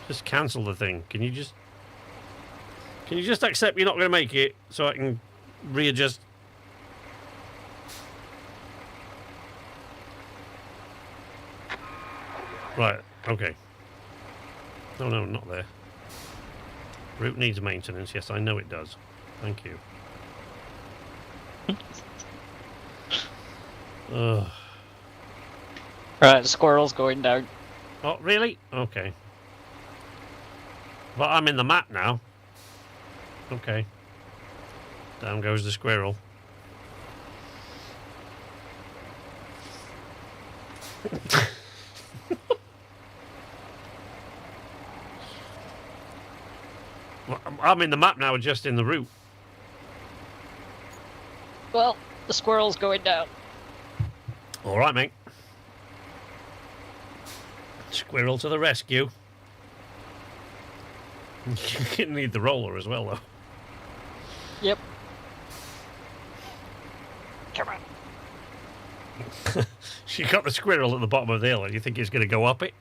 Just cancel the thing. Can you just accept you're not going to make it so I can readjust? Right, okay. No, not there. Route needs maintenance. Yes, I know it does. Thank you. Ugh. Right, the squirrel's going down. Oh, really? Okay. But I'm in the map now. Okay. Down goes the squirrel. Well, I'm in the map now, adjusting the route. Well, the squirrel's going down. All right, mate. Squirrel to the rescue. You need the roller as well, though. Yep. Come on. She got the squirrel at the bottom of the hill, and you think he's going to go up it?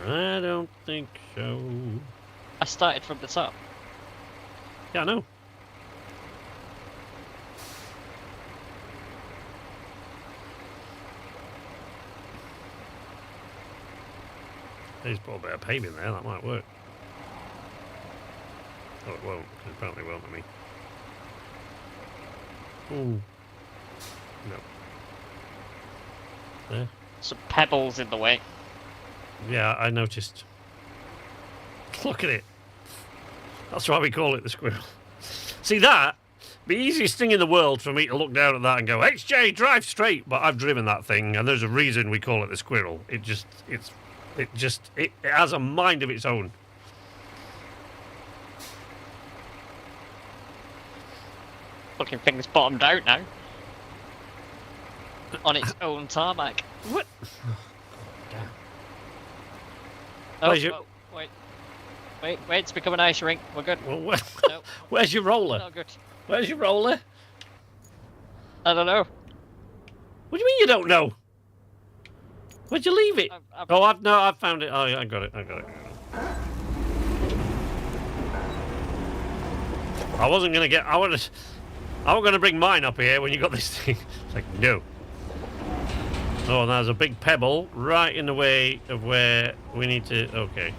I don't think so. I started from the top. Yeah, I know. He's put a bit of paving there, that might work. Oh, it won't, because it apparently won't to me. Ooh. No. There. Some pebbles in the way. Yeah, I noticed. Look at it. That's why we call it the squirrel. See that? The easiest thing in the world for me to look down at that and go, HJ, drive straight. But I've driven that thing, and there's a reason we call it the squirrel. It has a mind of its own. Fucking thing's bottomed out now. On its own tarmac. What? Damn. Oh, Where's your... oh, wait, it's become an ice rink. We're good. Well, No. where's your roller? Not good. Where's your roller? I don't know. What do you mean you don't know? Where'd you leave it? I've found it. Oh, yeah, I got it. I wasn't gonna get. I was gonna bring mine up here when you got this thing. It's like no. Oh, and there's a big pebble right in the way of where we need to. Okay.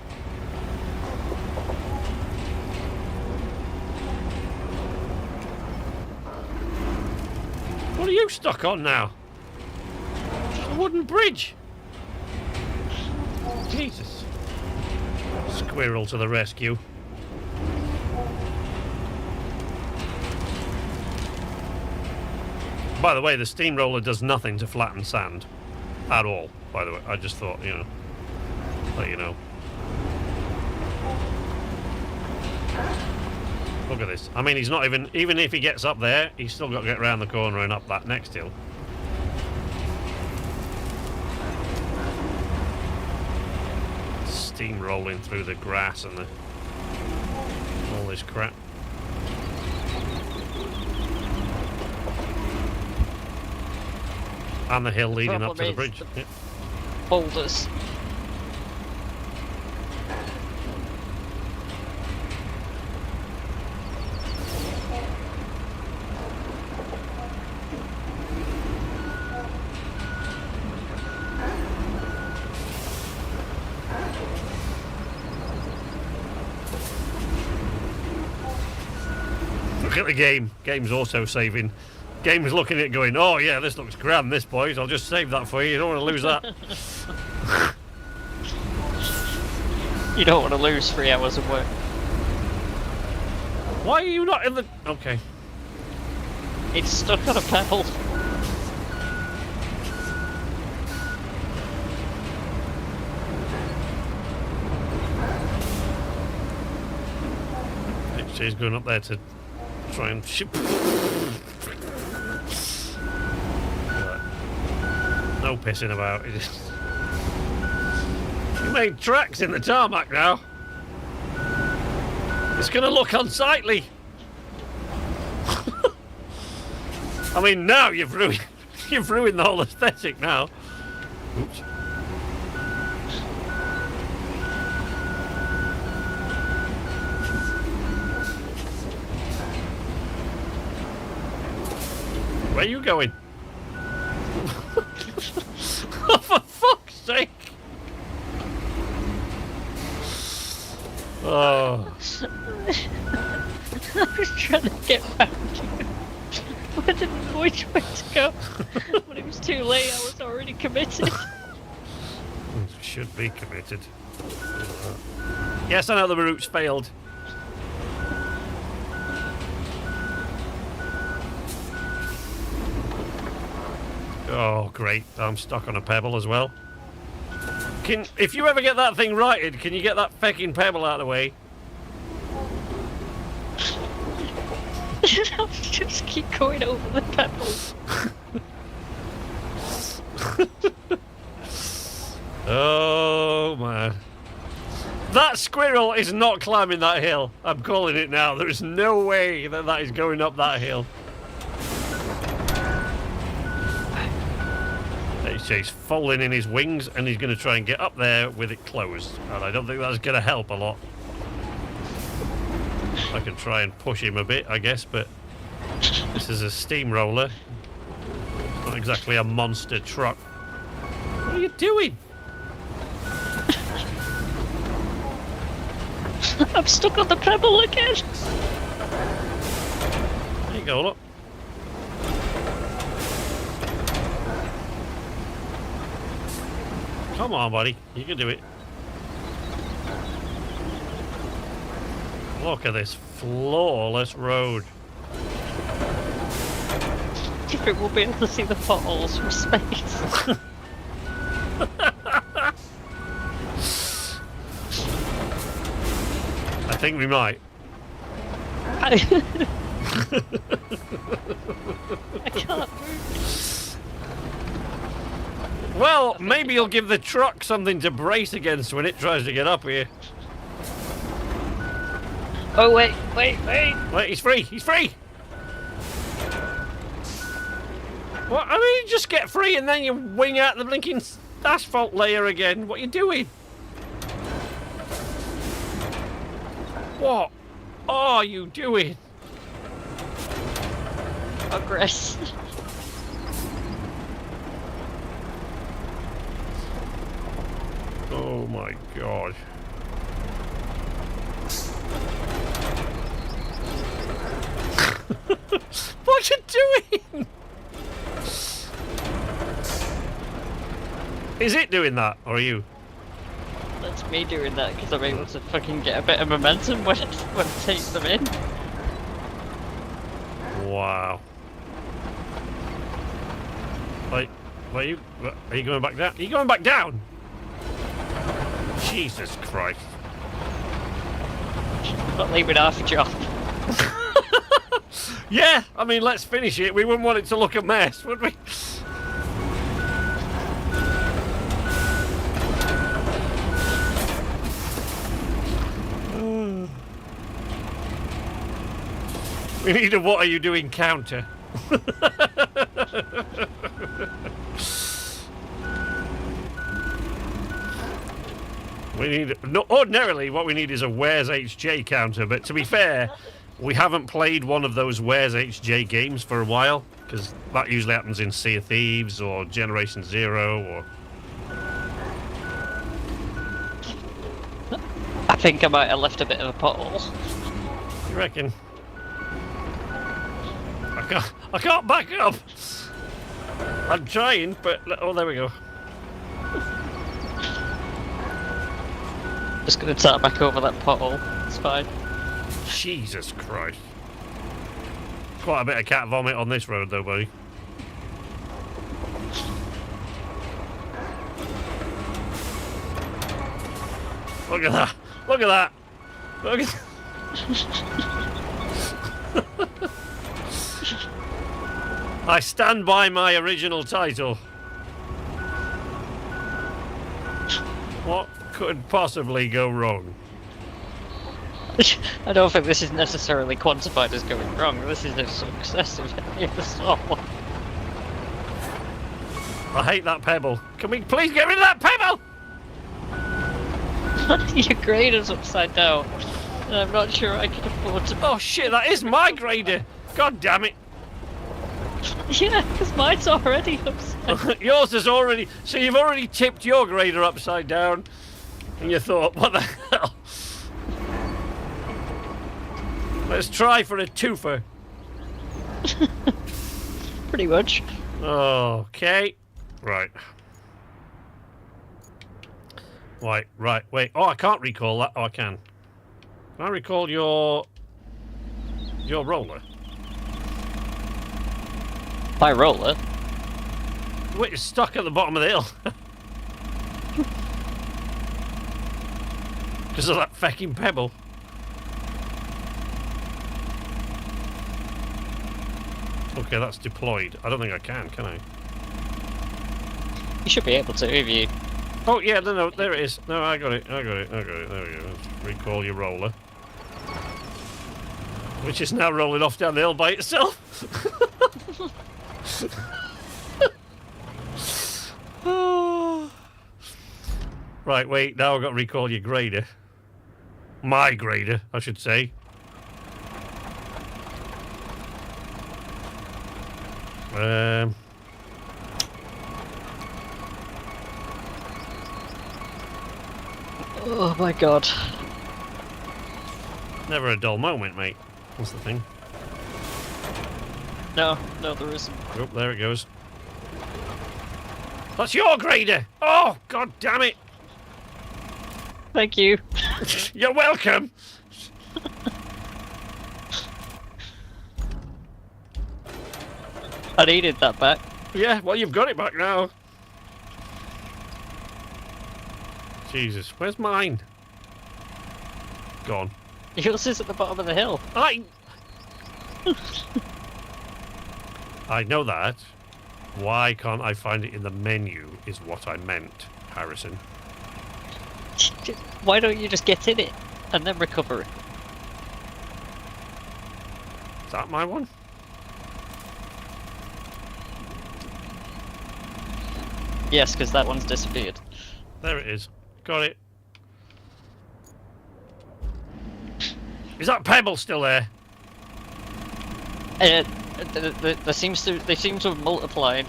What are you stuck on now? It's a wooden bridge. Jesus. Squirrel to the rescue. By the way, the steamroller does nothing to flatten sand. At all, by the way. I just thought, let you know. Look at this. I mean, he's not even if he gets up there, he's still got to get around the corner and up that next hill. Steam rolling through the grass and all this crap. And the hill leading up to the bridge. Yep. Boulders. Look at the game. Game's also saving. Game's looking at it going, oh yeah, this looks grand, this, boys. I'll just save that for you. You don't want to lose that. You don't want to lose 3 hours of work. Why are you not in the... Okay. It's stuck on a pebble. So he's going up there to try and ship. No pissing about. You made tracks in the tarmac now. It's going to look unsightly. I mean, now you've ruined the whole aesthetic now. Oops. Where are you going? Oh, for fuck's sake! Oh. I was trying to get back. I didn't know which way to go. But it was too late, I was already committed. Should be committed. Yes, I know the route's failed. Oh, great. I'm stuck on a pebble as well. If you ever get that thing righted, can you get that fucking pebble out of the way? I'll just keep going over the pebbles. Oh, man. That squirrel is not climbing that hill. I'm calling it now. There is no way that that is going up that hill. He's folding in his wings and he's going to try and get up there with it closed. And I don't think that's going to help a lot. I can try and push him a bit, I guess, but this is a steamroller. Not exactly a monster truck. What are you doing? I'm stuck on the pebble again. There you go, look. Come on, buddy. You can do it. Look at this flawless road. If it will be able to see the potholes from space. I think we might. I can't move. Well, maybe you'll give the truck something to brace against when it tries to get up here. Oh, wait. Wait, he's free! He's free! What? I mean, you just get free and then you wing out the blinking asphalt layer again. What are you doing? What are you doing? Progress. Oh my god. What are you doing? Is it doing that, or are you? That's me doing that because I'm able to fucking get a bit of momentum when it takes them in. Wow. Wait, are you going back down? Are you going back down? Jesus Christ. Not leaving half a job. Yeah, I mean, let's finish it. We wouldn't want it to look a mess, would we? We need a what are you doing counter. We need, no, ordinarily what we need is a Where's HJ counter, but to be fair, we haven't played one of those Where's HJ games for a while, because that usually happens in Sea of Thieves or Generation Zero or... I think I might have left a bit of a pothole. You reckon? I can't back up! I'm trying, but... Oh, there we go. Just gonna tap back over that pothole. It's fine. Jesus Christ. Quite a bit of cat vomit on this road though, buddy. Look at that! Look at that! Look at I stand by my original title. What could possibly go wrong? I don't think this is necessarily quantified as going wrong. This is a success of any of the sort. I hate that pebble. Can we please get rid of that pebble? Your grader's upside down. And I'm not sure I can afford to... Oh shit, that is my grader. God damn it. Yeah, because mine's already upside down. Yours is already... So you've already tipped your grader upside down. And you thought, what the hell? Let's try for a twofer. Pretty much. Okay. Right. Right, wait. Oh, I can't recall that. Oh, I can. Can I recall your roller? My roller? Wait, it's stuck at the bottom of the hill. Because of that fucking pebble. Okay, that's deployed. I don't think I can I? You should be able to if you... Oh, yeah, no, there it is. No, I got it. There we go. Let's recall your roller. Which is now rolling off down the hill by itself. Right, wait, now I've got to recall your grader. My grader, I should say. Oh my god. Never a dull moment, mate. That's the thing. No, there isn't. Oh, there it goes. That's your grader! Oh, god damn it! Thank you. You're welcome! I needed that back. Yeah, well, you've got it back now. Jesus, where's mine? Gone. Yours is at the bottom of the hill. I know that. Why can't I find it in the menu is what I meant, Harrison. Why don't you just get in it and then recover it? Is that my one? Yes, because that one's disappeared. There it is. Got it. Is that pebble still there? They seem to have multiplied.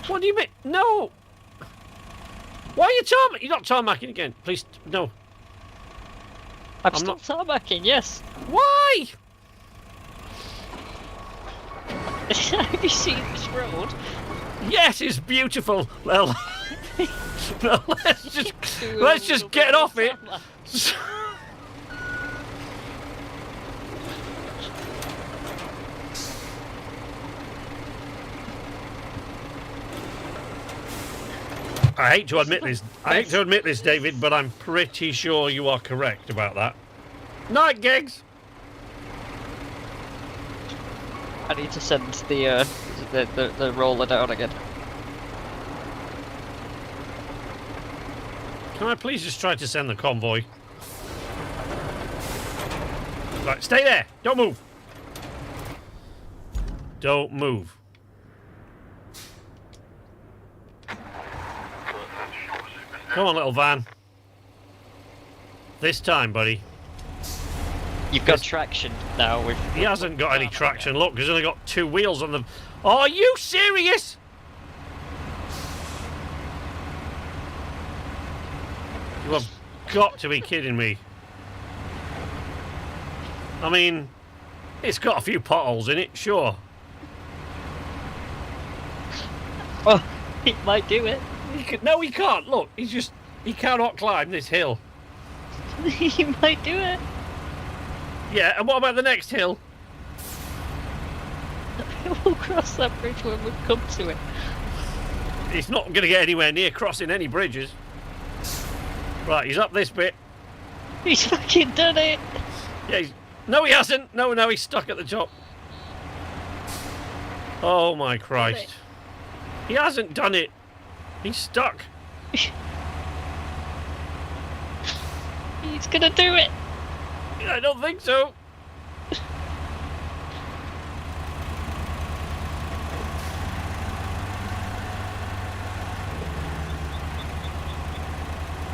What do you mean? No! Why are you You're not tarmacking again. Please, no. I'm still tarmacking, yes. Why? Have you seen this road? Yes, it's beautiful. Well, no, let's just get off it. I hate to admit this, David, but I'm pretty sure you are correct about that. Night, Gigs. I need to send the roller down again. Can I please just try to send the convoy? Right, stay there. Don't move. Don't move. Come on, little van. This time, buddy. You've got traction now. He hasn't got any traction. Look, he's only got 2 wheels on the... Oh, are you serious? You have got to be kidding me. I mean, it's got a few potholes in it, sure. Oh, he might do it. No, he can't. Look, he cannot climb this hill. He might do it. Yeah, and what about the next hill? We'll cross that bridge when we come to it. He's not going to get anywhere near crossing any bridges. Right, he's up this bit. He's fucking done it. Yeah, no, he hasn't. No, he's stuck at the top. Oh my Christ. He hasn't done it. He's stuck. He's gonna do it. I don't think so.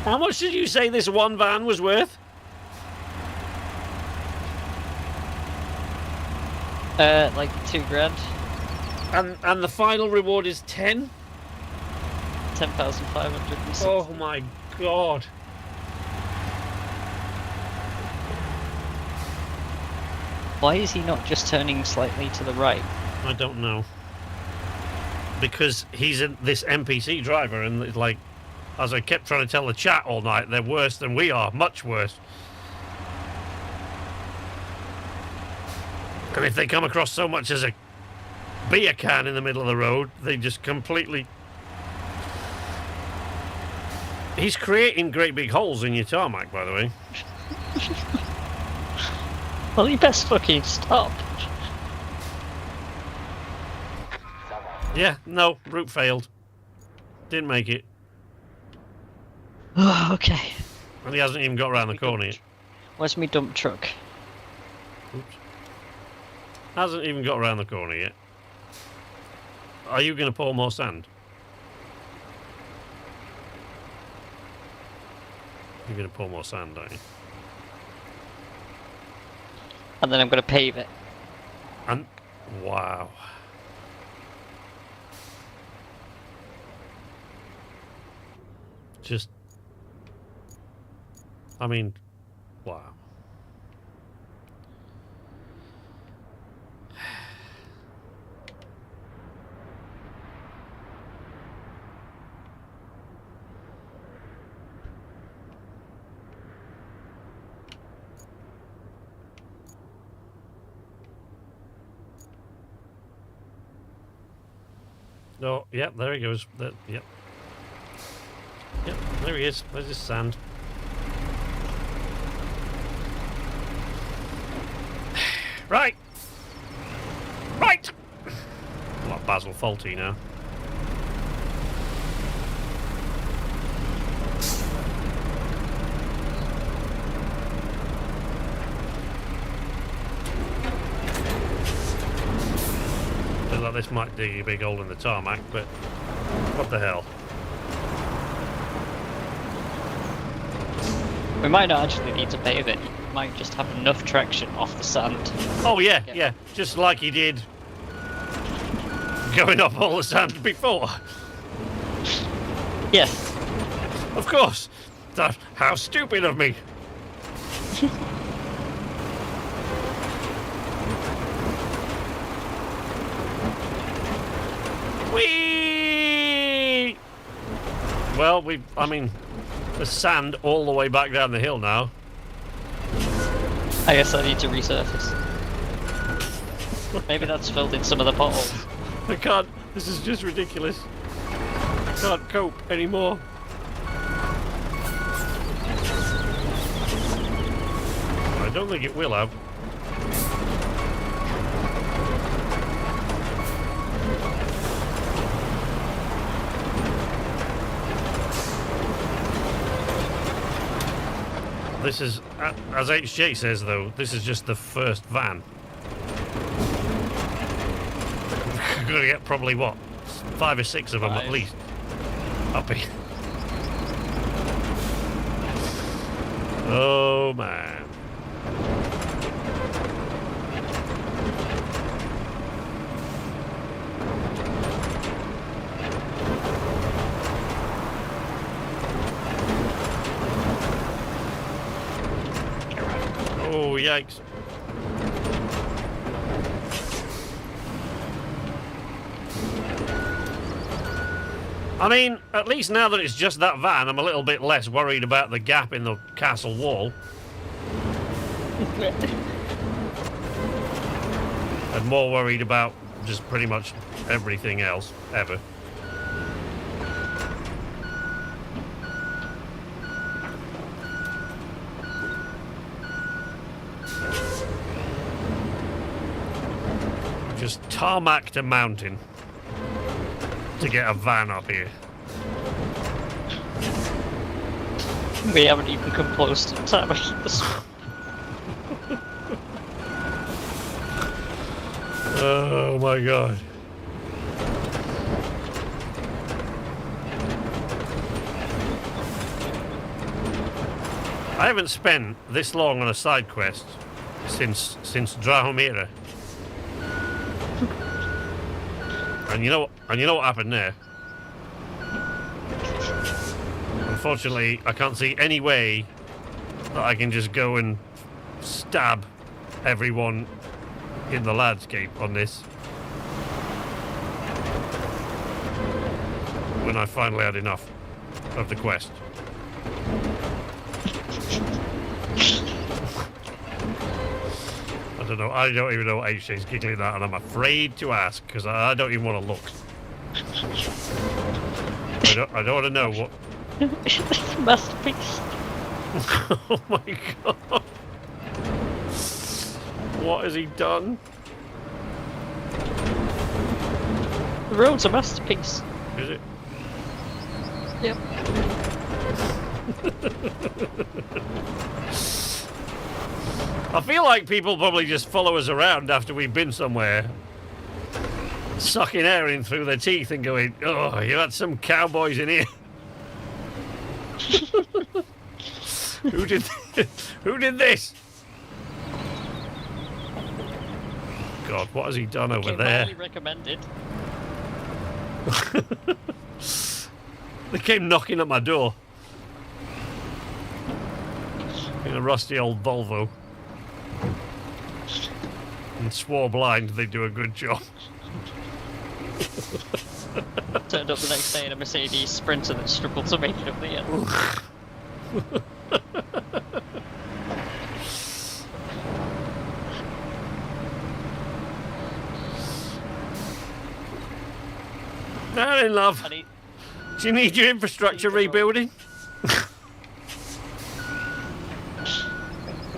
How much did you say this one van was worth? Like 2 grand. And the final reward is 10? 10,500. Oh my god. Why is he not just turning slightly to the right? I don't know. Because he's this NPC driver, and it's like, as I kept trying to tell the chat all night, they're worse than we are, much worse. And if they come across so much as a beer can in the middle of the road, they just completely... He's creating great big holes in your tarmac, by the way. Well, you best fucking stop. Yeah, no, route failed. Didn't make it. Oh, okay. And he hasn't even got around the corner yet. Where's me dump truck? Oops. Hasn't even got around the corner yet. Are you going to pour more sand? You're going to pour more sand, aren't you? And then I'm gonna pave it. And wow. Just, I mean, wow. Oh, yep, there he goes. Yep. Yep, there he is. There's his sand. Right! Right! A lot of Basil faulty now. Like this might dig a big hole in the tarmac, but what the hell? We might not actually need to pave it. You might just have enough traction off the sand. Oh yeah, yeah, just like he did going up all the sand before. Yeah. Of course. How stupid of me. Whee! Well, I mean, there's sand all the way back down the hill now. I guess I need to resurface. Maybe that's filled in some of the potholes. I can't, this is just ridiculous. I can't cope anymore. I don't think it will have. This is, as HJ says though, this is just the first van. We're going to get probably, what, 5 or 6 of them at least. Up here. Oh man. Oh, yikes. I mean, at least now that it's just that van, I'm a little bit less worried about the gap in the castle wall. And more worried about just pretty much everything else, ever. just tarmacked a mountain to get a van up here. We haven't even come close to the time. Oh my god. I haven't spent this long on a side quest since Drahomira. And you know what happened there? Unfortunately, I can't see any way that I can just go and stab everyone in the landscape on this. When I finally had enough of the quest. I don't know. I don't even know what HJ's giggling at, and I'm afraid to ask because I don't even want to look. I don't want to know what. It's a masterpiece. Oh my god! What has he done? The road's a masterpiece. Is it? Yep. I feel like people probably just follow us around after we've been somewhere, sucking air in through their teeth and going, "Oh, you had some cowboys in here." Who did this? God, what has he done over there? Highly recommended. They came knocking at my door in a rusty old Volvo and swore blind they'd do a good job. Turned up the next day in a Mercedes Sprinter that struggled to make it up the end. Darling love, And he, do you need your infrastructure rebuilding?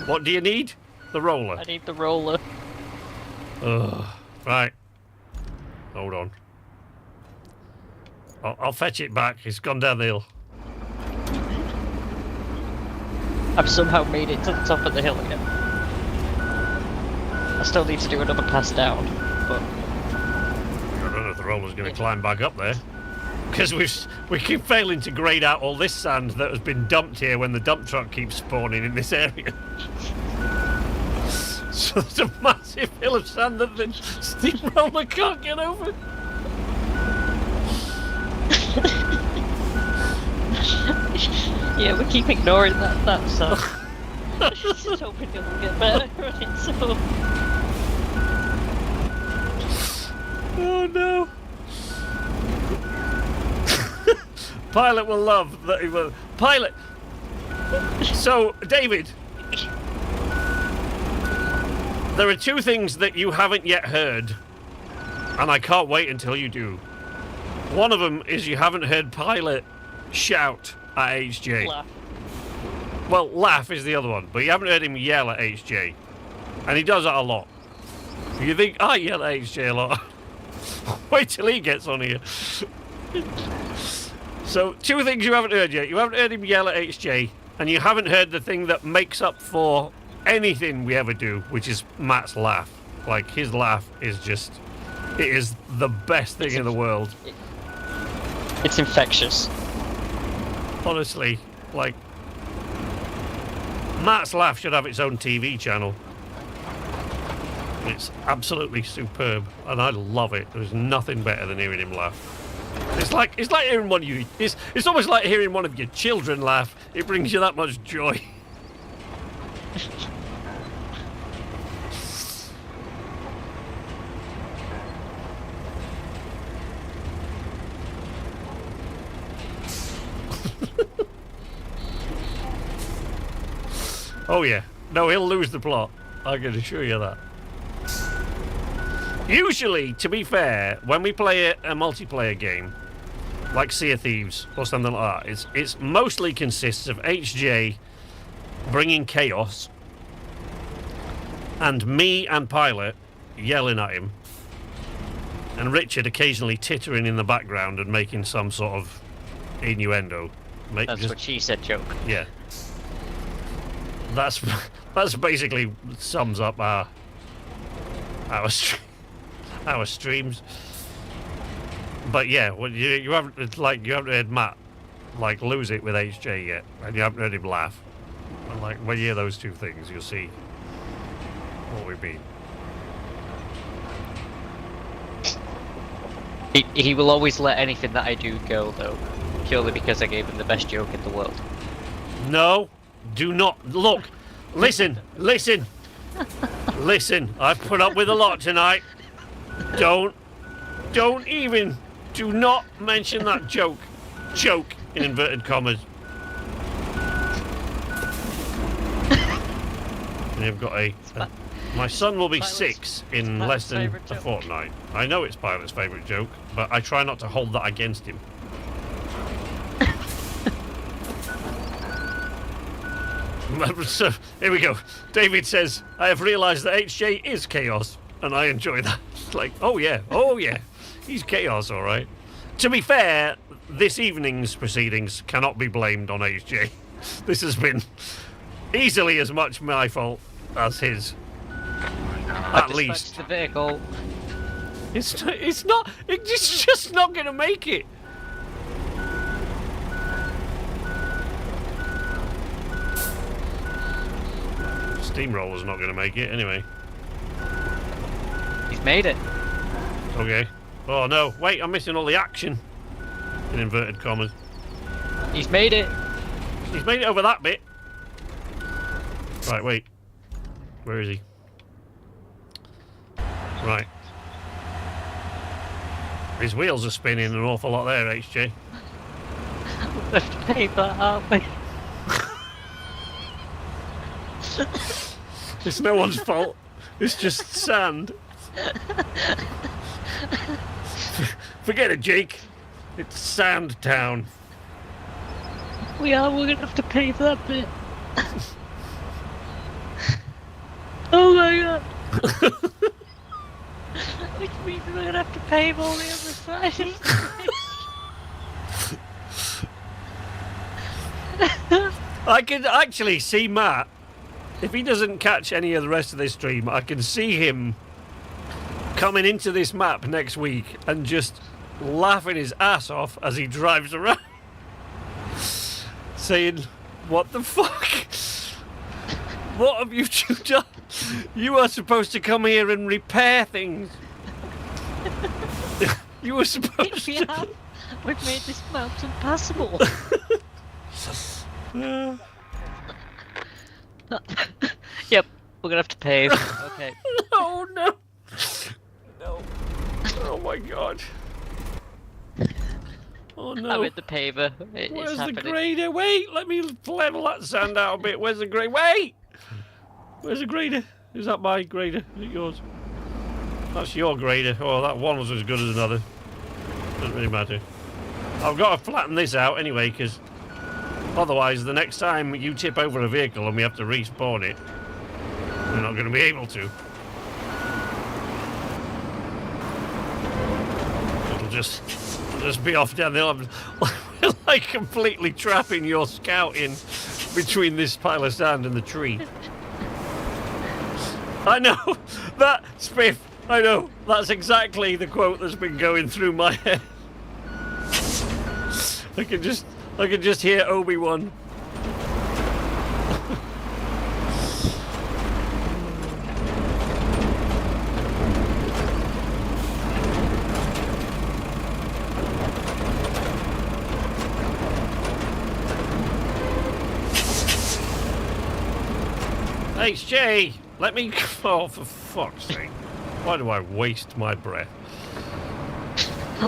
What do you need? The roller. I need the roller. Ugh. Right. Hold on. I'll fetch it back. It's gone down the hill. I've somehow made it to the top of the hill again. I still need to do another pass down, but I don't know if the roller's going to climb back up there. Because we keep failing to grade out all this sand that has been dumped here when the dump truck keeps spawning in this area. So there's a massive hill of sand that the steamroller can't get over. yeah, we keep ignoring that so just hoping it'll get better, right? So oh no. Pilot will love that he will. Pilot. So, David, there are two things that you haven't yet heard, and I can't wait until you do. One of them is you haven't heard Pilot shout at HJ. laugh. Well, laugh is the other one, but you haven't heard him yell at HJ, and he does that a lot. You think I yell at HJ a lot? Wait till he gets on here. So, two things you haven't heard yet. You haven't heard him yell at HJ, and you haven't heard the thing that makes up for anything we ever do, which is Matt's laugh. Like, his laugh is just... It is the best thing in the world. It's infectious. Honestly, like... Matt's laugh should have its own TV channel. It's absolutely superb, and I love it. There's nothing better than hearing him laugh. It's like hearing one of you. It's almost like hearing one of your children laugh. It brings you that much joy. Oh yeah. No, he'll lose the plot. I can assure you that. Usually, to be fair, when we play a multiplayer game, like Sea of Thieves or something like that, it's mostly consists of HJ bringing chaos and me and Pilot yelling at him And Richard occasionally tittering in the background and making some sort of innuendo. That's what she said, joke. Yeah. That's basically sums up our streams. But yeah, well, you haven't heard Matt lose it with HJ yet, and you haven't heard him laugh. And when you hear those two things, you'll see what we mean. He will always let anything that I do go, though, purely because I gave him the best joke in the world. No, do not look. Listen. Listen. I've put up with a lot tonight. Do not mention that joke. Joke in inverted commas. And you've got my son will be Pilot's- 6 in Pilot's less than favourite a joke. fortnight. I know it's Pilot's favourite joke, but I try not to hold that against him. So, here we go. David says, I have realised that HJ is chaos, and I enjoy that. It's like, oh yeah, he's chaos, all right. To be fair, this evening's proceedings cannot be blamed on HJ. This has been easily as much my fault as his. At least. The vehicle. It's just not going to make it. Steamroller's not going to make it anyway. He's made it. Okay. Oh no, wait, I'm missing all the action. In inverted commas. He's made it. He's made it over that bit. Right, wait. Where is he? Right. His wheels are spinning an awful lot there, HJ. We have to pay that, aren't we? It's no one's fault. It's just sand. Forget it, Jake. It's Sand Town. We're gonna have to pay for that bit. Oh my god. Which means we're gonna have to pay for all the other side. I can actually see Matt. If he doesn't catch any of the rest of this stream, I can see him coming into this map next week and just laughing his ass off as he drives around. Saying, what the fuck? What have you two done? You are supposed to come here and repair things. You were supposed We to... have. We've made this mountain passable. Yep, we're gonna have to pay. Okay. No. Oh my god. Oh no. I'm in the paver. It's Where's the happening. grader? Wait, let me level that sand out a bit. Where's the grader? Wait! Where's the grader? Is that my grader? Is it yours? That's your grader. Oh, that one was as good as another. Doesn't really matter. I've got to flatten this out anyway, because otherwise the next time you tip over a vehicle and we have to respawn it, we're not going to be able to. It'll just be off down the hill. We're like completely trapping your scout in between this pile of sand and the tree. I know that, Spiff. I know that's exactly the quote that's been going through my head. I can just hear Obi-Wan. HJ, let me. Oh, for fuck's sake! Why do I waste my breath?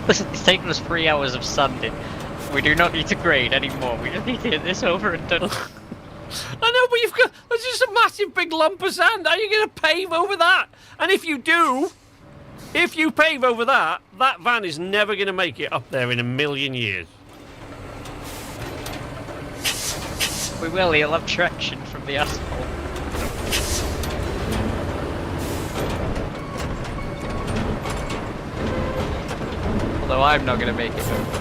Listen, it's taken us 3 hours of sanding. We do not need to grade anymore. We just need to get this over and done. I know, but there's just a massive big lump of sand. How are you going to pave over that? And if you pave over that, that van is never going to make it up there in a million years. We will, he'll have traction from the asphalt. I'm not gonna make it over.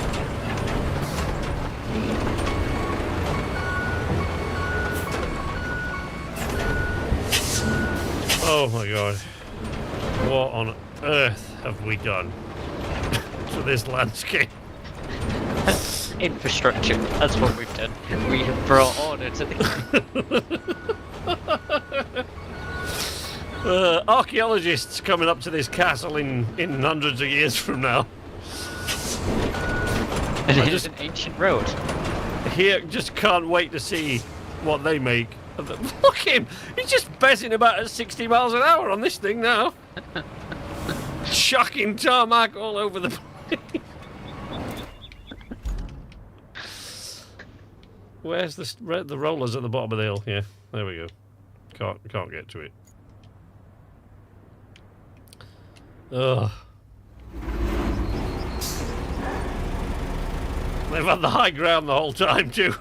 Oh my god. What on earth have we done to this landscape? Infrastructure, that's what we've done. We have brought order to the... Archaeologists coming up to this castle in hundreds of years from now. And it is an ancient road. Here, just can't wait to see what they make. Look at him! He's just betting about at 60 miles an hour on this thing now. Chucking tarmac all over the place. Where's the rollers at the bottom of the hill? Yeah, there we go. Can't get to it. Ugh. They've had the high ground the whole time too.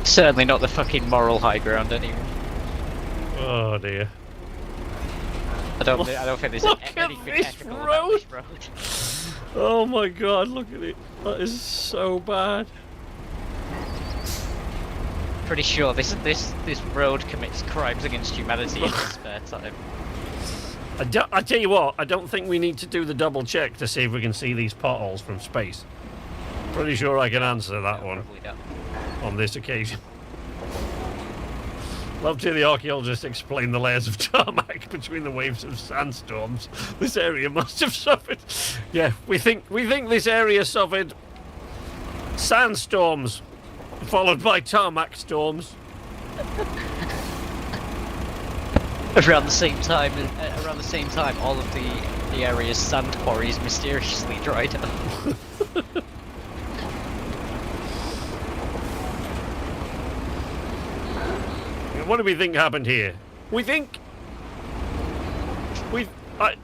Certainly not the fucking moral high ground anyway. Oh dear. I don't think there's Look anything at this ethical about this road. Oh my god, look at it. That is so bad. Pretty sure this road commits crimes against humanity in its spare time. I tell you what, I don't think we need to do the double check to see if we can see these potholes from space. Pretty sure I can answer that one on this occasion. Love to hear the archaeologists explain the layers of tarmac between the waves of sandstorms this area must have suffered. Yeah, we think this area suffered sandstorms followed by tarmac storms. Around the same time, all of the area's sand quarries mysteriously dried up. What do we think happened here? We think. I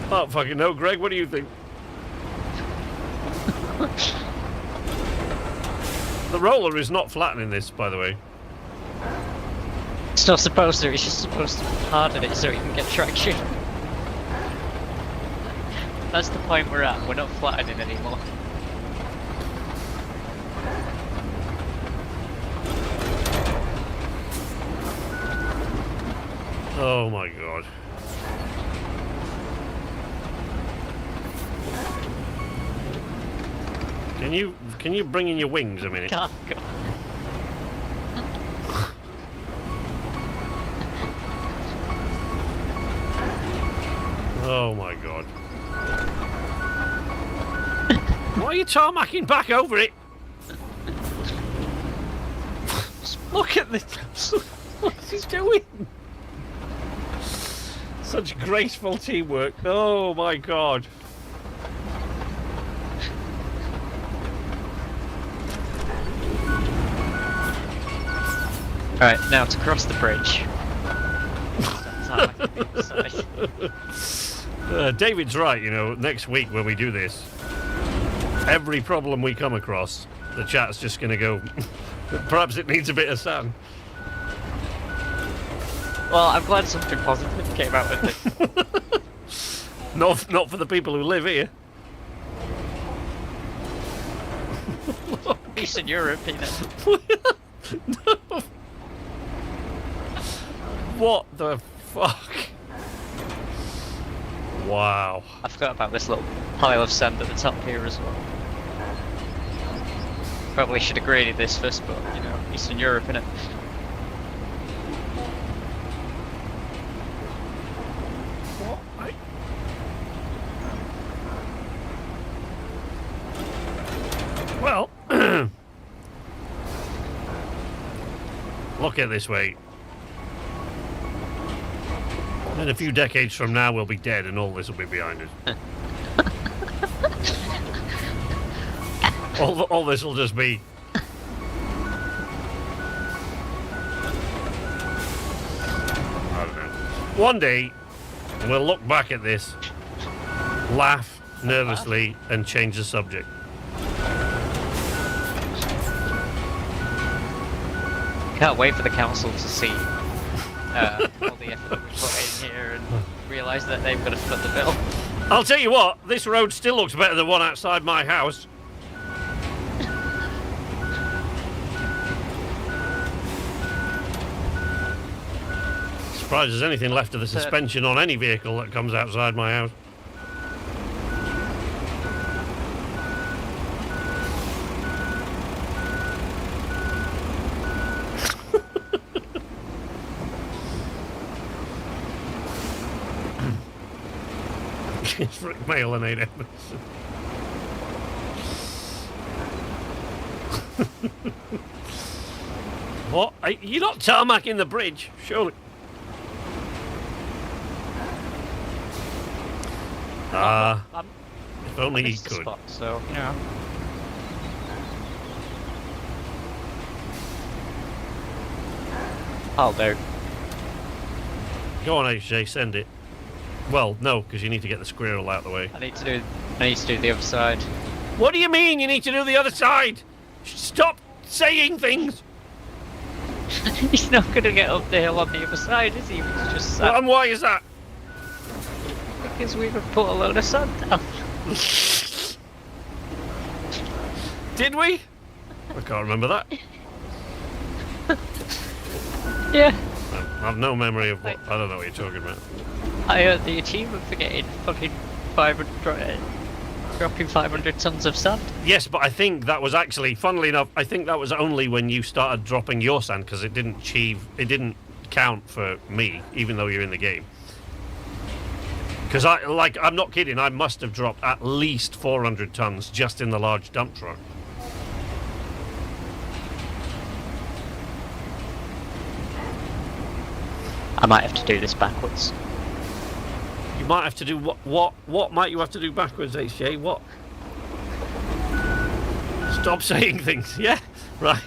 don't fucking know, Greg. What do you think? The roller is not flattening this, by the way. It's not supposed to. It's just supposed to harden it so it can get traction. That's the point we're at. We're not flattening anymore. Oh my god. Can you bring in your wings a minute? Can't go. Oh my god. Why are you tarmacking back over it? Look at this. What's he doing? Such graceful teamwork. Oh my god. Alright, now to cross the bridge. David's right, you know, next week when we do this, every problem we come across, the chat's just going to go, perhaps it needs a bit of sand. Well, I'm glad something positive came out with it. Not for the people who live here. Eastern Europe, you know. No. What the fuck? Wow. I forgot about this little pile of sand at the top here as well. Probably should have graded this first, but, you know, Eastern Europe, innit? Well, look at it this way. In a few decades from now, we'll be dead and all this will be behind us. all this will just be... I don't know. One day, we'll look back at this, laugh nervously, and change the subject. Can't wait for the council to see all the the effort we put in here and realise that they've got to foot the bill. I'll tell you what, this road still looks better than the one outside my house. Surprised there's anything left of the suspension on any vehicle that comes outside my house. It's Rick Mail and 8 Evans. What? You're not tarmacking the bridge, surely? If only he could. Spot, so, you know. I'll do. Go on, HJ, send it. Well, no, because you need to get the squirrel out of the way. I need to do the other side. What do you mean you need to do the other side? Stop saying things! He's not going to get up the hill on the other side, is he? He's just sat. Well, and why is that? Because we've put a load of sand down. Did we? I can't remember that. Yeah. I have no memory of what. I don't know what you're talking about. I earned the achievement for getting fucking 500, dropping 500 tons of sand. Yes, but I think that was actually, funnily enough, I think that was only when you started dropping your sand, because it didn't count for me, even though you're in the game. Because I'm not kidding, I must have dropped at least 400 tons just in the large dump truck. I might have to do this backwards. You might have to do what might you have to do backwards, HJ? What? Stop saying things, yeah? Right.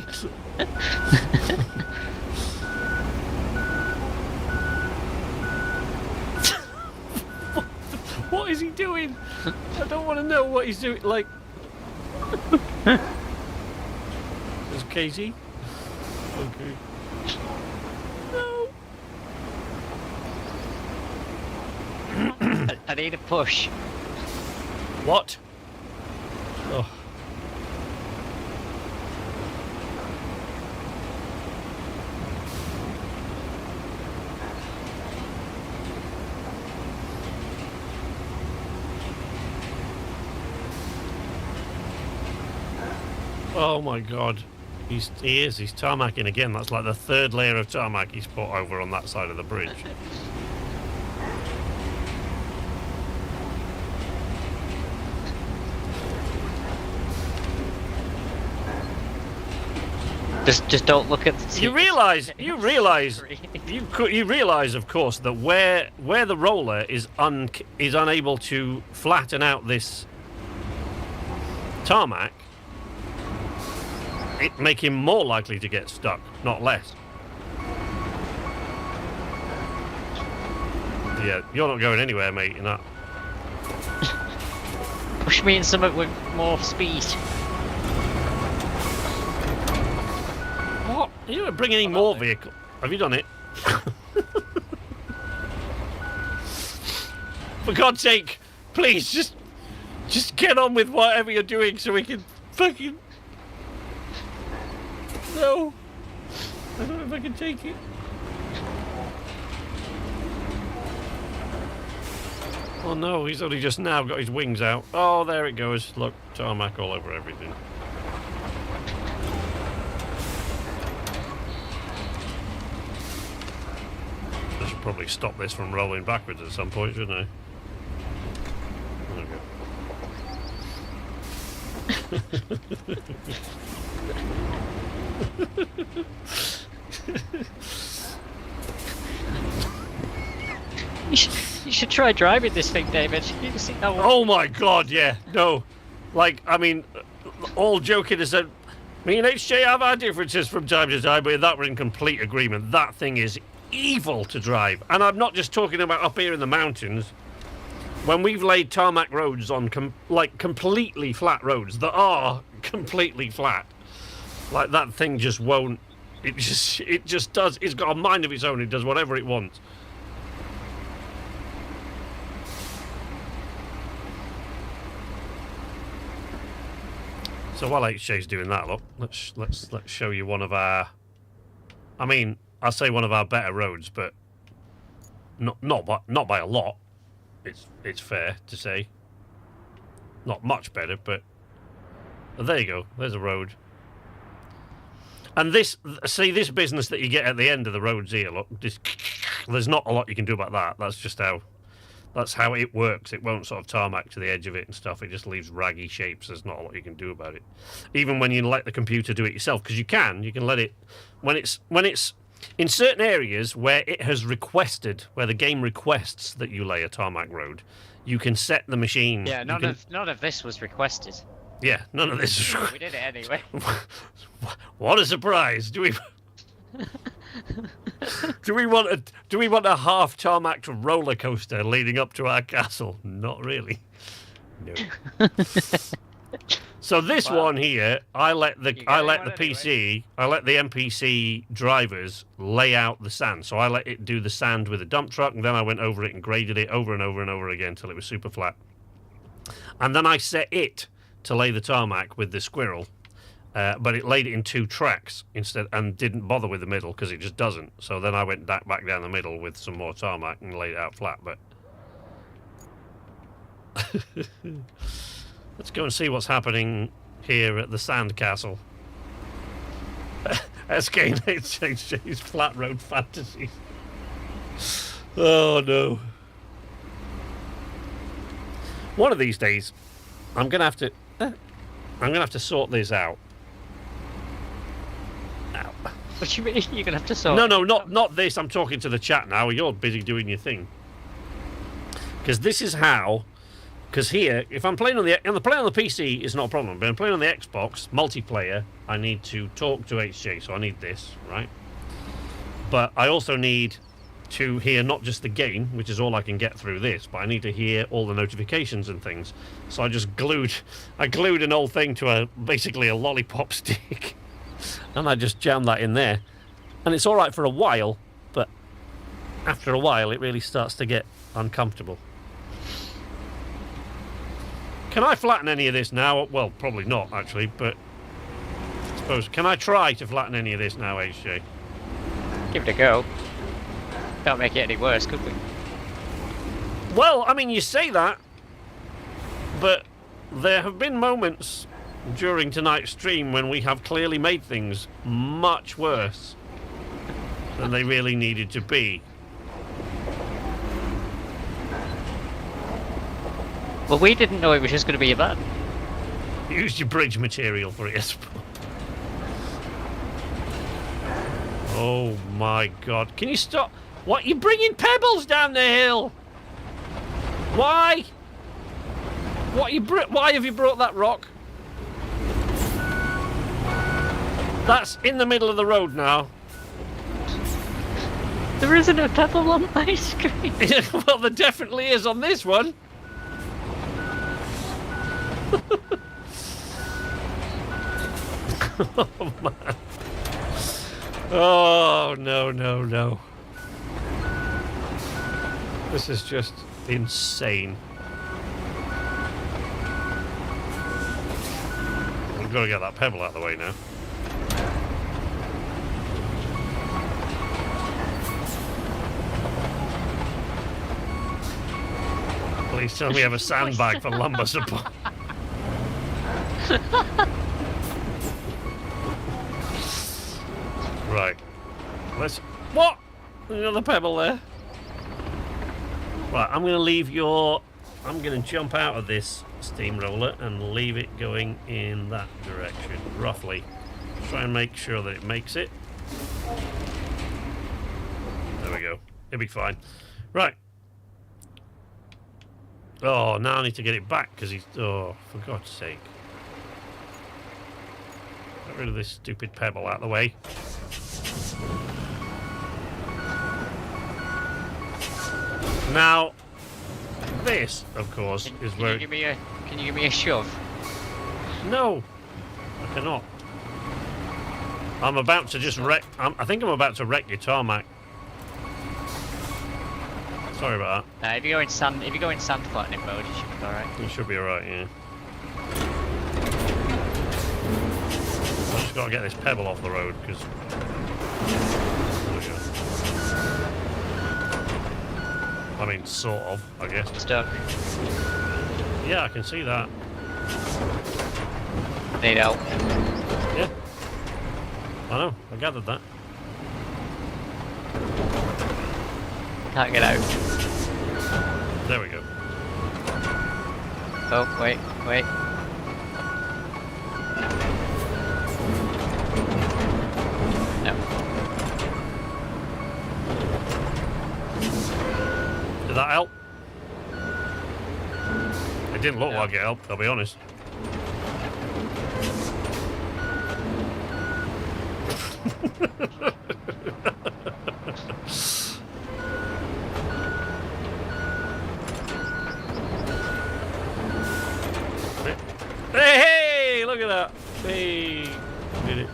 What is he doing? I don't want to know what he's doing, like... Is Casey? Okay. No. I need a push. What? Oh. Oh my god. He's tarmacking again. That's like the third layer of tarmac he's put over on that side of the bridge. Just don't look at the You realise, of course, that where the roller is unable to flatten out this tarmac, it make him more likely to get stuck, not less. Yeah, you're not going anywhere, mate. You're not. Push me in something with more speed. What? You don't bring any more vehicle. Have you done it? For God's sake, please just get on with whatever you're doing so we can fucking. No. I don't know if I can take it. Oh no, he's only just now got his wings out. Oh, there it goes. Look, tarmac all over everything. I should probably stop this from rolling backwards at some point, shouldn't I? There You should try driving this thing, David. You can see how. Oh my god, yeah. No. Like, I mean, all joking aside, me and HJ have our differences from time to time, but in that we're in complete agreement. That thing is evil to drive. And I'm not just talking about up here in the mountains. When we've laid tarmac roads on, completely flat roads that are completely flat, like that thing just won't. It just does. It's got a mind of its own. It does whatever it wants. So while HJ's doing that, look, let's show you one of our. I mean, I say one of our better roads, but not by a lot. It's fair to say. Not much better, but there you go. There's a road. And this business that you get at the end of the roads here, look, there's not a lot you can do about that. That's just how it works. It won't sort of tarmac to the edge of it and stuff. It just leaves raggy shapes. There's not a lot you can do about it. Even when you let the computer do it yourself, because you can let it when it's in certain areas where it has requested, where the game requests that you lay a tarmac road, you can set the machine. Yeah, none of this was requested. Yeah, none of this. We did it anyway. What a surprise! Do we want a half tarmac roller coaster leading up to our castle? Not really. No. So this one here, I let the NPC drivers lay out the sand. So I let it do the sand with a dump truck, and then I went over it and graded it over and over and over again until it was super flat. And then I set it to lay the tarmac with the squirrel, but it laid it in 2 tracks instead and didn't bother with the middle because it just doesn't. So then I went back down the middle with some more tarmac and laid it out flat. But let's go and see what's happening here at the Sand Castle. SK and HJ's flat road fantasies. Oh no! One of these days, I'm gonna have to sort this out. Ow. What do you mean? You're gonna have to sort? No, not this. I'm talking to the chat now. You're busy doing your thing. Because this is how. Because here, if I'm playing on the PC, it's not a problem. But I'm playing on the Xbox multiplayer. I need to talk to HJ, so I need this, right? But I also need to hear not just the game, which is all I can get through this, but I need to hear all the notifications and things. So I just glued an old thing to basically a lollipop stick, and I just jammed that in there, and it's all right for a while, but after a while it really starts to get uncomfortable. Can I flatten any of this now? Well, probably not actually, but I suppose can I try to flatten any of this now, HJ? Give it a go. Can't make it any worse, could we? Well, I mean, you say that, but there have been moments during tonight's stream when we have clearly made things much worse than they really needed to be. Well, we didn't know it was just going to be a bad. You used your bridge material for it, I suppose. Oh my God! Can you stop? What, you bringing pebbles down the hill? Why? Why have you brought that rock? That's in the middle of the road now. There isn't a pebble on my screen. Well, there definitely is on this one. Oh man. Oh no. This is just insane. We've got to get that pebble out of the way now. Please tell me you have a sandbag for lumber support. Right. What? Another pebble there. Right, I'm going to leave I'm going to jump out of this steamroller and leave it going in that direction, roughly. Try and make sure that it makes it. There we go. It'll be fine. Right. Oh, now I need to get it back because he's... Oh, for God's sake. Get rid of this stupid pebble out of the way. Now, this, of course, is where... Can you give me a shove? No, I cannot. I'm about to just wreck... I think I'm about to wreck your tarmac. Sorry about that. If you go in sand flattening mode, you should be alright. You should be alright, yeah. I just got to get this pebble off the road because. I mean, sort of, I guess. Stuck. Yeah, I can see that. Need help. Yeah. I know, I gathered that. Can't get out. There we go. Oh, wait. No. Did that help? It didn't look like it helped, I'll be honest. Hey, look at that. Hey, did it.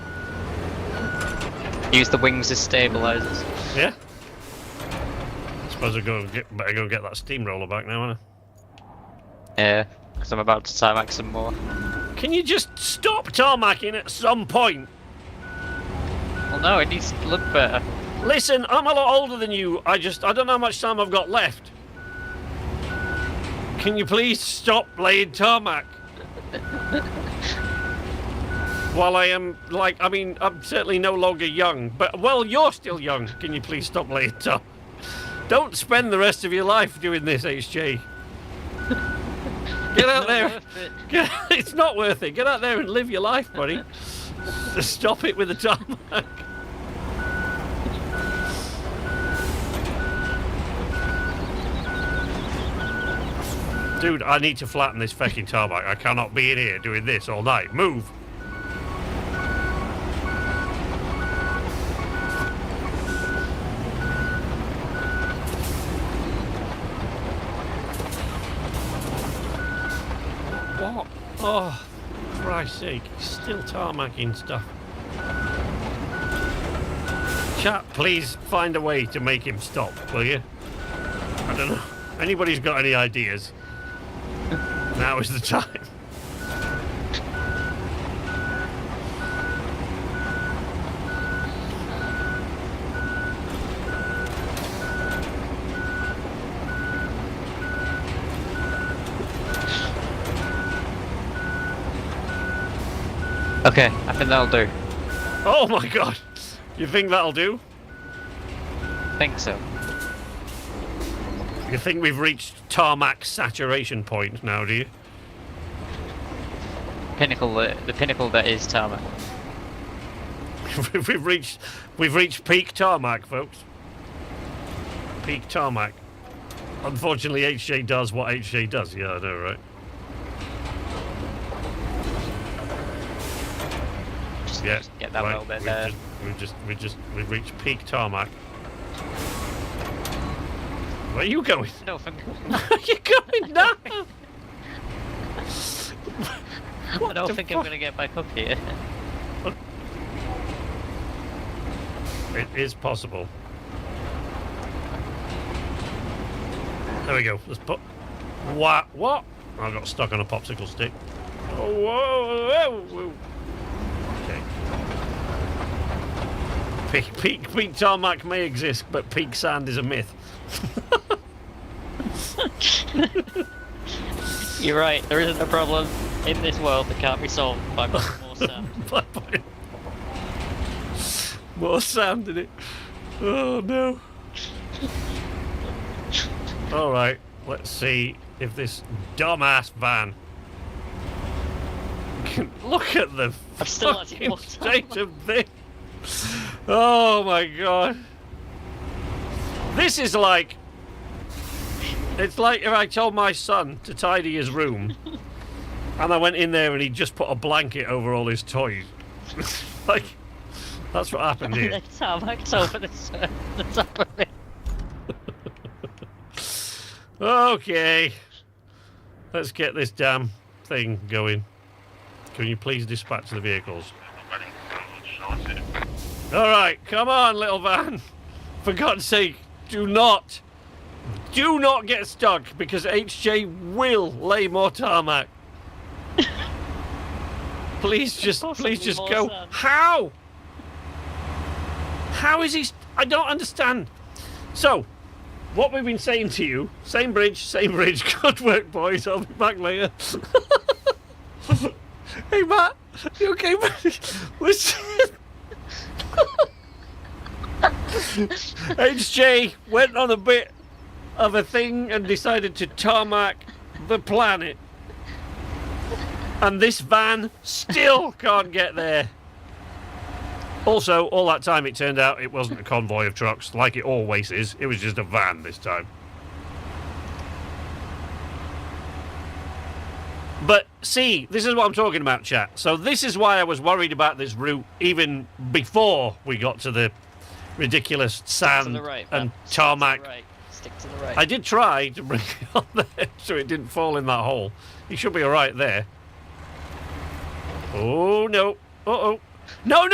Use the wings as stabilizers. Yeah. I suppose better go get that steamroller back now, aren't Yeah, because I'm about to tarmac some more. I? Can you just stop tarmacking at some point? Well, no, it needs to look better. Listen, I'm a lot older than you. I don't know how much time I've got left. Can you please stop laying tarmac? While I am, I'm certainly no longer young, but, well, you're still young. Can you please stop laying tarmac? Don't spend the rest of your life doing this, HJ. Get out there. It's not worth it. Get out there and live your life, buddy. Stop it with the tarmac. Dude, I need to flatten this fucking tarmac. I cannot be in here doing this all night. Move! What? Oh, for Christ's sake. Still tarmacking stuff. Chat, please find a way to make him stop, will you? I don't know. Anybody's got any ideas? Now is the time. Okay, I think that'll do. Oh my god! You think that'll do? Think so. You think we've reached tarmac saturation point now, do you? Pinnacle, the pinnacle that is tarmac. we've reached peak tarmac, folks. Peak tarmac. Unfortunately, HJ does what HJ does. Yeah, I know, right? Just get that little bit there. We've reached peak tarmac. Where are you going? No, from... Where are you going now? I don't think I'm going to get back up here. It is possible. There we go. Let's put... What? I got stuck on a popsicle stick. Oh, whoa, whoa, whoa. Okay. Peak tarmac may exist, but peak sand is a myth. You're right, there isn't a problem in this world that can't be solved by more sand. More sand in it. Oh no. Alright, let's see if this dumbass van can look at the fucking state of this. Oh my god. This is like... It's like if I told my son to tidy his room and I went in there and he just put a blanket over all his toys. Like, that's what happened here. The tarmac's over the top of it. Okay. Let's get this damn thing going. Can you please dispatch the vehicles? Alright, come on, little van. For God's sake, do not get stuck, because HJ will lay more tarmac. Please just Possibly more go. sand. How? How is he? I don't understand. So, what we've been saying to you, same bridge. Good work, boys. I'll be back later. Hey, Matt. You okay, buddy? HJ went on a bit of a thing and decided to tarmac the planet. And this van still can't get there. Also, all that time it turned out it wasn't a convoy of trucks like it always is. It was just a van this time. But see, this is what I'm talking about, chat. So this is why I was worried about this route even before we got to the ridiculous sand and tarmac. Stick to the right. I did try to bring it on there so it didn't fall in that hole. He should be all right there. Oh, no. Uh-oh. No.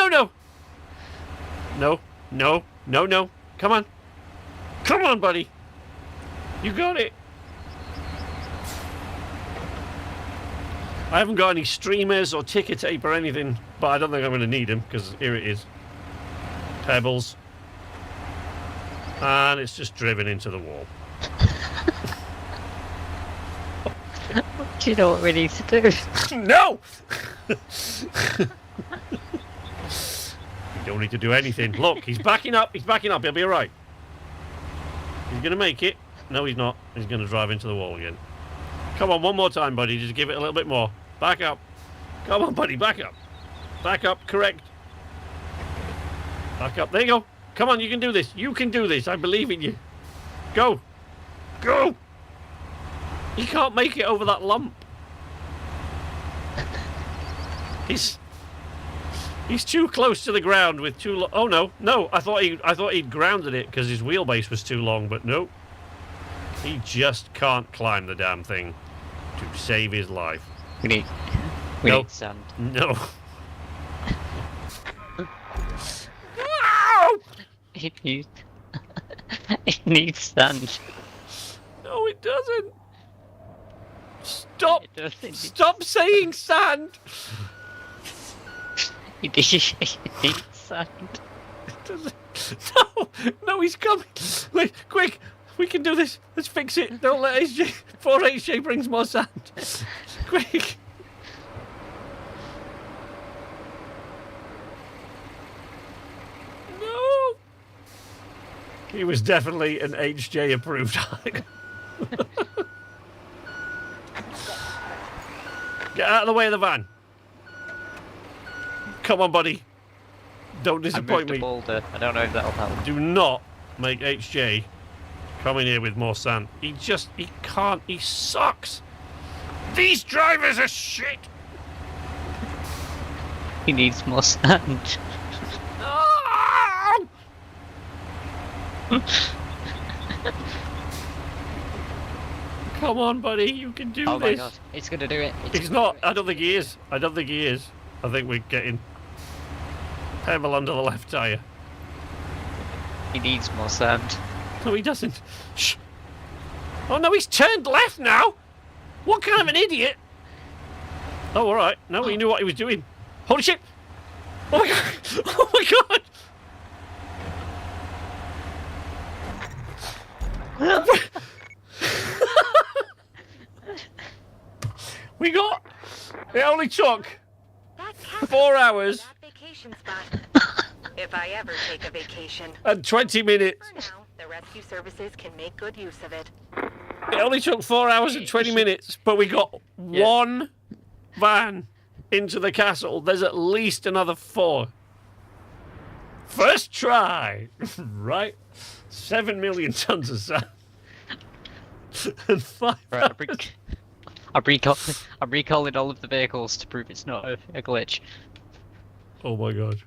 No. Come on. Come on, buddy. You got it. I haven't got any streamers or ticker tape or anything, but I don't think I'm going to need them because here it is. Pebbles. And it's just driven into the wall. Do you know what we need to do? No! You don't need to do anything. Look, he's backing up. He'll be all right. He's going to make it. No, he's not. He's going to drive into the wall again. Come on, one more time, buddy. Just give it a little bit more. Back up. Come on, buddy. Back up. Back up. Correct. Back up. There you go. Come on, you can do this. You can do this. I believe in you. Go. Go. He can't make it over that lump. He's too close to the ground with too long. Oh no! I thought he'd grounded it because his wheelbase was too long, but no. He just can't climb the damn thing to save his life. We need sand. No. He needs sand. No, it doesn't. Stop! It doesn't. Stop saying sand. He needs sand. It doesn't. No, he's coming. Wait, quick. We can do this. Let's fix it. Don't let HJ. Before HJ brings more sand. Quick. No. He was definitely an HJ approved hike. Get out of the way of the van. Come on, buddy. Don't disappoint me. Boulder. I don't know if that'll help. Do not make HJ come in here with more sand. He can't. He sucks. These drivers are shit. He needs more sand. No! Come on, buddy. You can do this. Oh my god. It's gonna do it. He's not. I don't think he is. I think we're getting pebble under the left tyre. He needs more sand. No, he doesn't. Shh. Oh no, he's turned left now. What kind of an idiot? Oh, all right. No, he knew what he was doing. Holy shit! Oh my god! Oh my god! We got. It only took 4 hours. Vacation spot. If I ever take a vacation. And 20 minutes. For now, the rescue services can make good use of it. It only took 4 hours and 20 minutes, but we got one van into the castle. There's at least another 4. First try. Right? 7 million tons of sand. And 5 Right, I'm recalling all of the vehicles to prove it's not a glitch. Oh my god.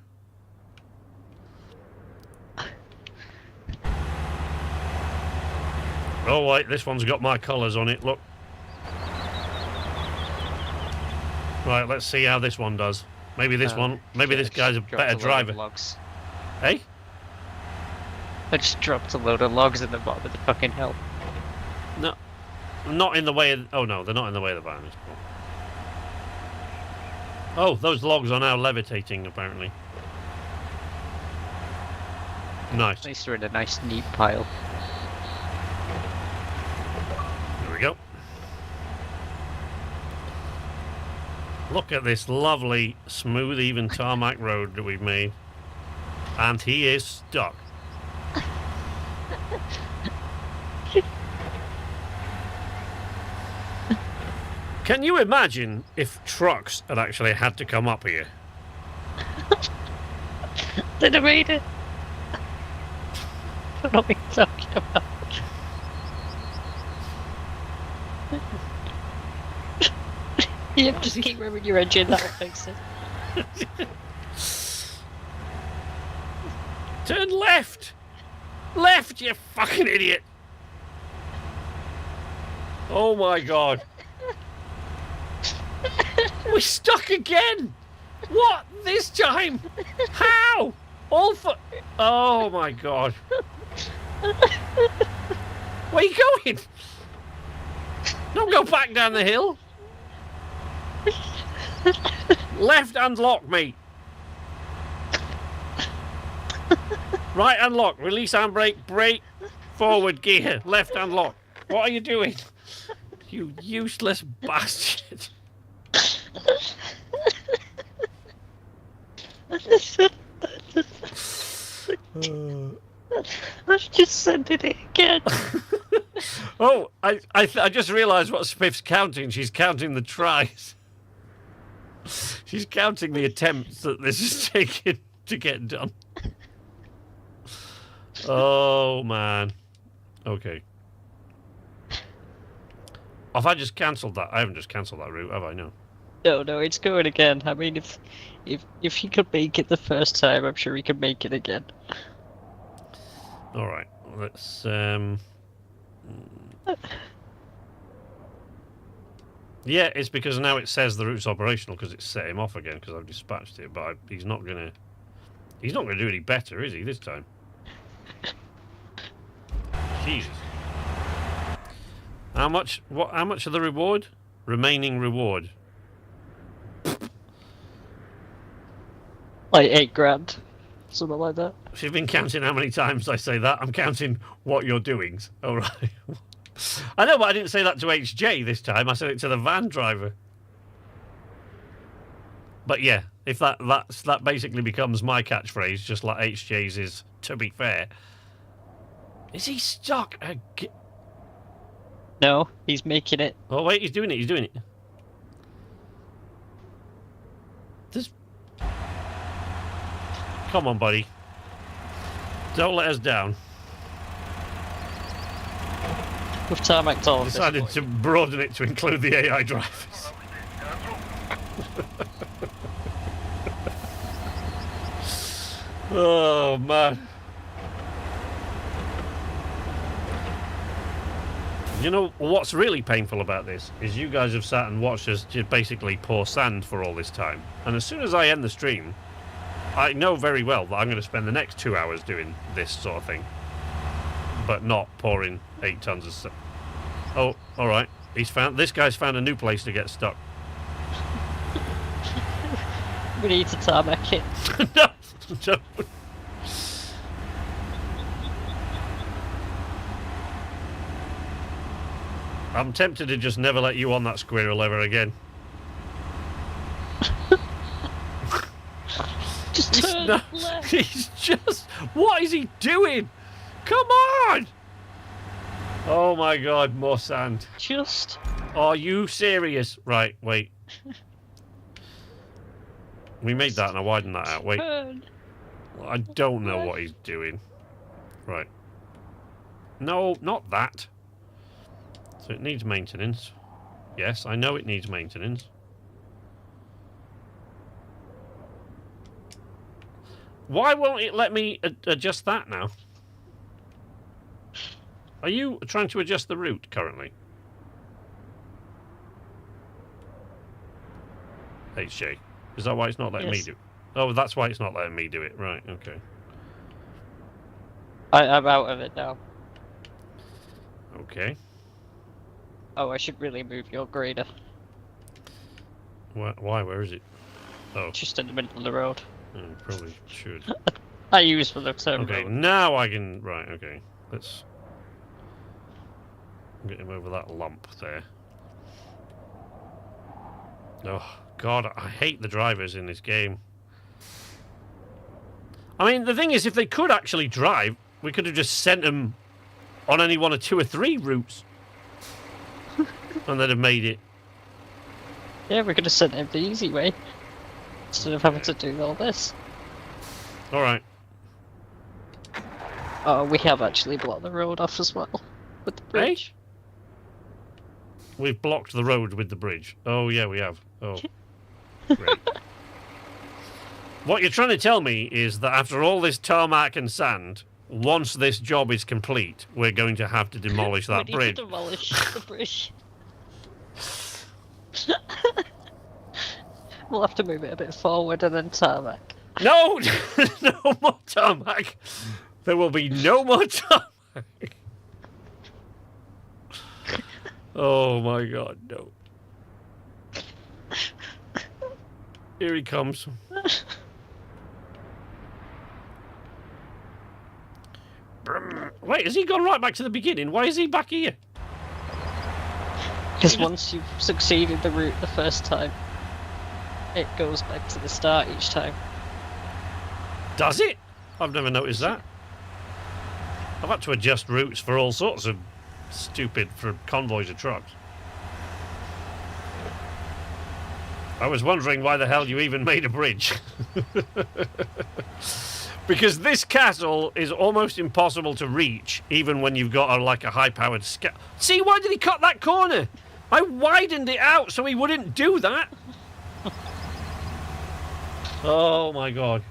Oh wait, this one's got my colours on it, look. Right, let's see how this one does. Maybe this one, maybe this guy's a better driver. Logs. Hey? I just dropped a load of logs in the bottom of the fucking hill. No. Not in the way of, oh no, they're not in the way of the van. It's cool. Oh, those logs are now levitating, apparently. Nice. At least they're in a nice, neat pile. There we go. Look at this lovely, smooth, even tarmac road that we've made. And he is stuck. Can you imagine if trucks had actually had to come up here? They'd have made it. What are we talking about? Yeah, just keep revving your engine, that'll fix it. Turn left! Left, you fucking idiot! Oh my god. We're stuck again! What? This time? How? All for... Oh my god. Where are you going? Don't go back down the hill. Left unlock, mate. Right unlock. Release handbrake. Brake. Forward gear. Left unlock. What are you doing? You useless bastard. Let's just send it again. Oh, I just realised what Spiff's counting. She's counting the tries. She's counting the attempts that this is taking to get done. Oh, man. Okay. Have I just cancelled that? I haven't just cancelled that route, have I? No. No, it's going again. I mean, if he could make it the first time, I'm sure he could make it again. All right. Let's. Yeah, it's because now it says the route's operational because it's set him off again because I've dispatched it. But he's not gonna do any better, is he? This time. Jesus. How much? What? How much of the reward? Remaining reward. Like 8 grand, something like that. She's been counting how many times I say that. I'm counting what you're doing. All right. I know, but I didn't say that to HJ this time. I said it to the van driver. But yeah, if that basically becomes my catchphrase, just like HJ's is. To be fair, is he stuck again? No, he's making it. Oh wait, he's doing it. He's doing it. This. Come on, buddy. Don't let us down. We've tarmacked all of this. Decided to broaden it to include the AI drivers. Oh man. You know what's really painful about this is you guys have sat and watched us just basically pour sand for all this time, and as soon as I end the stream, I know very well that I'm going to spend the next 2 hours doing this sort of thing, but not pouring 8 tons of stuff. Oh, all right. This guy's found a new place to get stuck. We need to tarmac it. No. I'm tempted to just never let you on that squirrel ever again. Just turn left. He's just... What is he doing? Come on! Oh my god, more sand. Just... Are you serious? Right, wait. We made that and I widened that out. Wait. Turn. I don't know what he's doing. Right. No, not that. So it needs maintenance. Yes, I know it needs maintenance. Why won't it let me adjust that now? Are you trying to adjust the route currently? HJ. Is that why it's not letting me do it? Oh, that's why it's not letting me do it. Right, okay. I'm out of it now. Okay. Oh, I should really move your grader. Why? Where is it? Oh, Just in the middle of the road. probably should. I use for the turn Okay, road. now I can... Right, okay. Let's get him over that lump there. Oh, God, I hate the drivers in this game. I mean, the thing is, if they could actually drive, we could have just sent them on any one or two or three routes. And they'd have made it. Yeah, we could have sent him the easy way. Instead of having to do all this. Alright. Oh, we have actually blocked the road off as well. With the bridge. We've blocked the road with the bridge. Oh, yeah, we have. Oh, great. What you're trying to tell me is that after all this tarmac and sand, once this job is complete, we're going to have to demolish that we need bridge. to demolish the bridge. We'll have to move it a bit forward and then tarmac. No! No more tarmac! There will be no more tarmac! Oh my God, no. Here he comes. Wait, has he gone right back to the beginning? Why is he back here? Because once you've succeeded the route the first time, it goes back to the start each time. Does it? I've never noticed that. I've had to adjust routes for all sorts of stupid for convoys of trucks. I was wondering why the hell you even made a bridge. Because this castle is almost impossible to reach, even when you've got like a high-powered scout. See, why did he cut that corner? I widened it out so he wouldn't do that. Oh my God.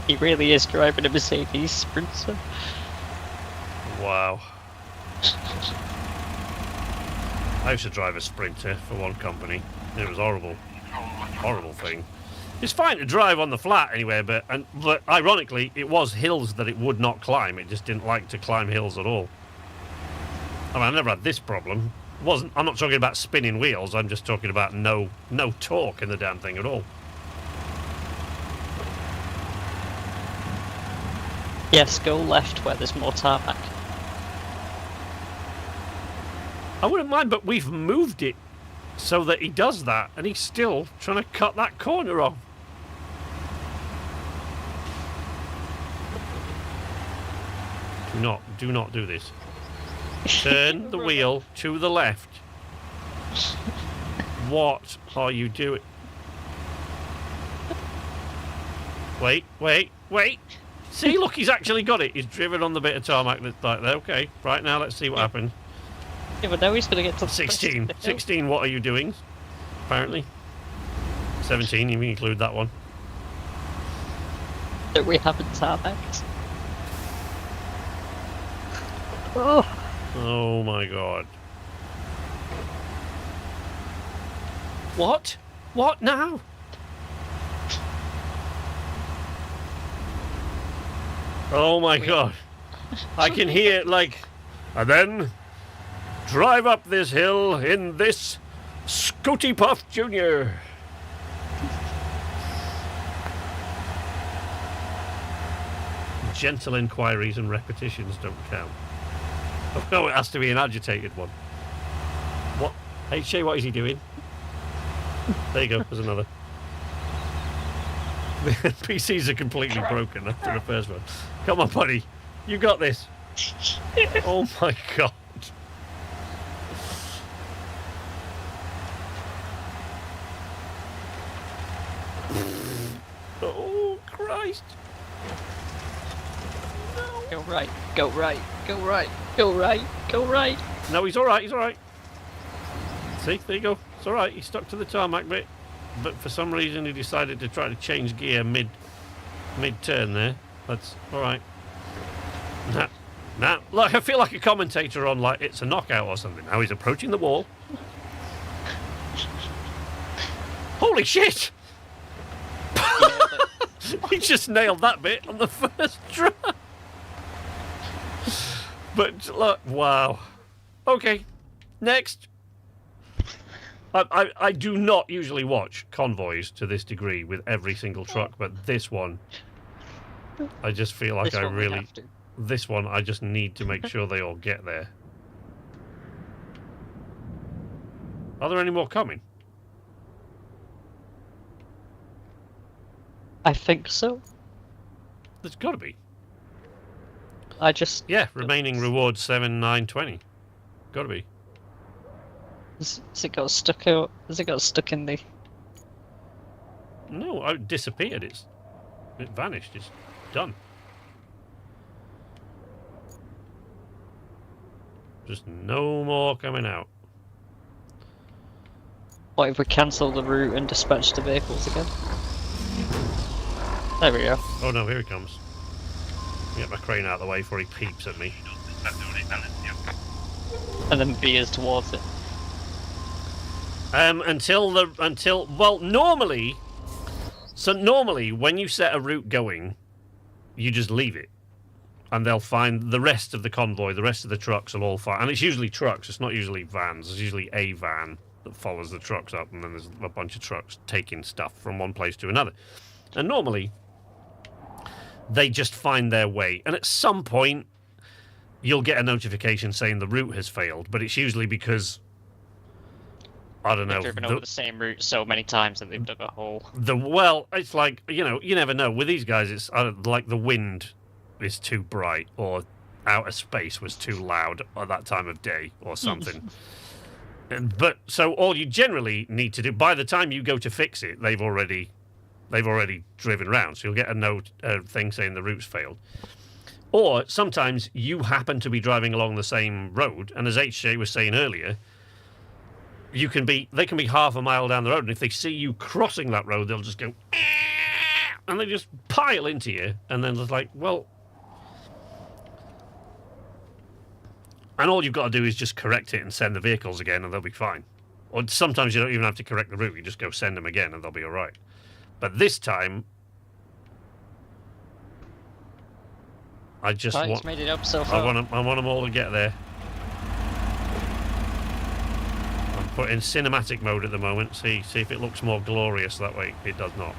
He really is driving a Mercedes Sprinter. Wow. I used to drive a Sprinter for one company. It was horrible. Horrible thing. It's fine to drive on the flat anyway, but ironically, it was hills that it would not climb. It just didn't like to climb hills at all. I mean, I never had this problem. I'm not talking about spinning wheels. I'm just talking about no torque in the damn thing at all. Yes, go left where there's more tarmac. I wouldn't mind, but we've moved it so that he does that, and he's still trying to cut that corner off. Do not do this. Turn the wheel to the left. What are you doing? Wait. See, look, he's actually got it. He's driven on the bit of tarmac that's like there. Okay, right now, let's see what happens. Yeah, but now he's going to get to 16. 16, what are you doing? Apparently. 17, you include that one. That we haven't tarmacked. Oh. Oh my God. What? What now? Oh my God. I can hear like, and then drive up this hill in this Scooty Puff Jr. Gentle inquiries and repetitions don't count. Oh, it has to be an agitated one. What? Hey, Shay, what is he doing? There you go, there's another. The NPCs are completely broken after the first one. Come on, buddy. You got this. Oh my God. Oh, Christ. No. Go right, go right, go right, go right, go right. No, he's alright, he's alright. See, there you go. It's alright, he stuck to the tarmac bit. But for some reason he decided to try to change gear mid-turn there. That's alright. Nah, look, I feel like a commentator on like It's a Knockout or something. Now he's approaching the wall. Holy shit! He just nailed that bit on the first try. But look, wow. Okay, next. I do not usually watch convoys to this degree with every single truck, but this one, I just feel like This one we have to. This one, I just need to make sure they all get there. Are there any more coming? I think so. There's got to be. I just... Yeah, remaining reward 7,920. Got to be. Has it got stuck out? Has it got stuck in the... No, it disappeared. It vanished. It's done. Just no more coming out. What if we cancel the route and dispatch the vehicles again? There we go. Oh no, here he comes. Get my crane out of the way before he peeps at me. And then veers towards it. Normally when you set a route going, you just leave it. And they'll find the rest of the convoy, the rest of the trucks will all find. And it's usually trucks, it's not usually vans. It's usually a van that follows the trucks up, and then there's a bunch of trucks taking stuff from one place to another. And normally, they just find their way. And at some point, you'll get a notification saying the route has failed, but it's usually because, I don't know. They've driven over the same route so many times that they've dug a hole. Well, it's like, you know, you never know. With these guys, it's like the wind is too bright, or outer space was too loud at that time of day, or something. But so all you generally need to do, by the time you go to fix it, they've already driven around. So you'll get a note, thing saying the route's failed. Or sometimes you happen to be driving along the same road, and as HJ was saying earlier, they can be half a mile down the road, and if they see you crossing that road, they'll just go, and they just pile into you, and then it's like, well. And all you've got to do is just correct it and send the vehicles again, and they'll be fine. Or sometimes you don't even have to correct the route; you just go send them again, and they'll be all right. But this time, I just want. Made it up so far. I want them all to get there. I'm put in cinematic mode at the moment. See if it looks more glorious that way. It does not.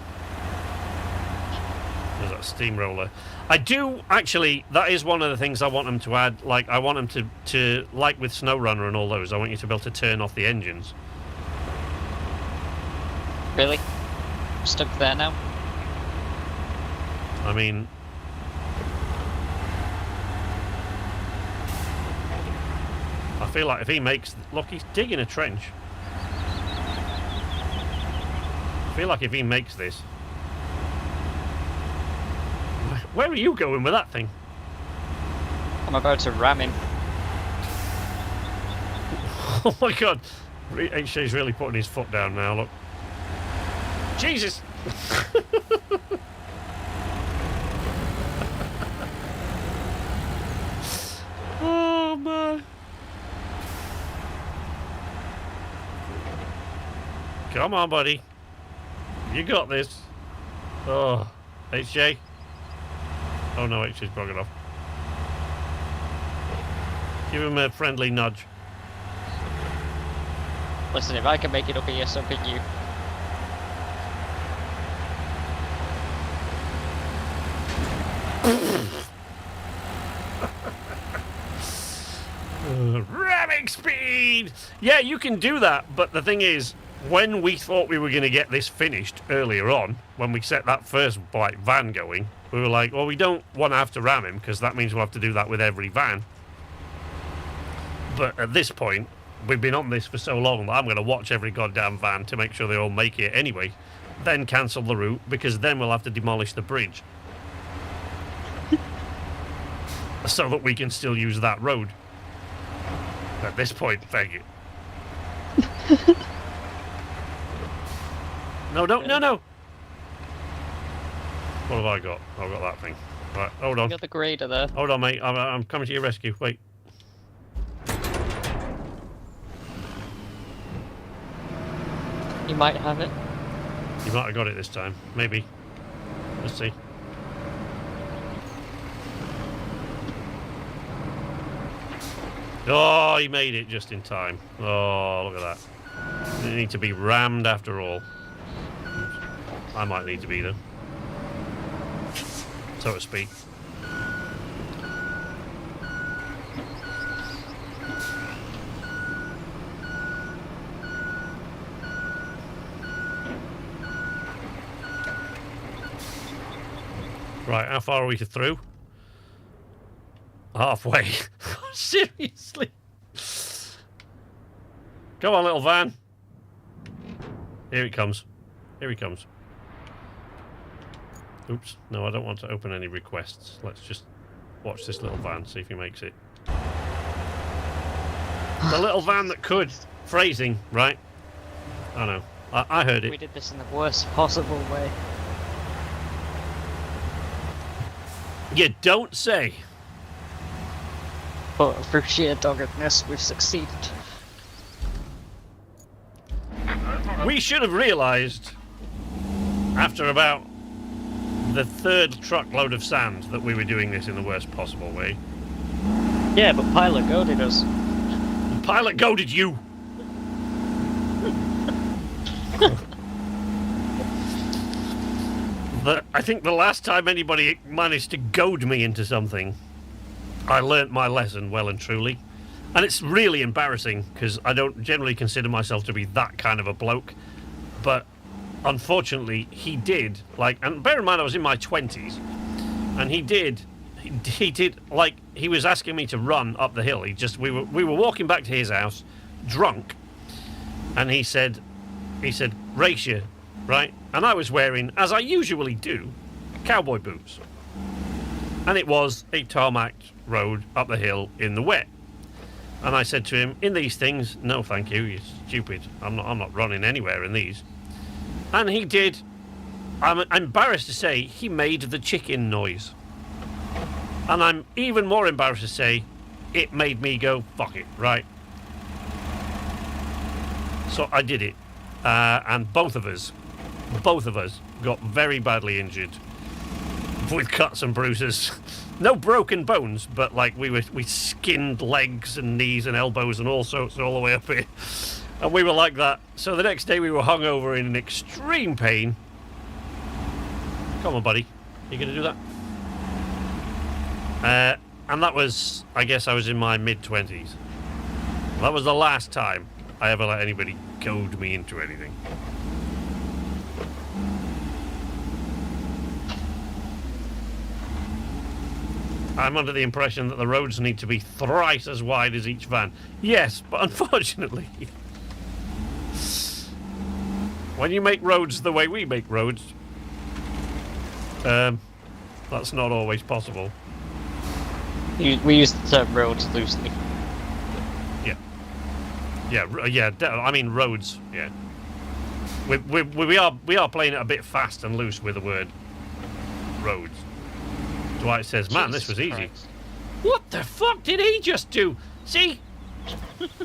There's that steamroller. I do actually. That is one of the things I want them to add. Like I want them to like with SnowRunner and all those. I want you to be able to turn off the engines. Really? Stuck there now? I mean, I feel like if he makes... Look, he's digging a trench. I feel like if he makes this... Where are you going with that thing? I'm about to ram him. Oh my god. HJ's really putting his foot down now, look. Jesus! Oh man. Come on, buddy. You got this. Oh, HJ. Oh no, HJ's broken off. Give him a friendly nudge. Listen, if I can make it up here, so can you. Ramming speed! Yeah, you can do that, but the thing is, when we thought we were going to get this finished earlier on, when we set that first van going, we were like, well, we don't want to have to ram him, because that means we'll have to do that with every van. But at this point, we've been on this for so long that I'm going to watch every goddamn van to make sure they all make it anyway, then cancel the route, because then we'll have to demolish the bridge. So that we can still use that road. At this point, thank you. No, don't, no. What have I got? I've got that thing. Right, hold on. You got the grader there. Hold on, mate. I'm coming to your rescue. Wait. You might have it. You might have got it this time. Maybe. Let's see. Oh, he made it just in time. Oh, look at that. Didn't need to be rammed after all. I might need to be, though. So to speak. Right, how far are we through? Halfway. Seriously? Go on, little van. Here it comes. Here he comes. Oops. No, I don't want to open any requests. Let's just watch this little van, see if he makes it. The little van that could. Phrasing, right? I know. I heard it. We did this in the worst possible way. You don't say. But through sheer doggedness, we've succeeded. We should have realised, after about the third truckload of sand, that we were doing this in the worst possible way. Yeah, but Pilot goaded us. The pilot goaded you! I think the last time anybody managed to goad me into something, I learnt my lesson well and truly. And it's really embarrassing, because I don't generally consider myself to be that kind of a bloke. But unfortunately, he did. And bear in mind, I was in my 20s. And he did, like, he was asking me to run up the hill. We were walking back to his house, drunk. And he said, race you, right? And I was wearing, as I usually do, cowboy boots. And it was a tarmacked road up the hill in the wet. And I said to him, in these things, no thank you, you're stupid. I'm not running anywhere in these. And he did. I'm embarrassed to say he made the chicken noise. And I'm even more embarrassed to say it made me go, fuck it, right? So I did it. And both of us got very badly injured with cuts and bruises. No broken bones, but like we skinned legs and knees and elbows and all sorts all the way up here. And we were like that. So the next day we were hungover in extreme pain. Come on, buddy. You gonna do that? And that was, I guess I was in my mid-20s. That was the last time I ever let anybody goad me into anything. I'm under the impression that the roads need to be thrice as wide as each van. Yes, but unfortunately, when you make roads the way we make roads, that's not always possible. We use the term roads loosely. Yeah. I mean roads. Yeah. We are playing it a bit fast and loose with the word roads. Dwight says, man, this was easy. Christ. What the fuck did he just do? See?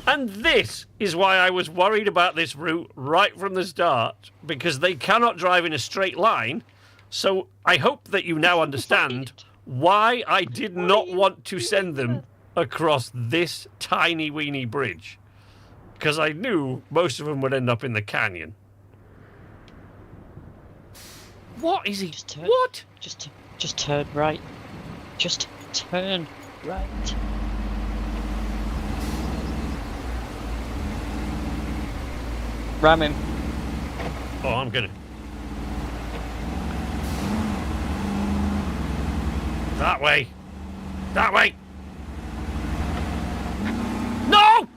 And this is why I was worried about this route right from the start, because they cannot drive in a straight line. So I hope that you now understand why I did not want to send them across this tiny weeny bridge. Because I knew most of them would end up in the canyon. What is he? Just turn. What? Just turn right. Just turn right. Ram him. Oh, I'm gonna. That way. That way. No!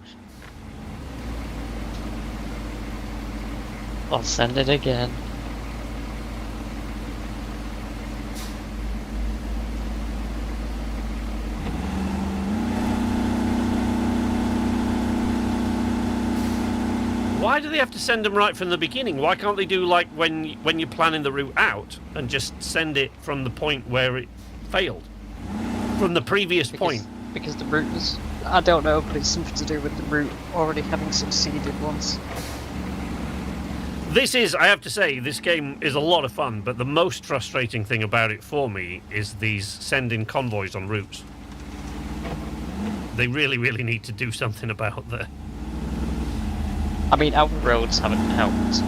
I'll send it again. Why do they have to send them right from the beginning? Why can't they do like when you're planning the route out and just send it from the point where it failed? From the previous point? Because the route was... I don't know, but it's something to do with the route already having succeeded once. This is, I have to say, this game is a lot of fun, but the most frustrating thing about it for me is these sending convoys on routes. They really, really need to do something about that. I mean, our roads haven't helped.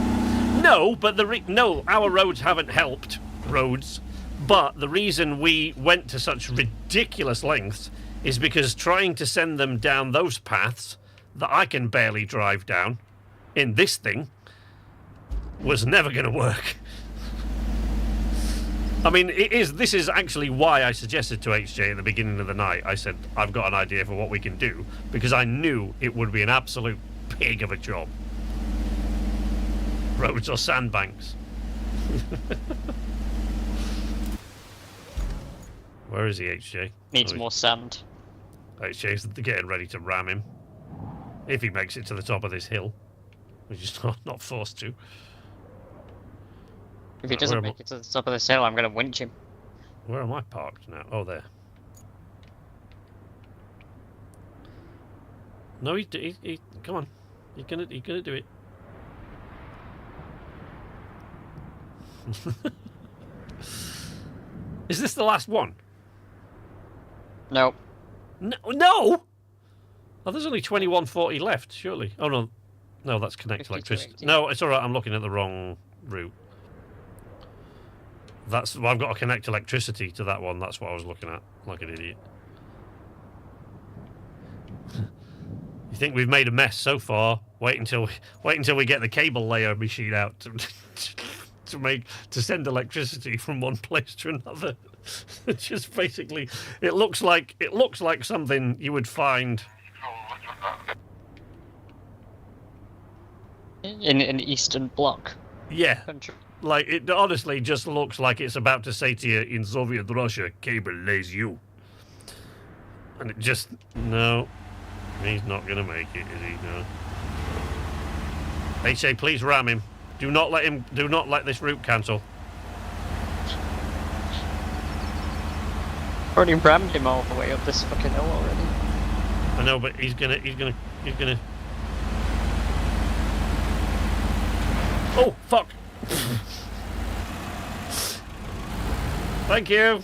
No, but our roads haven't helped roads. But the reason we went to such ridiculous lengths is because trying to send them down those paths that I can barely drive down in this thing was never going to work. I mean, this is actually why I suggested to HJ at the beginning of the night. I said, I've got an idea for what we can do, because I knew it would be an absolute pig of a job. Roads or sandbanks. Where is he, HJ? Needs more sand. HJ's getting ready to ram him. If he makes it to the top of this hill. Which is not forced to. If he doesn't make it to the top of this hill, I'm going to winch him. Where am I parked now? Oh, there. No, he come on. You're gonna do it. Is this the last one? No. No! Oh, there's only 2140 left, surely. Oh, no. No, that's connect electricity. No, it's all right. I'm looking at the wrong route. Well, I've got to connect electricity to that one. That's what I was looking at, like an idiot. You think we've made a mess so far? Wait until we get the cable layer machine out to send electricity from one place to another. It's just basically, it looks like something you would find in an Eastern Bloc. Yeah. Country. Like, it honestly just looks like it's about to say to you, in Soviet Russia, cable lays you. And it just, no. He's not going to make it, is he? No. HA, please ram him. Do not let this route cancel. Already rammed him all the way up this fucking hill already. I know, but he's gonna... Oh, fuck! Thank you!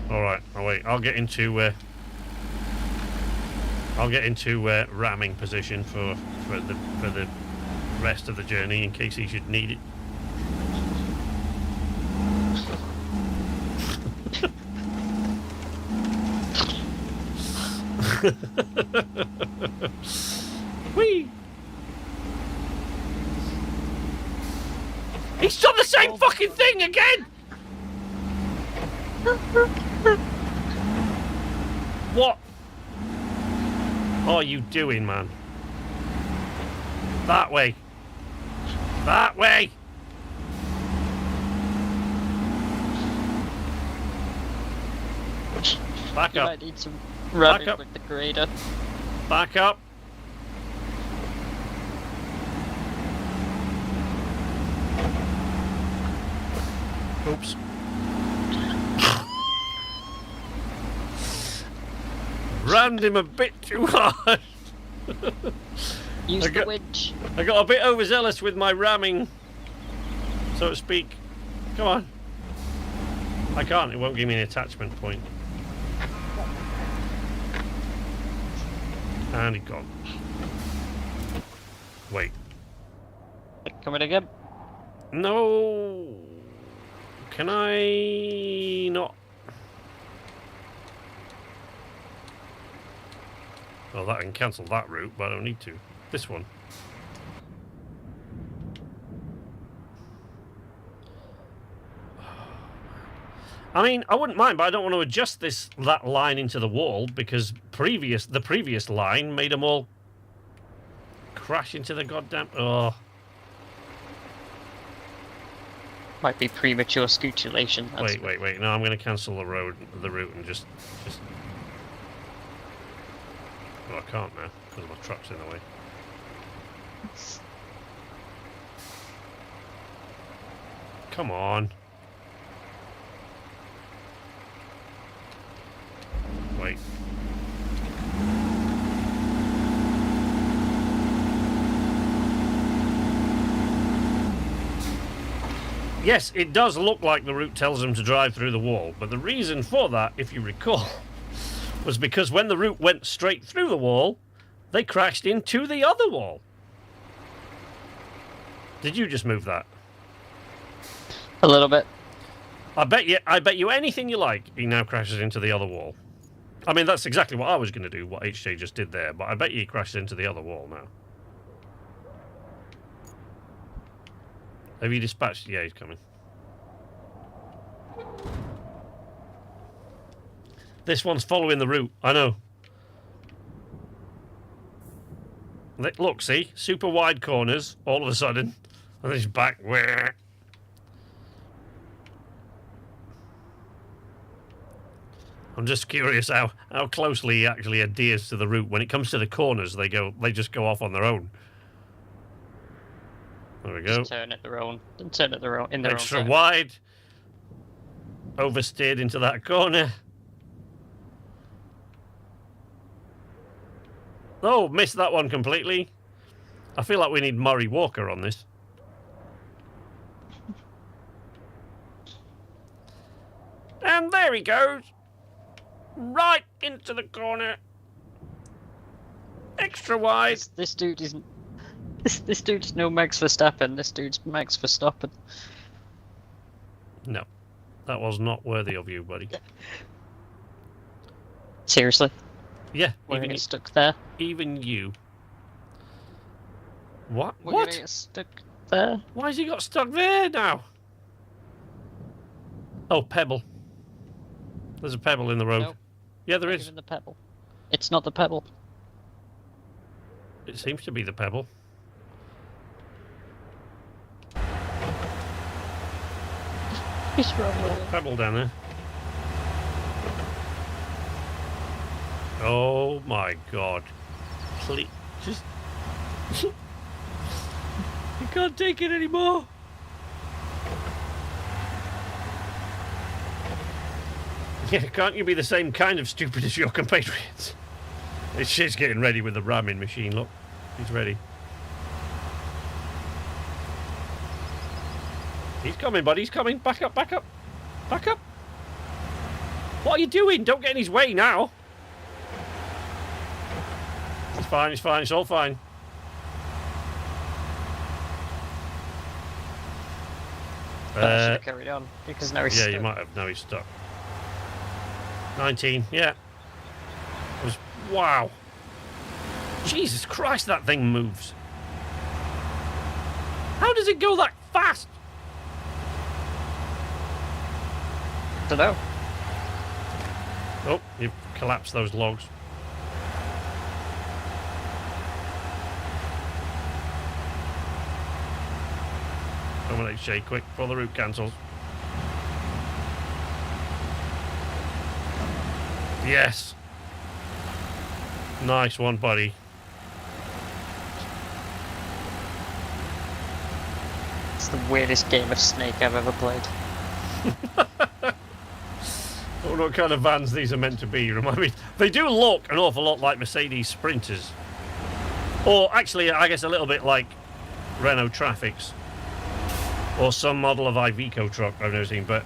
Alright, oh wait, I'll get into ramming position for the rest of the journey in case he should need it. Whee! He's done the same fucking thing again! What are you doing, man? That way. That way! Back You up. might need some ramming up. with the grader. Back up. Oops. Rammed him a bit too hard. Use the winch. I got a bit overzealous with my ramming, so to speak. Come on. I can't, it won't give me an attachment point. And it gone. Wait. Coming again. No. Can I not? Well, that can cancel that route, but I don't need to. This one. I mean, I wouldn't mind, but I don't want to adjust that line into the wall because the previous line made them all crash into the goddamn. Oh. Might be premature scutulation. Wait. No, I'm going to cancel the route and just. Well, I can't now because my truck's in the way. Come on. Wait. Yes, it does look like the route tells them to drive through the wall, but the reason for that, if you recall, was because when the route went straight through the wall, they crashed into the other wall. Did you just move that? A little bit. I bet you anything you like, he now crashes into the other wall. I mean, that's exactly what I was going to do, what HJ just did there, but I bet you he crashed into the other wall now. Have you dispatched? Yeah, he's coming. This one's following the route, I know. Look, see? Super wide corners, all of a sudden. And then he's back. I'm just curious how closely he actually adheres to the route. When it comes to the corners, they just go off on their own. There we go. Just turn at their own. Turn at their own. In their Extra own wide. Oversteered into that corner. Oh, missed that one completely. I feel like we need Murray Walker on this. And there he goes. Right into the corner. Extra wide. This dude isn't. This dude's no Max Verstappen. This dude's Max Verstappen. No, that was not worthy of you, buddy. Seriously? Yeah, We're gonna get stuck there. even you. What? We're What? gonna get stuck there. Why has he got stuck there now? Oh, pebble. There's a pebble in the road. Nope. Yeah, there Not is. even the pebble. It's not the pebble. It seems to be the pebble. What's wrong with it? Pebble down there. Oh my god. Please. Just. You can't take it anymore. Yeah, can't you be the same kind of stupid as your compatriots? This shit's getting ready with the ramming machine, look. He's ready. He's coming, buddy, he's coming. Back up, back up. Back up. What are you doing? Don't get in his way now. It's fine, it's fine, it's all fine. I should have carried on because now he's Yeah, stuck. you might have. Now he's stuck. 19, yeah. It was, wow. Jesus Christ, that thing moves. How does it go that fast? Don't know. Oh, you've collapsed those logs. Come on, HJ, quick, before the route cancels. Yes. Nice one, buddy. It's the weirdest game of Snake I've ever played. I don't know what kind of vans these are meant to be. Remind me, they do look an awful lot like Mercedes Sprinters, or actually, I guess a little bit like Renault Trafics, or some model of Iveco truck I've never seen. But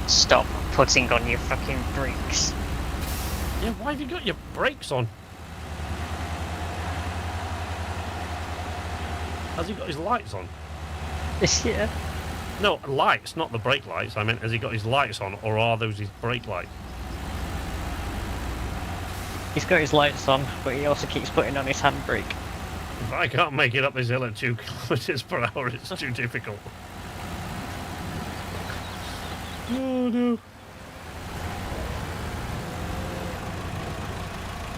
Stop putting on your fucking brakes. yeah, why have you got your brakes on? Has he got his lights on? Yeah. No, lights, not the brake lights. I meant, has he got his lights on, or are those his brake lights? He's got his lights on, but he also keeps putting on his handbrake. If I can't make it up this hill at 2 kilometers per hour, it's too difficult. Oh no.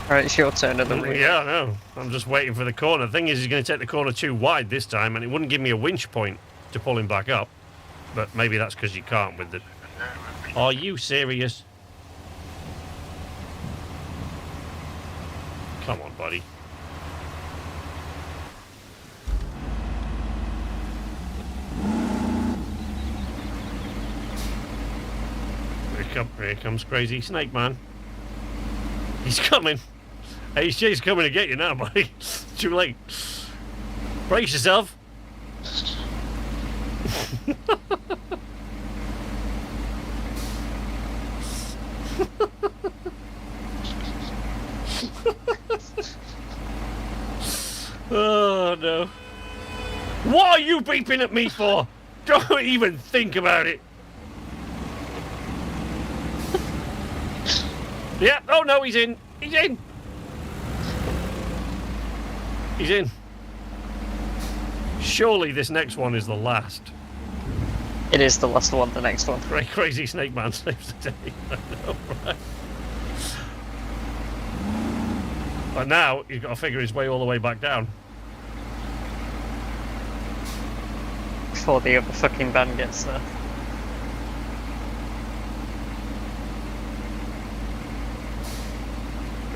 Alright, it's your turn at the rear. Yeah, I know. I'm just waiting for the corner. The thing is, he's going to take the corner too wide this time, and it wouldn't give me a winch point to pull him back up. But maybe that's because you can't with the... Are you serious? Come on, buddy. Here comes Crazy Snake Man. He's coming. HJ's coming to get you now, buddy. It's too late. Brace yourself. Oh no. What are you beeping at me for? Don't even think about it. Yeah, oh no, he's in. He's in. He's in. Surely this next one is the last. It is the last one, the next one. Crazy Snake Man saves the day. I know, right? But now he's got to figure his way all the way back down. Before the other fucking band gets there.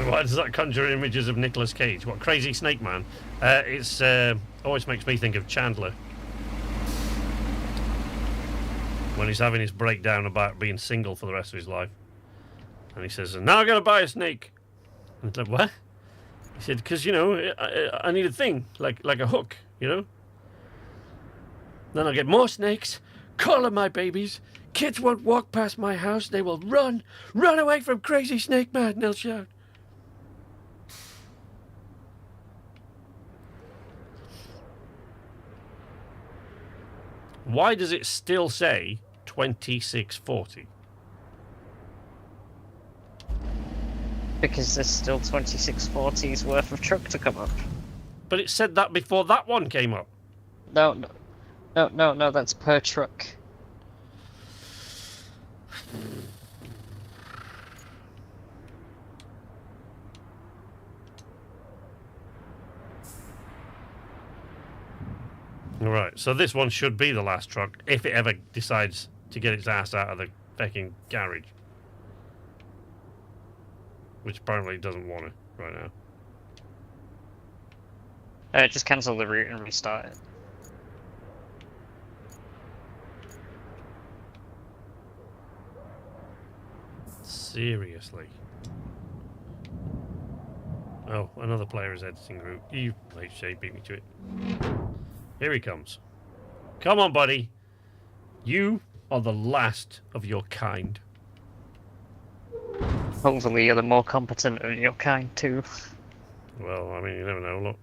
Why does that conjure images of Nicolas Cage? What, Crazy Snake Man? It's always makes me think of Chandler. When he's having his breakdown about being single for the rest of his life. And he says, now I'm going to buy a snake. And it's like, what? He said, because, you know, I need a thing, like a hook, you know? Then I'll get more snakes, call them my babies. Kids won't walk past my house. They will run away from Crazy Snake Man, and they'll shout. Why does it still say 2640? Because there's still 2640's worth of truck to come up. But it said that before that one came up. No, that's per truck. Right, so this one should be the last truck, if it ever decides to get its ass out of the fucking garage. Which apparently it doesn't want to right now. Just cancel the route and restart it. Seriously. Oh, another player is editing group. You, HJ, beat me to it. Here he comes. Come on, buddy. You are the last of your kind. Hopefully you're the more competent of your kind too. Well, I mean, you never know. Look.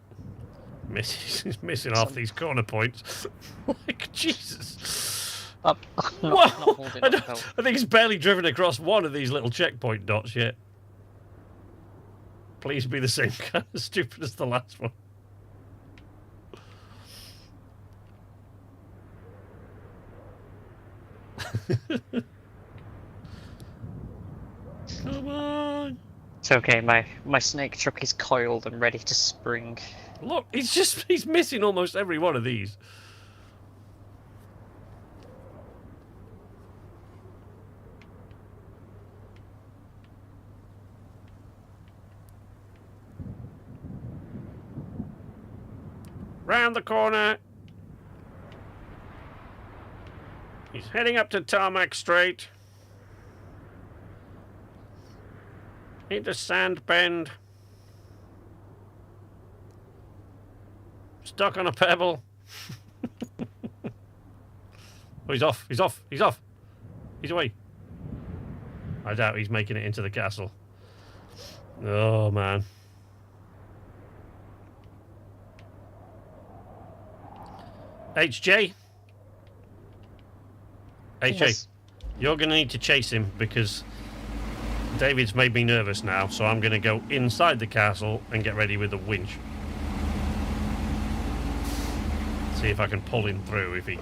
He's missing half these corner points. Like, Jesus. Whoa! I think he's barely driven across one of these little checkpoint dots yet. Please be the same kind of stupid as the last one. Come on! It's okay, my snake truck is coiled and ready to spring. Look, he's missing almost every one of these. Round the corner. He's heading up to Tarmac Street. Into Sand Bend. Stuck on a pebble. Oh, he's off. He's off. He's off. He's away. I doubt he's making it into the castle. Oh, man. HJ? HJ, Yes. you're going to need to chase him because David's made me nervous now, so I'm going to go inside the castle and get ready with the winch. See if I can pull him through if he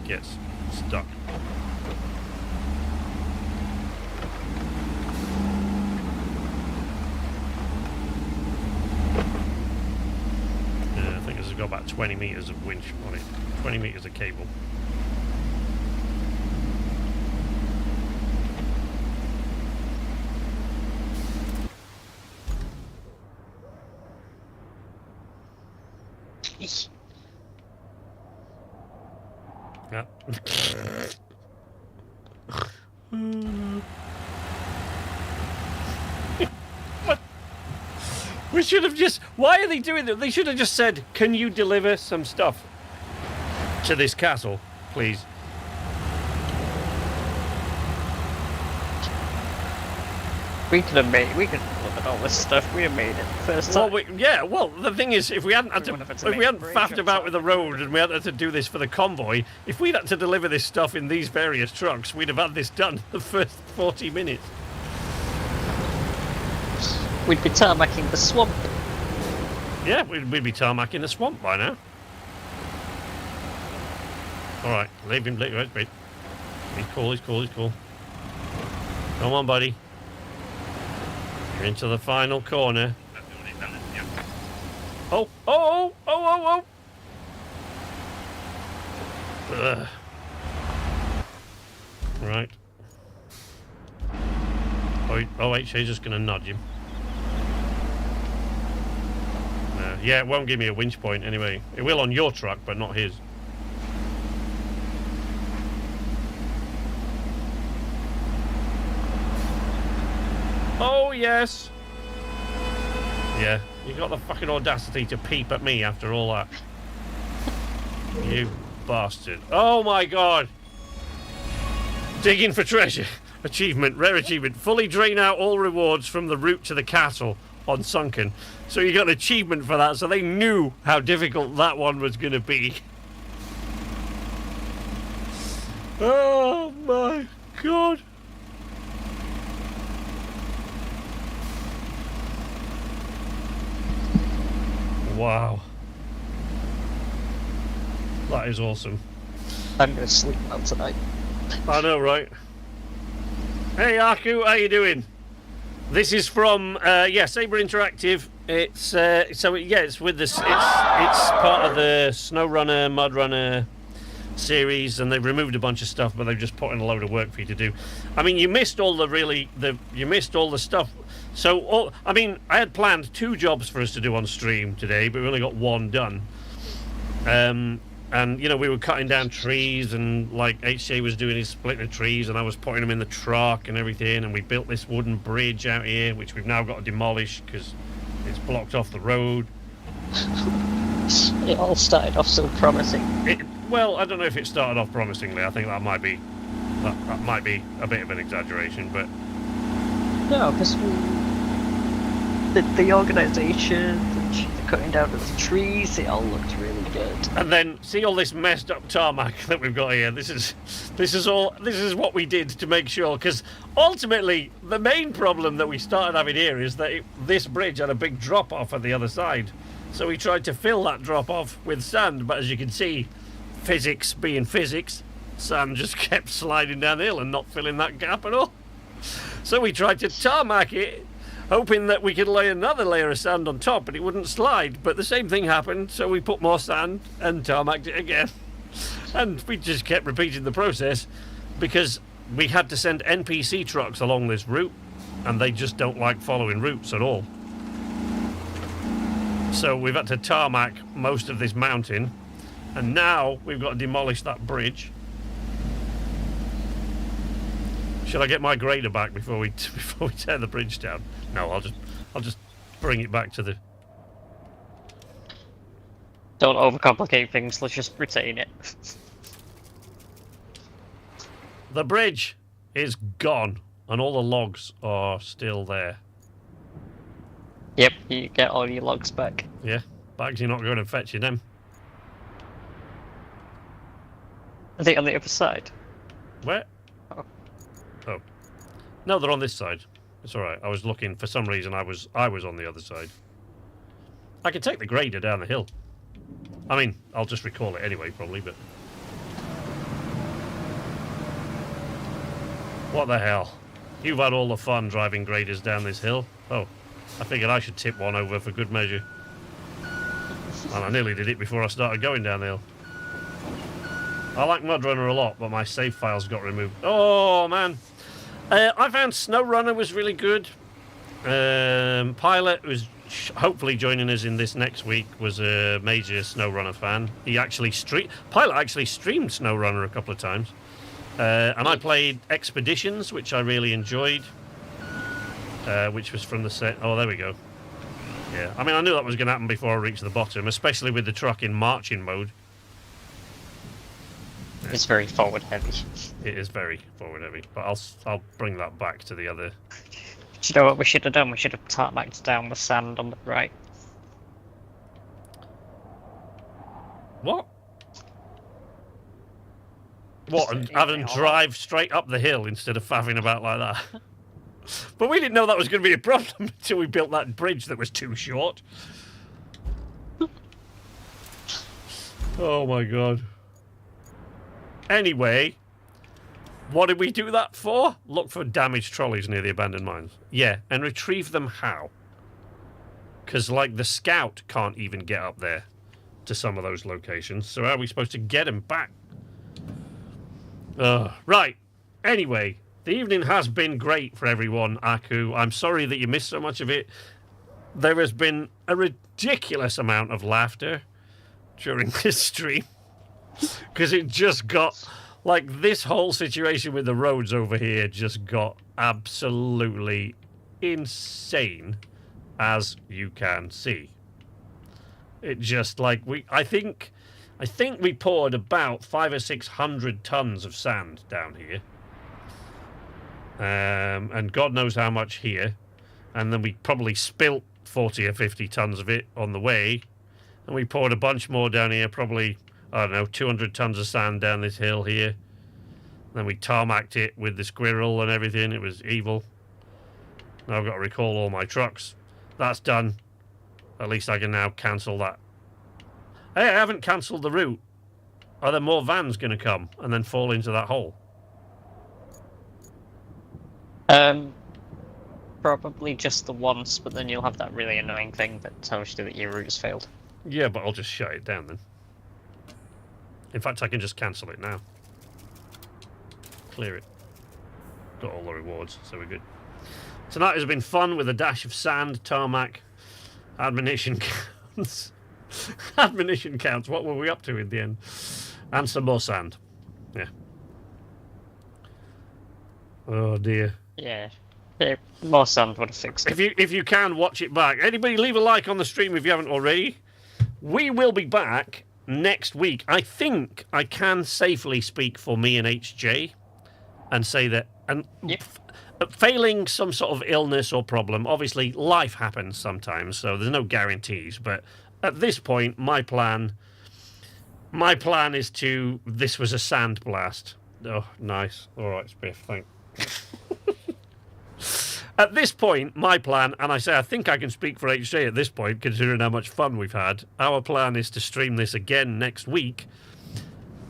gets stuck. Yeah, I think this has got about 20 meters of winch on it. 20 meters of cable. Yeah. What? We should have just... Why are they doing that? They should have just said, can you deliver some stuff to this castle, please? We could have delivered all this stuff. We have made it first time. Well, the thing is, if we hadn't faffed about with the road and we hadn't had to do this for the convoy, if we'd had to deliver this stuff in these various trucks, we'd have had this done the first 40 minutes. We'd be tarmacking the swamp. Yeah, we'd be tarmacking the swamp by now. Alright, leave him, wait. He's cool. Come on, buddy. You're into the final corner. Oh! Ugh. Right. HA's just gonna nudge him. Yeah, it won't give me a winch point anyway. It will on your truck, but not his. Oh, yes. Yeah, you got the fucking audacity to peep at me after all that. You bastard. Oh, my God. Digging for treasure. Achievement, rare achievement. Fully drain out all rewards from the route to the castle on Sunken. So you got an achievement for that, so they knew how difficult that one was going to be. Oh, my God. Wow. That is awesome. I'm going to sleep now tonight. I know, right? Hey, Aku, how you doing? This is from, Saber Interactive. It's, it's with this, it's part of the SnowRunner, MudRunner series, and they've removed a bunch of stuff, but they've just put in a load of work for you to do. I mean, you missed all the stuff. So, I had planned 2 jobs for us to do on stream today, but we only got 1 done. And, we were cutting down trees, and, HJ was doing his splitting of trees, and I was putting them in the truck and everything, and we built this wooden bridge out here, which we've now got to demolish, because it's blocked off the road. It all started off so promising. Well, I don't know if it started off promisingly. I think that might be a bit of an exaggeration, but... No, because the organisation, the cutting down of the trees, it all looked really good. And then see all this messed up tarmac that we've got here. This is what we did to make sure, because ultimately the main problem that we started having here is that this bridge had a big drop off at the other side. So we tried to fill that drop off with sand, but as you can see, physics being physics, sand just kept sliding down the hill and not filling that gap at all. So we tried to tarmac it, hoping that we could lay another layer of sand on top, but it wouldn't slide. But the same thing happened, so we put more sand and tarmacked it again. And we just kept repeating the process, because we had to send NPC trucks along this route, and they just don't like following routes at all. So we've had to tarmac most of this mountain, and now we've got to demolish that bridge. Shall I get my grader back before we tear the bridge down? No, I'll just bring it back to the... Don't overcomplicate things, let's just retain it. The bridge is gone, and all the logs are still there. Yep, you get all your logs back. Yeah, Bagsy not going and fetching them. Are they on the other side? Where? Oh. No, they're on this side. It's alright. I was looking, for some reason I was on the other side. I can take the grader down the hill. I mean, I'll just recall it anyway, probably, but... What the hell? You've had all the fun driving graders down this hill. Oh, I figured I should tip one over for good measure. And I nearly did it before I started going down the hill. I like MudRunner a lot, but my save files got removed. Oh, man. I found SnowRunner was really good. Pilot, who's hopefully joining us in this next week, was a major SnowRunner fan. Pilot actually streamed SnowRunner a couple of times. And I played Expeditions, which I really enjoyed. Which was from the set... Oh, there we go. Yeah, I mean, I knew that was going to happen before I reached the bottom, especially with the truck in marching mode. It's very forward heavy. It is very forward heavy, but I'll bring that back to the other. Do you know what we should have done? We should have tarmacked down the sand on the right. What? What, and have them drive straight up the hill instead of faffing about like that? But we didn't know that was going to be a problem until we built that bridge that was too short. Oh my god. Anyway, what did we do that for? Look for damaged trolleys near the abandoned mines. Yeah, and retrieve them how? Because, like, the scout can't even get up there to some of those locations, so how are we supposed to get him back? Right. Anyway, the evening has been great for everyone, Aku. I'm sorry that you missed so much of it. There has been a ridiculous amount of laughter during this stream. Because it just got... Like, this whole situation with the roads over here just got absolutely insane, as you can see. It just, like, I think we poured about 500 or 600 tons of sand down here. And God knows how much here. And then we probably spilt 40 or 50 tons of it on the way. And we poured a bunch more down here, probably, I don't know, 200 tons of sand down this hill here. Then we tarmacked it with the squirrel and everything. It was evil. Now I've got to recall all my trucks. That's done. At least I can now cancel that. Hey, I haven't cancelled the route. Are there more vans going to come and then fall into that hole? Probably just the once, but then you'll have that really annoying thing that tells you that your route has failed. Yeah, but I'll just shut it down then. In fact, I can just cancel it now. Clear it. Got all the rewards, so we're good. Tonight has been fun with a dash of sand, tarmac, admonition counts. Admonition counts. What were we up to in the end? And some more sand. Yeah. Oh dear. Yeah. More sand would have fixed it. If you can, watch it back. Anybody leave a like on the stream if you haven't already. We will be back next week. I think I can safely speak for me and HJ and say that, and Yep. Failing some sort of illness or problem, obviously life happens sometimes, so there's no guarantees, but at this point my plan is to, this was a sand blast. Oh, nice. All right, Spiff, thanks. At this point, my plan, and I say I think I can speak for HJ at this point, considering how much fun we've had, our plan is to stream this again next week,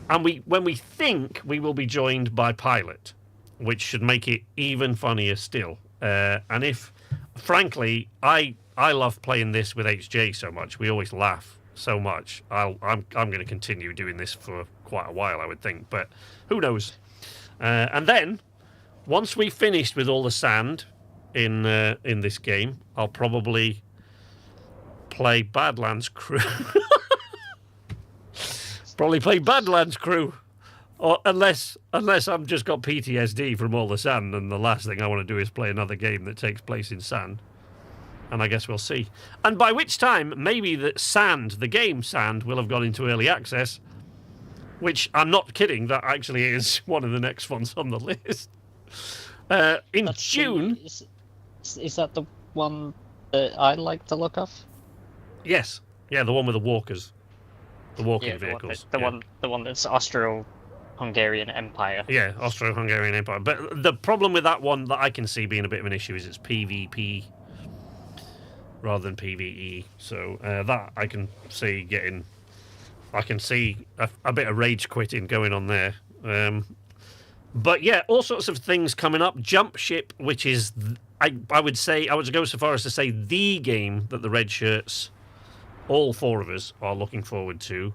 and when we think we will be joined by Pilot, which should make it even funnier still. And if, frankly, I love playing this with HJ so much, we always laugh so much, I'm going to continue doing this for quite a while, I would think, but who knows. And then, once we've finished with all the sand in this game, I'll probably play Badlands Crew. Probably play Badlands Crew, or unless I've just got PTSD from all the sand, and the last thing I want to do is play another game that takes place in sand. And I guess we'll see. And by which time, maybe the game Sand, will have gone into early access, which I'm not kidding. That actually is one of the next ones on the list. In June. Is that the one that I like to look off? Yes. Yeah, the one with the walkers. The walking vehicles. The one that's Austro-Hungarian Empire. Yeah, Austro-Hungarian Empire. But the problem with that one that I can see being a bit of an issue is it's PvP rather than PvE. So that I can see getting... I can see a bit of rage quitting going on there. But yeah, all sorts of things coming up. Jump Ship, which is... I would go so far as to say the game that the Red Shirts, all four of us, are looking forward to.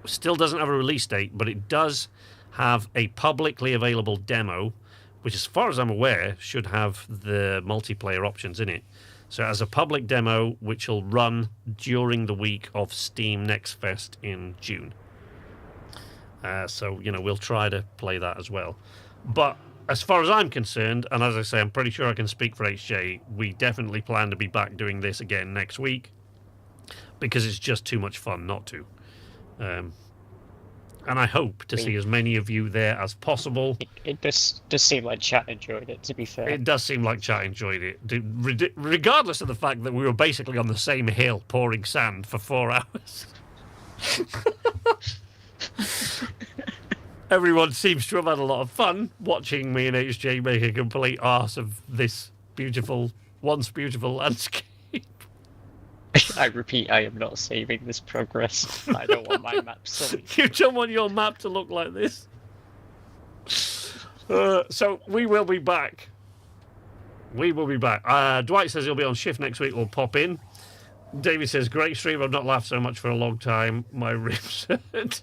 Still doesn't have a release date, but it does have a publicly available demo, which, as far as I'm aware, should have the multiplayer options in it. So it has a public demo which will run during the week of Steam Next Fest in June. So, we'll try to play that as well. But as far as I'm concerned, and as I say, I'm pretty sure I can speak for HJ, we definitely plan to be back doing this again next week because it's just too much fun not to. And I hope to see as many of you there as possible. It does seem like chat enjoyed it, to be fair. It does seem like chat enjoyed it, regardless of the fact that we were basically on the same hill pouring sand for 4 hours. Everyone seems to have had a lot of fun watching me and HJ make a complete arse of this once beautiful landscape. I repeat, I am not saving this progress. I don't want my map to look. You don't want your map to look like this. So we will be back. We will be back. Dwight says he'll be on shift next week. We'll pop in. David says, great stream. I've not laughed so much for a long time. My ribs hurt.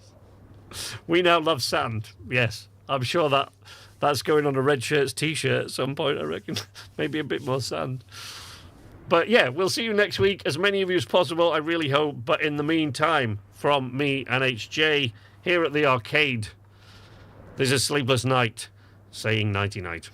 We now love sand. Yes, I'm sure that's going on a Red Shirts t-shirt at some point, I reckon. Maybe a bit more sand. But yeah, we'll see you next week, as many of you as possible, I really hope. But in the meantime, from me and HJ, here at the arcade, there's a sleepless night saying nighty-night.